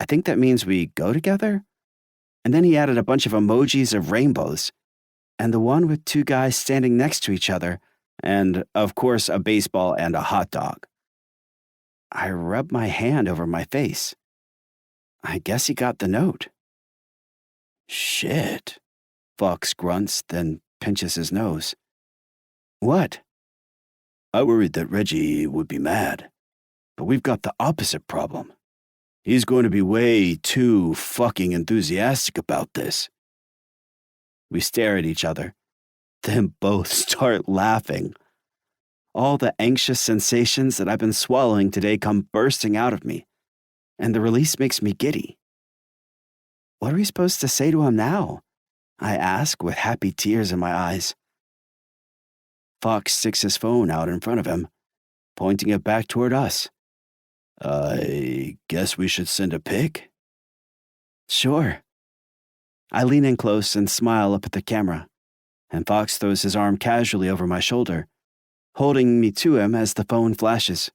I think that means we go together? And then he added a bunch of emojis of rainbows, and the one with 2 guys standing next to each other, and, of course, a baseball and a hot dog. I rub my hand over my face. I guess he got the note. Shit, Fox grunts, then pinches his nose. What? I worried that Reggie would be mad, but we've got the opposite problem. He's going to be way too fucking enthusiastic about this. We stare at each other, then both start laughing. All the anxious sensations that I've been swallowing today come bursting out of me, and the release makes me giddy. What are we supposed to say to him now? I ask with happy tears in my eyes. Fox sticks his phone out in front of him, pointing it back toward us. I guess we should send a pic? Sure. I lean in close and smile up at the camera, and Fox throws his arm casually over my shoulder, holding me to him as the phone flashes.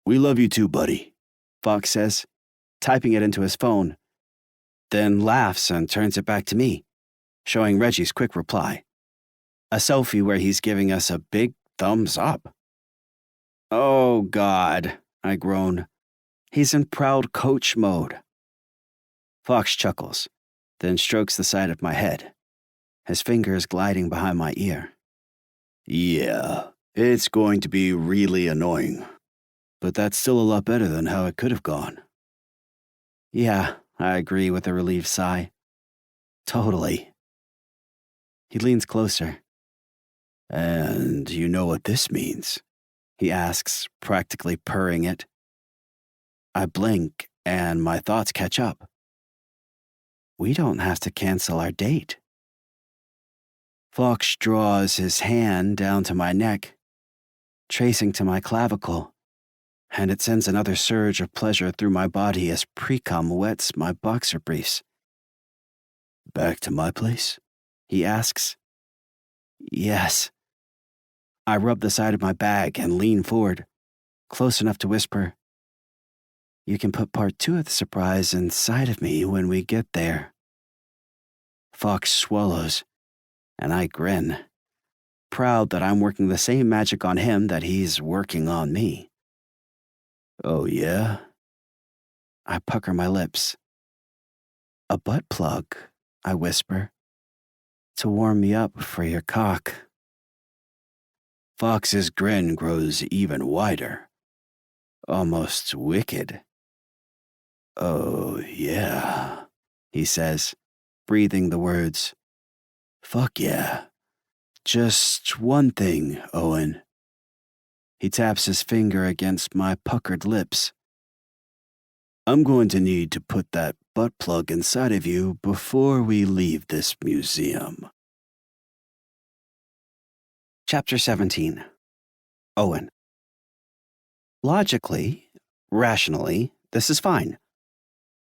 We love you too, buddy, Fox says, typing it into his phone, then laughs and turns it back to me. showing Reggie's quick reply. A selfie where he's giving us a big thumbs up. Oh, God, I groan. He's in proud coach mode. Fox chuckles, then strokes the side of my head, his fingers gliding behind my ear. Yeah, it's going to be really annoying, but that's still a lot better than how it could have gone. Yeah, I agree with a relieved sigh. Totally. He leans closer. And you know what this means? He asks, practically purring it. I blink, and my thoughts catch up. We don't have to cancel our date. Fox draws his hand down to my neck, tracing to my clavicle, and it sends another surge of pleasure through my body as pre-cum wets my boxer briefs. Back to my place? He asks. Yes. I rub the side of my bag and lean forward, close enough to whisper, You can put part 2 of the surprise inside of me when we get there. Fox swallows, and I grin, proud that I'm working the same magic on him that he's working on me. Oh, yeah? I pucker my lips. A butt plug, I whisper, to warm me up for your cock. Fox's grin grows even wider, almost wicked. Oh, yeah, he says, breathing the words. Fuck yeah. Just one thing, Owen. He taps his finger against my puckered lips. I'm going to need to put that butt plug inside of you before we leave this museum. Chapter 17. Owen. Logically, rationally, this is fine.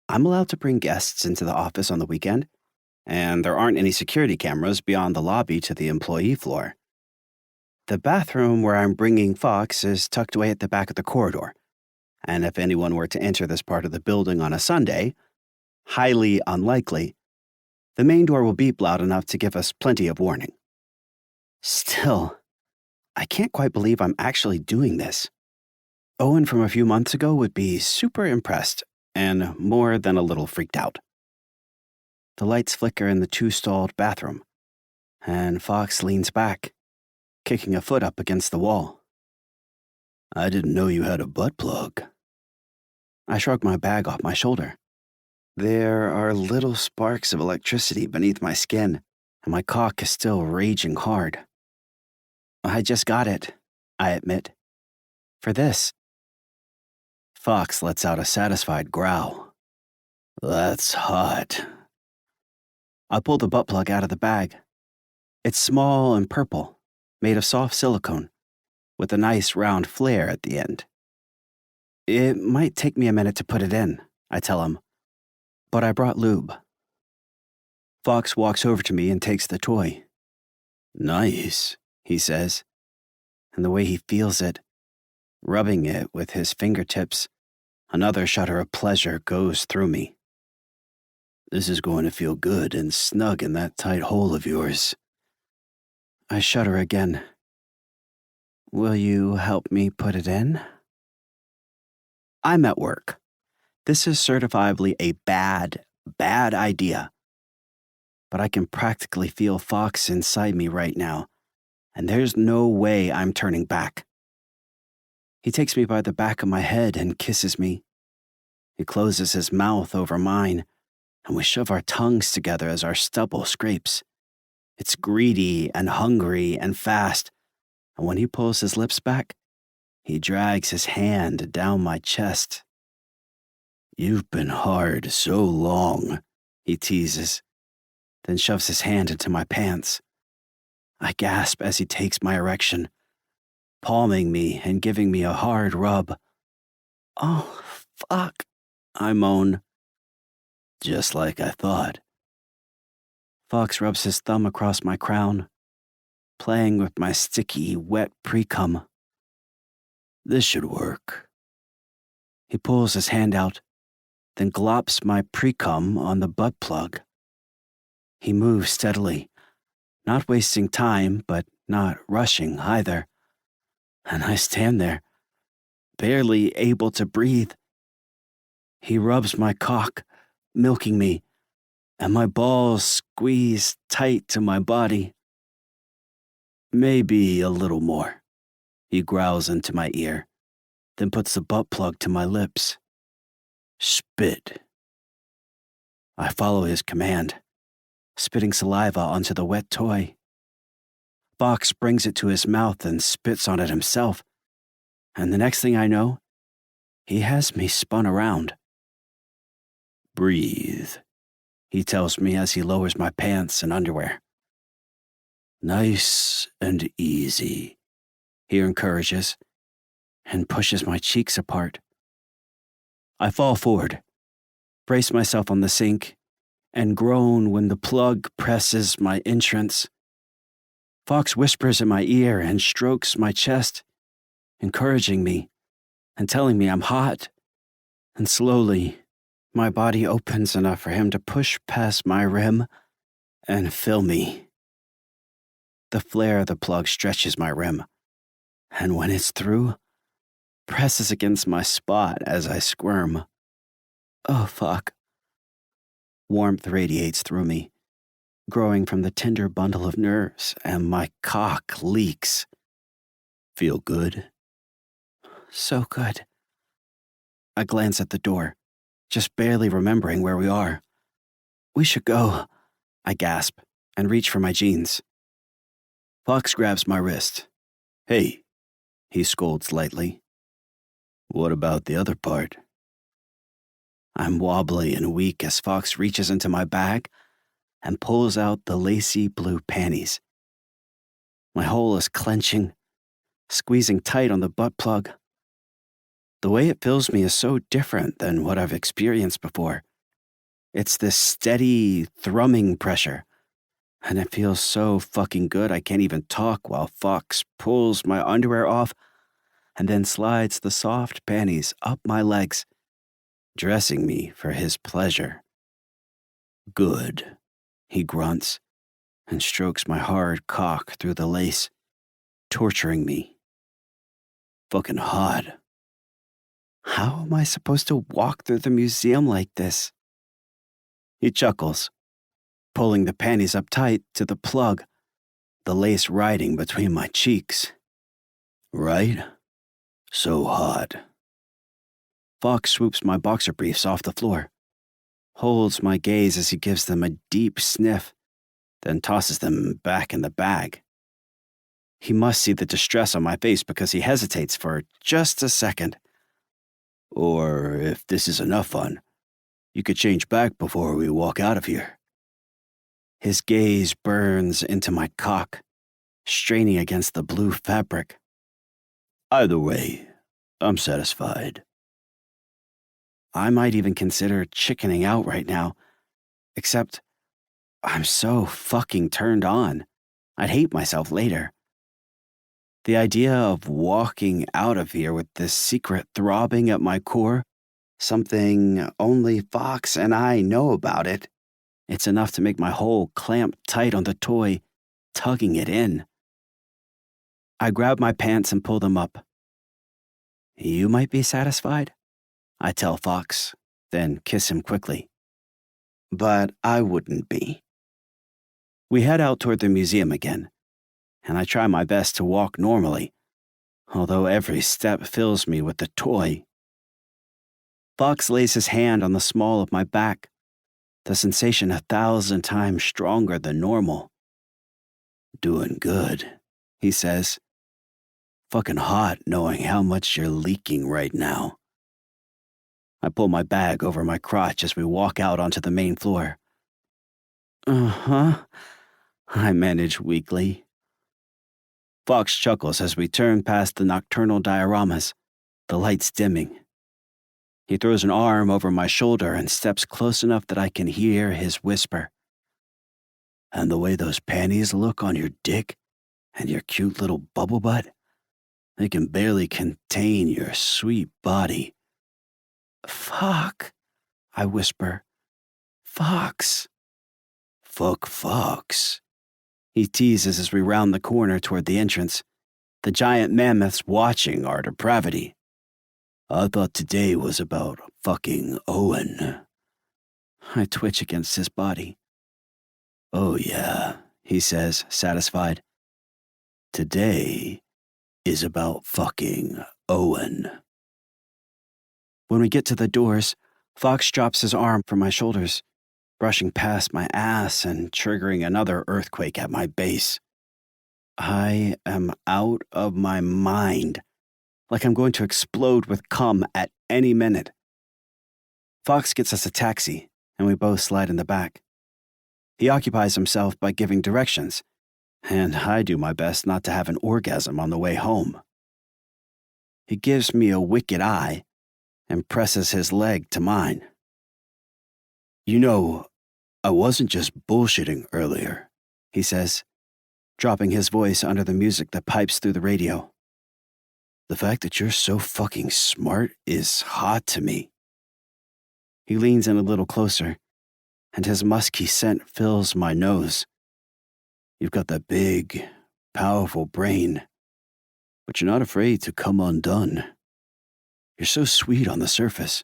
I'm allowed to bring guests into the office on the weekend, and there aren't any security cameras beyond the lobby to the employee floor. The bathroom where I'm bringing Fox is tucked away at the back of the corridor, and if anyone were to enter this part of the building on a Sunday, highly unlikely, the main door will beep loud enough to give us plenty of warning. Still, I can't quite believe I'm actually doing this. Owen from a few months ago would be super impressed and more than a little freaked out. The lights flicker in the 2-stalled bathroom, and Fox leans back, kicking a foot up against the wall. I didn't know you had a butt plug. I shrug my bag off my shoulder. There are little sparks of electricity beneath my skin, and my cock is still raging hard. I just got it, I admit. For this. Fox lets out a satisfied growl. That's hot. I pull the butt plug out of the bag. It's small and purple, made of soft silicone, with a nice round flare at the end. It might take me a minute to put it in, I tell him, but I brought lube. Fox walks over to me and takes the toy. Nice, he says, and the way he feels it, rubbing it with his fingertips, another shudder of pleasure goes through me. This is going to feel good and snug in that tight hole of yours. I shudder again. Will you help me put it in? I'm at work. This is certifiably a bad idea. But I can practically feel Fox inside me right now, and there's no way I'm turning back. He takes me by the back of my head and kisses me. He closes his mouth over mine, and we shove our tongues together as our stubble scrapes. It's greedy and hungry and fast, and when he pulls his lips back, he drags his hand down my chest. You've been hard so long, he teases, then shoves his hand into my pants. I gasp as he takes my erection, palming me and giving me a hard rub. Oh, fuck, I moan. Just like I thought. Fox rubs his thumb across my crown, playing with my sticky, wet pre-cum. This should work. He pulls his hand out, then glops my pre-cum on the butt plug. He moves steadily, not wasting time, but not rushing either. And I stand there, barely able to breathe. He rubs my cock, milking me, and my balls squeeze tight to my body. Maybe a little more, he growls into my ear, then puts the butt plug to my lips. Spit. I follow his command, spitting saliva onto the wet toy. Fox brings it to his mouth and spits on it himself, and the next thing I know, he has me spun around. Breathe, he tells me as he lowers my pants and underwear. Nice and easy, he encourages, and pushes my cheeks apart. I fall forward, brace myself on the sink, and groan when the plug presses my entrance. Fox whispers in my ear and strokes my chest, encouraging me and telling me I'm hot. And slowly, my body opens enough for him to push past my rim and fill me. The flare of the plug stretches my rim, and when it's through, presses against my spot as I squirm. Oh, fuck. Warmth radiates through me, growing from the tender bundle of nerves, and my cock leaks. Feel good? So good. I glance at the door, just barely remembering where we are. We should go, I gasp, and reach for my jeans. Fox grabs my wrist. Hey, he scolds lightly. What about the other part? I'm wobbly and weak as Fox reaches into my bag and pulls out the lacy blue panties. My hole is clenching, squeezing tight on the butt plug. The way it fills me is so different than what I've experienced before. It's this steady, thrumming pressure, and it feels so fucking good I can't even talk while Fox pulls my underwear off and then slides the soft panties up my legs, dressing me for his pleasure. Good, he grunts and strokes my hard cock through the lace, torturing me. Fucking hot. How am I supposed to walk through the museum like this? He chuckles, pulling the panties up tight to the plug, the lace riding between my cheeks. Right? So hot. Fox swoops my boxer briefs off the floor, holds my gaze as he gives them a deep sniff, then tosses them back in the bag. He must see the distress on my face because he hesitates for just a second. Or if this is enough fun, you could change back before we walk out of here. His gaze burns into my cock, straining against the blue fabric. Either way, I'm satisfied. I might even consider chickening out right now, except I'm so fucking turned on. I'd hate myself later. The idea of walking out of here with this secret throbbing at my core, something only Fox and I know about it, it's enough to make my hole clamp tight on the toy, tugging it in. I grab my pants and pull them up. You might be satisfied, I tell Fox, then kiss him quickly. But I wouldn't be. We head out toward the museum again, and I try my best to walk normally, although every step fills me with the toy. Fox lays his hand on the small of my back, the sensation 1,000 times stronger than normal. Doing good, he says. Fucking hot knowing how much you're leaking right now. I pull my bag over my crotch as we walk out onto the main floor. Uh-huh, I manage weakly. Fox chuckles as we turn past the nocturnal dioramas, the lights dimming. He throws an arm over my shoulder and steps close enough that I can hear his whisper. And the way those panties look on your dick and your cute little bubble butt, they can barely contain your sweet body. Fuck, I whisper. Fox. Fuck Fox, he teases as we round the corner toward the entrance, the giant mammoths watching our depravity. I thought today was about fucking Owen. I twitch against his body. Oh yeah, he says, satisfied. Today is about fucking Owen. When we get to the doors, Fox drops his arm from my shoulders, brushing past my ass and triggering another earthquake at my base. I am out of my mind, like I'm going to explode with cum at any minute. Fox gets us a taxi, and we both slide in the back. He occupies himself by giving directions, and I do my best not to have an orgasm on the way home. He gives me a wicked eye and presses his leg to mine. You know, I wasn't just bullshitting earlier, he says, dropping his voice under the music that pipes through the radio. The fact that you're so fucking smart is hot to me. He leans in a little closer, and his musky scent fills my nose. You've got that big, powerful brain, but you're not afraid to come undone. You're so sweet on the surface.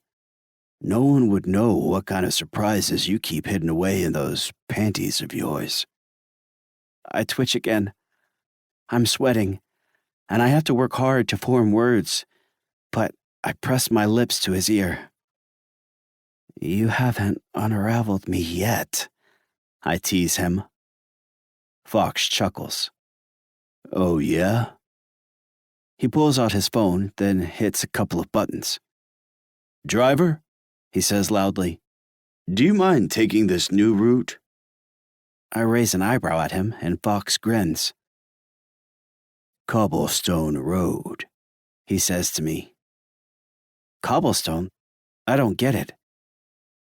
No one would know what kind of surprises you keep hidden away in those panties of yours. I twitch again. I'm sweating, and I have to work hard to form words, but I press my lips to his ear. You haven't unraveled me yet, I tease him. Fox chuckles. Oh, yeah? He pulls out his phone, then hits a couple of buttons. Driver, he says loudly, do you mind taking this new route? I raise an eyebrow at him, and Fox grins. Cobblestone Road, he says to me. Cobblestone? I don't get it.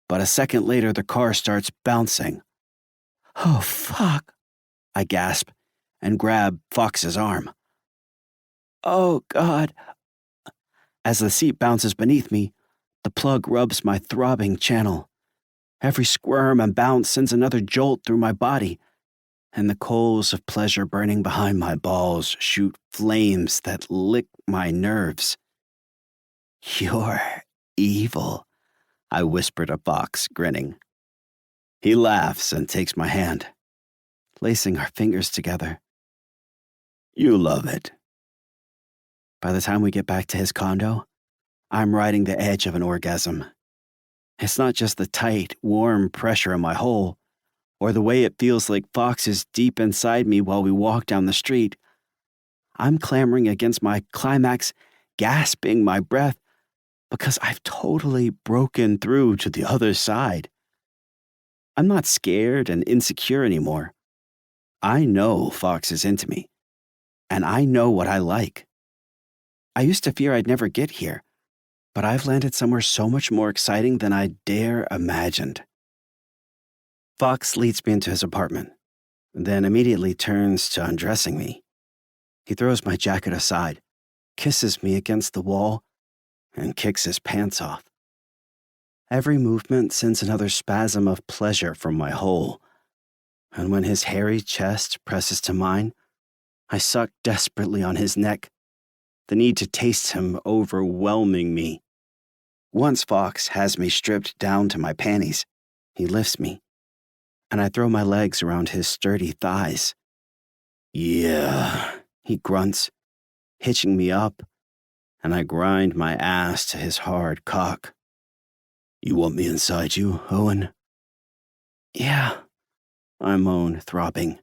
But a second later, the car starts bouncing. Oh, fuck, I gasp and grab Fox's arm. Oh, God. As the seat bounces beneath me, the plug rubs my throbbing channel. Every squirm and bounce sends another jolt through my body, and the coals of pleasure burning behind my balls shoot flames that lick my nerves. You're evil, I whisper to Fox, grinning. He laughs and takes my hand, placing our fingers together. You love it. By the time we get back to his condo, I'm riding the edge of an orgasm. It's not just the tight, warm pressure in my hole, or the way it feels like Fox is deep inside me while we walk down the street. I'm clamoring against my climax, gasping my breath, because I've totally broken through to the other side. I'm not scared and insecure anymore. I know Fox is into me, and I know what I like. I used to fear I'd never get here, but I've landed somewhere so much more exciting than I dare imagined. Fox leads me into his apartment, then immediately turns to undressing me. He throws my jacket aside, kisses me against the wall, and kicks his pants off. Every movement sends another spasm of pleasure from my hole, and when his hairy chest presses to mine, I suck desperately on his neck, the need to taste him overwhelming me. Once Fox has me stripped down to my panties, he lifts me, and I throw my legs around his sturdy thighs. Yeah, he grunts, hitching me up, and I grind my ass to his hard cock. You want me inside you, Owen? Yeah, I moan, throbbing.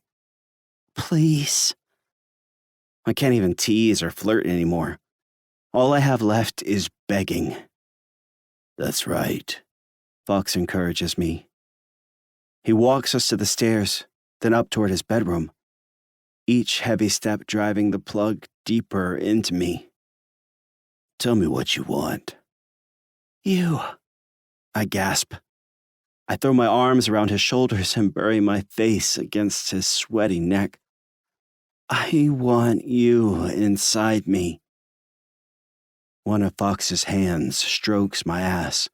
Please. I can't even tease or flirt anymore. All I have left is begging. That's right, Fox encourages me. He walks us to the stairs, then up toward his bedroom, each heavy step driving the plug deeper into me. Tell me what you want. You, I gasp. I throw my arms around his shoulders and bury my face against his sweaty neck. I want you inside me. One of Fox's hands strokes my ass.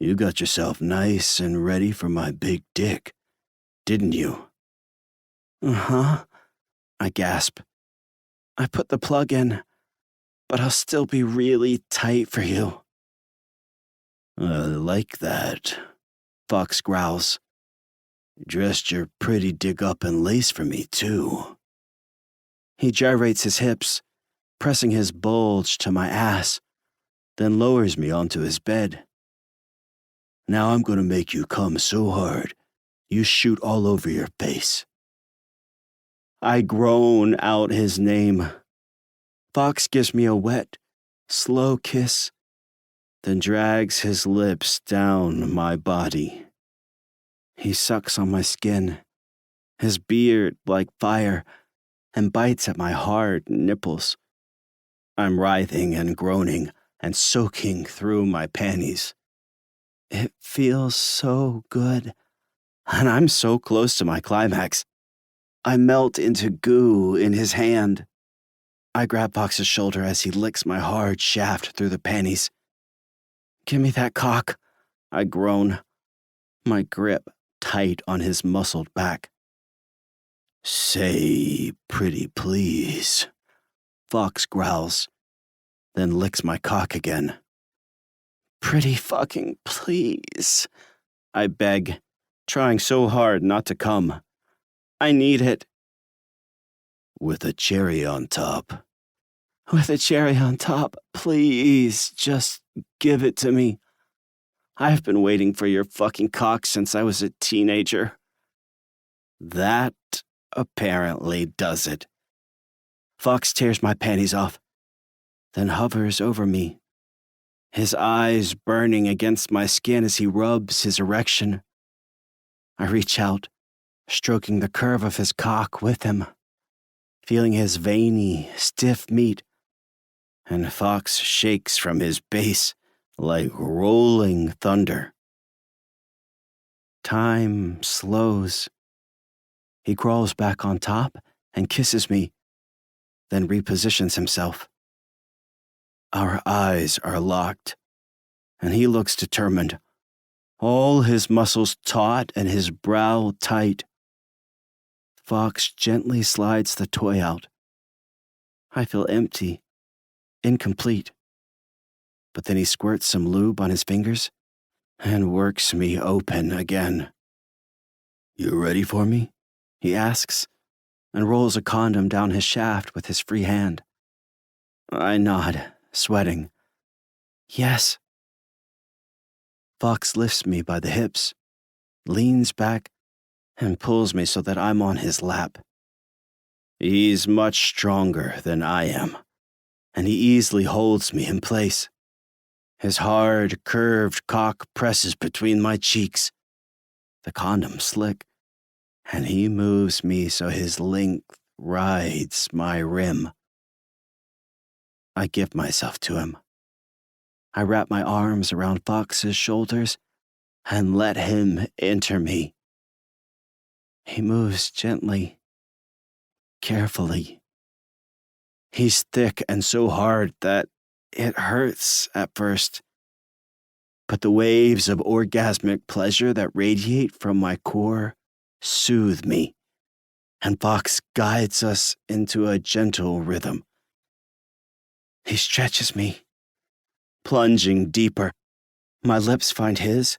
You got yourself nice and ready for my big dick, didn't you? Uh-huh, I gasp. I put the plug in, but I'll still be really tight for you. I like that, Fox growls. Dressed your pretty dig up and lace for me, too. He gyrates his hips, pressing his bulge to my ass, then lowers me onto his bed. Now I'm gonna make you come so hard, you shoot all over your face. I groan out his name. Fox gives me a wet, slow kiss, then drags his lips down my body. He sucks on my skin, his beard like fire, and bites at my hard nipples. I'm writhing and groaning and soaking through my panties. It feels so good, and I'm so close to my climax. I melt into goo in his hand. I grab Fox's shoulder as he licks my hard shaft through the panties. Give me that cock, I groan, my grip tight on his muscled back. Say pretty please, Fox growls, then licks my cock again. Pretty fucking please, I beg, trying so hard not to come. I need it. With a cherry on top. With a cherry on top, please, just give it to me. I've been waiting for your fucking cock since I was a teenager. That apparently does it. Fox tears my panties off, then hovers over me, his eyes burning against my skin as he rubs his erection. I reach out, stroking the curve of his cock with him, feeling his veiny, stiff meat, and Fox shakes from his base like rolling thunder. Time slows. He crawls back on top and kisses me, then repositions himself. Our eyes are locked, and he looks determined, all his muscles taut and his brow tight. Fox gently slides the toy out. I feel empty, incomplete. But then he squirts some lube on his fingers and works me open again. You ready for me? He asks, and rolls a condom down his shaft with his free hand. I nod, sweating. Yes. Fox lifts me by the hips, leans back, and pulls me so that I'm on his lap. He's much stronger than I am, and he easily holds me in place. His hard, curved cock presses between my cheeks. The condom's slick, and he moves me so his length rides my rim. I give myself to him. I wrap my arms around Fox's shoulders and let him enter me. He moves gently, carefully. He's thick and so hard that it hurts at first. But the waves of orgasmic pleasure that radiate from my core soothe me, and Fox guides us into a gentle rhythm. He stretches me, plunging deeper. My lips find his,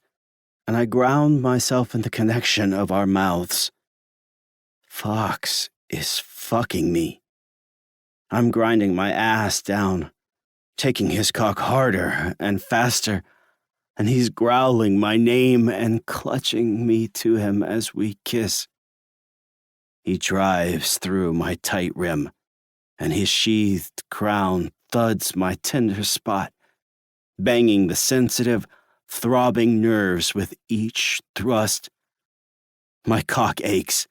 and I ground myself in the connection of our mouths. Fox is fucking me. I'm grinding my ass down, taking his cock harder and faster, and he's growling my name and clutching me to him as we kiss. He drives through my tight rim, and his sheathed crown thuds my tender spot, banging the sensitive, throbbing nerves with each thrust. My cock aches,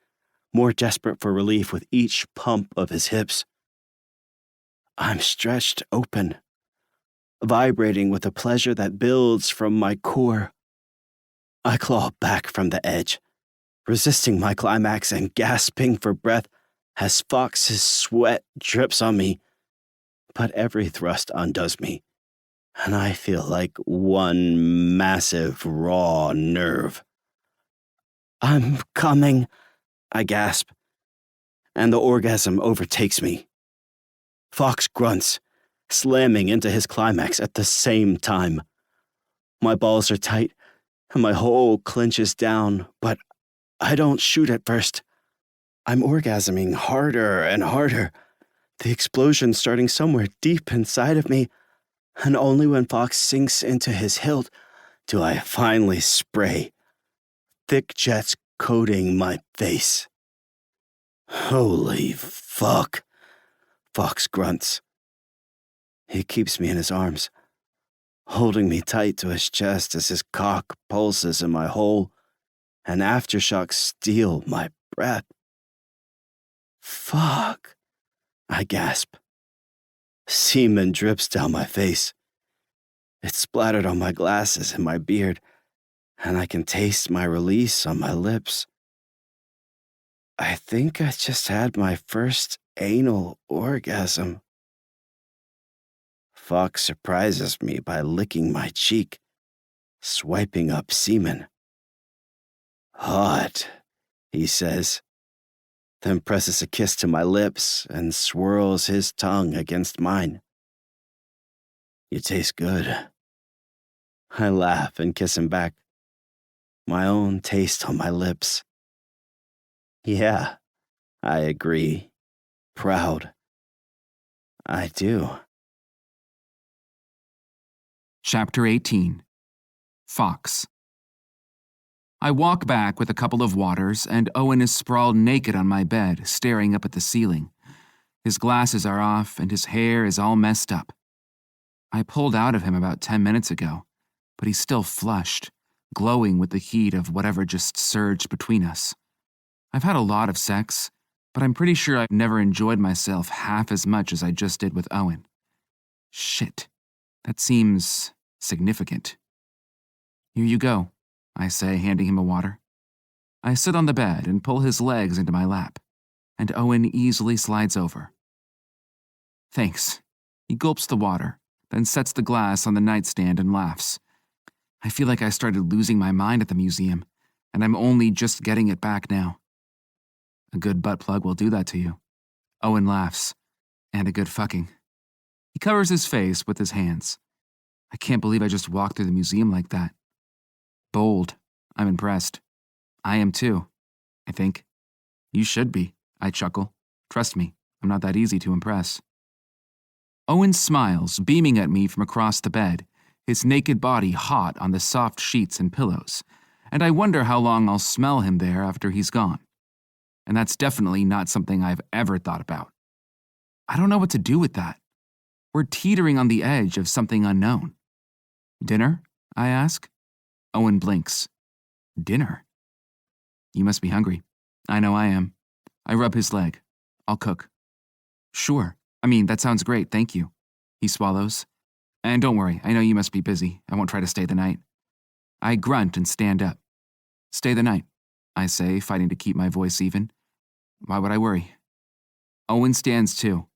more desperate for relief with each pump of his hips. I'm stretched open, vibrating with a pleasure that builds from my core. I claw back from the edge, resisting my climax and gasping for breath as Fox's sweat drips on me. But every thrust undoes me, and I feel like one massive raw nerve. I'm coming, I gasp, and the orgasm overtakes me. Fox grunts, slamming into his climax at the same time. My balls are tight, and my hole clenches down, but I don't shoot at first. I'm orgasming harder and harder, the explosion starting somewhere deep inside of me, and only when Fox sinks into his hilt do I finally spray, thick jets coating my face. Holy fuck, Fox grunts. He keeps me in his arms, holding me tight to his chest as his cock pulses in my hole, and aftershocks steal my breath. Fuck, I gasp. Semen drips down my face. It's splattered on my glasses and my beard, and I can taste my release on my lips. I think I just had my first anal orgasm. Fox surprises me by licking my cheek, swiping up semen. Hot, he says, then presses a kiss to my lips and swirls his tongue against mine. You taste good. I laugh and kiss him back, my own taste on my lips. Yeah, I agree, proud. I do. Chapter 18. Fox. I walk back with a couple of waters, and Owen is sprawled naked on my bed, staring up at the ceiling. His glasses are off, and his hair is all messed up. I pulled out of him about 10 minutes ago, but he's still flushed, glowing with the heat of whatever just surged between us. I've had a lot of sex, but I'm pretty sure I've never enjoyed myself half as much as I just did with Owen. Shit, that seems significant. Here you go, I say, handing him a water. I sit on the bed and pull his legs into my lap, and Owen easily slides over. Thanks. He gulps the water, then sets the glass on the nightstand and laughs. I feel like I started losing my mind at the museum, and I'm only just getting it back now. A good butt plug will do that to you. Owen laughs. And a good fucking. He covers his face with his hands. I can't believe I just walked through the museum like that. Bold. I'm impressed. I am too, I think. You should be, I chuckle. Trust me, I'm not that easy to impress. Owen smiles, beaming at me from across the bed, his naked body hot on the soft sheets and pillows, and I wonder how long I'll smell him there after he's gone. And that's definitely not something I've ever thought about. I don't know what to do with that. We're teetering on the edge of something unknown. Dinner? I ask. Owen blinks. Dinner? You must be hungry. I know I am. I rub his leg. I'll cook. Sure. That sounds great, thank you. He swallows. And don't worry, I know you must be busy. I won't try to stay the night. I grunt and stand up. Stay the night, I say, fighting to keep my voice even. Why would I worry? Owen stands too.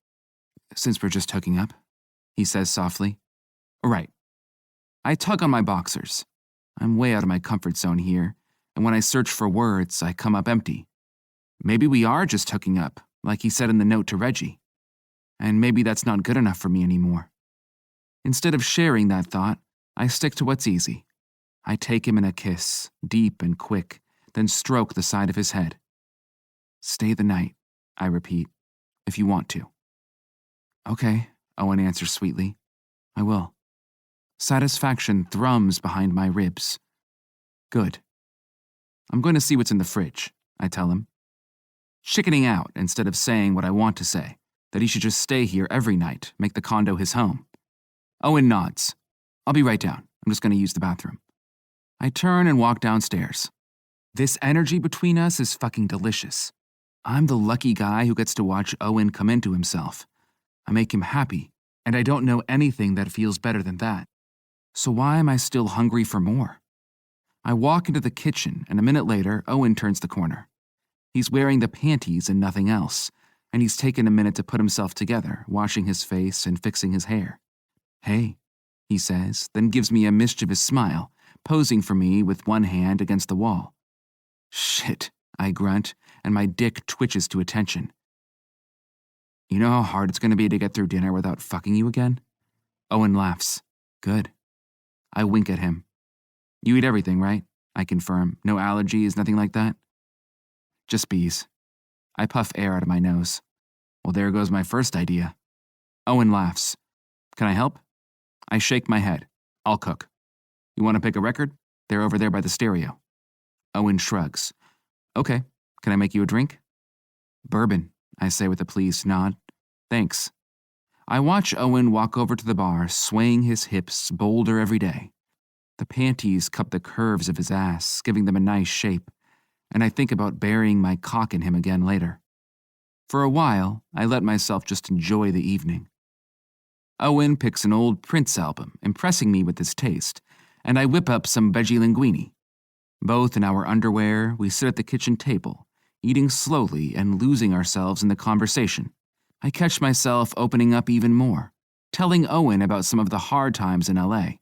Since we're just hooking up, he says softly. Right. I tug on my boxers. I'm way out of my comfort zone here, and when I search for words, I come up empty. Maybe we are just hooking up, like he said in the note to Reggie. And maybe that's not good enough for me anymore. Instead of sharing that thought, I stick to what's easy. I take him in a kiss, deep and quick, then stroke the side of his head. Stay the night, I repeat, if you want to. Okay, Owen answers sweetly. I will. Satisfaction thrums behind my ribs. Good. I'm going to see what's in the fridge, I tell him. Chickening out instead of saying what I want to say, that he should just stay here every night, make the condo his home. Owen nods. I'll be right down. I'm just going to use the bathroom. I turn and walk downstairs. This energy between us is fucking delicious. I'm the lucky guy who gets to watch Owen come into himself. I make him happy, and I don't know anything that feels better than that. So why am I still hungry for more? I walk into the kitchen, and a minute later, Owen turns the corner. He's wearing the panties and nothing else, and he's taken a minute to put himself together, washing his face and fixing his hair. Hey, he says, then gives me a mischievous smile, posing for me with one hand against the wall. Shit, I grunt, and my dick twitches to attention. You know how hard it's going to be to get through dinner without fucking you again? Owen laughs. Good. I wink at him. You eat everything, right? I confirm. No allergies, nothing like that? Just bees. I puff air out of my nose. Well, there goes my first idea. Owen laughs. Can I help? I shake my head. I'll cook. You want to pick a record? They're over there by the stereo. Owen shrugs. Okay. Can I make you a drink? Bourbon, I say with a pleased nod. Thanks. I watch Owen walk over to the bar, swaying his hips bolder every day. The panties cup the curves of his ass, giving them a nice shape, and I think about burying my cock in him again later. For a while, I let myself just enjoy the evening. Owen picks an old Prince album, impressing me with his taste, and I whip up some veggie linguine. Both in our underwear, we sit at the kitchen table, eating slowly and losing ourselves in the conversation. I catch myself opening up even more, telling Owen about some of the hard times in LA,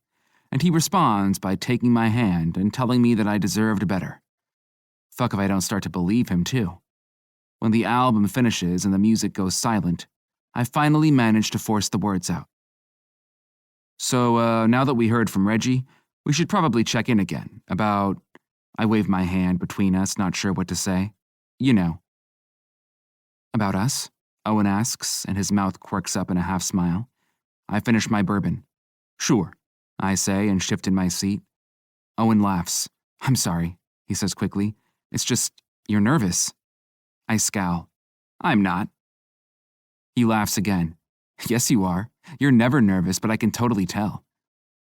and he responds by taking my hand and telling me that I deserved better. Fuck if I don't start to believe him, too. When the album finishes and the music goes silent, I finally manage to force the words out. So, now that we heard from Reggie, we should probably check in again about... I wave my hand between us, not sure what to say. You know. About us? Owen asks, and his mouth quirks up in a half smile. I finish my bourbon. Sure, I say and shift in my seat. Owen laughs. I'm sorry, he says quickly. It's just, you're nervous. I scowl. I'm not. He laughs again. Yes, you are. You're never nervous, but I can totally tell.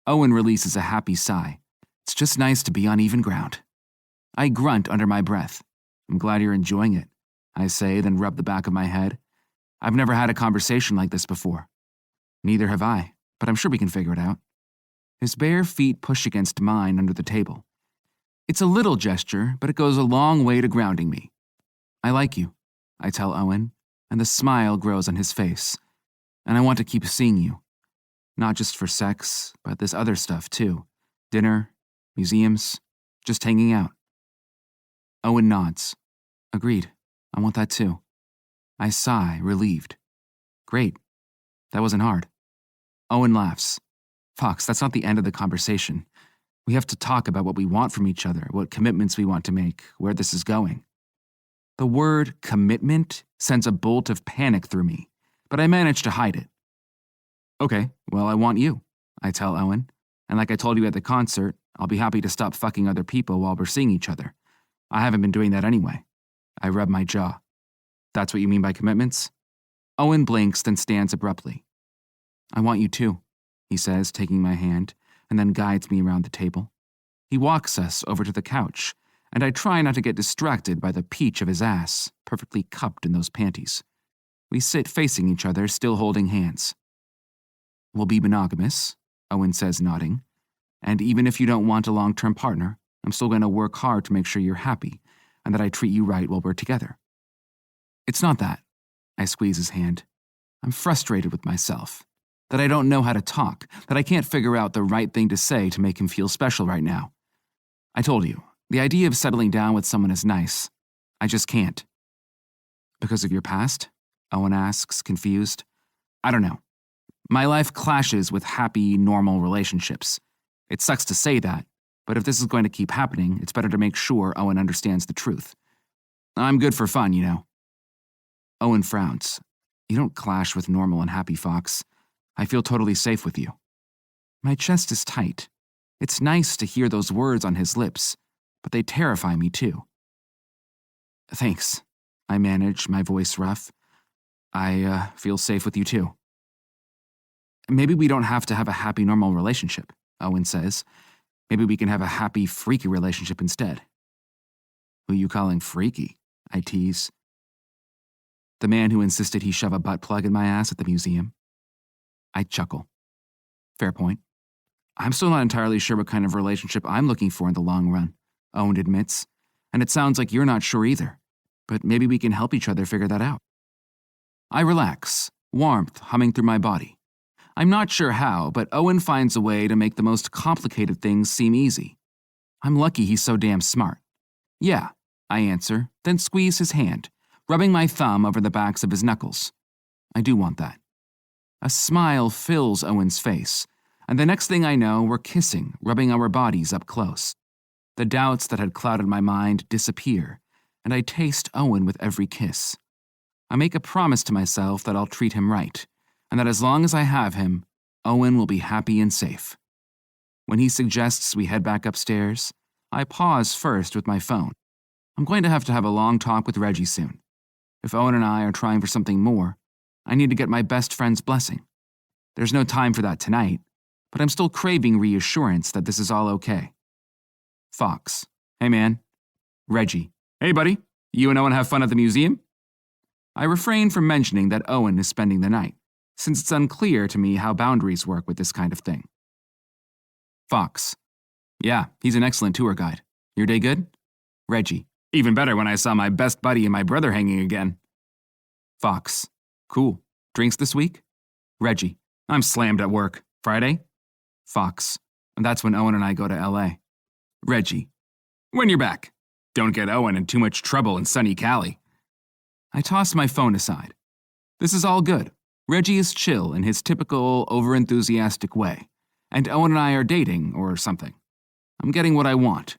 Owen releases a happy sigh. It's just nice to be on even ground. I grunt under my breath. I'm glad you're enjoying it, I say, then rub the back of my head. I've never had a conversation like this before. Neither have I, but I'm sure we can figure it out. His bare feet push against mine under the table. It's a little gesture, but it goes a long way to grounding me. I like you, I tell Owen, and the smile grows on his face. And I want to keep seeing you. Not just for sex, but this other stuff too. Dinner, museums, just hanging out. Owen nods. Agreed. I want that too. I sigh, relieved. Great. That wasn't hard. Owen laughs. Fox, that's not the end of the conversation. We have to talk about what we want from each other, what commitments we want to make, where this is going. The word commitment sends a bolt of panic through me, but I manage to hide it. Okay, well, I want you, I tell Owen. And like I told you at the concert, I'll be happy to stop fucking other people while we're seeing each other. I haven't been doing that anyway. I rub my jaw. That's what you mean by commitments? Owen blinks, then stands abruptly. I want you too, he says, taking my hand, and then guides me around the table. He walks us over to the couch, and I try not to get distracted by the peach of his ass, perfectly cupped in those panties. We sit facing each other, still holding hands. We'll be monogamous, Owen says, nodding. And even if you don't want a long-term partner, I'm still going to work hard to make sure you're happy and that I treat you right while we're together. It's not that. I squeeze his hand. I'm frustrated with myself. That I don't know how to talk, that I can't figure out the right thing to say to make him feel special right now. I told you, the idea of settling down with someone is nice. I just can't. Because of your past? Owen asks, confused. I don't know. My life clashes with happy, normal relationships. It sucks to say that, but if this is going to keep happening, it's better to make sure Owen understands the truth. I'm good for fun, you know. Owen frowns. You don't clash with normal and happy, Fox. I feel totally safe with you. My chest is tight. It's nice to hear those words on his lips, but they terrify me too. Thanks, I manage, my voice rough. I feel safe with you too. Maybe we don't have to have a happy, normal relationship, Owen says. Maybe we can have a happy, freaky relationship instead. Who you calling freaky? I tease. The man who insisted he shove a butt plug in my ass at the museum. I chuckle. Fair point. I'm still not entirely sure what kind of relationship I'm looking for in the long run, Owen admits, and it sounds like you're not sure either, but maybe we can help each other figure that out. I relax, warmth humming through my body. I'm not sure how, but Owen finds a way to make the most complicated things seem easy. I'm lucky he's so damn smart. Yeah, I answer, then squeeze his hand, rubbing my thumb over the backs of his knuckles. I do want that. A smile fills Owen's face, and the next thing I know, we're kissing, rubbing our bodies up close. The doubts that had clouded my mind disappear, and I taste Owen with every kiss. I make a promise to myself that I'll treat him right, and that as long as I have him, Owen will be happy and safe. When he suggests we head back upstairs, I pause first with my phone. I'm going to have a long talk with Reggie soon. If Owen and I are trying for something more, I need to get my best friend's blessing. There's no time for that tonight, but I'm still craving reassurance that this is all okay. Fox. Hey, man. Reggie. Hey, buddy. You and Owen have fun at the museum? I refrain from mentioning that Owen is spending the night, since it's unclear to me how boundaries work with this kind of thing. Fox. Yeah, he's an excellent tour guide. Your day good? Reggie. Even better when I saw my best buddy and my brother hanging again. Fox. Cool. Drinks this week? Reggie. I'm slammed at work. Friday? Fox. And that's when Owen and I go to LA. Reggie. When you're back. Don't get Owen in too much trouble in sunny Cali. I toss my phone aside. This is all good. Reggie is chill in his typical overenthusiastic way, and Owen and I are dating or something. I'm getting what I want.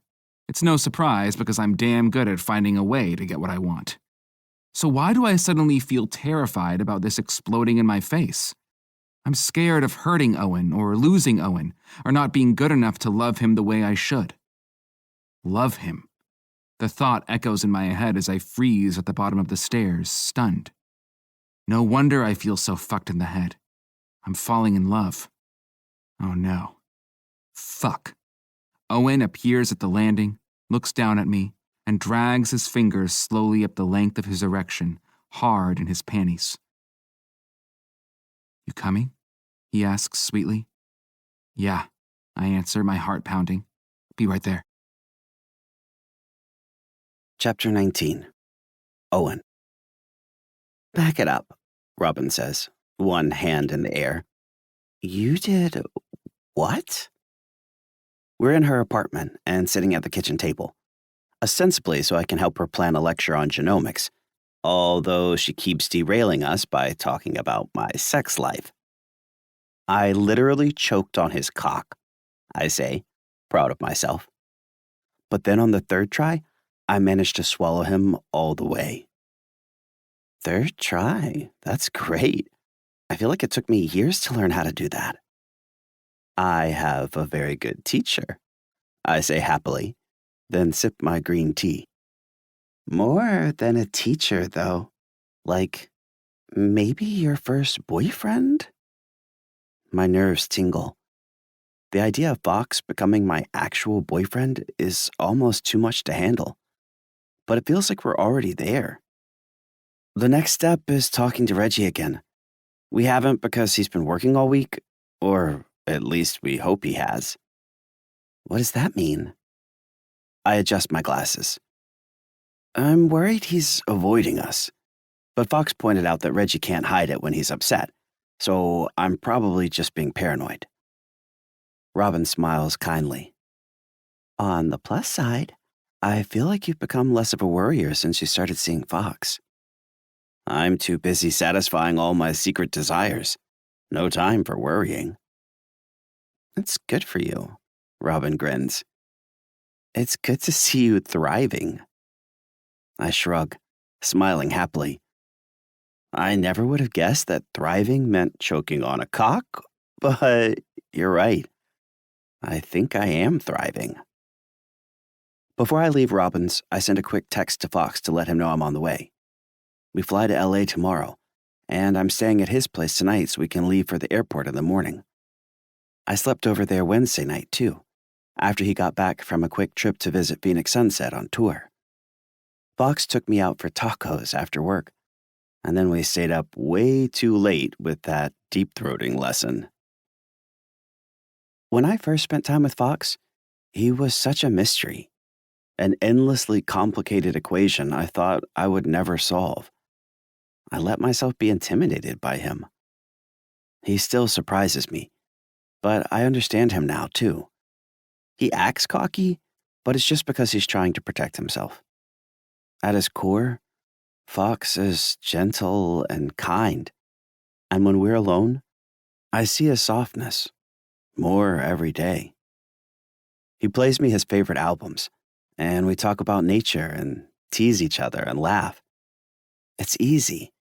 It's no surprise because I'm damn good at finding a way to get what I want. So why do I suddenly feel terrified about this exploding in my face? I'm scared of hurting Owen or losing Owen or not being good enough to love him the way I should. Love him. The thought echoes in my head as I freeze at the bottom of the stairs, stunned. No wonder I feel so fucked in the head. I'm falling in love. Oh no. Fuck. Owen appears at the landing, looks down at me, and drags his fingers slowly up the length of his erection, hard in his panties. You coming? He asks sweetly. Yeah, I answer, my heart pounding. Be right there. Chapter 19. Owen. Back it up, Robin says, one hand in the air. You did what? We're in her apartment and sitting at the kitchen table, ostensibly so I can help her plan a lecture on genomics, although she keeps derailing us by talking about my sex life. I literally choked on his cock, I say, proud of myself. But then on the third try, I managed to swallow him all the way. Third try? That's great. I feel like it took me years to learn how to do that. I have a very good teacher, I say happily, then sip my green tea. More than a teacher, though. Like, maybe your first boyfriend? My nerves tingle. The idea of Fox becoming my actual boyfriend is almost too much to handle. But it feels like we're already there. The next step is talking to Reggie again. We haven't because he's been working all week, or at least we hope he has. What does that mean? I adjust my glasses. I'm worried he's avoiding us, but Fox pointed out that Reggie can't hide it when he's upset, so I'm probably just being paranoid. Robin smiles kindly. On the plus side, I feel like you've become less of a worrier since you started seeing Fox. I'm too busy satisfying all my secret desires. No time for worrying. It's good for you, Robin grins. It's good to see you thriving. I shrug, smiling happily. I never would have guessed that thriving meant choking on a cock, but you're right. I think I am thriving. Before I leave Robin's, I send a quick text to Fox to let him know I'm on the way. We fly to LA tomorrow, and I'm staying at his place tonight so we can leave for the airport in the morning. I slept over there Wednesday night, too, after he got back from a quick trip to visit Phoenix Sunset on tour. Fox took me out for tacos after work, and then we stayed up way too late with that deep-throating lesson. When I first spent time with Fox, he was such a mystery, an endlessly complicated equation I thought I would never solve. I let myself be intimidated by him. He still surprises me, but I understand him now, too. He acts cocky, but it's just because he's trying to protect himself. At his core, Fox is gentle and kind. And when we're alone, I see his softness more every day. He plays me his favorite albums, and we talk about nature and tease each other and laugh. It's easy,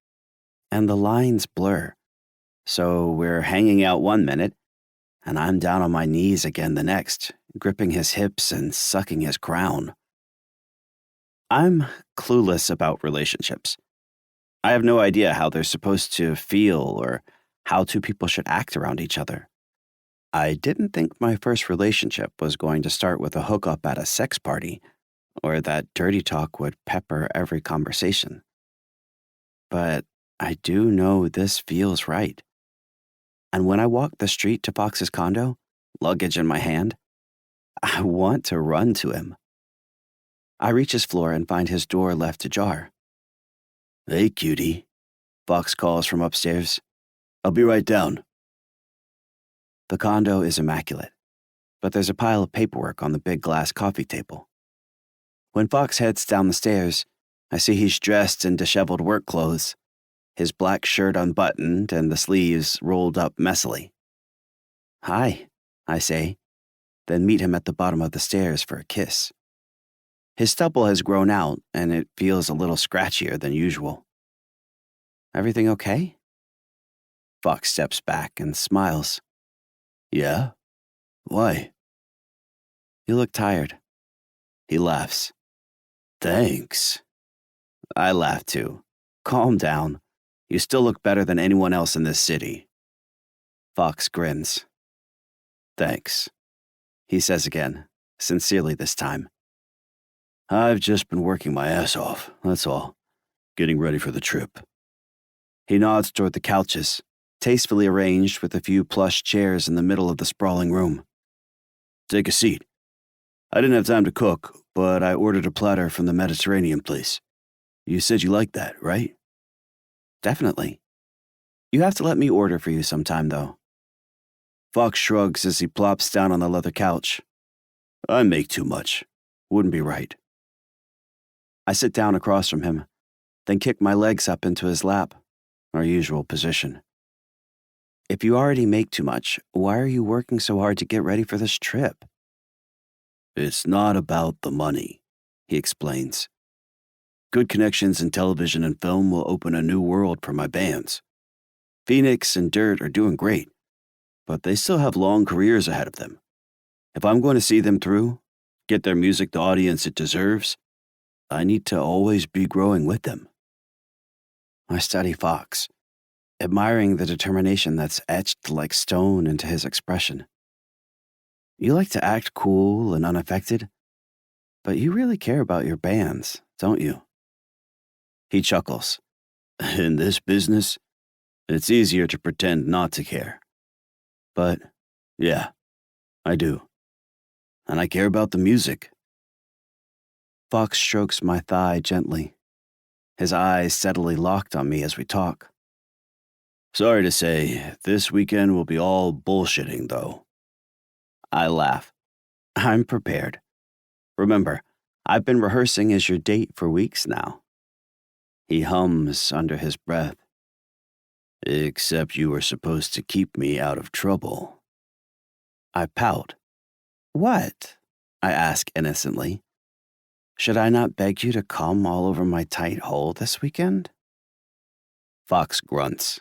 and the lines blur. So we're hanging out one minute, and I'm down on my knees again the next, gripping his hips and sucking his crown. I'm clueless about relationships. I have no idea how they're supposed to feel or how two people should act around each other. I didn't think my first relationship was going to start with a hookup at a sex party, or that dirty talk would pepper every conversation. But I do know this feels right. And when I walk the street to Fox's condo, luggage in my hand, I want to run to him. I reach his floor and find his door left ajar. "Hey, cutie," Fox calls from upstairs. "I'll be right down." The condo is immaculate, but there's a pile of paperwork on the big glass coffee table. When Fox heads down the stairs, I see he's dressed in disheveled work clothes, his black shirt unbuttoned and the sleeves rolled up messily. "Hi," I say, then meet him at the bottom of the stairs for a kiss. His stubble has grown out, and it feels a little scratchier than usual. "Everything okay?" Fox steps back and smiles. "Yeah? Why?" "You look tired." He laughs. "Thanks." I laugh too. "Calm down. You still look better than anyone else in this city." Fox grins. "Thanks," he says again, sincerely this time. "I've just been working my ass off, that's all. Getting ready for the trip." He nods toward the couches, tastefully arranged with a few plush chairs in the middle of the sprawling room. "Take a seat. I didn't have time to cook, but I ordered a platter from the Mediterranean place. You said you liked that, right?" "Definitely. You have to let me order for you sometime, though." Fox shrugs as he plops down on the leather couch. "I make too much. Wouldn't be right." I sit down across from him, then kick my legs up into his lap, our usual position. "If you already make too much, why are you working so hard to get ready for this trip?" "It's not about the money," he explains. "Good connections in television and film will open a new world for my bands. Phoenix and Dirt are doing great, but they still have long careers ahead of them. If I'm going to see them through, get their music the audience it deserves, I need to always be growing with them." I study Fox, admiring the determination that's etched like stone into his expression. You like to act cool and unaffected, but you really care about your bands, don't you? He chuckles. "In this business, it's easier to pretend not to care. But, yeah, I do. And I care about the music." Fox strokes my thigh gently, his eyes steadily locked on me as we talk. "Sorry to say, this weekend will be all bullshitting, though." I laugh. I'm prepared. Remember, I've been rehearsing as your date for weeks now. He hums under his breath. "Except you were supposed to keep me out of trouble." I pout. "What?" I ask innocently. "Should I not beg you to come all over my tight hole this weekend?" Fox grunts,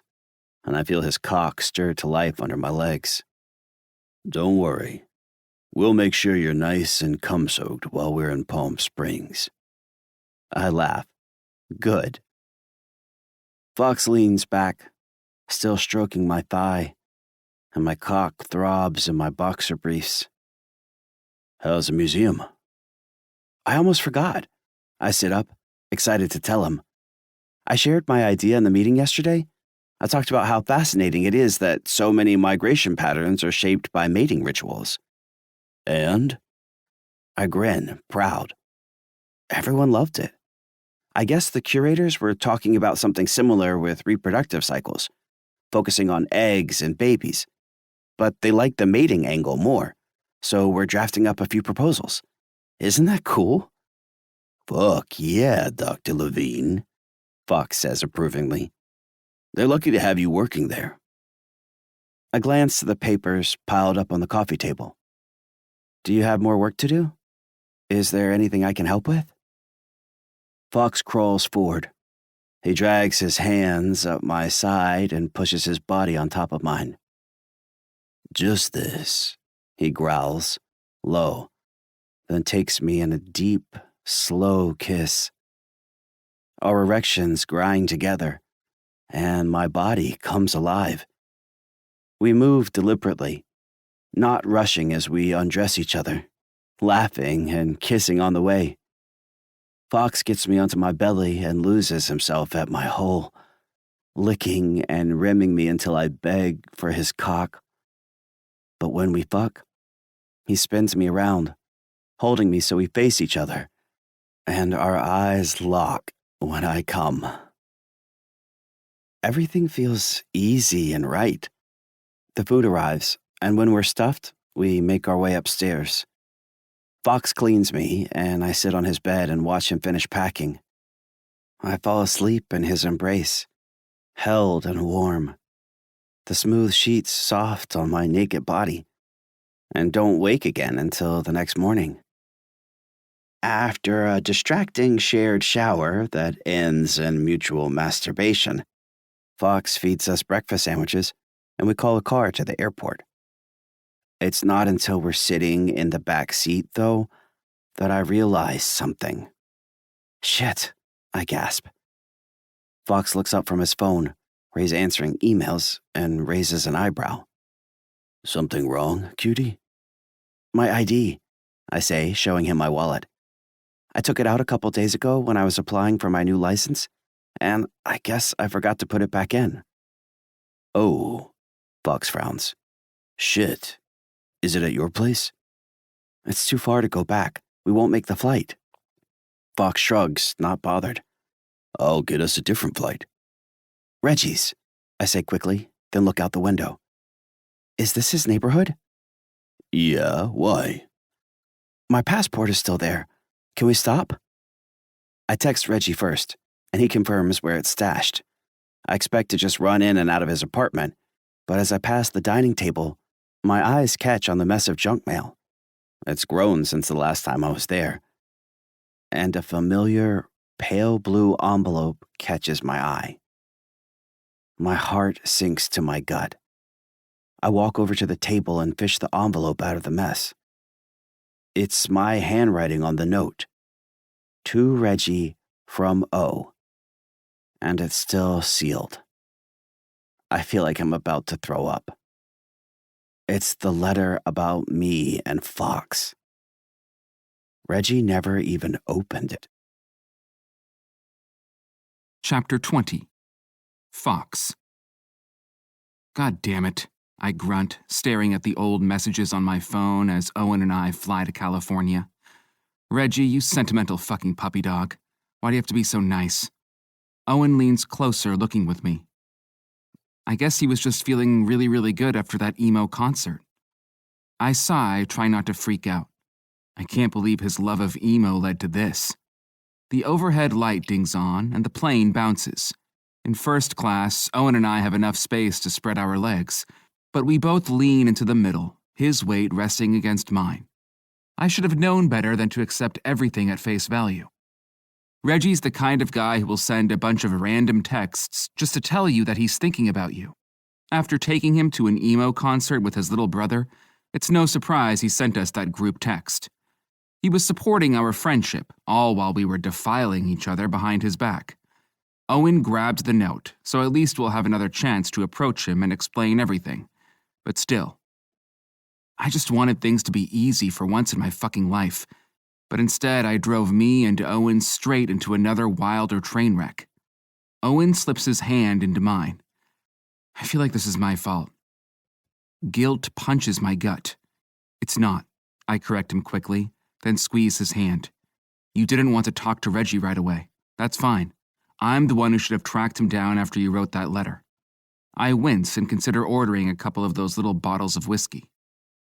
and I feel his cock stir to life under my legs. "Don't worry. We'll make sure you're nice and cum-soaked while we're in Palm Springs." I laugh. Good. Fox leans back, still stroking my thigh, and my cock throbs in my boxer briefs. "How's the museum?" I almost forgot. I sit up, excited to tell him. I shared my idea in the meeting yesterday. I talked about how fascinating it is that so many migration patterns are shaped by mating rituals. "And?" I grin, proud. Everyone loved it. I guess the curators were talking about something similar with reproductive cycles, focusing on eggs and babies. But they liked the mating angle more, so we're drafting up a few proposals. Isn't that cool? Fuck yeah, Dr. Levine, Fox says approvingly. They're lucky to have you working there. I glance to the papers piled up on the coffee table. Do you have more work to do? Is there anything I can help with? Fox crawls forward. He drags his hands up my side and pushes his body on top of mine. Just this, he growls, low, then takes me in a deep, slow kiss. Our erections grind together, and my body comes alive. We move deliberately, not rushing as we undress each other, laughing and kissing on the way. Fox gets me onto my belly and loses himself at my hole, licking and rimming me until I beg for his cock. But when we fuck, he spins me around, holding me so we face each other, and our eyes lock when I come. Everything feels easy and right. The food arrives, and when we're stuffed, we make our way upstairs. Fox cleans me, and I sit on his bed and watch him finish packing. I fall asleep in his embrace, held and warm, the smooth sheets soft on my naked body, and don't wake again until the next morning. After a distracting shared shower that ends in mutual masturbation, Fox feeds us breakfast sandwiches, and we call a car to the airport. It's not until we're sitting in the back seat, though, that I realize something. Shit, I gasp. Fox looks up from his phone, where he's answering emails, and raises an eyebrow. Something wrong, cutie? My ID, I say, showing him my wallet. I took it out a couple days ago when I was applying for my new license, and I guess I forgot to put it back in. Oh, Fox frowns. Shit. Is it at your place? It's too far to go back. We won't make the flight. Fox shrugs, not bothered. I'll get us a different flight. Reggie's, I say quickly, then look out the window. Is this his neighborhood? Yeah, why? My passport is still there. Can we stop? I text Reggie first, and he confirms where it's stashed. I expect to just run in and out of his apartment, but as I pass the dining table, my eyes catch on the mess of junk mail. It's grown since the last time I was there. And a familiar, pale blue envelope catches my eye. My heart sinks to my gut. I walk over to the table and fish the envelope out of the mess. It's my handwriting on the note. To Reggie from O. And it's still sealed. I feel like I'm about to throw up. It's the letter about me and Fox. Reggie never even opened it. Chapter 20. Fox. God damn it, I grunt, staring at the old messages on my phone as Owen and I fly to California. Reggie, you sentimental fucking puppy dog. Why do you have to be so nice? Owen leans closer, looking with me. I guess he was just feeling really, really good after that emo concert. I sigh, trying not to freak out. I can't believe his love of emo led to this. The overhead light dings on, and the plane bounces. In first class, Owen and I have enough space to spread our legs, but we both lean into the middle, his weight resting against mine. I should have known better than to accept everything at face value. Reggie's the kind of guy who will send a bunch of random texts just to tell you that he's thinking about you. After taking him to an emo concert with his little brother, it's no surprise he sent us that group text. He was supporting our friendship, all while we were defiling each other behind his back. Owen grabbed the note, so at least we'll have another chance to approach him and explain everything. But still, I just wanted things to be easy for once in my fucking life. But instead, I drove me and Owen straight into another wilder train wreck. Owen slips his hand into mine. I feel like this is my fault. Guilt punches my gut. It's not. I correct him quickly, then squeeze his hand. You didn't want to talk to Reggie right away. That's fine. I'm the one who should have tracked him down after you wrote that letter. I wince and consider ordering a couple of those little bottles of whiskey.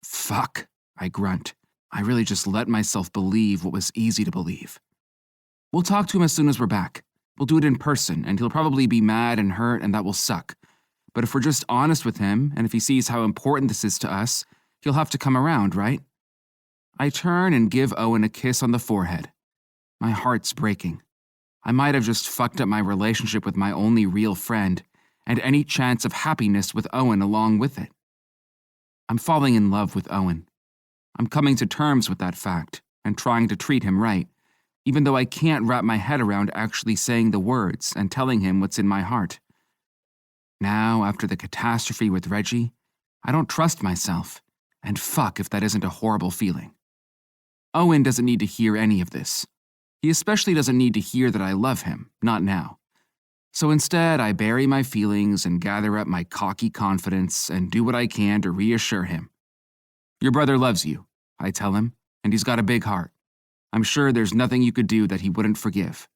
Fuck, I grunt. I really just let myself believe what was easy to believe. We'll talk to him as soon as we're back. We'll do it in person, and he'll probably be mad and hurt, and that will suck. But if we're just honest with him, and if he sees how important this is to us, he'll have to come around, right? I turn and give Owen a kiss on the forehead. My heart's breaking. I might have just fucked up my relationship with my only real friend, and any chance of happiness with Owen along with it. I'm falling in love with Owen. I'm coming to terms with that fact, and trying to treat him right, even though I can't wrap my head around actually saying the words and telling him what's in my heart. Now, after the catastrophe with Reggie, I don't trust myself, and fuck if that isn't a horrible feeling. Owen doesn't need to hear any of this. He especially doesn't need to hear that I love him, not now. So instead, I bury my feelings and gather up my cocky confidence and do what I can to reassure him. Your brother loves you, I tell him, and he's got a big heart. I'm sure there's nothing you could do that he wouldn't forgive.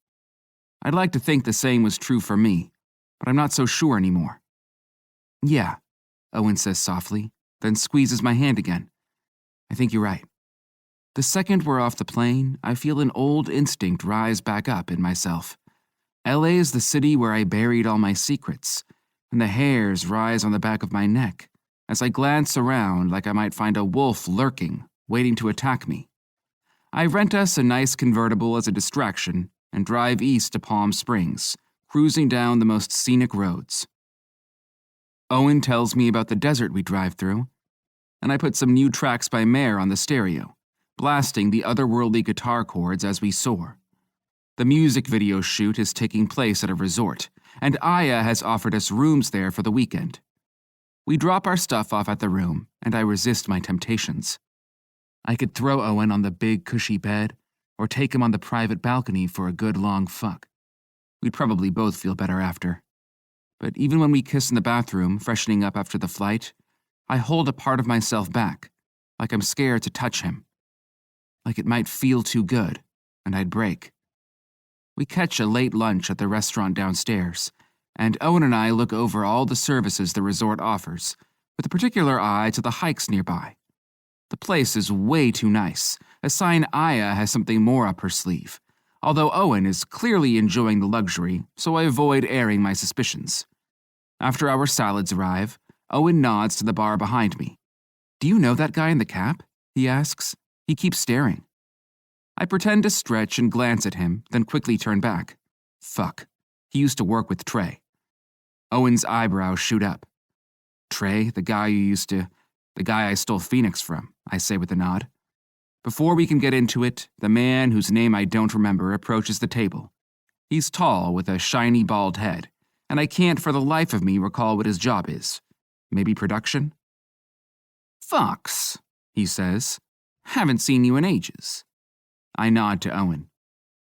I'd like to think the same was true for me, but I'm not so sure anymore. Yeah, Owen says softly, then squeezes my hand again. I think you're right. The second we're off the plane, I feel an old instinct rise back up in myself. LA is the city where I buried all my secrets, and the hairs rise on the back of my neck as I glance around like I might find a wolf lurking, waiting to attack me. I rent us a nice convertible as a distraction and drive east to Palm Springs, cruising down the most scenic roads. Owen tells me about the desert we drive through, and I put some new tracks by Mare on the stereo, blasting the otherworldly guitar chords as we soar. The music video shoot is taking place at a resort, and Aya has offered us rooms there for the weekend. We drop our stuff off at the room, and I resist my temptations. I could throw Owen on the big, cushy bed, or take him on the private balcony for a good long fuck. We'd probably both feel better after. But even when we kiss in the bathroom, freshening up after the flight, I hold a part of myself back, like I'm scared to touch him. Like it might feel too good, and I'd break. We catch a late lunch at the restaurant downstairs, and Owen and I look over all the services the resort offers, with a particular eye to the hikes nearby. The place is way too nice, a sign Aya has something more up her sleeve, although Owen is clearly enjoying the luxury, so I avoid airing my suspicions. After our salads arrive, Owen nods to the bar behind me. Do you know that guy in the cap? He asks. He keeps staring. I pretend to stretch and glance at him, then quickly turn back. Fuck. He used to work with Trey. Owen's eyebrows shoot up. Trey, the guy I stole Phoenix from, I say with a nod. Before we can get into it, the man whose name I don't remember approaches the table. He's tall with a shiny bald head, and I can't for the life of me recall what his job is. Maybe production? Fox, he says. Haven't seen you in ages. I nod to Owen.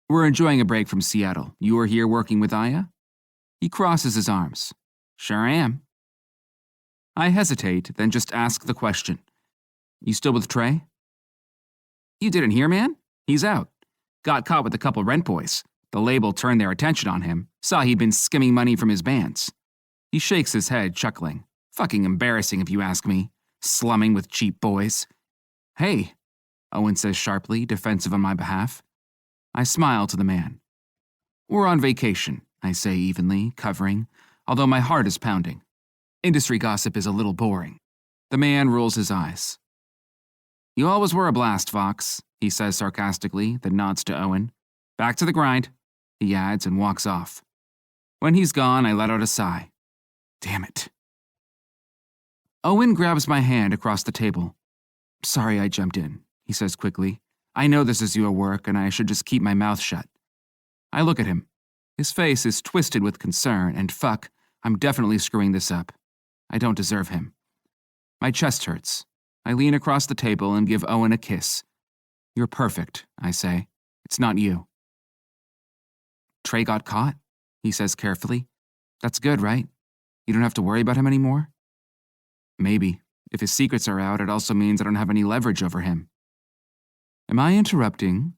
We're enjoying a break from Seattle. You are here working with Aya? He crosses his arms. Sure am. I hesitate, then just ask the question. You still with Trey? You didn't hear, man? He's out. Got caught with a couple rent boys. The label turned their attention on him, saw he'd been skimming money from his bands. He shakes his head, chuckling. Fucking embarrassing if you ask me. Slumming with cheap boys. Hey, Owen says sharply, defensive on my behalf. I smile to the man. We're on vacation, I say evenly, covering, although my heart is pounding. Industry gossip is a little boring. The man rolls his eyes. You always were a blast, Fox, he says sarcastically, then nods to Owen. Back to the grind, he adds and walks off. When he's gone, I let out a sigh. Damn it. Owen grabs my hand across the table. Sorry I jumped in, he says quickly. I know this is your work and I should just keep my mouth shut. I look at him. His face is twisted with concern and fuck, I'm definitely screwing this up. I don't deserve him. My chest hurts. I lean across the table and give Owen a kiss. You're perfect, I say. It's not you. Trey got caught, he says carefully. That's good, right? You don't have to worry about him anymore? Maybe. If his secrets are out, it also means I don't have any leverage over him. Am I interrupting?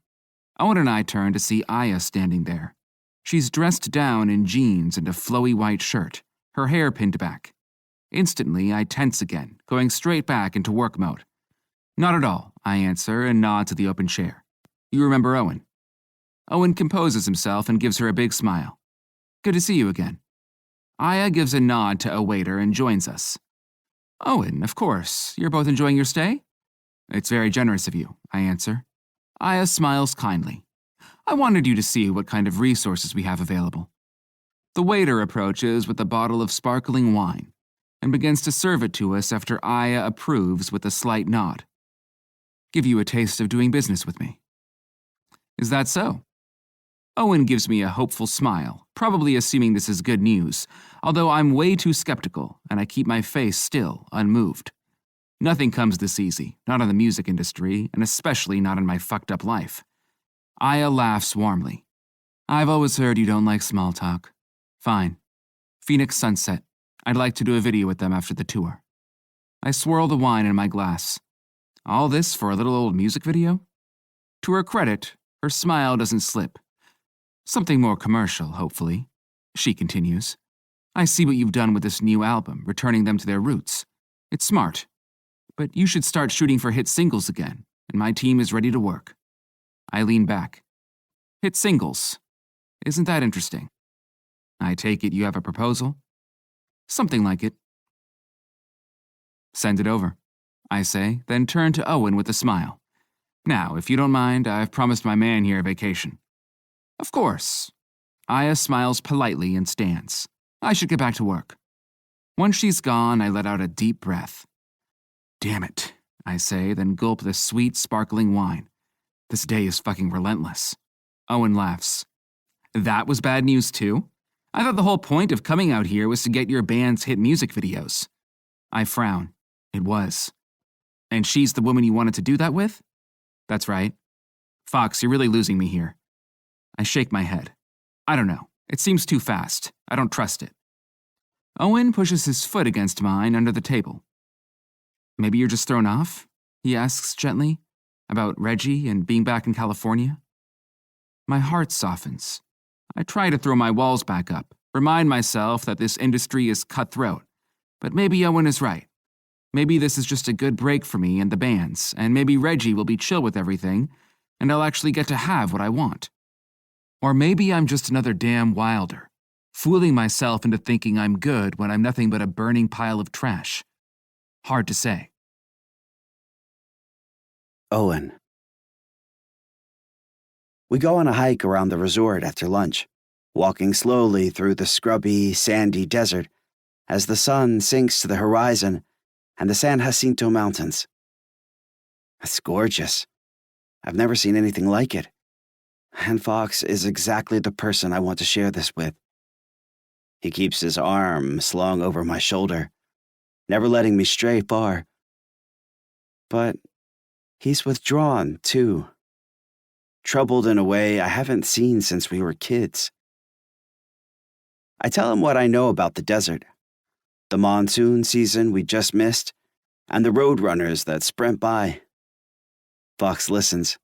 Owen and I turn to see Aya standing there. She's dressed down in jeans and a flowy white shirt, her hair pinned back. Instantly, I tense again, going straight back into work mode. Not at all, I answer and nod to the open chair. You remember Owen? Owen composes himself and gives her a big smile. Good to see you again. Aya gives a nod to a waiter and joins us. Owen, of course. You're both enjoying your stay? It's very generous of you, I answer. Aya smiles kindly. I wanted you to see what kind of resources we have available. The waiter approaches with a bottle of sparkling wine and begins to serve it to us after Aya approves with a slight nod. Give you a taste of doing business with me. Is that so? Owen gives me a hopeful smile, probably assuming this is good news, although I'm way too skeptical and I keep my face still, unmoved. Nothing comes this easy, not in the music industry, and especially not in my fucked up life. Aya laughs warmly. I've always heard you don't like small talk. Fine. Phoenix Sunset. I'd like to do a video with them after the tour. I swirl the wine in my glass. All this for a little old music video? To her credit, her smile doesn't slip. Something more commercial, hopefully. She continues. I see what you've done with this new album, returning them to their roots. It's smart. But you should start shooting for hit singles again, and my team is ready to work. I lean back. Hit singles. Isn't that interesting? I take it you have a proposal? Something like it. Send it over, I say, then turn to Owen with a smile. Now, if you don't mind, I've promised my man here a vacation. Of course. Aya smiles politely and stands. I should get back to work. Once she's gone, I let out a deep breath. Damn it, I say, then gulp the sweet, sparkling wine. This day is fucking relentless. Owen laughs. That was bad news too? I thought the whole point of coming out here was to get your band's hit music videos. I frown. It was. And she's the woman you wanted to do that with? That's right. Fox, you're really losing me here. I shake my head. I don't know. It seems too fast. I don't trust it. Owen pushes his foot against mine under the table. Maybe you're just thrown off? He asks gently. About Reggie and being back in California? My heart softens. I try to throw my walls back up, remind myself that this industry is cutthroat. But maybe Owen is right. Maybe this is just a good break for me and the bands, and maybe Reggie will be chill with everything, and I'll actually get to have what I want. Or maybe I'm just another damn Wilder, fooling myself into thinking I'm good when I'm nothing but a burning pile of trash. Hard to say. Owen. We go on a hike around the resort after lunch, walking slowly through the scrubby, sandy desert as the sun sinks to the horizon and the San Jacinto Mountains. It's gorgeous. I've never seen anything like it. And Fox is exactly the person I want to share this with. He keeps his arm slung over my shoulder, never letting me stray far. But he's withdrawn, too. Troubled in a way I haven't seen since we were kids. I tell him what I know about the desert, the monsoon season we just missed, and the roadrunners that sprint by. Fox listens,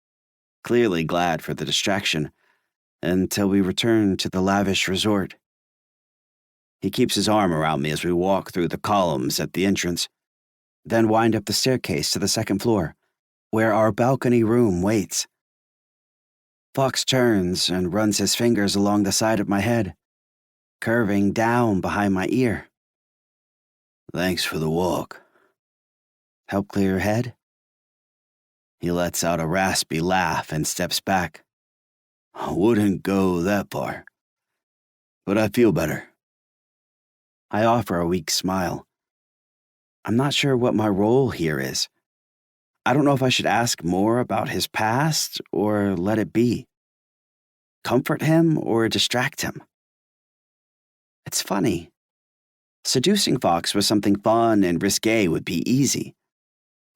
clearly glad for the distraction, until we return to the lavish resort. He keeps his arm around me as we walk through the columns at the entrance, then wind up the staircase to the second floor, where our balcony room waits. Fox turns and runs his fingers along the side of my head, curving down behind my ear. Thanks for the walk. Help clear your head? He lets out a raspy laugh and steps back. I wouldn't go that far, but I feel better. I offer a weak smile. I'm not sure what my role here is. I don't know if I should ask more about his past or let it be. Comfort him or distract him. It's funny. Seducing Fox with something fun and risque would be easy.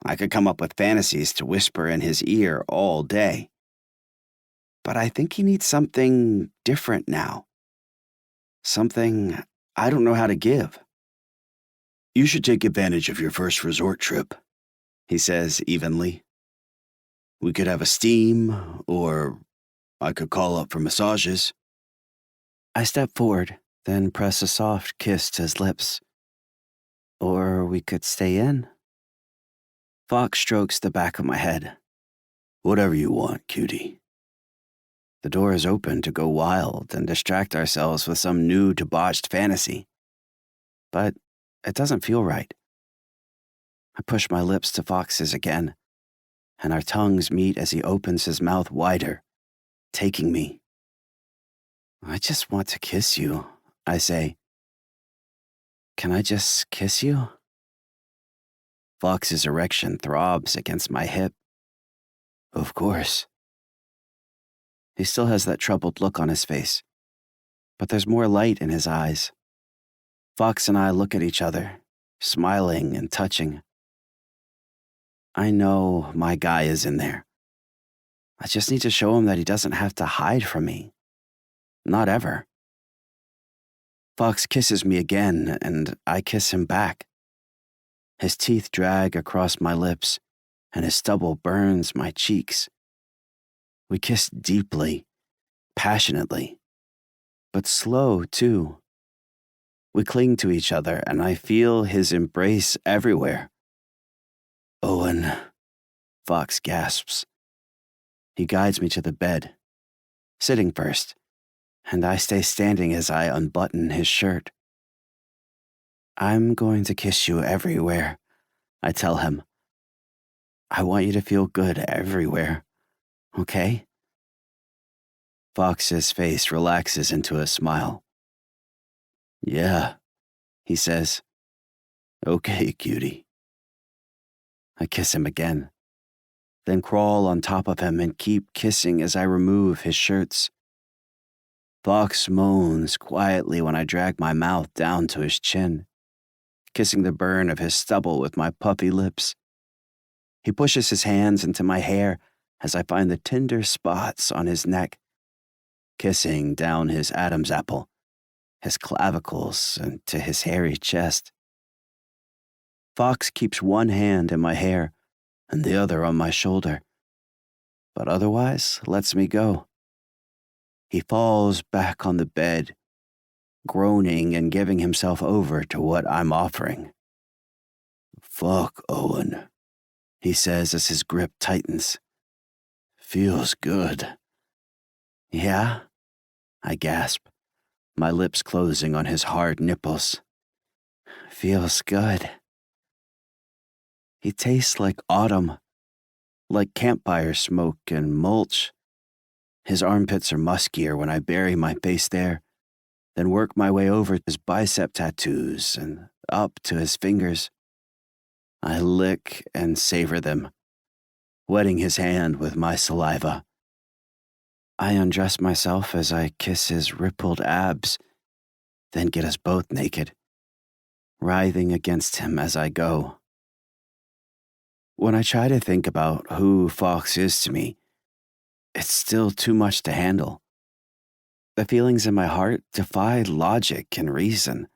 I could come up with fantasies to whisper in his ear all day. But I think he needs something different now. Something I don't know how to give. You should take advantage of your first resort trip, he says evenly. We could have a steam, or I could call up for massages. I step forward, then press a soft kiss to his lips. Or we could stay in. Fox strokes the back of my head. Whatever you want, cutie. The door is open to go wild and distract ourselves with some new debauched fantasy. But it doesn't feel right. I push my lips to Fox's again, and our tongues meet as he opens his mouth wider, taking me. I just want to kiss you, I say. Can I just kiss you? Fox's erection throbs against my hip. Of course. He still has that troubled look on his face, but there's more light in his eyes. Fox and I look at each other, smiling and touching. I know my guy is in there. I just need to show him that he doesn't have to hide from me. Not ever. Fox kisses me again, and I kiss him back. His teeth drag across my lips, and his stubble burns my cheeks. We kiss deeply, passionately, but slow too. We cling to each other, and I feel his embrace everywhere. Owen, Fox gasps. He guides me to the bed, sitting first, and I stay standing as I unbutton his shirt. I'm going to kiss you everywhere, I tell him. I want you to feel good everywhere, okay? Fox's face relaxes into a smile. Yeah, he says. Okay, cutie. I kiss him again, then crawl on top of him and keep kissing as I remove his shirts. Fox moans quietly when I drag my mouth down to his chin, kissing the burn of his stubble with my puffy lips. He pushes his hands into my hair as I find the tender spots on his neck, kissing down his Adam's apple, his clavicles, and to his hairy chest. Fox keeps one hand in my hair and the other on my shoulder, but otherwise lets me go. He falls back on the bed, groaning and giving himself over to what I'm offering. Fuck, Owen, he says as his grip tightens. Feels good. Yeah? I gasp, my lips closing on his hard nipples. Feels good. He tastes like autumn, like campfire smoke and mulch. His armpits are muskier when I bury my face there, then work my way over his bicep tattoos and up to his fingers. I lick and savor them, wetting his hand with my saliva. I undress myself as I kiss his rippled abs, then get us both naked, writhing against him as I go. When I try to think about who Fox is to me, it's still too much to handle. The feelings in my heart defy logic and reason.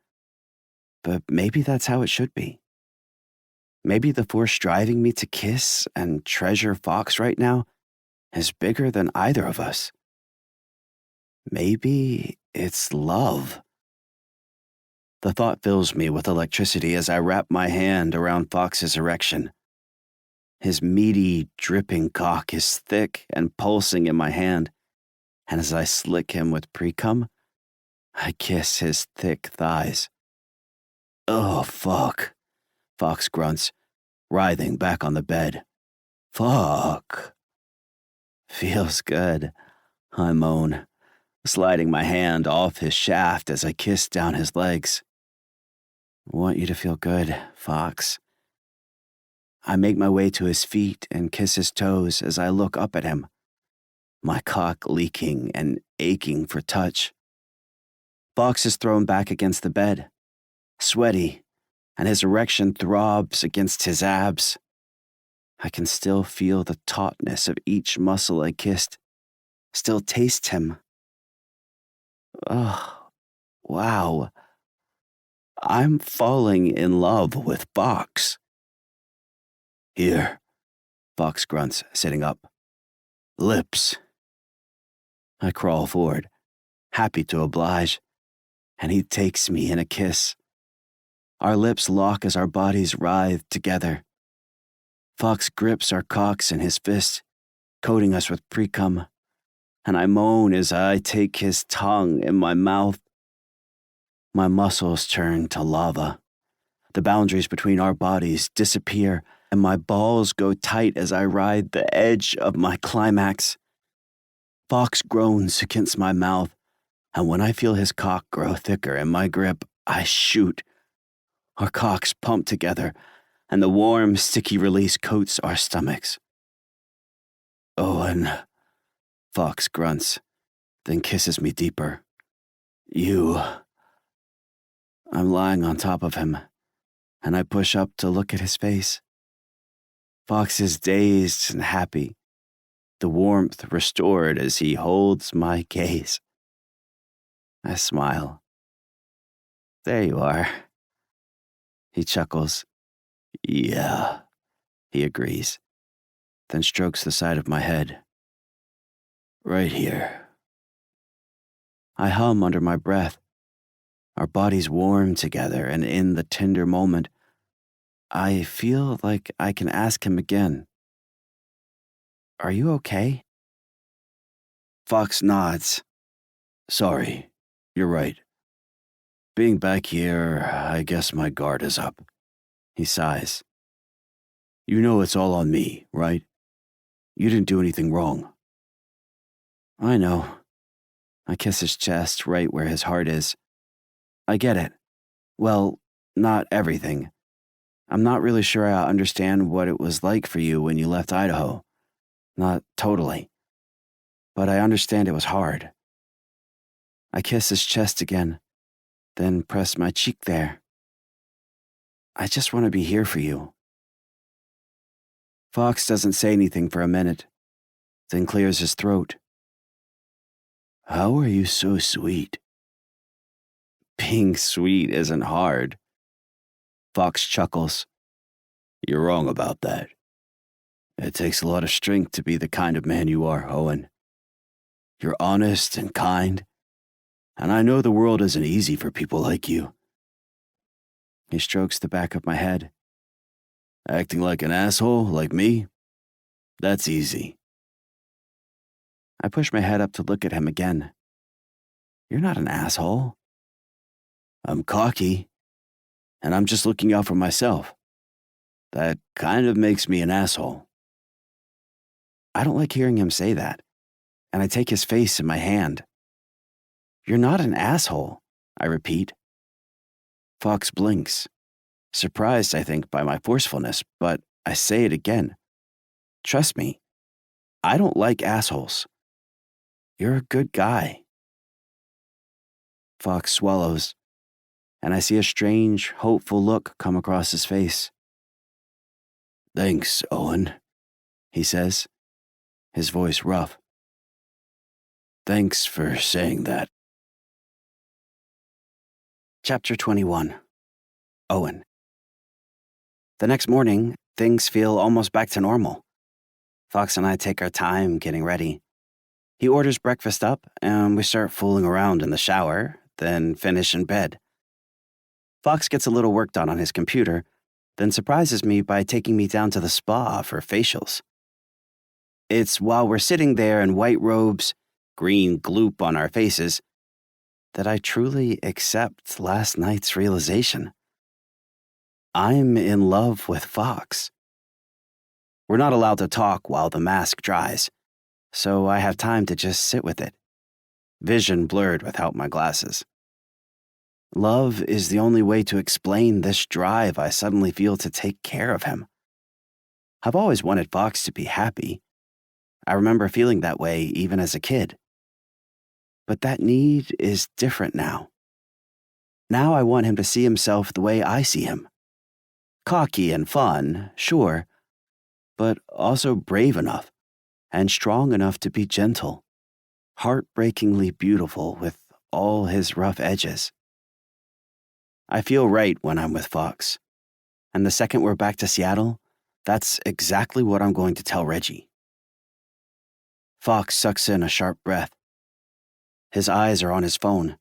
But maybe that's how it should be. Maybe the force driving me to kiss and treasure Fox right now is bigger than either of us. Maybe it's love. The thought fills me with electricity as I wrap my hand around Fox's erection. His meaty, dripping cock is thick and pulsing in my hand, and as I slick him with pre-cum, I kiss his thick thighs. Oh, fuck, Fox grunts, writhing back on the bed. Fuck. Feels good, I moan, sliding my hand off his shaft as I kiss down his legs. Want you to feel good, Fox. I make my way to his feet and kiss his toes as I look up at him, my cock leaking and aching for touch. Fox is thrown back against the bed, sweaty, and his erection throbs against his abs. I can still feel the tautness of each muscle I kissed, still taste him. Oh, wow. I'm falling in love with Fox. Here, Fox grunts, sitting up. Lips. I crawl forward, happy to oblige, and he takes me in a kiss. Our lips lock as our bodies writhe together. Fox grips our cocks in his fist, coating us with pre-cum, and I moan as I take his tongue in my mouth. My muscles turn to lava. The boundaries between our bodies disappear, and my balls go tight as I ride the edge of my climax. Fox groans against my mouth, and when I feel his cock grow thicker in my grip, I shoot. Our cocks pump together, and the warm, sticky release coats our stomachs. Owen, Fox grunts, then kisses me deeper. You. I'm lying on top of him, and I push up to look at his face. Fox is dazed and happy, the warmth restored as he holds my gaze. I smile. There you are. He chuckles. Yeah, he agrees, then strokes the side of my head. Right here. I hum under my breath. Our bodies warm together, and in the tender moment, I feel like I can ask him again. Are you okay? Fox nods. Sorry, you're right. Being back here, I guess my guard is up. He sighs. You know it's all on me, right? You didn't do anything wrong. I know. I kiss his chest right where his heart is. I get it. Well, not everything. I'm not really sure I understand what it was like for you when you left Idaho. Not totally. But I understand it was hard. I kiss his chest again, then press my cheek there. I just want to be here for you. Fox doesn't say anything for a minute, then clears his throat. How are you so sweet? Being sweet isn't hard. Fox chuckles. You're wrong about that. It takes a lot of strength to be the kind of man you are, Owen. You're honest and kind, and I know the world isn't easy for people like you. He strokes the back of my head. Acting like an asshole, like me? That's easy. I push my head up to look at him again. You're not an asshole. I'm cocky, and I'm just looking out for myself. That kind of makes me an asshole. I don't like hearing him say that, and I take his face in my hand. You're not an asshole, I repeat. Fox blinks, surprised, I think, by my forcefulness, but I say it again. Trust me, I don't like assholes. You're a good guy. Fox swallows, and I see a strange, hopeful look come across his face. Thanks, Owen, he says, his voice rough. Thanks for saying that. Chapter 21. Owen. The next morning, things feel almost back to normal. Fox and I take our time getting ready. He orders breakfast up, and we start fooling around in the shower, then finish in bed. Fox gets a little work done on his computer, then surprises me by taking me down to the spa for facials. It's while we're sitting there in white robes, green gloop on our faces, that I truly accept last night's realization. I'm in love with Fox. We're not allowed to talk while the mask dries, so I have time to just sit with it, vision blurred without my glasses. Love is the only way to explain this drive I suddenly feel to take care of him. I've always wanted Fox to be happy. I remember feeling that way even as a kid. But that need is different now. Now I want him to see himself the way I see him. Cocky and fun, sure, but also brave enough and strong enough to be gentle, heartbreakingly beautiful with all his rough edges. I feel right when I'm with Fox, and the second we're back to Seattle, that's exactly what I'm going to tell Reggie. Fox sucks in a sharp breath. His eyes are on his phone,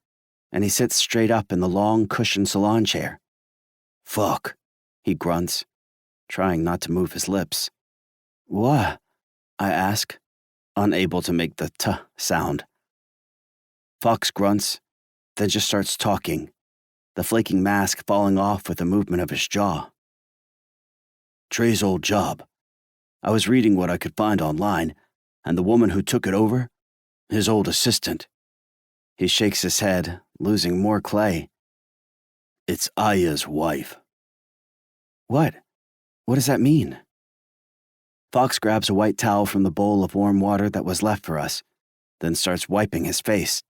and he sits straight up in the long cushioned salon chair. Fuck, he grunts, trying not to move his lips. What? I ask, unable to make the t sound. Fox grunts, then just starts talking, the flaking mask falling off with a movement of his jaw. Trey's old job. I was reading what I could find online, and the woman who took it over, his old assistant. He shakes his head, losing more clay. It's Aya's wife. What? What does that mean? Fox grabs a white towel from the bowl of warm water that was left for us, then starts wiping his face.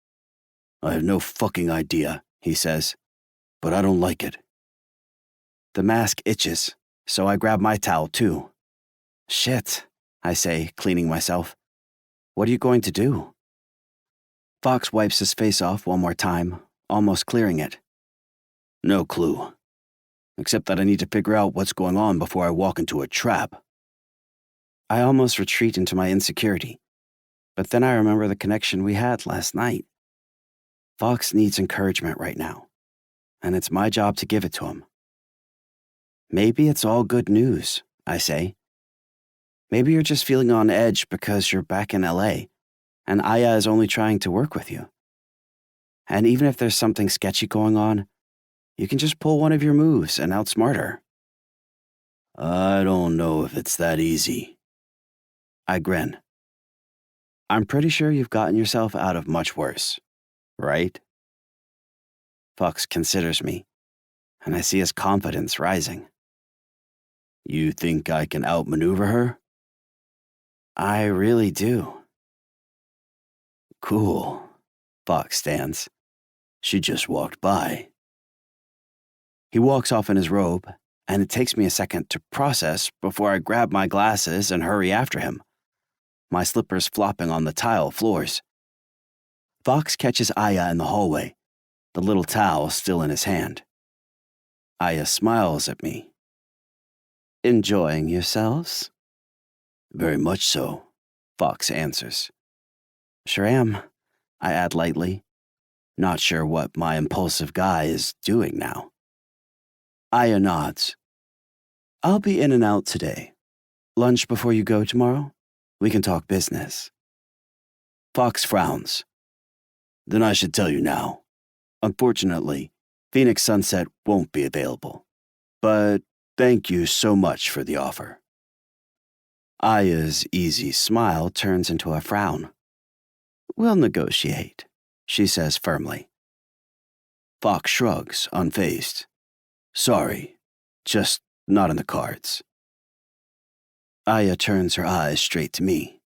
I have no fucking idea, he says, but I don't like it. The mask itches, so I grab my towel too. Shit, I say, cleaning myself. What are you going to do? Fox wipes his face off one more time, almost clearing it. No clue. Except that I need to figure out what's going on before I walk into a trap. I almost retreat into my insecurity, but then I remember the connection we had last night. Fox needs encouragement right now, and it's my job to give it to him. Maybe it's all good news, I say. Maybe you're just feeling on edge because you're back in LA, and Aya is only trying to work with you. And even if there's something sketchy going on, you can just pull one of your moves and outsmart her. I don't know if it's that easy. I grin. I'm pretty sure you've gotten yourself out of much worse, right? Fox considers me, and I see his confidence rising. You think I can outmaneuver her? I really do. Cool. Fox stands. She just walked by. He walks off in his robe, and it takes me a second to process before I grab my glasses and hurry after him, my slippers flopping on the tile floors. Fox catches Aya in the hallway, the little towel still in his hand. Aya smiles at me. Enjoying yourselves? Very much so, Fox answers. Sure am, I add lightly, not sure what my impulsive guy is doing now. Aya nods. I'll be in and out today. Lunch before you go tomorrow? We can talk business. Fox frowns. Then I should tell you now. Unfortunately, Phoenix Sunset won't be available. But thank you so much for the offer. Aya's easy smile turns into a frown. We'll negotiate, she says firmly. Fox shrugs, unfazed. Sorry, just not in the cards. Aya turns her eyes straight to me.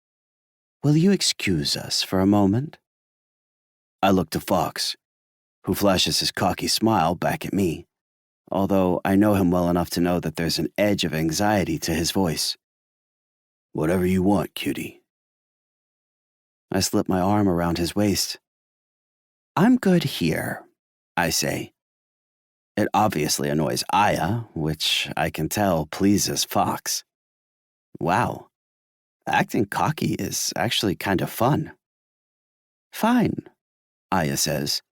Will you excuse us for a moment? I look to Fox, who flashes his cocky smile back at me, although I know him well enough to know that there's an edge of anxiety to his voice. Whatever you want, cutie. I slip my arm around his waist. I'm good here, I say. It obviously annoys Aya, which I can tell pleases Fox. Wow, acting cocky is actually kind of fun. Fine, Aya says,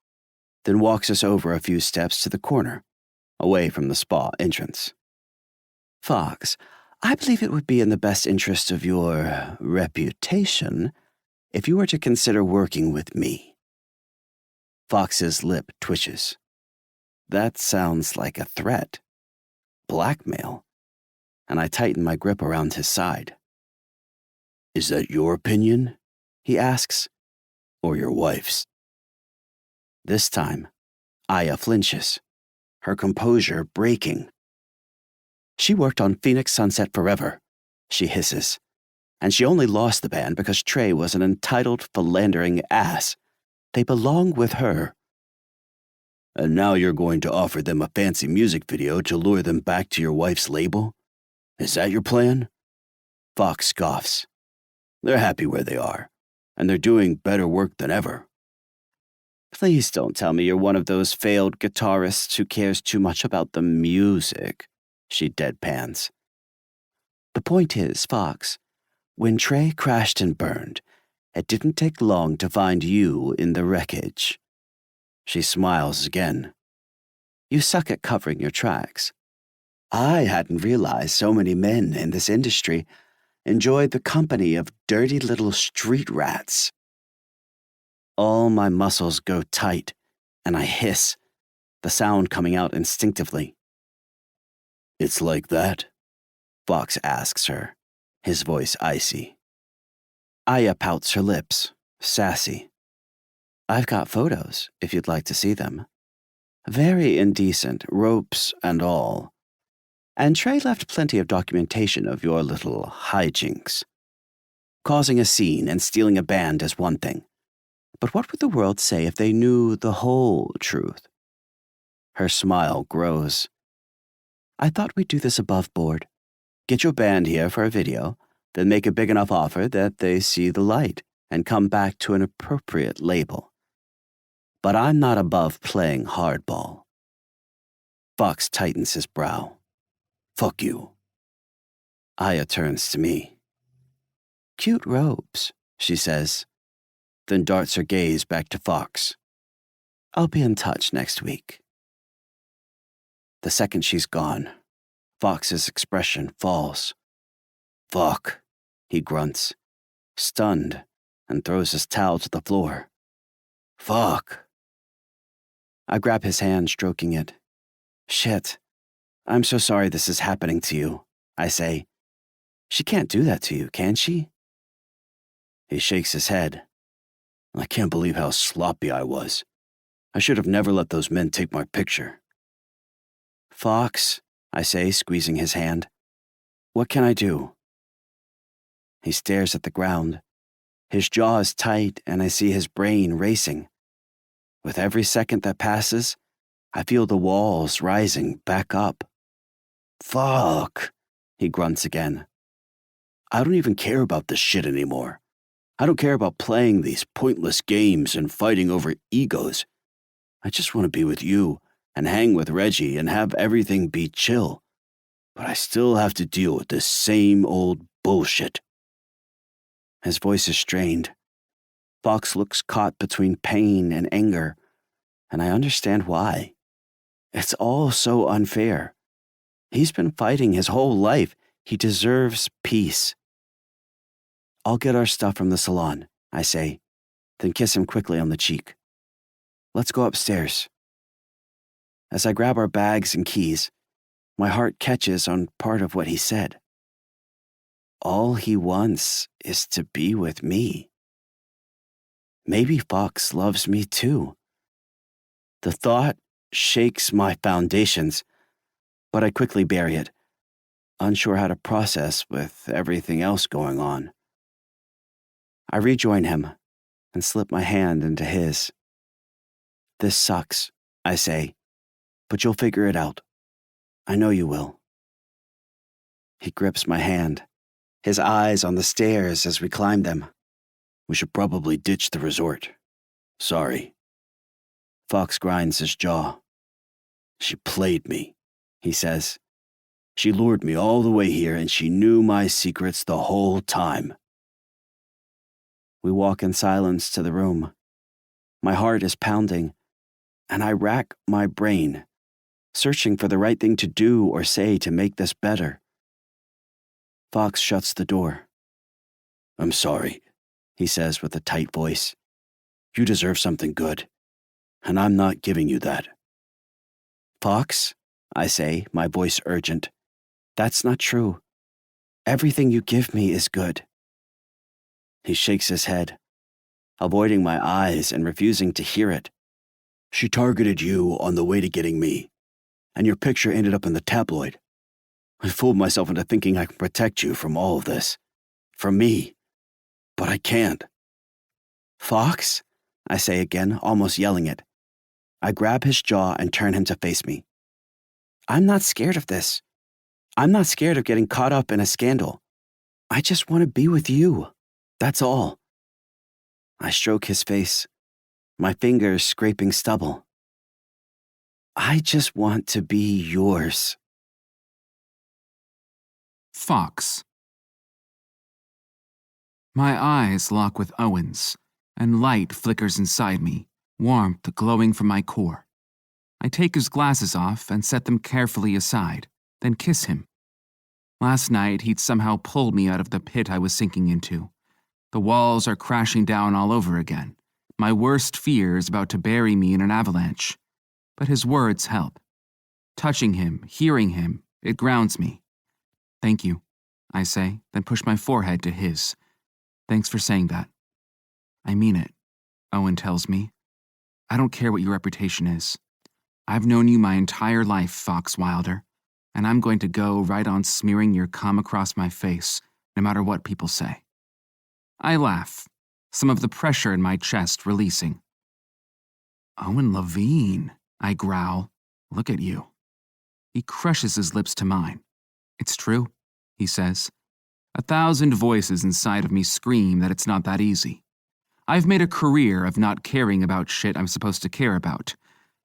then walks us over a few steps to the corner, away from the spa entrance. Fox, I believe it would be in the best interest of your reputation if you were to consider working with me. Fox's lip twitches. That sounds like a threat. Blackmail. And I tighten my grip around his side. Is that your opinion? He asks. Or your wife's? This time, Aya flinches, her composure breaking. She worked on Phoenix Sunset forever, she hisses, and she only lost the band because Trey was an entitled, philandering ass. They belong with her. And now you're going to offer them a fancy music video to lure them back to your wife's label? Is that your plan? Fox scoffs. They're happy where they are, and they're doing better work than ever. Please don't tell me you're one of those failed guitarists who cares too much about the music, she deadpans. The point is, Fox, when Trey crashed and burned, it didn't take long to find you in the wreckage. She smiles again. You suck at covering your tracks. I hadn't realized so many men in this industry enjoyed the company of dirty little street rats. All my muscles go tight, and I hiss, the sound coming out instinctively. "It's like that?" Fox asks her, his voice icy. Aya pouts her lips, sassy. "I've got photos, if you'd like to see them. Very indecent, ropes and all. And Trey left plenty of documentation of your little hijinks. Causing a scene and stealing a band is one thing, but what would the world say if they knew the whole truth?" Her smile grows. "I thought we'd do this above board. Get your band here for a video, then make a big enough offer that they see the light and come back to an appropriate label. But I'm not above playing hardball." Fox tightens his brow. "Fuck you." Aya turns to me. "Cute robes," she says, then darts her gaze back to Fox. "I'll be in touch next week." The second she's gone, Fox's expression falls. "Fuck," he grunts, stunned, and throws his towel to the floor. "Fuck." I grab his hand, stroking it. "Shit. I'm so sorry this is happening to you," I say. "She can't do that to you, can she?" He shakes his head. "I can't believe how sloppy I was. I should have never let those men take my picture." "Fox," I say, squeezing his hand. "What can I do?" He stares at the ground. His jaw is tight, and I see his brain racing. With every second that passes, I feel the walls rising back up. "Fuck," he grunts again. "I don't even care about this shit anymore. I don't care about playing these pointless games and fighting over egos. I just want to be with you and hang with Reggie and have everything be chill. But I still have to deal with this same old bullshit." His voice is strained. Fox looks caught between pain and anger, and I understand why. It's all so unfair. He's been fighting his whole life. He deserves peace. "I'll get our stuff from the salon," I say, then kiss him quickly on the cheek. "Let's go upstairs." As I grab our bags and keys, my heart catches on part of what he said. All he wants is to be with me. Maybe Fox loves me too. The thought shakes my foundations, but I quickly bury it, unsure how to process with everything else going on. I rejoin him and slip my hand into his. "This sucks," I say, "but you'll figure it out. I know you will." He grips my hand, his eyes on the stairs as we climb them. "We should probably ditch the resort. Sorry." Fox grinds his jaw. "She played me," he says. "She lured me all the way here, and she knew my secrets the whole time." We walk in silence to the room. My heart is pounding, and I rack my brain, searching for the right thing to do or say to make this better. Fox shuts the door. "I'm sorry," he says with a tight voice. "You deserve something good, and I'm not giving you that." "Fox," I say, my voice urgent, "that's not true. Everything you give me is good." He shakes his head, avoiding my eyes and refusing to hear it. "She targeted you on the way to getting me, and your picture ended up in the tabloid. I fooled myself into thinking I can protect you from all of this. From me. But I can't." "Fox?" I say again, almost yelling it. I grab his jaw and turn him to face me. "I'm not scared of this. I'm not scared of getting caught up in a scandal. I just want to be with you. That's all." I stroke his face, my fingers scraping stubble. "I just want to be yours." Fox. My eyes lock with Owen's, and light flickers inside me, warmth glowing from my core. I take his glasses off and set them carefully aside, then kiss him. Last night, he'd somehow pulled me out of the pit I was sinking into. The walls are crashing down all over again. My worst fear is about to bury me in an avalanche. But his words help. Touching him, hearing him, it grounds me. Thank you, I say, then push my forehead to his. Thanks for saying that. I mean it, Owen tells me. I don't care what your reputation is. I've known you my entire life, Fox Wilder, and I'm going to go right on smearing your cum across my face, no matter what people say. I laugh, some of the pressure in my chest releasing. Owen Levine, I growl. Look at you. He crushes his lips to mine. It's true, he says. 1,000 voices inside of me scream that it's not that easy. I've made a career of not caring about shit I'm supposed to care about,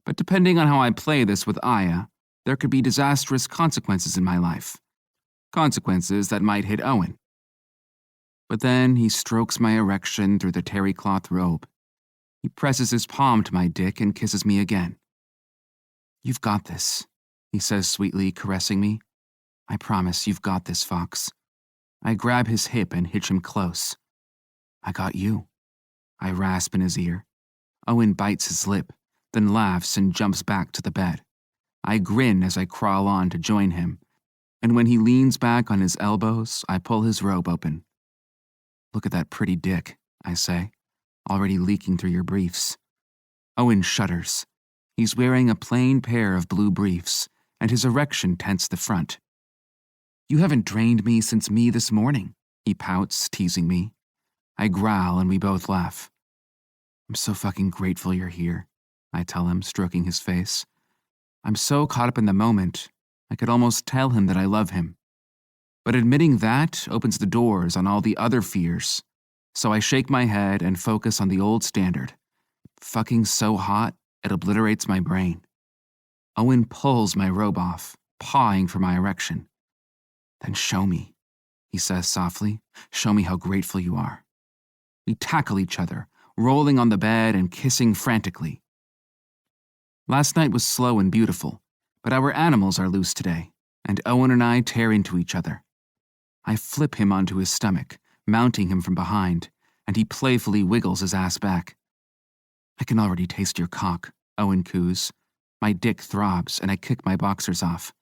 but depending on how I play this with Aya, there could be disastrous consequences in my life. Consequences that might hit Owen. But then he strokes my erection through the terry cloth robe. He presses his palm to my dick and kisses me again. You've got this, he says sweetly, caressing me. I promise you've got this, Fox. I grab his hip and hitch him close. I got you. I rasp in his ear. Owen bites his lip, then laughs and jumps back to the bed. I grin as I crawl on to join him, and when he leans back on his elbows, I pull his robe open. Look at that pretty dick, I say, already leaking through your briefs. Owen shudders. He's wearing a plain pair of blue briefs, and his erection tents the front. You haven't drained me since me this morning, he pouts, teasing me. I growl and we both laugh. I'm so fucking grateful you're here, I tell him, stroking his face. I'm so caught up in the moment, I could almost tell him that I love him. But admitting that opens the doors on all the other fears, so I shake my head and focus on the old standard. Fucking so hot, it obliterates my brain. Owen pulls my robe off, pawing for my erection. Then show me, he says softly. Show me how grateful you are. We tackle each other, rolling on the bed and kissing frantically. Last night was slow and beautiful, but our animals are loose today, and Owen and I tear into each other. I flip him onto his stomach, mounting him from behind, and he playfully wiggles his ass back. I can already taste your cock, Owen coos. My dick throbs, and I kick my boxers off.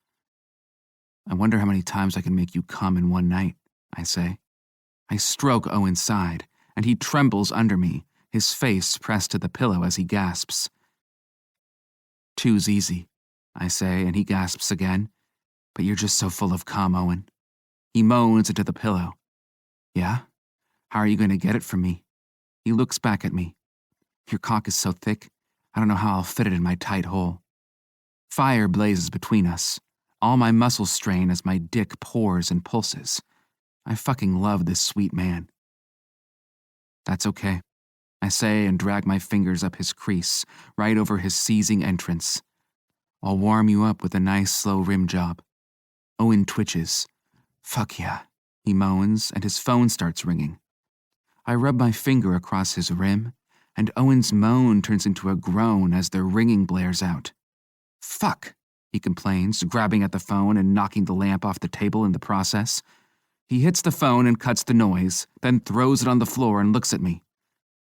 I wonder how many times I can make you come in one night, I say. I stroke Owen's side, and he trembles under me, his face pressed to the pillow as he gasps. Two's easy, I say, and he gasps again. But you're just so full of cum, Owen. He moans into the pillow. Yeah? How are you going to get it from me? He looks back at me. Your cock is so thick, I don't know how I'll fit it in my tight hole. Fire blazes between us. All my muscles strain as my dick pours and pulses. I fucking love this sweet man. That's okay, I say and drag my fingers up his crease, right over his seizing entrance. I'll warm you up with a nice slow rim job. Owen twitches. Fuck yeah, he moans, and his phone starts ringing. I rub my finger across his rim, and Owen's moan turns into a groan as the ringing blares out. Fuck, he complains, grabbing at the phone and knocking the lamp off the table in the process. He hits the phone and cuts the noise, then throws it on the floor and looks at me.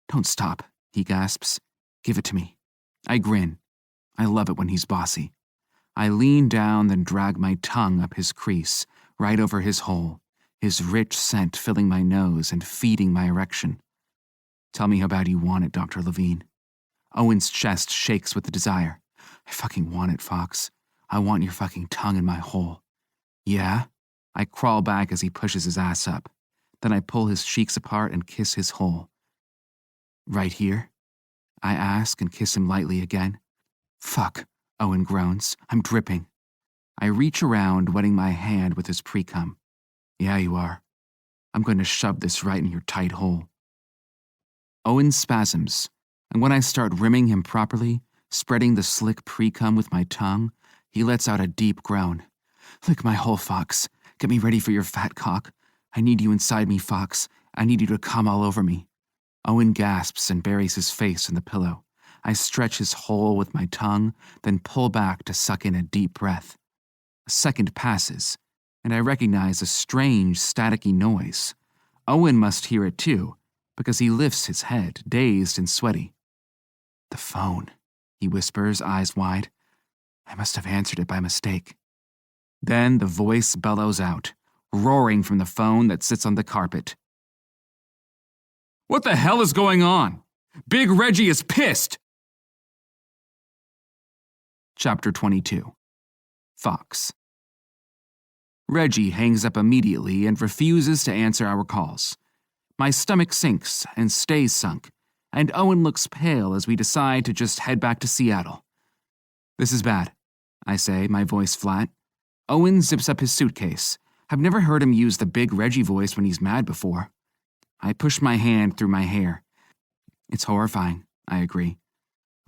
Don't stop, he gasps. Give it to me. I grin. I love it when he's bossy. I lean down, then drag my tongue up his crease, right over his hole, his rich scent filling my nose and feeding my erection. Tell me how bad you want it, Dr. Levine. Owen's chest shakes with the desire. I fucking want it, Fox. I want your fucking tongue in my hole. Yeah? I crawl back as he pushes his ass up. Then I pull his cheeks apart and kiss his hole. Right here? I ask and kiss him lightly again. Fuck, Owen groans. I'm dripping. I reach around, wetting my hand with his pre-cum. Yeah, you are. I'm going to shove this right in your tight hole. Owen spasms, and when I start rimming him properly, spreading the slick pre-cum with my tongue, he lets out a deep groan. Lick my hole, Fox. Get me ready for your fat cock. I need you inside me, Fox. I need you to come all over me. Owen gasps and buries his face in the pillow. I stretch his hole with my tongue, then pull back to suck in a deep breath. A second passes, and I recognize a strange, staticky noise. Owen must hear it too, because he lifts his head, dazed and sweaty. "The phone," he whispers, eyes wide. "I must have answered it by mistake." Then the voice bellows out, roaring from the phone that sits on the carpet. "What the hell is going on? Big Reggie is pissed!" Chapter 22. Fox. Reggie hangs up immediately and refuses to answer our calls. My stomach sinks and stays sunk, and Owen looks pale as we decide to just head back to Seattle. "This is bad," I say, my voice flat. Owen zips up his suitcase. I've never heard him use the big Reggie voice when he's mad before. I push my hand through my hair. "It's horrifying," I agree.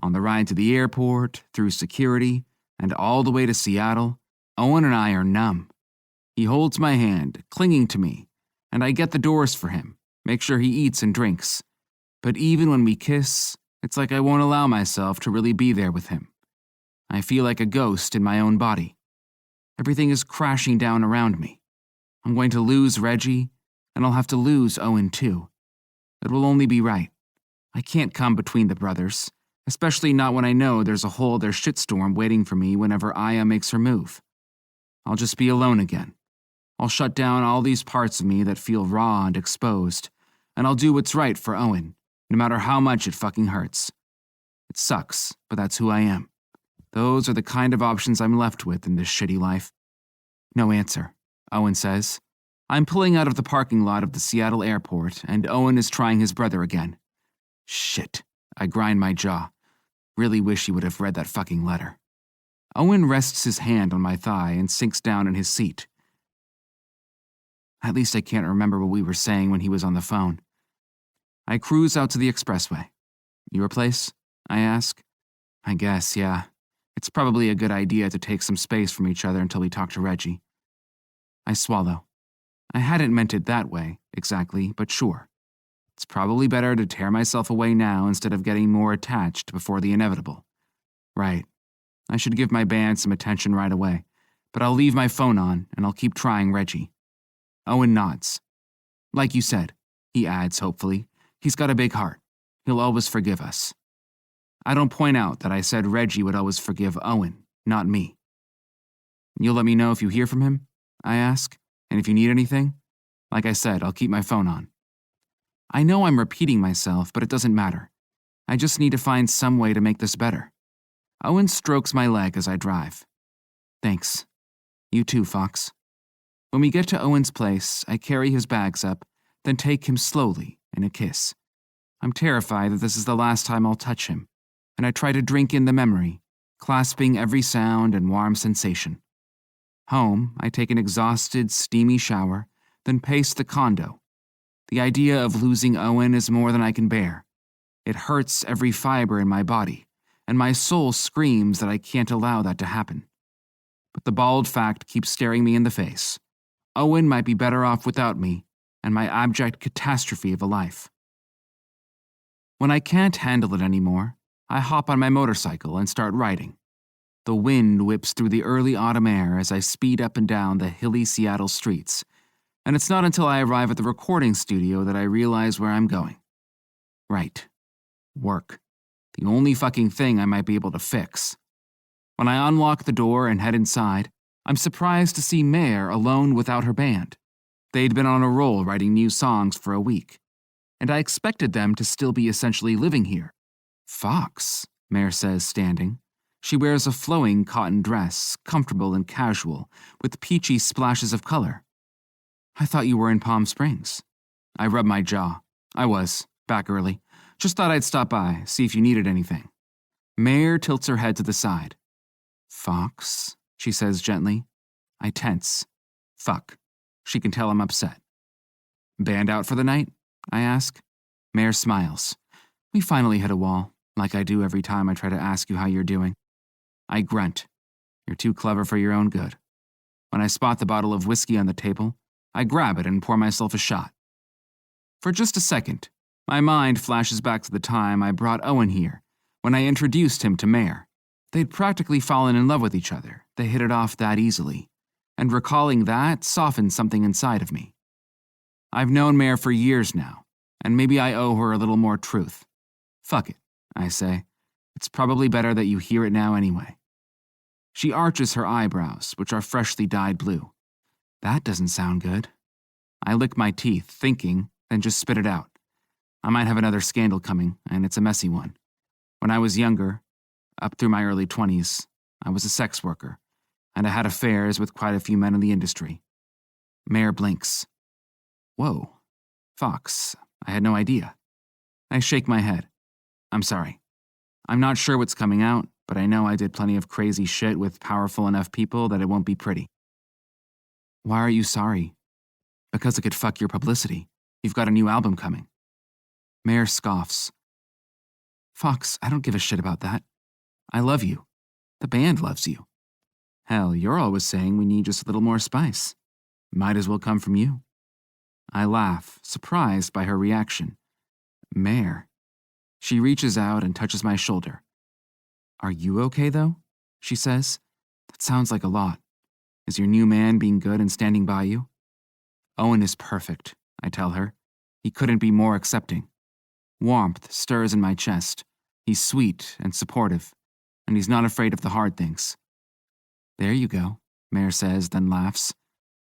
On the ride to the airport, through security, and all the way to Seattle, Owen and I are numb. He holds my hand, clinging to me, and I get the doors for him, make sure he eats and drinks. But even when we kiss, it's like I won't allow myself to really be there with him. I feel like a ghost in my own body. Everything is crashing down around me. I'm going to lose Reggie, and I'll have to lose Owen too. It will only be right. I can't come between the brothers, especially not when I know there's a whole other shitstorm waiting for me whenever Aya makes her move. I'll just be alone again. I'll shut down all these parts of me that feel raw and exposed, and I'll do what's right for Owen, no matter how much it fucking hurts. It sucks, but that's who I am. Those are the kind of options I'm left with in this shitty life. No answer, Owen says. I'm pulling out of the parking lot of the Seattle airport, and Owen is trying his brother again. Shit, I grind my jaw. Really wish he would have read that fucking letter. Owen rests his hand on my thigh and sinks down in his seat. At least I can't remember what we were saying when he was on the phone. I cruise out to the expressway. "Your place?" I ask. "I guess, yeah. It's probably a good idea to take some space from each other until we talk to Reggie." I swallow. I hadn't meant it that way, exactly, but sure. It's probably better to tear myself away now instead of getting more attached before the inevitable. Right. I should give my band some attention right away, but I'll leave my phone on and I'll keep trying Reggie. Owen nods. "Like you said," he adds hopefully, "he's got a big heart. He'll always forgive us." I don't point out that I said Reggie would always forgive Owen, not me. "You'll let me know if you hear from him?" I ask, "and if you need anything?" Like I said, I'll keep my phone on. I know I'm repeating myself, but it doesn't matter. I just need to find some way to make this better. Owen strokes my leg as I drive. "Thanks. You too, Fox." When we get to Owen's place, I carry his bags up, then take him slowly in a kiss. I'm terrified that this is the last time I'll touch him, and I try to drink in the memory, clasping every sound and warm sensation. Home, I take an exhausted, steamy shower, then pace the condo. The idea of losing Owen is more than I can bear. It hurts every fiber in my body, and my soul screams that I can't allow that to happen. But the bald fact keeps staring me in the face. Owen might be better off without me, and my abject catastrophe of a life. When I can't handle it anymore, I hop on my motorcycle and start riding. The wind whips through the early autumn air as I speed up and down the hilly Seattle streets, and it's not until I arrive at the recording studio that I realize where I'm going. Right. Work. The only fucking thing I might be able to fix. When I unlock the door and head inside, I'm surprised to see Mare alone without her band. They'd been on a roll writing new songs for a week, and I expected them to still be essentially living here. "Fox," Mare says, standing. She wears a flowing cotton dress, comfortable and casual, with peachy splashes of color. "I thought you were in Palm Springs." I rub my jaw. "I was, back early. Just thought I'd stop by, see if you needed anything." Mare tilts her head to the side. "Fox," she says gently. I tense. Fuck. She can tell I'm upset. "Band out for the night?" I ask. Mare smiles. "We finally hit a wall, like I do every time I try to ask you how you're doing." I grunt. "You're too clever for your own good." When I spot the bottle of whiskey on the table, I grab it and pour myself a shot. For just a second, my mind flashes back to the time I brought Owen here, when I introduced him to Mare. They'd practically fallen in love with each other. They hit it off that easily. and recalling that softened something inside of me. I've known Mare for years now, and maybe I owe her a little more truth. Fuck it, I say. It's probably better that you hear it now anyway. She arches her eyebrows, which are freshly dyed blue. That doesn't sound good. I lick my teeth, thinking, then just spit it out. I might have another scandal coming, and it's a messy one. When I was younger, up through my early 20s, I was a sex worker, and I had affairs with quite a few men in the industry. Mare blinks. Whoa. Fox, I had no idea. I shake my head. I'm sorry. I'm not sure what's coming out, but I know I did plenty of crazy shit with powerful enough people that it won't be pretty. Why are you sorry? Because it could fuck your publicity. You've got a new album coming. Mare scoffs. Fox, I don't give a shit about that. I love you. The band loves you. Hell, you're always saying we need just a little more spice. Might as well come from you. I laugh, surprised by her reaction. Mare. She reaches out and touches my shoulder. Are you okay, though? She says. That sounds like a lot. Is your new man being good and standing by you? Owen is perfect, I tell her. He couldn't be more accepting. Warmth stirs in my chest. He's sweet and supportive, and he's not afraid of the hard things. There you go, Mare says, then laughs.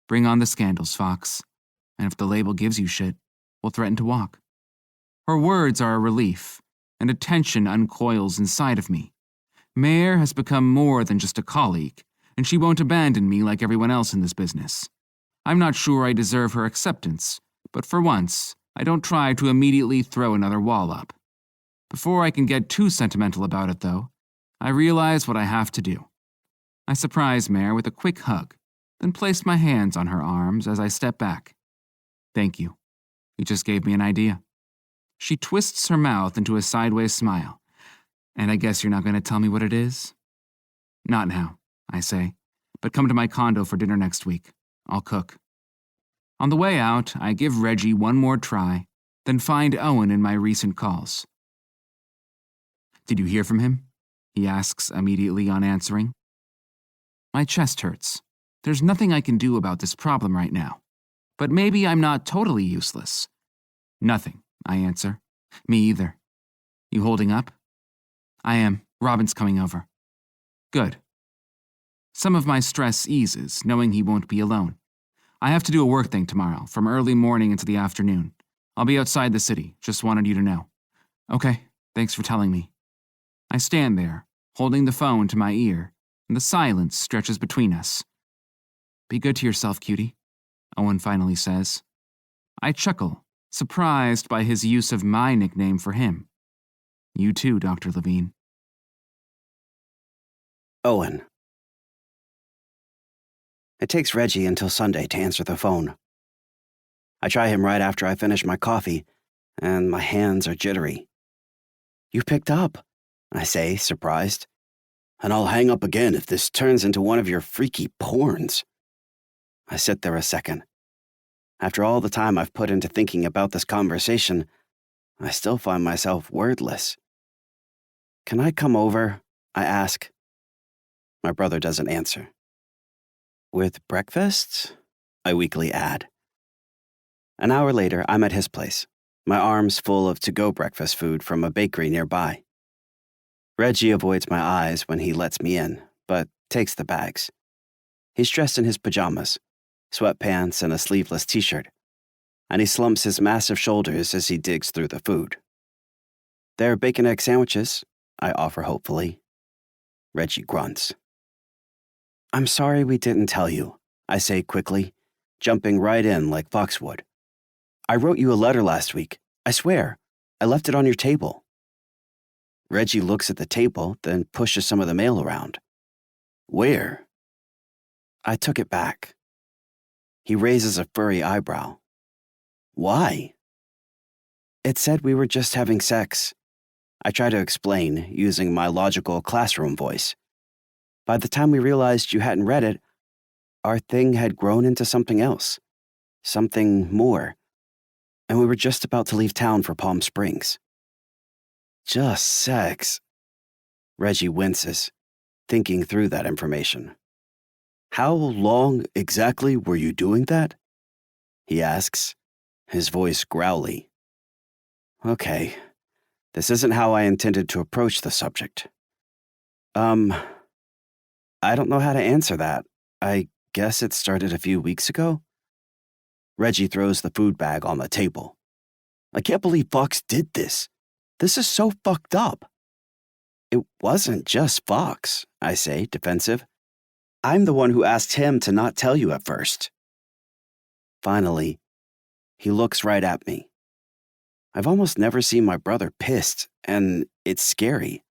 Bring on the scandals, Fox. And if the label gives you shit, we'll threaten to walk. Her words are a relief, and a tension uncoils inside of me. Mare has become more than just a colleague, and she won't abandon me like everyone else in this business. I'm not sure I deserve her acceptance, but for once, I don't try to immediately throw another wall up. Before I can get too sentimental about it, though, I realize what I have to do. I surprise Mare with a quick hug, then place my hands on her arms as I step back. Thank you. You just gave me an idea. She twists her mouth into a sideways smile. And I guess you're not going to tell me what it is? Not now, I say, but come to my condo for dinner next week. I'll cook. On the way out, I give Reggie one more try, then find Owen in my recent calls. Did you hear from him? He asks immediately on answering. My chest hurts. There's nothing I can do about this problem right now. But maybe I'm not totally useless. Nothing, I answer. Me either. You holding up? I am. Robin's coming over. Good. Some of my stress eases, knowing he won't be alone. I have to do a work thing tomorrow, from early morning into the afternoon. I'll be outside the city, just wanted you to know. Okay, thanks for telling me. I stand there, holding the phone to my ear, and the silence stretches between us. Be good to yourself, cutie, Owen finally says. I chuckle, surprised by his use of my nickname for him. You too, Dr. Levine. Owen. It takes Reggie until Sunday to answer the phone. I try him right after I finish my coffee, and my hands are jittery. You picked up, I say, surprised. And I'll hang up again if this turns into one of your freaky porns. I sit there a second. After all the time I've put into thinking about this conversation, I still find myself wordless. Can I come over? I ask. My brother doesn't answer. With breakfast? I weakly add. An hour later, I'm at his place, my arms full of to-go breakfast food from a bakery nearby. Reggie avoids my eyes when he lets me in, but takes the bags. He's dressed in his pajamas, sweatpants and a sleeveless t-shirt, and he slumps his massive shoulders as he digs through the food. They're bacon egg sandwiches, I offer hopefully. Reggie grunts. I'm sorry we didn't tell you, I say quickly, jumping right in like Fox would. I wrote you a letter last week. I swear. I left it on your table. Reggie looks at the table, then pushes some of the mail around. Where? I took it back. He raises a furry eyebrow. Why? It said we were just having sex. I try to explain, using my logical classroom voice. By the time we realized you hadn't read it, our thing had grown into something else. Something more. And we were just about to leave town for Palm Springs. Just sex. Reggie winces, thinking through that information. How long exactly were you doing that? He asks, his voice growly. Okay, this isn't how I intended to approach the subject. I don't know how to answer that. I guess it started a few weeks ago? Reggie throws the food bag on the table. I can't believe Fox did this. This is so fucked up. It wasn't just Fox, I say, defensive. I'm the one who asked him to not tell you at first. Finally, he looks right at me. I've almost never seen my brother pissed, and it's scary.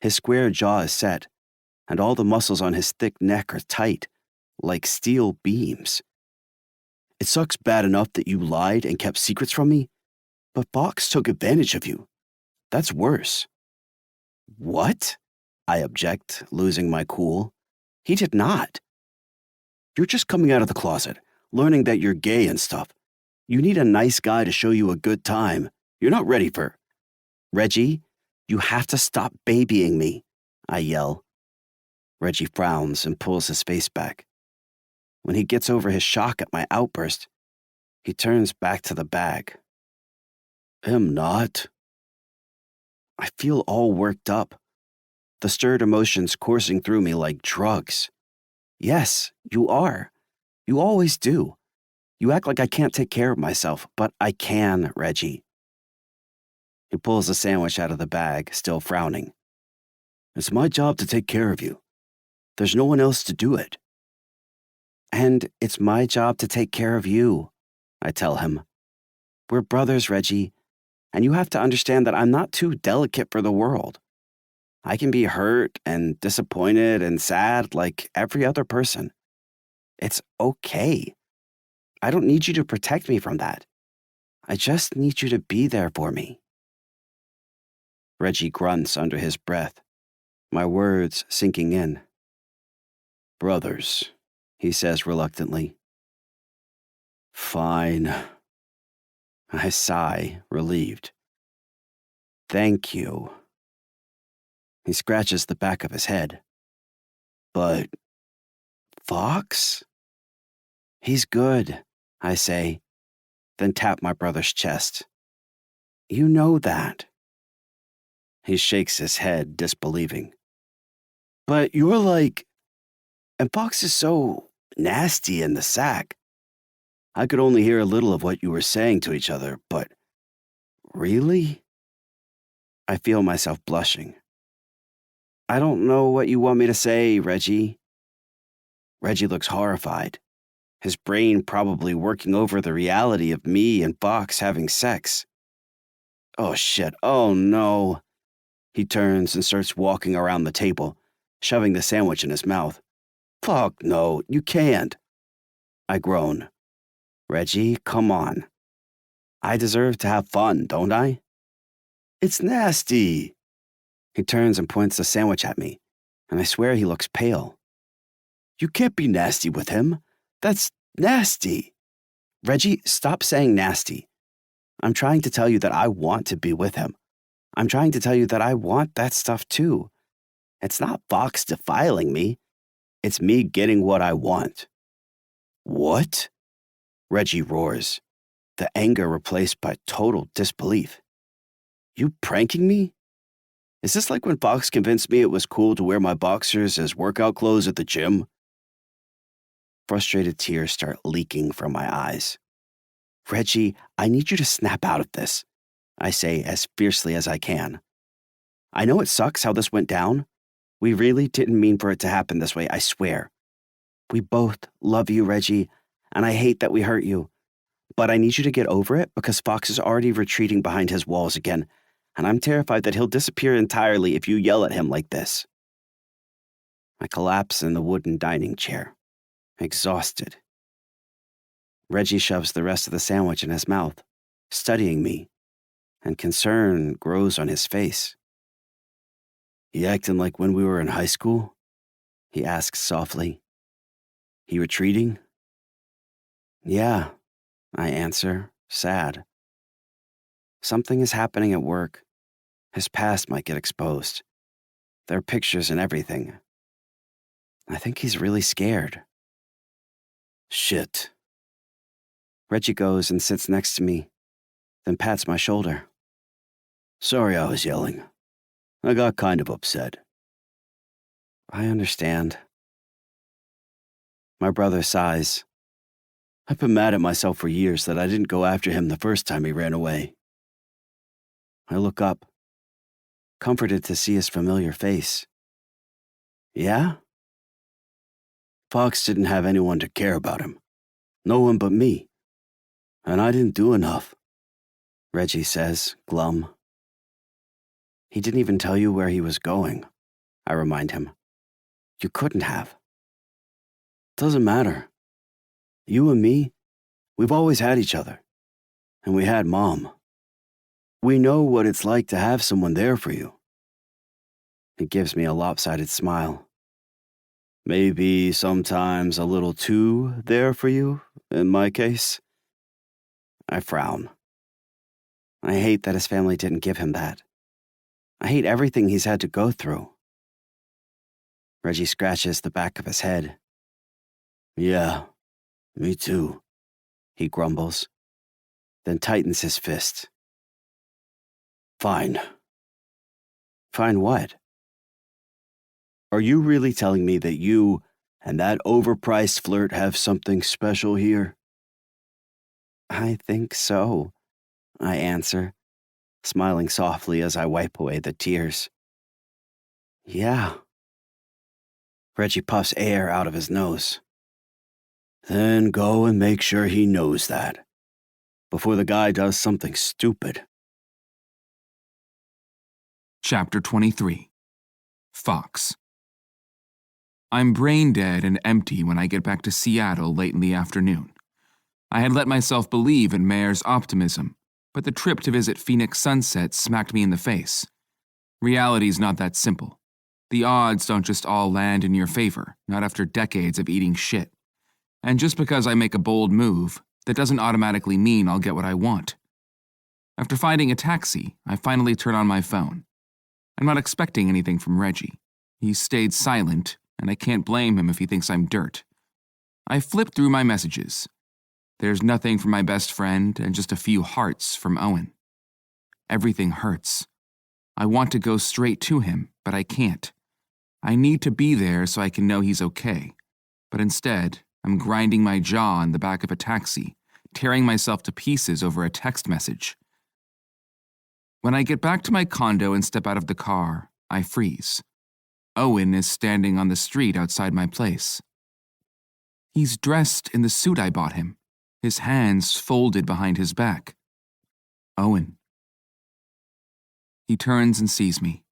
His square jaw is set, and all the muscles on his thick neck are tight, like steel beams. It sucks bad enough that you lied and kept secrets from me, but Fox took advantage of you. That's worse. What? I object, losing my cool. He did not. You're just coming out of the closet, learning that you're gay and stuff. You need a nice guy to show you a good time. You're not ready for... Reggie, you have to stop babying me, I yell. Reggie frowns and pulls his face back. When he gets over his shock at my outburst, he turns back to the bag. Am not. I feel all worked up, the stirred emotions coursing through me like drugs. Yes, you are. You always do. You act like I can't take care of myself, but I can, Reggie. He pulls a sandwich out of the bag, still frowning. It's my job to take care of you. There's no one else to do it. And it's my job to take care of you, I tell him. We're brothers, Reggie, and you have to understand that I'm not too delicate for the world. I can be hurt and disappointed and sad like every other person. It's okay. I don't need you to protect me from that. I just need you to be there for me. Reggie grunts under his breath, my words sinking in. Brothers, he says reluctantly. Fine. I sigh, relieved. Thank you. He scratches the back of his head. But Fox? He's good, I say, then tap my brother's chest. You know that. He shakes his head, disbelieving. But you're like... And Fox is so nasty in the sack. I could only hear a little of what you were saying to each other, but... Really? I feel myself blushing. I don't know what you want me to say, Reggie. Reggie looks horrified, his brain probably working over the reality of me and Fox having sex. Oh shit, oh no. He turns and starts walking around the table, shoving the sandwich in his mouth. Fuck no, you can't. I groan. Reggie, come on. I deserve to have fun, don't I? It's nasty. He turns and points the sandwich at me, and I swear he looks pale. You can't be nasty with him. That's nasty. Reggie, stop saying nasty. I'm trying to tell you that I want to be with him. I'm trying to tell you that I want that stuff too. It's not Fox defiling me. It's me getting what I want. What? Reggie roars, the anger replaced by total disbelief. You pranking me? Is this like when Fox convinced me it was cool to wear my boxers as workout clothes at the gym? Frustrated tears start leaking from my eyes. Reggie, I need you to snap out of this, I say as fiercely as I can. I know it sucks how this went down. We really didn't mean for it to happen this way, I swear. We both love you, Reggie, and I hate that we hurt you. But I need you to get over it because Fox is already retreating behind his walls again, and I'm terrified that he'll disappear entirely if you yell at him like this. I collapse in the wooden dining chair, exhausted. Reggie shoves the rest of the sandwich in his mouth, studying me, and concern grows on his face. You acting like when we were in high school? He asks softly. He retreating? Yeah, I answer, sad. Something is happening at work. His past might get exposed. There are pictures and everything. I think he's really scared. Shit. Reggie goes and sits next to me, then pats my shoulder. Sorry I was yelling. I got kind of upset. I understand. My brother sighs. I've been mad at myself for years that I didn't go after him the first time he ran away. I look up, comforted to see his familiar face. Yeah? Fox didn't have anyone to care about him. No one but me. And I didn't do enough, Reggie says, glum. He didn't even tell you where he was going, I remind him. You couldn't have. Doesn't matter. You and me, we've always had each other. And we had Mom. We know what it's like to have someone there for you. He gives me a lopsided smile. Maybe sometimes a little too there for you, in my case. I frown. I hate that his family didn't give him that. I hate everything he's had to go through. Reggie scratches the back of his head. Yeah, me too, he grumbles, then tightens his fist. Fine. Fine what? Are you really telling me that you and that overpriced flirt have something special here? I think so, I answer, smiling softly as I wipe away the tears. Yeah. Reggie puffs air out of his nose. Then go and make sure he knows that, before the guy does something stupid. Chapter 23. Fox. I'm brain dead and empty when I get back to Seattle late in the afternoon. I had let myself believe in Mayer's optimism, but the trip to visit Phoenix Sunset smacked me in the face. Reality's not that simple. The odds don't just all land in your favor, not after decades of eating shit. And just because I make a bold move, that doesn't automatically mean I'll get what I want. After finding a taxi, I finally turn on my phone. I'm not expecting anything from Reggie. He's stayed silent, and I can't blame him if he thinks I'm dirt. I flip through my messages. There's nothing from my best friend and just a few hearts from Owen. Everything hurts. I want to go straight to him, but I can't. I need to be there so I can know he's okay. But instead, I'm grinding my jaw on the back of a taxi, tearing myself to pieces over a text message. When I get back to my condo and step out of the car, I freeze. Owen is standing on the street outside my place. He's dressed in the suit I bought him, his hands folded behind his back. Owen. He turns and sees me.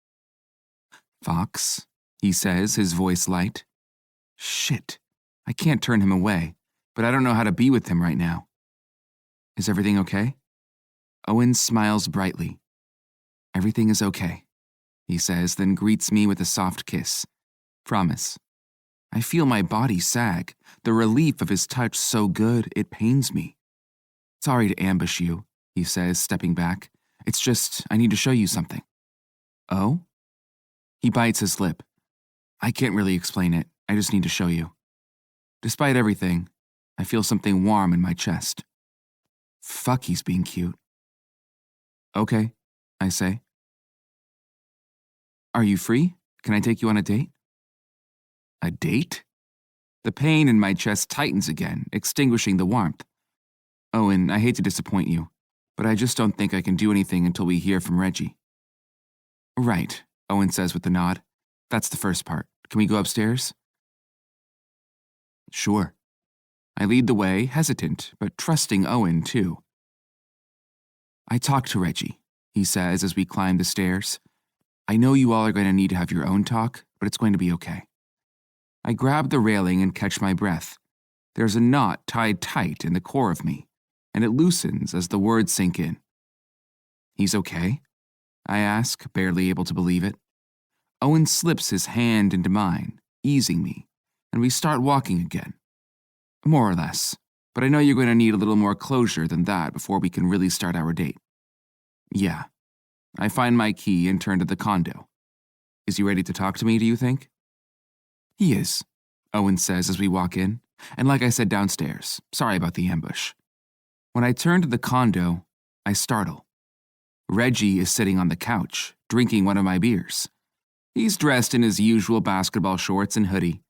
Fox, he says, his voice light. Shit, I can't turn him away, but I don't know how to be with him right now. Is everything okay? Owen smiles brightly. Everything is okay, he says, then greets me with a soft kiss. Promise. I feel my body sag, the relief of his touch so good it pains me. Sorry to ambush you, he says, stepping back. It's just, I need to show you something. Oh? He bites his lip. I can't really explain it. I just need to show you. Despite everything, I feel something warm in my chest. Fuck, he's being cute. Okay, I say. Are you free? Can I take you on a date? A date? The pain in my chest tightens again, extinguishing the warmth. Owen, I hate to disappoint you, but I just don't think I can do anything until we hear from Reggie. Right, Owen says with a nod. That's the first part. Can we go upstairs? Sure. I lead the way, hesitant, but trusting Owen, too. I talked to Reggie, he says as we climb the stairs. I know you all are going to need to have your own talk, but it's going to be okay. I grab the railing and catch my breath. There's a knot tied tight in the core of me, and it loosens as the words sink in. He's okay? I ask, barely able to believe it. Owen slips his hand into mine, easing me, and we start walking again. More or less, but I know you're going to need a little more closure than that before we can really start our date. Yeah. I find my key and turn to the condo. Is he ready to talk to me, do you think? He is. Owen says as we walk in, and like I said downstairs, sorry about the ambush. When I turn to the condo, I startle. Reggie is sitting on the couch, drinking one of my beers. He's dressed in his usual basketball shorts and hoodie,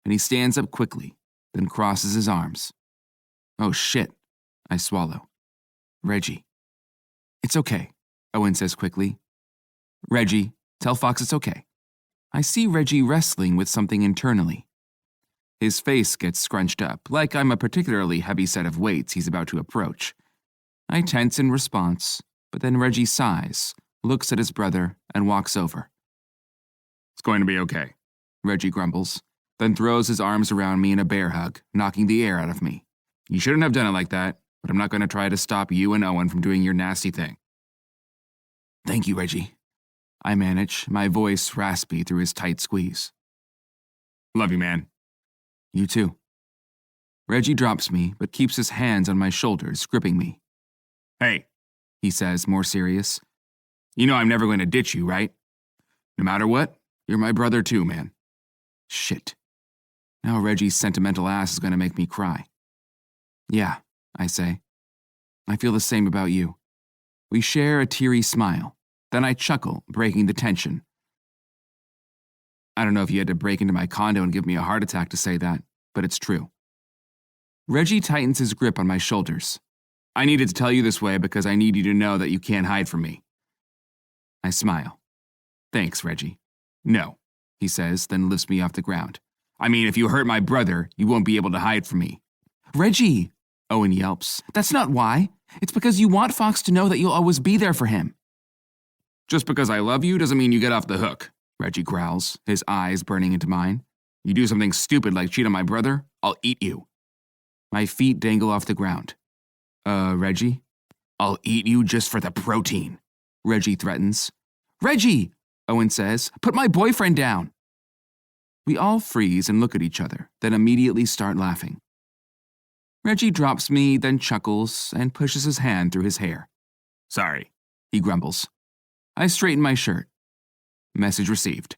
and he stands up quickly, then crosses his arms. Oh shit, I swallow. Reggie. It's okay, Owen says quickly. Reggie, tell Fox it's okay. I see Reggie wrestling with something internally. His face gets scrunched up, like I'm a particularly heavy set of weights he's about to approach. I tense in response, but then Reggie sighs, looks at his brother, and walks over. It's going to be okay, Reggie grumbles, then throws his arms around me in a bear hug, knocking the air out of me. You shouldn't have done it like that, but I'm not going to try to stop you and Owen from doing your nasty thing. Thank you, Reggie. I manage, my voice raspy through his tight squeeze. Love you, man. You too. Reggie drops me, but keeps his hands on my shoulders, gripping me. Hey, he says, more serious. You know I'm never going to ditch you, right? No matter what, you're my brother too, man. Shit. Now Reggie's sentimental ass is going to make me cry. Yeah, I say. I feel the same about you. We share a teary smile. Then I chuckle, breaking the tension. I don't know if you had to break into my condo and give me a heart attack to say that, but it's true. Reggie tightens his grip on my shoulders. I needed to tell you this way because I need you to know that you can't hide from me. I smile. Thanks, Reggie. No, he says, then lifts me off the ground. I mean, if you hurt my brother, you won't be able to hide from me. Reggie, Owen yelps. That's not why. It's because you want Fox to know that you'll always be there for him. Just because I love you doesn't mean you get off the hook, Reggie growls, his eyes burning into mine. You do something stupid like cheat on my brother, I'll eat you. My feet dangle off the ground. Reggie? I'll eat you just for the protein, Reggie threatens. Reggie, Owen says, put my boyfriend down. We all freeze and look at each other, then immediately start laughing. Reggie drops me, then chuckles and pushes his hand through his hair. Sorry, he grumbles. I straighten my shirt. Message received.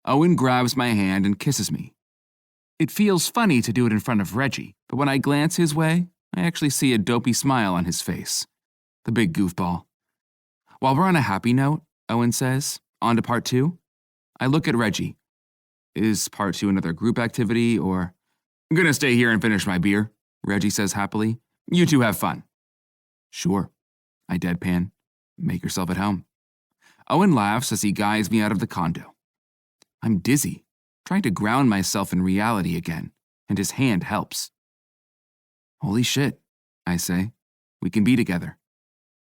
Owen grabs my hand and kisses me. It feels funny to do it in front of Reggie, but when I glance his way, I actually see a dopey smile on his face. The big goofball. While we're on a happy note, Owen says, on to part 2. I look at Reggie. Is part 2 another group activity or... I'm gonna stay here and finish my beer, Reggie says happily. You two have fun. Sure, I deadpan. Make yourself at home. Owen laughs as he guides me out of the condo. I'm dizzy, trying to ground myself in reality again, and his hand helps. Holy shit, I say. We can be together.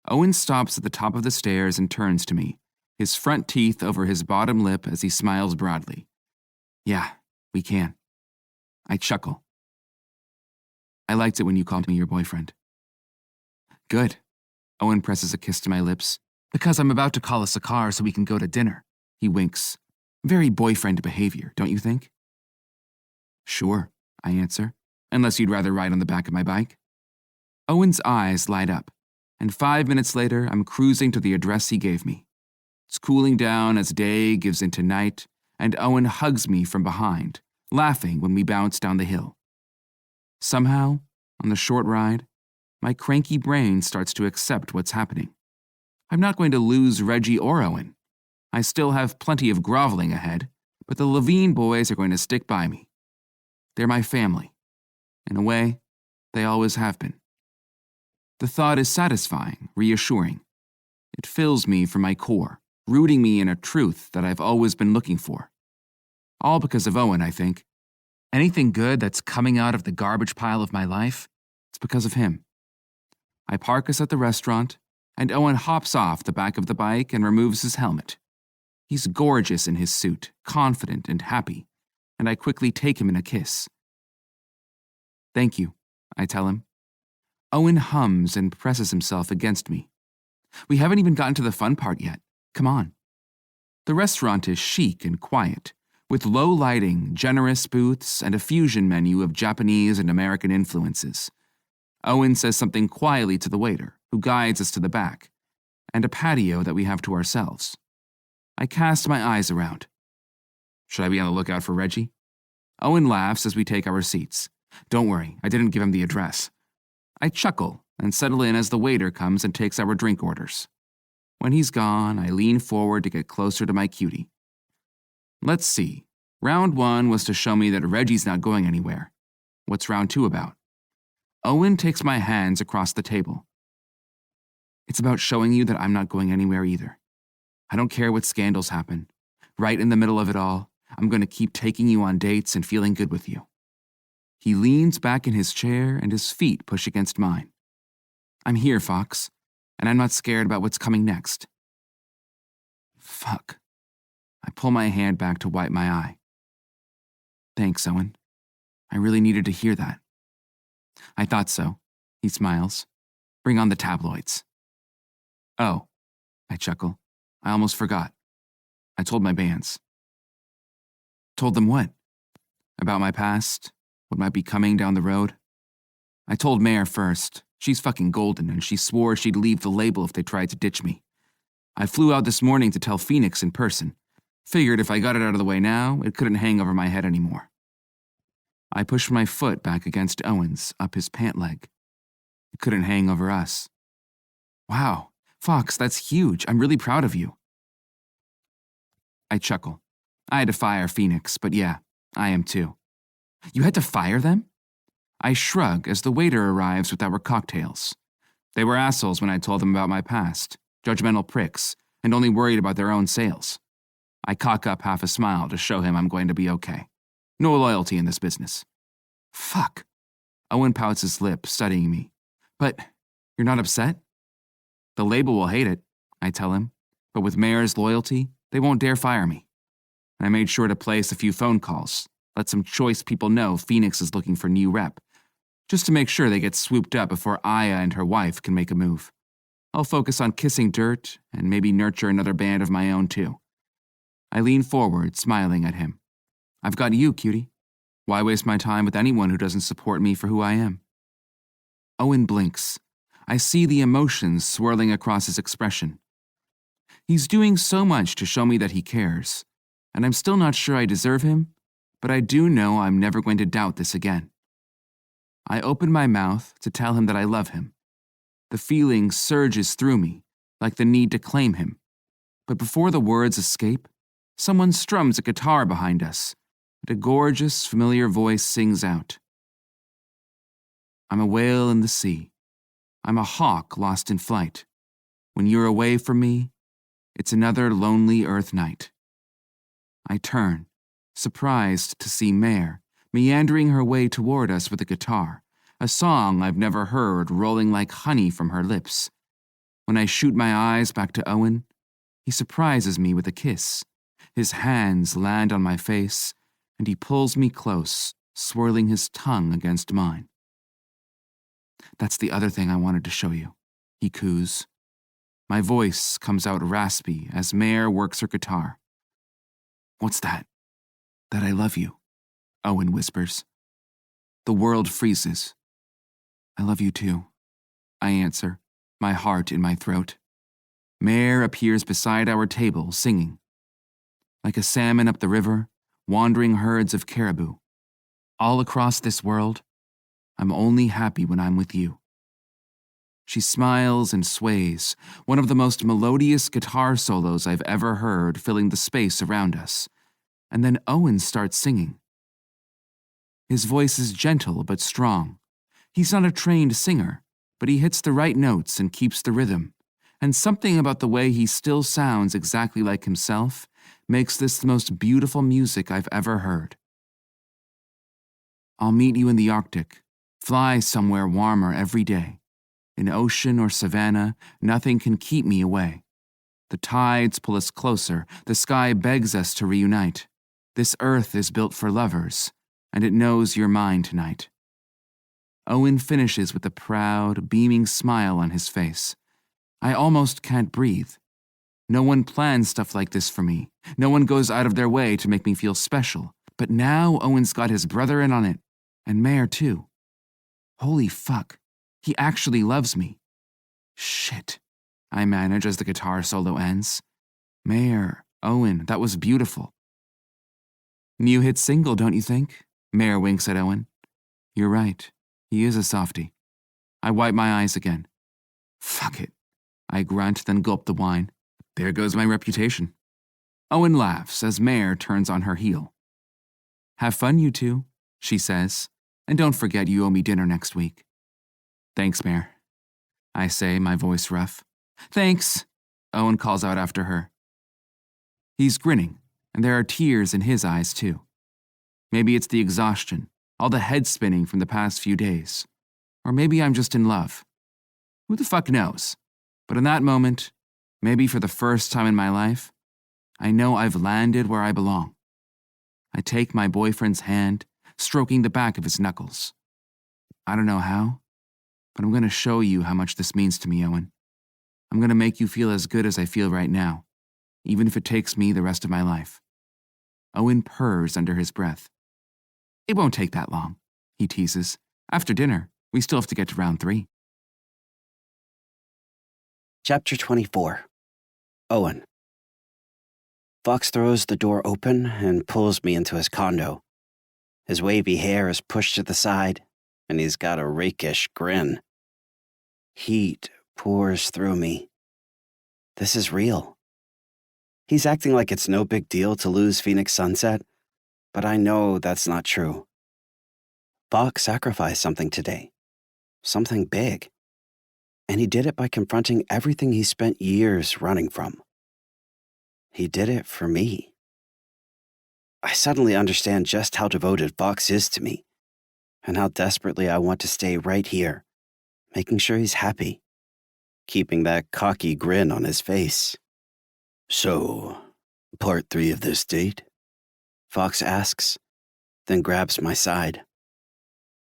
Owen stops at the top of the stairs and turns to me, his front teeth over his bottom lip as he smiles broadly. Yeah, we can. I chuckle. I liked it when you called me your boyfriend. Good. Owen presses a kiss to my lips. Because I'm about to call us a car so we can go to dinner. He winks. Very boyfriend behavior, don't you think? Sure, I answer, unless you'd rather ride on the back of my bike. Owen's eyes light up, and 5 minutes later, I'm cruising to the address he gave me. It's cooling down as day gives into night, and Owen hugs me from behind, laughing when we bounce down the hill. Somehow, on the short ride, my cranky brain starts to accept what's happening. I'm not going to lose Reggie or Owen. I still have plenty of groveling ahead, but the Levine boys are going to stick by me. They're my family. In a way, they always have been. The thought is satisfying, reassuring. It fills me from my core, rooting me in a truth that I've always been looking for. All because of Owen, I think. Anything good that's coming out of the garbage pile of my life, it's because of him. I park us at the restaurant, and Owen hops off the back of the bike and removes his helmet. He's gorgeous in his suit, confident and happy, and I quickly take him in a kiss. Thank you, I tell him. Owen hums and presses himself against me. We haven't even gotten to the fun part yet. Come on. The restaurant is chic and quiet, with low lighting, generous booths, and a fusion menu of Japanese and American influences. Owen says something quietly to the waiter, who guides us to the back, and a patio that we have to ourselves. I cast my eyes around. Should I be on the lookout for Reggie? Owen laughs as we take our seats. Don't worry, I didn't give him the address. I chuckle and settle in as the waiter comes and takes our drink orders. When he's gone, I lean forward to get closer to my cutie. Let's see. Round 1 was to show me that Reggie's not going anywhere. What's round 2 about? Owen takes my hands across the table. It's about showing you that I'm not going anywhere either. I don't care what scandals happen. Right in the middle of it all, I'm going to keep taking you on dates and feeling good with you. He leans back in his chair and his feet push against mine. I'm here, Fox, and I'm not scared about what's coming next. Fuck. I pull my hand back to wipe my eye. Thanks, Owen. I really needed to hear that. I thought so. He smiles. Bring on the tabloids. Oh, I chuckle. I almost forgot. I told my bands. Told them what? About my past? What might be coming down the road? I told Mare first. She's fucking golden, and she swore she'd leave the label if they tried to ditch me. I flew out this morning to tell Phoenix in person. Figured if I got it out of the way now, it couldn't hang over my head anymore. I pushed my foot back against Owen's, up his pant leg. It couldn't hang over us. Wow, Fox, that's huge. I'm really proud of you. I chuckle. I had to fire Phoenix, but yeah, I am too. You had to fire them? I shrug as the waiter arrives with our cocktails. They were assholes when I told them about my past, judgmental pricks, and only worried about their own sales. I cock up half a smile to show him I'm going to be okay. No loyalty in this business. Fuck. Owen pouts his lip, studying me. But you're not upset? The label will hate it, I tell him. But with Mare's loyalty, they won't dare fire me. I made sure to place a few phone calls, let some choice people know Phoenix is looking for new rep, just to make sure they get swooped up before Aya and her wife can make a move. I'll focus on kissing dirt and maybe nurture another band of my own too. I lean forward, smiling at him. I've got you, cutie. Why waste my time with anyone who doesn't support me for who I am? Owen blinks. I see the emotions swirling across his expression. He's doing so much to show me that he cares, and I'm still not sure I deserve him, but I do know I'm never going to doubt this again. I open my mouth to tell him that I love him. The feeling surges through me, like the need to claim him. But before the words escape, someone strums a guitar behind us, and a gorgeous, familiar voice sings out. I'm a whale in the sea. I'm a hawk lost in flight. When you're away from me, it's another lonely earth night. I turn, surprised to see Mare meandering her way toward us with a guitar, a song I've never heard rolling like honey from her lips. When I shoot my eyes back to Owen, he surprises me with a kiss. His hands land on my face, and he pulls me close, swirling his tongue against mine. That's the other thing I wanted to show you, he coos. My voice comes out raspy as Mare works her guitar. What's that? That I love you, Owen whispers. The world freezes. I love you too, I answer, my heart in my throat. Mare appears beside our table, singing. Like a salmon up the river, wandering herds of caribou. All across this world, I'm only happy when I'm with you. She smiles and sways, one of the most melodious guitar solos I've ever heard filling the space around us. And then Owen starts singing. His voice is gentle but strong. He's not a trained singer, but he hits the right notes and keeps the rhythm. And something about the way he still sounds exactly like himself makes this the most beautiful music I've ever heard. I'll meet you in the Arctic, fly somewhere warmer every day. In ocean or savanna, nothing can keep me away. The tides pull us closer, the sky begs us to reunite. This earth is built for lovers, and it knows you're mine tonight. Owen finishes with a proud, beaming smile on his face. I almost can't breathe. No one plans stuff like this for me. No one goes out of their way to make me feel special. But now Owen's got his brother in on it, and Mare too. Holy fuck, he actually loves me. Shit, I manage as the guitar solo ends. Mare, Owen, that was beautiful. New hit single, don't you think? Mare winks at Owen. You're right. He is a softie. I wipe my eyes again. Fuck it. I grunt, then gulp the wine. There goes my reputation. Owen laughs as Mare turns on her heel. Have fun, you two, she says, and don't forget you owe me dinner next week. Thanks, Mare, I say, my voice rough. Thanks, Owen calls out after her. He's grinning, and there are tears in his eyes, too. Maybe it's the exhaustion, all the head spinning from the past few days. Or maybe I'm just in love. Who the fuck knows? But in that moment, maybe for the first time in my life, I know I've landed where I belong. I take my boyfriend's hand, stroking the back of his knuckles. I don't know how, but I'm going to show you how much this means to me, Owen. I'm going to make you feel as good as I feel right now, even if it takes me the rest of my life. Owen purrs under his breath. It won't take that long, he teases. After dinner, we still have to get to round 3. Chapter 24. Owen. Fox throws the door open and pulls me into his condo. His wavy hair is pushed to the side, and he's got a rakish grin. Heat pours through me. This is real. He's acting like it's no big deal to lose Phoenix Sunset, but I know that's not true. Fox sacrificed something today. Something big. And he did it by confronting everything he spent years running from. He did it for me. I suddenly understand just how devoted Fox is to me, and how desperately I want to stay right here, making sure he's happy, keeping that cocky grin on his face. So, part 3 of this date? Fox asks, then grabs my side.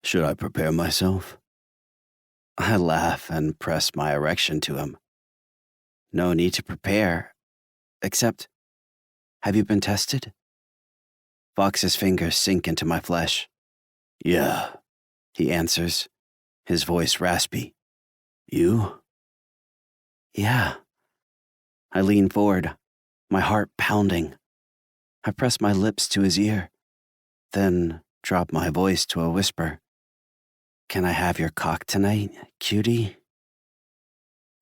Should I prepare myself? I laugh and press my erection to him. No need to prepare, except, have you been tested? Fox's fingers sink into my flesh. Yeah, he answers, his voice raspy. You? Yeah. I lean forward, my heart pounding. I press my lips to his ear, then drop my voice to a whisper. Can I have your cock tonight, cutie?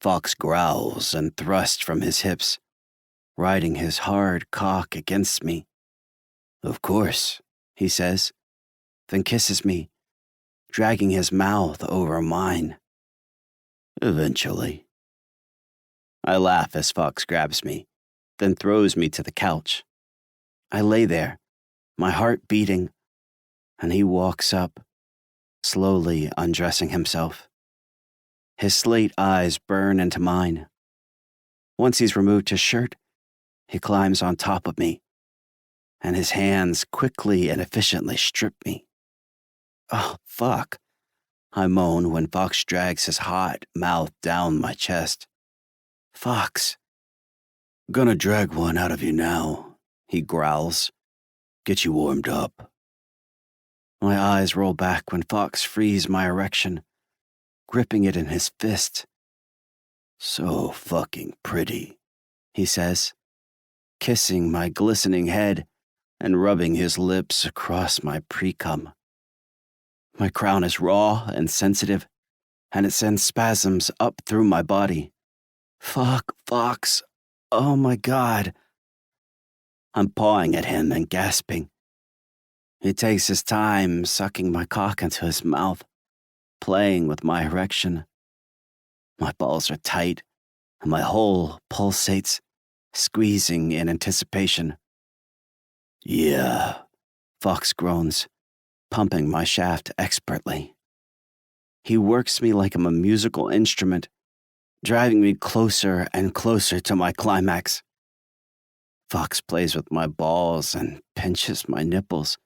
Fox growls and thrusts from his hips, riding his hard cock against me. Of course, he says, then kisses me, dragging his mouth over mine. Eventually. I laugh as Fox grabs me, then throws me to the couch. I lay there, my heart beating, and he walks up, slowly undressing himself. His slate eyes burn into mine. Once he's removed his shirt, he climbs on top of me, and his hands quickly and efficiently strip me. Oh, fuck, I moan when Fox drags his hot mouth down my chest. Fox. Gonna drag one out of you now, he growls. Get you warmed up. My eyes roll back when Fox frees my erection, gripping it in his fist. So fucking pretty, he says, kissing my glistening head and rubbing his lips across my pre-cum. My crown is raw and sensitive, and it sends spasms up through my body. Fuck, Fox. Oh my God. I'm pawing at him and gasping. He takes his time sucking my cock into his mouth, playing with my erection. My balls are tight, and my hole pulsates, squeezing in anticipation. Yeah, Fox groans, pumping my shaft expertly. He works me like I'm a musical instrument, driving me closer and closer to my climax. Fox plays with my balls and pinches my nipples.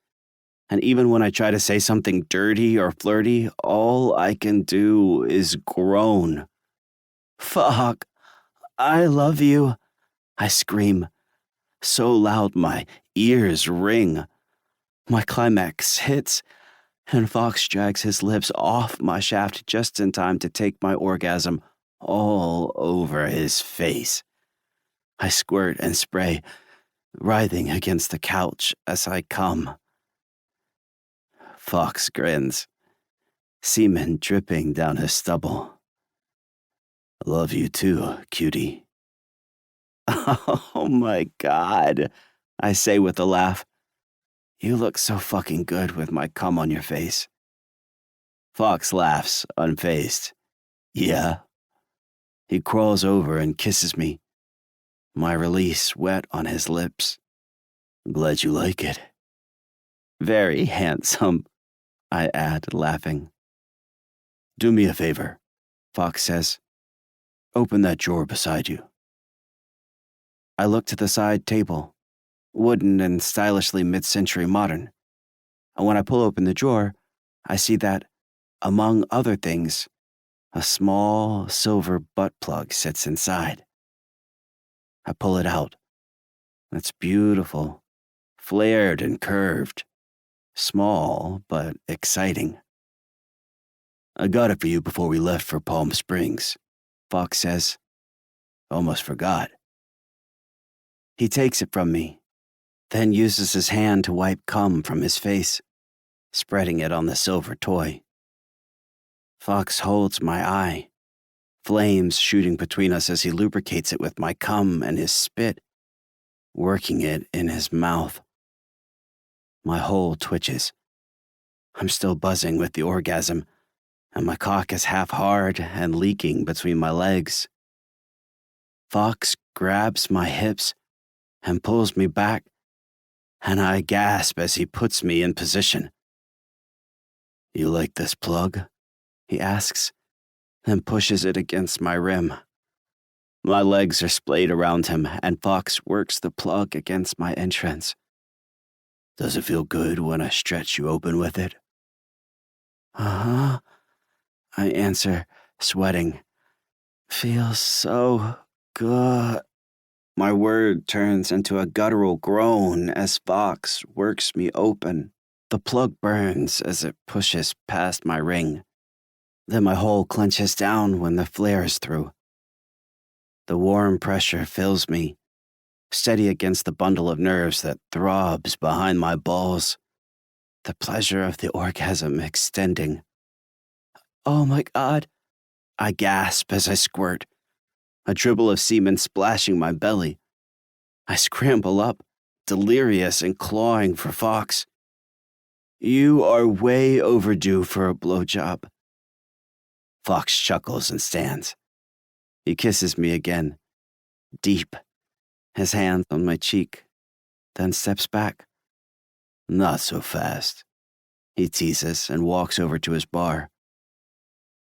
And even when I try to say something dirty or flirty, all I can do is groan. Fuck, I love you, I scream, so loud my ears ring. My climax hits, and Fox drags his lips off my shaft just in time to take my orgasm all over his face. I squirt and spray, writhing against the couch as I come. Fox grins, semen dripping down his stubble. Love you too, cutie. Oh my God, I say with a laugh. You look so fucking good with my cum on your face. Fox laughs, unfazed. Yeah. He crawls over and kisses me, my release wet on his lips. Glad you like it. Very handsome, I add, laughing. Do me a favor, Fox says. Open that drawer beside you. I look to the side table, wooden and stylishly mid-century modern. And when I pull open the drawer, I see that, among other things, a small silver butt plug sits inside. I pull it out. It's beautiful, flared and curved, small but exciting. I got it for you before we left for Palm Springs, Fox says. Almost forgot. He takes it from me, then uses his hand to wipe cum from his face, spreading it on the silver toy. Fox holds my eye, flames shooting between us as he lubricates it with my cum and his spit, working it in his mouth. My hole twitches. I'm still buzzing with the orgasm, and my cock is half hard and leaking between my legs. Fox grabs my hips and pulls me back, and I gasp as he puts me in position. You like this plug? He asks, then pushes it against my rim. My legs are splayed around him, and Fox works the plug against my entrance. Does it feel good when I stretch you open with it? Uh-huh, I answer, sweating. Feels so good. My word turns into a guttural groan as Fox works me open. The plug burns as it pushes past my ring. Then my hole clenches down when the flare is through. The warm pressure fills me, steady against the bundle of nerves that throbs behind my balls. The pleasure of the orgasm extending. Oh my God, I gasp as I squirt, a dribble of semen splashing my belly. I scramble up, delirious and clawing for Fox. You are way overdue for a blowjob. Fox chuckles and stands. He kisses me again, deep, his hand on my cheek, then steps back. Not so fast, he teases and walks over to his bar.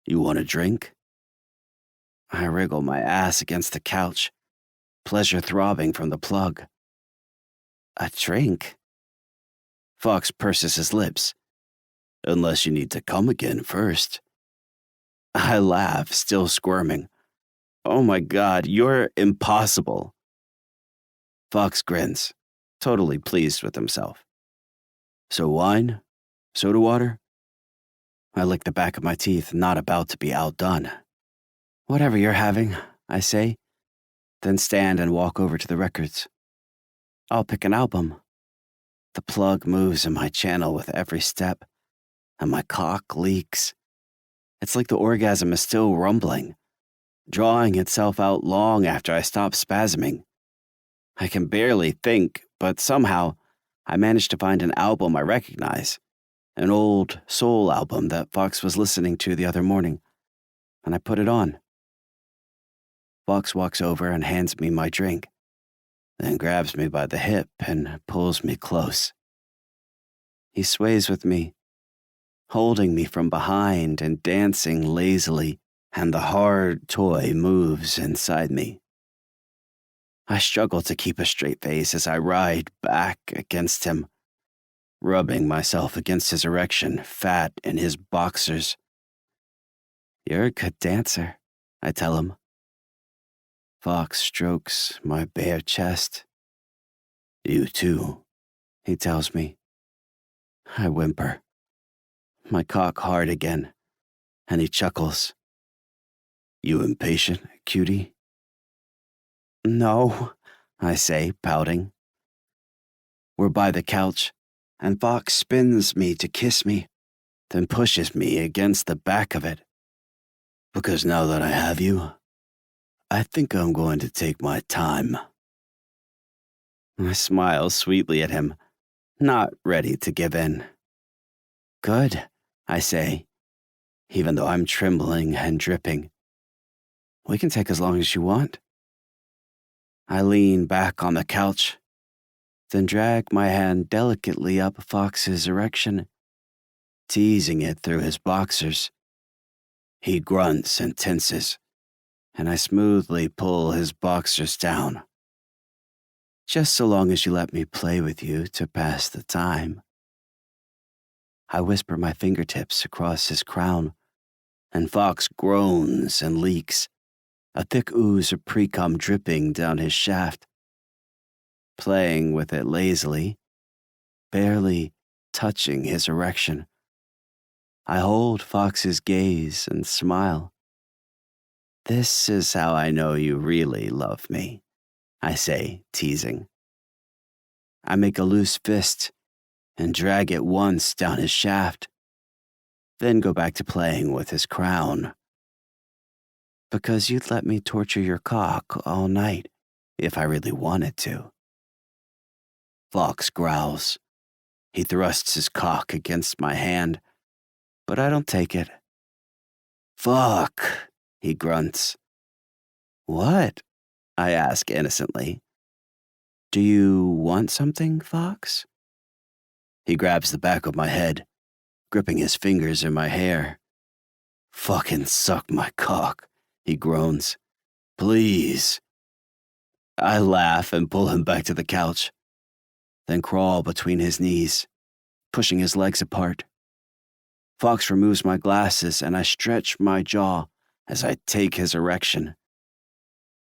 You want a drink? I wriggle my ass against the couch, pleasure throbbing from the plug. A drink? Fox purses his lips. Unless you need to come again first. I laugh, still squirming. Oh my God, you're impossible. Fox grins, totally pleased with himself. So wine? Soda water? I lick the back of my teeth, not about to be outdone. Whatever you're having, I say, then stand and walk over to the records. I'll pick an album. The plug moves in my channel with every step, and my cock leaks. It's like the orgasm is still rumbling, drawing itself out long after I stop spasming. I can barely think, but somehow I manage to find an album I recognize, an old soul album that Fox was listening to the other morning, and I put it on. Fox walks over and hands me my drink, then grabs me by the hip and pulls me close. He sways with me, holding me from behind and dancing lazily, and the hard toy moves inside me. I struggle to keep a straight face as I ride back against him, rubbing myself against his erection, fat in his boxers. You're a good dancer, I tell him. Fox strokes my bare chest. You too, he tells me. I whimper, my cock hard again, and he chuckles. You impatient, cutie? No, I say, pouting. We're by the couch, and Fox spins me to kiss me, then pushes me against the back of it. Because now that I have you, I think I'm going to take my time. I smile sweetly at him, not ready to give in. Good, I say, even though I'm trembling and dripping. We can take as long as you want. I lean back on the couch, then drag my hand delicately up Fox's erection, teasing it through his boxers. He grunts and tenses, and I smoothly pull his boxers down. Just so long as you let me play with you to pass the time. I whisper my fingertips across his crown, and Fox groans and leaks, a thick ooze of pre-cum dripping down his shaft. Playing with it lazily, barely touching his erection. I hold Fox's gaze and smile. This is how I know you really love me, I say, teasing. I make a loose fist and drag it once down his shaft, then go back to playing with his crown. Because you'd let me torture your cock all night if I really wanted to. Fox growls. He thrusts his cock against my hand, but I don't take it. Fuck, he grunts. What? I ask innocently. Do you want something, Fox? He grabs the back of my head, gripping his fingers in my hair. Fucking suck my cock, he groans. Please. I laugh and pull him back to the couch, then crawl between his knees, pushing his legs apart. Fox removes my glasses and I stretch my jaw as I take his erection.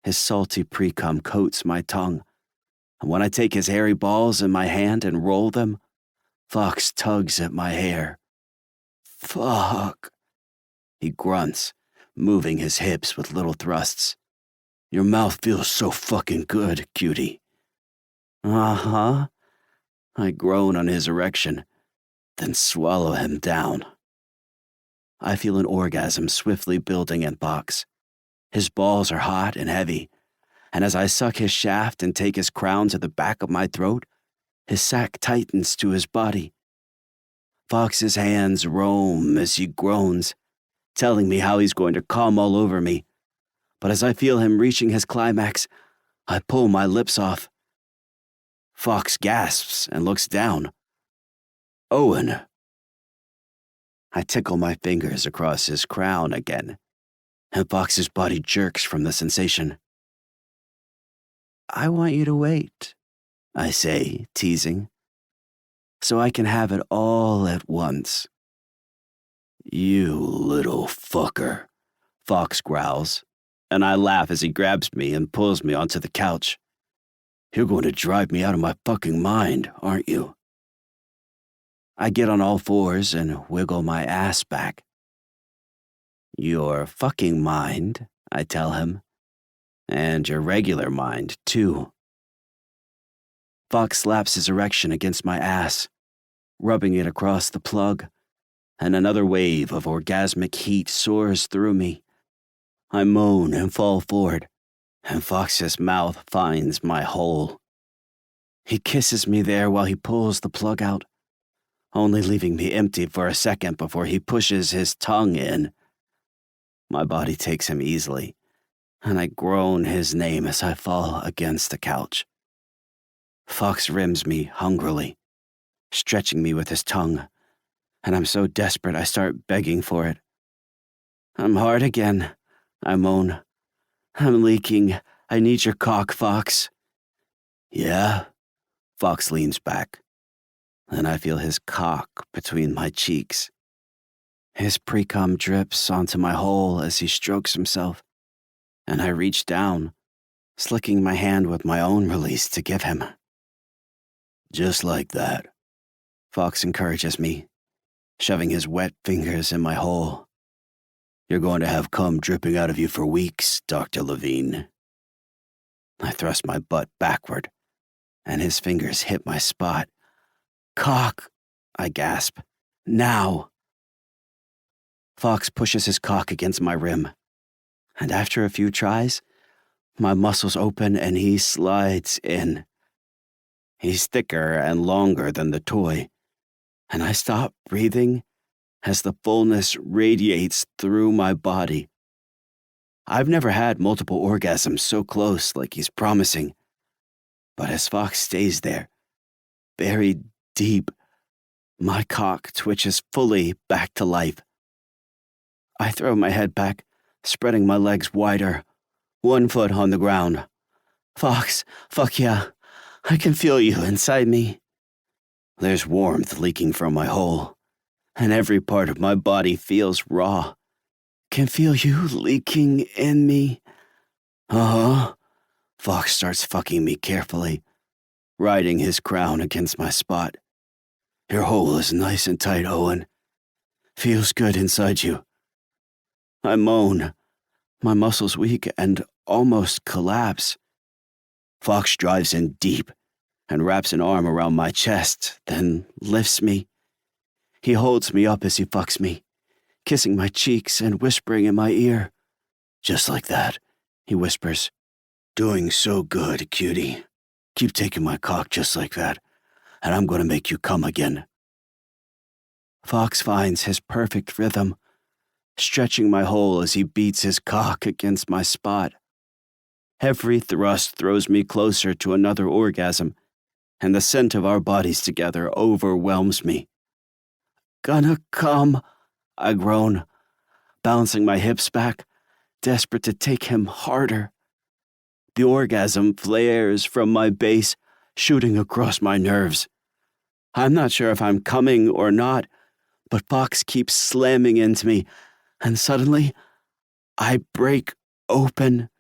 His salty pre-cum coats my tongue, and when I take his hairy balls in my hand and roll them, Fox tugs at my hair. Fuck, he grunts, moving his hips with little thrusts. Your mouth feels so fucking good, cutie. Uh-huh. I groan on his erection, then swallow him down. I feel an orgasm swiftly building in Fox. His balls are hot and heavy, and as I suck his shaft and take his crown to the back of my throat, his sack tightens to his body. Fox's hands roam as he groans, telling me how he's going to come all over me. But as I feel him reaching his climax, I pull my lips off. Fox gasps and looks down. Owen. I tickle my fingers across his crown again, and Fox's body jerks from the sensation. I want you to wait, I say, teasing, so I can have it all at once. You little fucker, Fox growls, and I laugh as he grabs me and pulls me onto the couch. You're going to drive me out of my fucking mind, aren't you? I get on all fours and wiggle my ass back. Your fucking mind, I tell him, and your regular mind, too. Fox slaps his erection against my ass, rubbing it across the plug, and another wave of orgasmic heat soars through me. I moan and fall forward, and Fox's mouth finds my hole. He kisses me there while he pulls the plug out, only leaving me empty for a second before he pushes his tongue in. My body takes him easily, and I groan his name as I fall against the couch. Fox rims me hungrily, stretching me with his tongue, and I'm so desperate I start begging for it. I'm hard again, I moan. I'm leaking. I need your cock, Fox. Yeah? Fox leans back, and I feel his cock between my cheeks. His pre-cum drips onto my hole as he strokes himself, and I reach down, slicking my hand with my own release to give him. Just like that, Fox encourages me, shoving his wet fingers in my hole. You're going to have cum dripping out of you for weeks, Dr. Levine. I thrust my butt backward, and his fingers hit my spot, Cock, I gasp. Now. Fox pushes his cock against my rim, and after a few tries, my muscles open and he slides in. He's thicker and longer than the toy, and I stop breathing as the fullness radiates through my body. I've never had multiple orgasms so close like he's promising, but as Fox stays there, buried deep, my cock twitches fully back to life. I throw my head back, spreading my legs wider, 1 foot on the ground. Fox, fuck yeah, I can feel you inside me. There's warmth leaking from my hole, and every part of my body feels raw. Can feel you leaking in me. Uh-huh. Fox starts fucking me carefully, riding his crown against my spot. Your hole is nice and tight, Owen. Feels good inside you. I moan, my muscles weak and almost collapse. Fox drives in deep and wraps an arm around my chest, then lifts me. He holds me up as he fucks me, kissing my cheeks and whispering in my ear. Just like that, he whispers. Doing so good, cutie. Keep taking my cock just like that, and I'm gonna make you come again. Fox finds his perfect rhythm, stretching my hole as he beats his cock against my spot. Every thrust throws me closer to another orgasm, and the scent of our bodies together overwhelms me. Gonna come, I groan, bouncing my hips back, desperate to take him harder. The orgasm flares from my base, shooting across my nerves. I'm not sure if I'm coming or not, but Fox keeps slamming into me, and suddenly, I break open.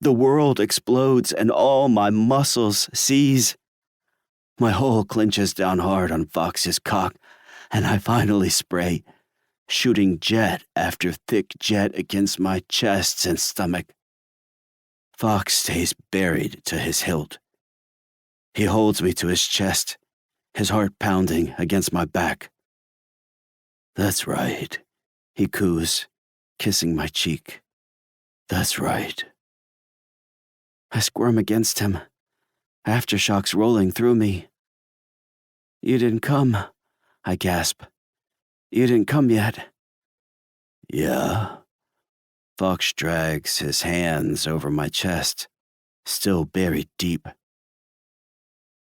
The world explodes and all my muscles seize. My hole clenches down hard on Fox's cock, and I finally spray, shooting jet after thick jet against my chest and stomach. Fox stays buried to his hilt. He holds me to his chest, his heart pounding against my back. That's right, he coos, kissing my cheek. That's right. I squirm against him, aftershocks rolling through me. You didn't come, I gasp. You didn't come yet. Yeah. Fox drags his hands over my chest, still buried deep.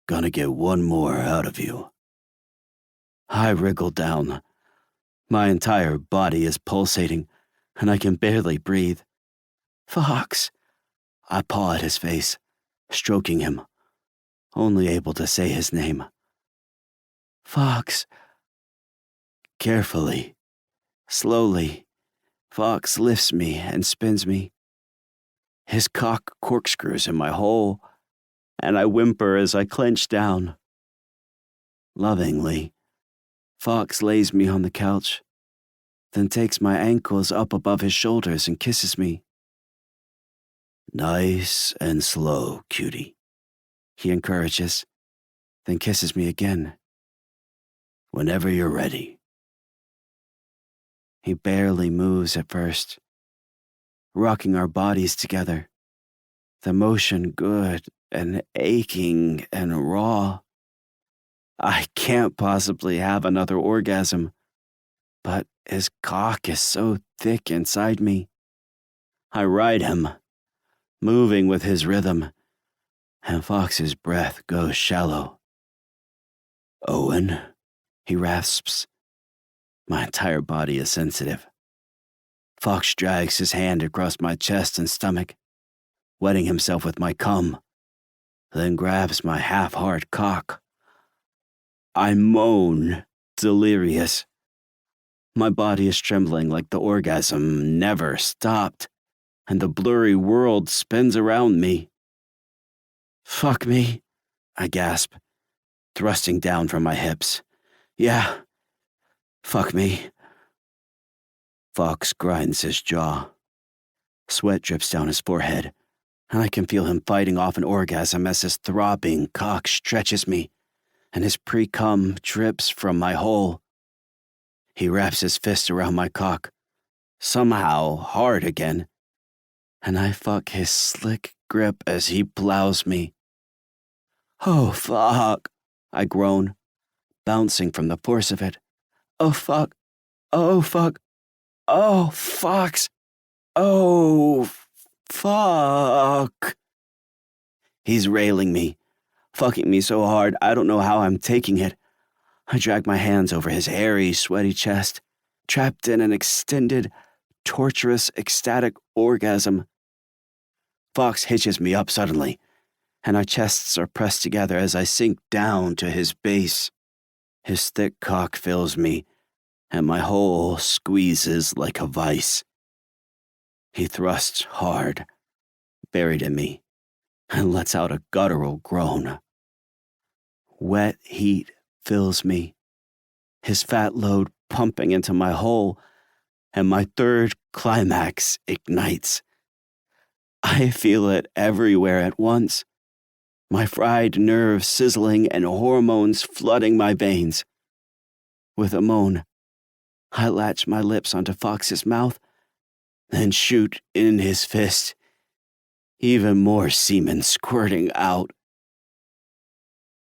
Gonna get one more out of you. I wriggle down. My entire body is pulsating, and I can barely breathe. Fox! I paw at his face, stroking him, only able to say his name. Fox. Carefully, slowly, Fox lifts me and spins me. His cock corkscrews in my hole, and I whimper as I clench down. Lovingly, Fox lays me on the couch, then takes my ankles up above his shoulders and kisses me. Nice and slow, cutie, he encourages, then kisses me again. Whenever you're ready. He barely moves at first, rocking our bodies together, the motion good and aching and raw. I can't possibly have another orgasm, but his cock is so thick inside me. I ride him, moving with his rhythm, and Fox's breath goes shallow. Owen, he rasps. My entire body is sensitive. Fox drags his hand across my chest and stomach, wetting himself with my cum, then grabs my half-hard cock. I moan, delirious. My body is trembling like the orgasm never stopped, and the blurry world spins around me. Fuck me, I gasp, thrusting down from my hips. Yeah, fuck me. Fox grinds his jaw. Sweat drips down his forehead, and I can feel him fighting off an orgasm as his throbbing cock stretches me, and his pre-cum drips from my hole. He wraps his fist around my cock, somehow hard again, and I fuck his slick grip as he plows me. Oh, fuck, I groan, bouncing from the force of it. Oh, fuck. Oh, fuck. Oh, fox. Oh, fuck. He's railing me, fucking me so hard I don't know how I'm taking it. I drag my hands over his hairy, sweaty chest, trapped in an extended, torturous, ecstatic orgasm. Fox hitches me up suddenly, and our chests are pressed together as I sink down to his base. His thick cock fills me, and my hole squeezes like a vice. He thrusts hard, buried in me, and lets out a guttural groan. Wet heat fills me, his fat load pumping into my hole, and my third climax ignites. I feel it everywhere at once, my fried nerves sizzling and hormones flooding my veins. With a moan, I latch my lips onto Fox's mouth, then shoot in his fist, even more semen squirting out.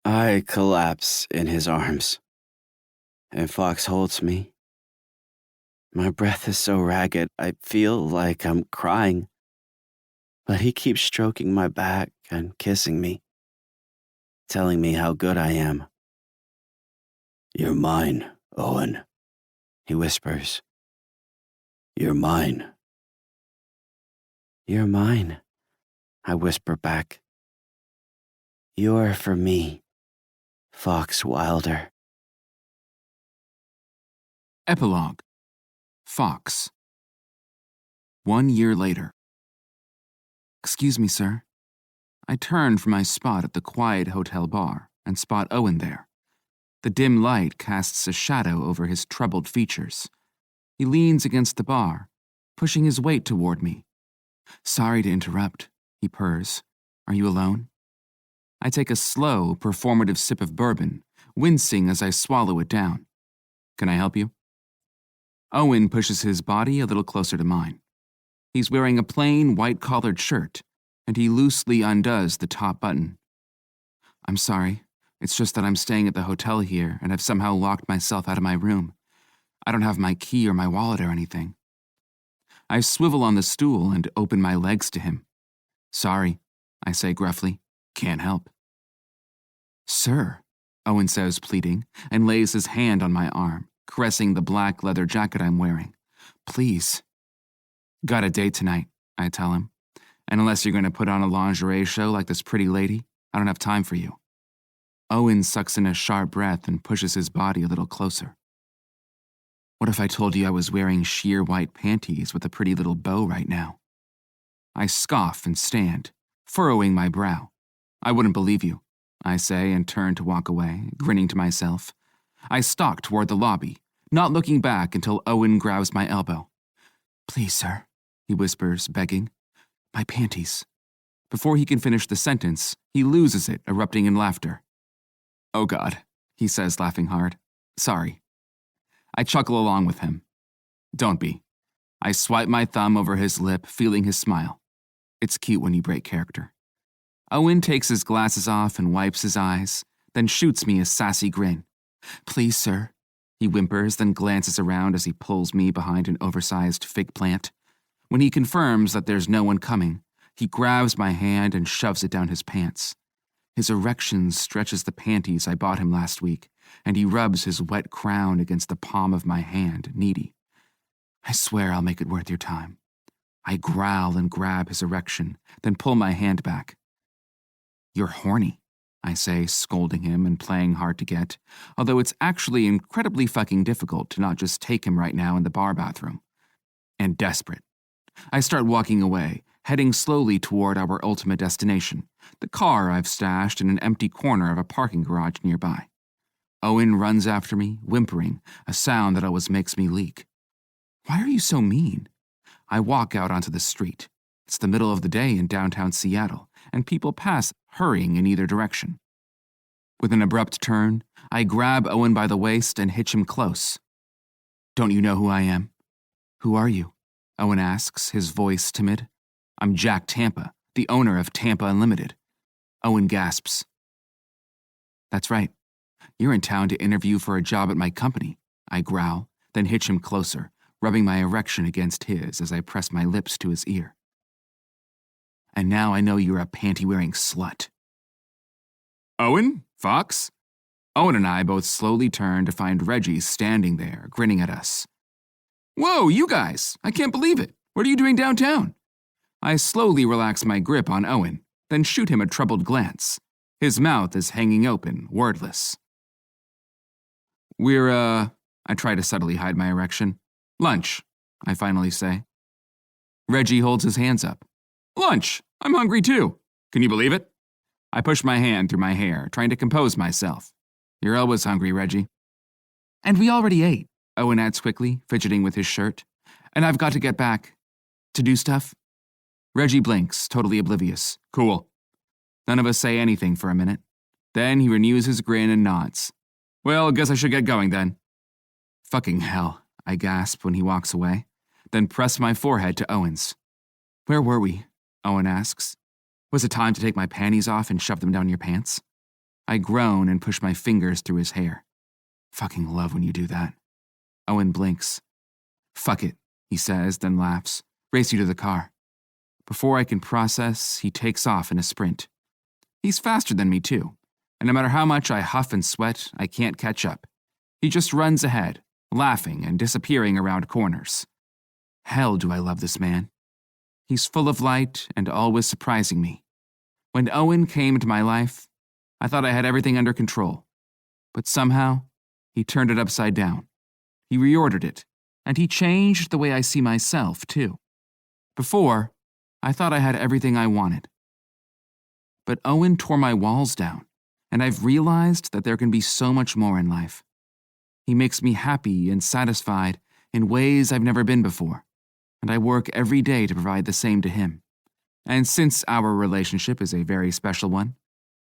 I collapse in his arms, and Fox holds me. My breath is so ragged I feel like I'm crying, but he keeps stroking my back and kissing me, telling me how good I am. "You're mine, Owen," he whispers. "You're mine." "You're mine," I whisper back. "You're for me, Fox Wilder." Epilogue. Fox. 1 year later. Excuse me, sir. I turn from my spot at the quiet hotel bar and spot Owen there. The dim light casts a shadow over his troubled features. He leans against the bar, pushing his weight toward me. Sorry to interrupt, he purrs. Are you alone? I take a slow, performative sip of bourbon, wincing as I swallow it down. Can I help you? Owen pushes his body a little closer to mine. He's wearing a plain, white-collared shirt, and he loosely undoes the top button. I'm sorry. It's just that I'm staying at the hotel here and have somehow locked myself out of my room. I don't have my key or my wallet or anything. I swivel on the stool and open my legs to him. Sorry, I say gruffly. Can't help. Sir, Owen says, pleading, and lays his hand on my arm, caressing the black leather jacket I'm wearing. Please. Got a date tonight, I tell him. And unless you're going to put on a lingerie show like this pretty lady, I don't have time for you. Owen sucks in a sharp breath and pushes his body a little closer. What if I told you I was wearing sheer white panties with a pretty little bow right now? I scoff and stand, furrowing my brow. I wouldn't believe you, I say and turn to walk away, grinning to myself. I stalk toward the lobby, not looking back until Owen grabs my elbow. Please, sir, he whispers, begging. My panties. Before he can finish the sentence, he loses it, erupting in laughter. Oh God, he says, laughing hard. Sorry. I chuckle along with him. Don't be. I swipe my thumb over his lip, feeling his smile. It's cute when you break character. Owen takes his glasses off and wipes his eyes, then shoots me a sassy grin. Please, sir, he whimpers, then glances around as he pulls me behind an oversized fig plant. When he confirms that there's no one coming, he grabs my hand and shoves it down his pants. His erection stretches the panties I bought him last week, and he rubs his wet crown against the palm of my hand, needy. I swear I'll make it worth your time. I growl and grab his erection, then pull my hand back. You're horny, I say, scolding him and playing hard to get, although it's actually incredibly fucking difficult to not just take him right now in the bar bathroom. And desperate. I start walking away, heading slowly toward our ultimate destination, the car I've stashed in an empty corner of a parking garage nearby. Owen runs after me, whimpering, a sound that always makes me leak. Why are you so mean? I walk out onto the street. It's the middle of the day in downtown Seattle, and people pass hurrying in either direction. With an abrupt turn, I grab Owen by the waist and hitch him close. Don't you know who I am? Who are you? Owen asks, his voice timid. I'm Jack Tampa, the owner of Tampa Unlimited. Owen gasps. That's right. You're in town to interview for a job at my company. I growl, then hitch him closer, rubbing my erection against his as I press my lips to his ear. And now I know you're a panty-wearing slut. Owen? Fox? Owen and I both slowly turn to find Reggie standing there, grinning at us. Whoa, you guys! I can't believe it! What are you doing downtown? I slowly relax my grip on Owen, then shoot him a troubled glance. His mouth is hanging open, wordless. I try to subtly hide my erection. Lunch, I finally say. Reggie holds his hands up. Lunch! I'm hungry too. Can you believe it? I push my hand through my hair, trying to compose myself. You're always hungry, Reggie. And we already ate, Owen adds quickly, fidgeting with his shirt. And I've got to get back. To do stuff? Reggie blinks, totally oblivious. Cool. None of us say anything for a minute. Then he renews his grin and nods. Well, guess I should get going then. Fucking hell, I gasp when he walks away, then press my forehead to Owen's. Where were we? Owen asks. Was it time to take my panties off and shove them down your pants? I groan and push my fingers through his hair. Fucking love when you do that. Owen blinks. Fuck it, he says, then laughs. Race you to the car. Before I can process, he takes off in a sprint. He's faster than me too, and no matter how much I huff and sweat, I can't catch up. He just runs ahead, laughing and disappearing around corners. Hell do I love this man. He's full of light and always surprising me. When Owen came into my life, I thought I had everything under control. But somehow, he turned it upside down. He reordered it, and he changed the way I see myself, too. Before, I thought I had everything I wanted. But Owen tore my walls down, and I've realized that there can be so much more in life. He makes me happy and satisfied in ways I've never been before, and I work every day to provide the same to him. And since our relationship is a very special one,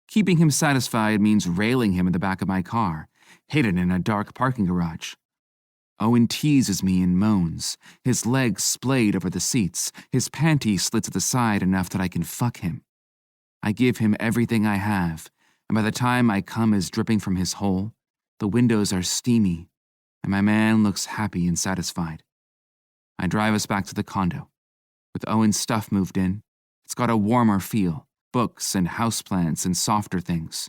keeping him satisfied means railing him in the back of my car, hidden in a dark parking garage. Owen teases me and moans, his legs splayed over the seats, his panties slit to the side enough that I can fuck him. I give him everything I have, and by the time my cum is dripping from his hole, the windows are steamy, and my man looks happy and satisfied. I drive us back to the condo. With Owen's stuff moved in, it's got a warmer feel, books and houseplants and softer things.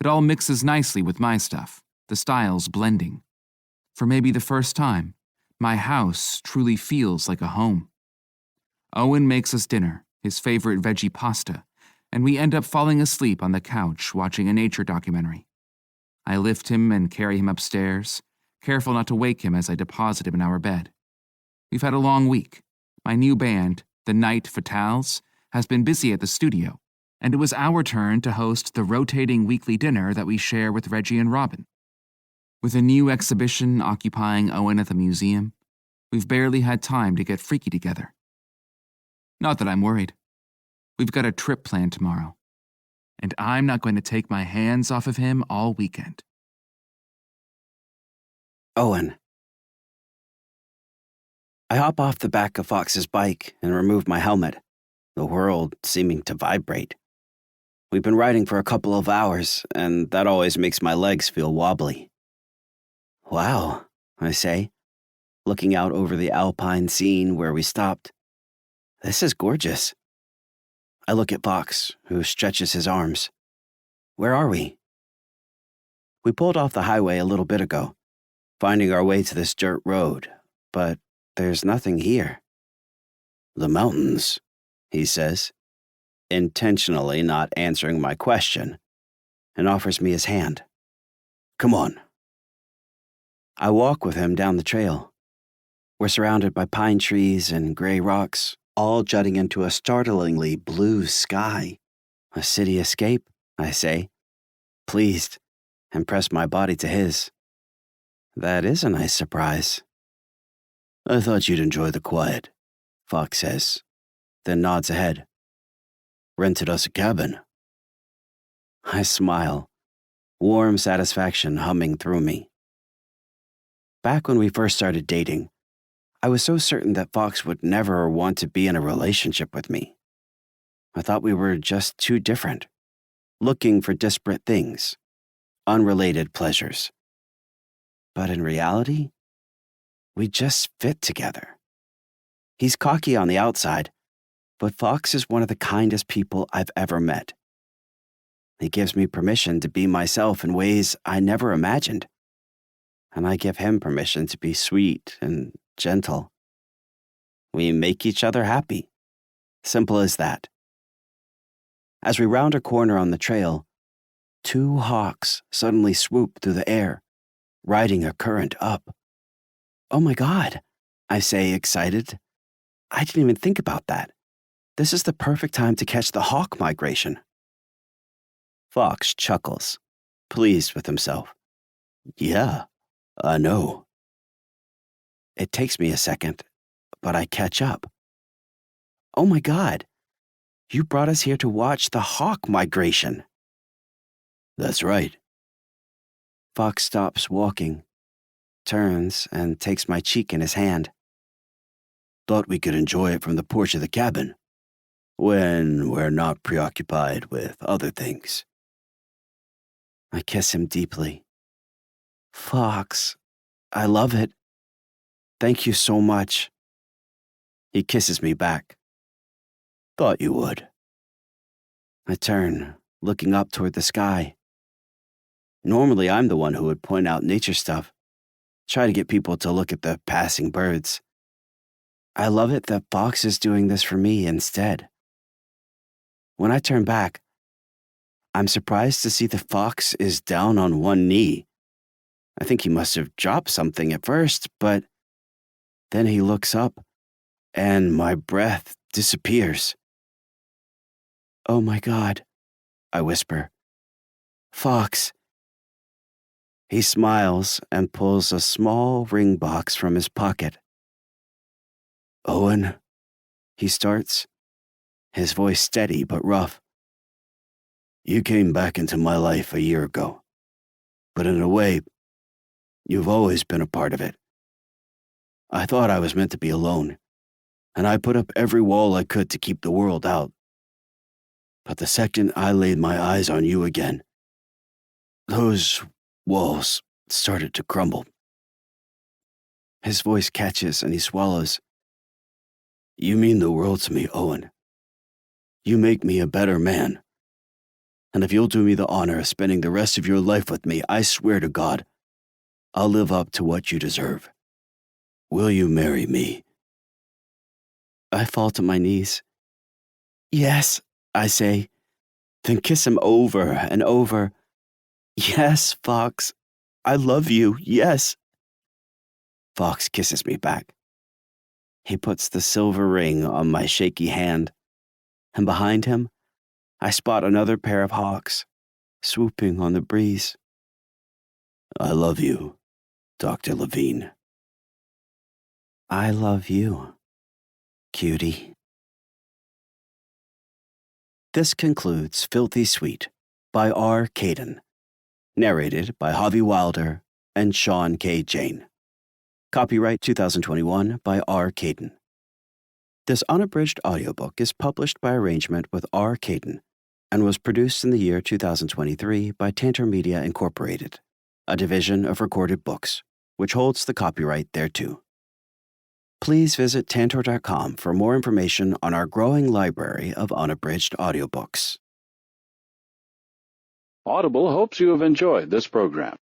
It all mixes nicely with my stuff, the styles blending. For maybe the first time, my house truly feels like a home. Owen makes us dinner, his favorite veggie pasta, and we end up falling asleep on the couch watching a nature documentary. I lift him and carry him upstairs, careful not to wake him as I deposit him in our bed. We've had a long week. My new band, the Night Fatales, has been busy at the studio, and it was our turn to host the rotating weekly dinner that we share with Reggie and Robin. With a new exhibition occupying Owen at the museum, we've barely had time to get freaky together. Not that I'm worried. We've got a trip planned tomorrow, and I'm not going to take my hands off of him all weekend. Owen. I hop off the back of Fox's bike and remove my helmet, the world seeming to vibrate. We've been riding for a couple of hours, and that always makes my legs feel wobbly. Wow, I say, looking out over the alpine scene where we stopped. This is gorgeous. I look at Fox, who stretches his arms. Where are we? We pulled off the highway a little bit ago, finding our way to this dirt road, but there's nothing here. The mountains, he says, intentionally not answering my question, and offers me his hand. Come on. I walk with him down the trail. We're surrounded by pine trees and gray rocks, all jutting into a startlingly blue sky. A city escape, I say, pleased, and press my body to his. That is a nice surprise. I thought you'd enjoy the quiet, Fox says, then nods ahead. Rented us a cabin. I smile, warm satisfaction humming through me. Back when we first started dating, I was so certain that Fox would never want to be in a relationship with me. I thought we were just too different, looking for disparate things, unrelated pleasures. But in reality, we just fit together. He's cocky on the outside, but Fox is one of the kindest people I've ever met. He gives me permission to be myself in ways I never imagined, and I give him permission to be sweet and gentle. We make each other happy. Simple as that. As we round a corner on the trail, 2 hawks suddenly swoop through the air, riding a current up. Oh my God, I say, excited. I didn't even think about that. This is the perfect time to catch the hawk migration. Fox chuckles, pleased with himself. Yeah, I know. It takes me a second, but I catch up. Oh my God, you brought us here to watch the hawk migration. That's right. Fox stops walking, turns, and takes my cheek in his hand. Thought we could enjoy it from the porch of the cabin, when we're not preoccupied with other things. I kiss him deeply. Fox, I love it. Thank you so much. He kisses me back. Thought you would. I turn, looking up toward the sky. Normally, I'm the one who would point out nature stuff, try to get people to look at the passing birds. I love it that Fox is doing this for me instead. When I turn back, I'm surprised to see that Fox is down on one knee. I think he must have dropped something at first, but then he looks up, and my breath disappears. Oh my God, I whisper. Fox. He smiles and pulls a small ring box from his pocket. Owen, he starts, his voice steady but rough. You came back into my life a year ago, but in a way, you've always been a part of it. I thought I was meant to be alone, and I put up every wall I could to keep the world out. But the second I laid my eyes on you again, those walls started to crumble. His voice catches and he swallows. You mean the world to me, Owen. You make me a better man. And if you'll do me the honor of spending the rest of your life with me, I swear to God, I'll live up to what you deserve. Will you marry me? I fall to my knees. Yes, I say, then kiss him over and over. Yes, Fox, I love you, yes. Fox kisses me back. He puts the silver ring on my shaky hand, and behind him, I spot another pair of hawks, swooping on the breeze. I love you, Dr. Levine. I love you, cutie. This concludes Filthy Sweet by R. Cayden, narrated by Javi Wilder and Sean K. Jane. Copyright 2021 by R. Cayden. This unabridged audiobook is published by arrangement with R. Cayden and was produced in the year 2023 by Tantor Media Incorporated, a division of Recorded Books, which holds the copyright thereto. Please visit Tantor.com for more information on our growing library of unabridged audiobooks. Audible hopes you have enjoyed this program.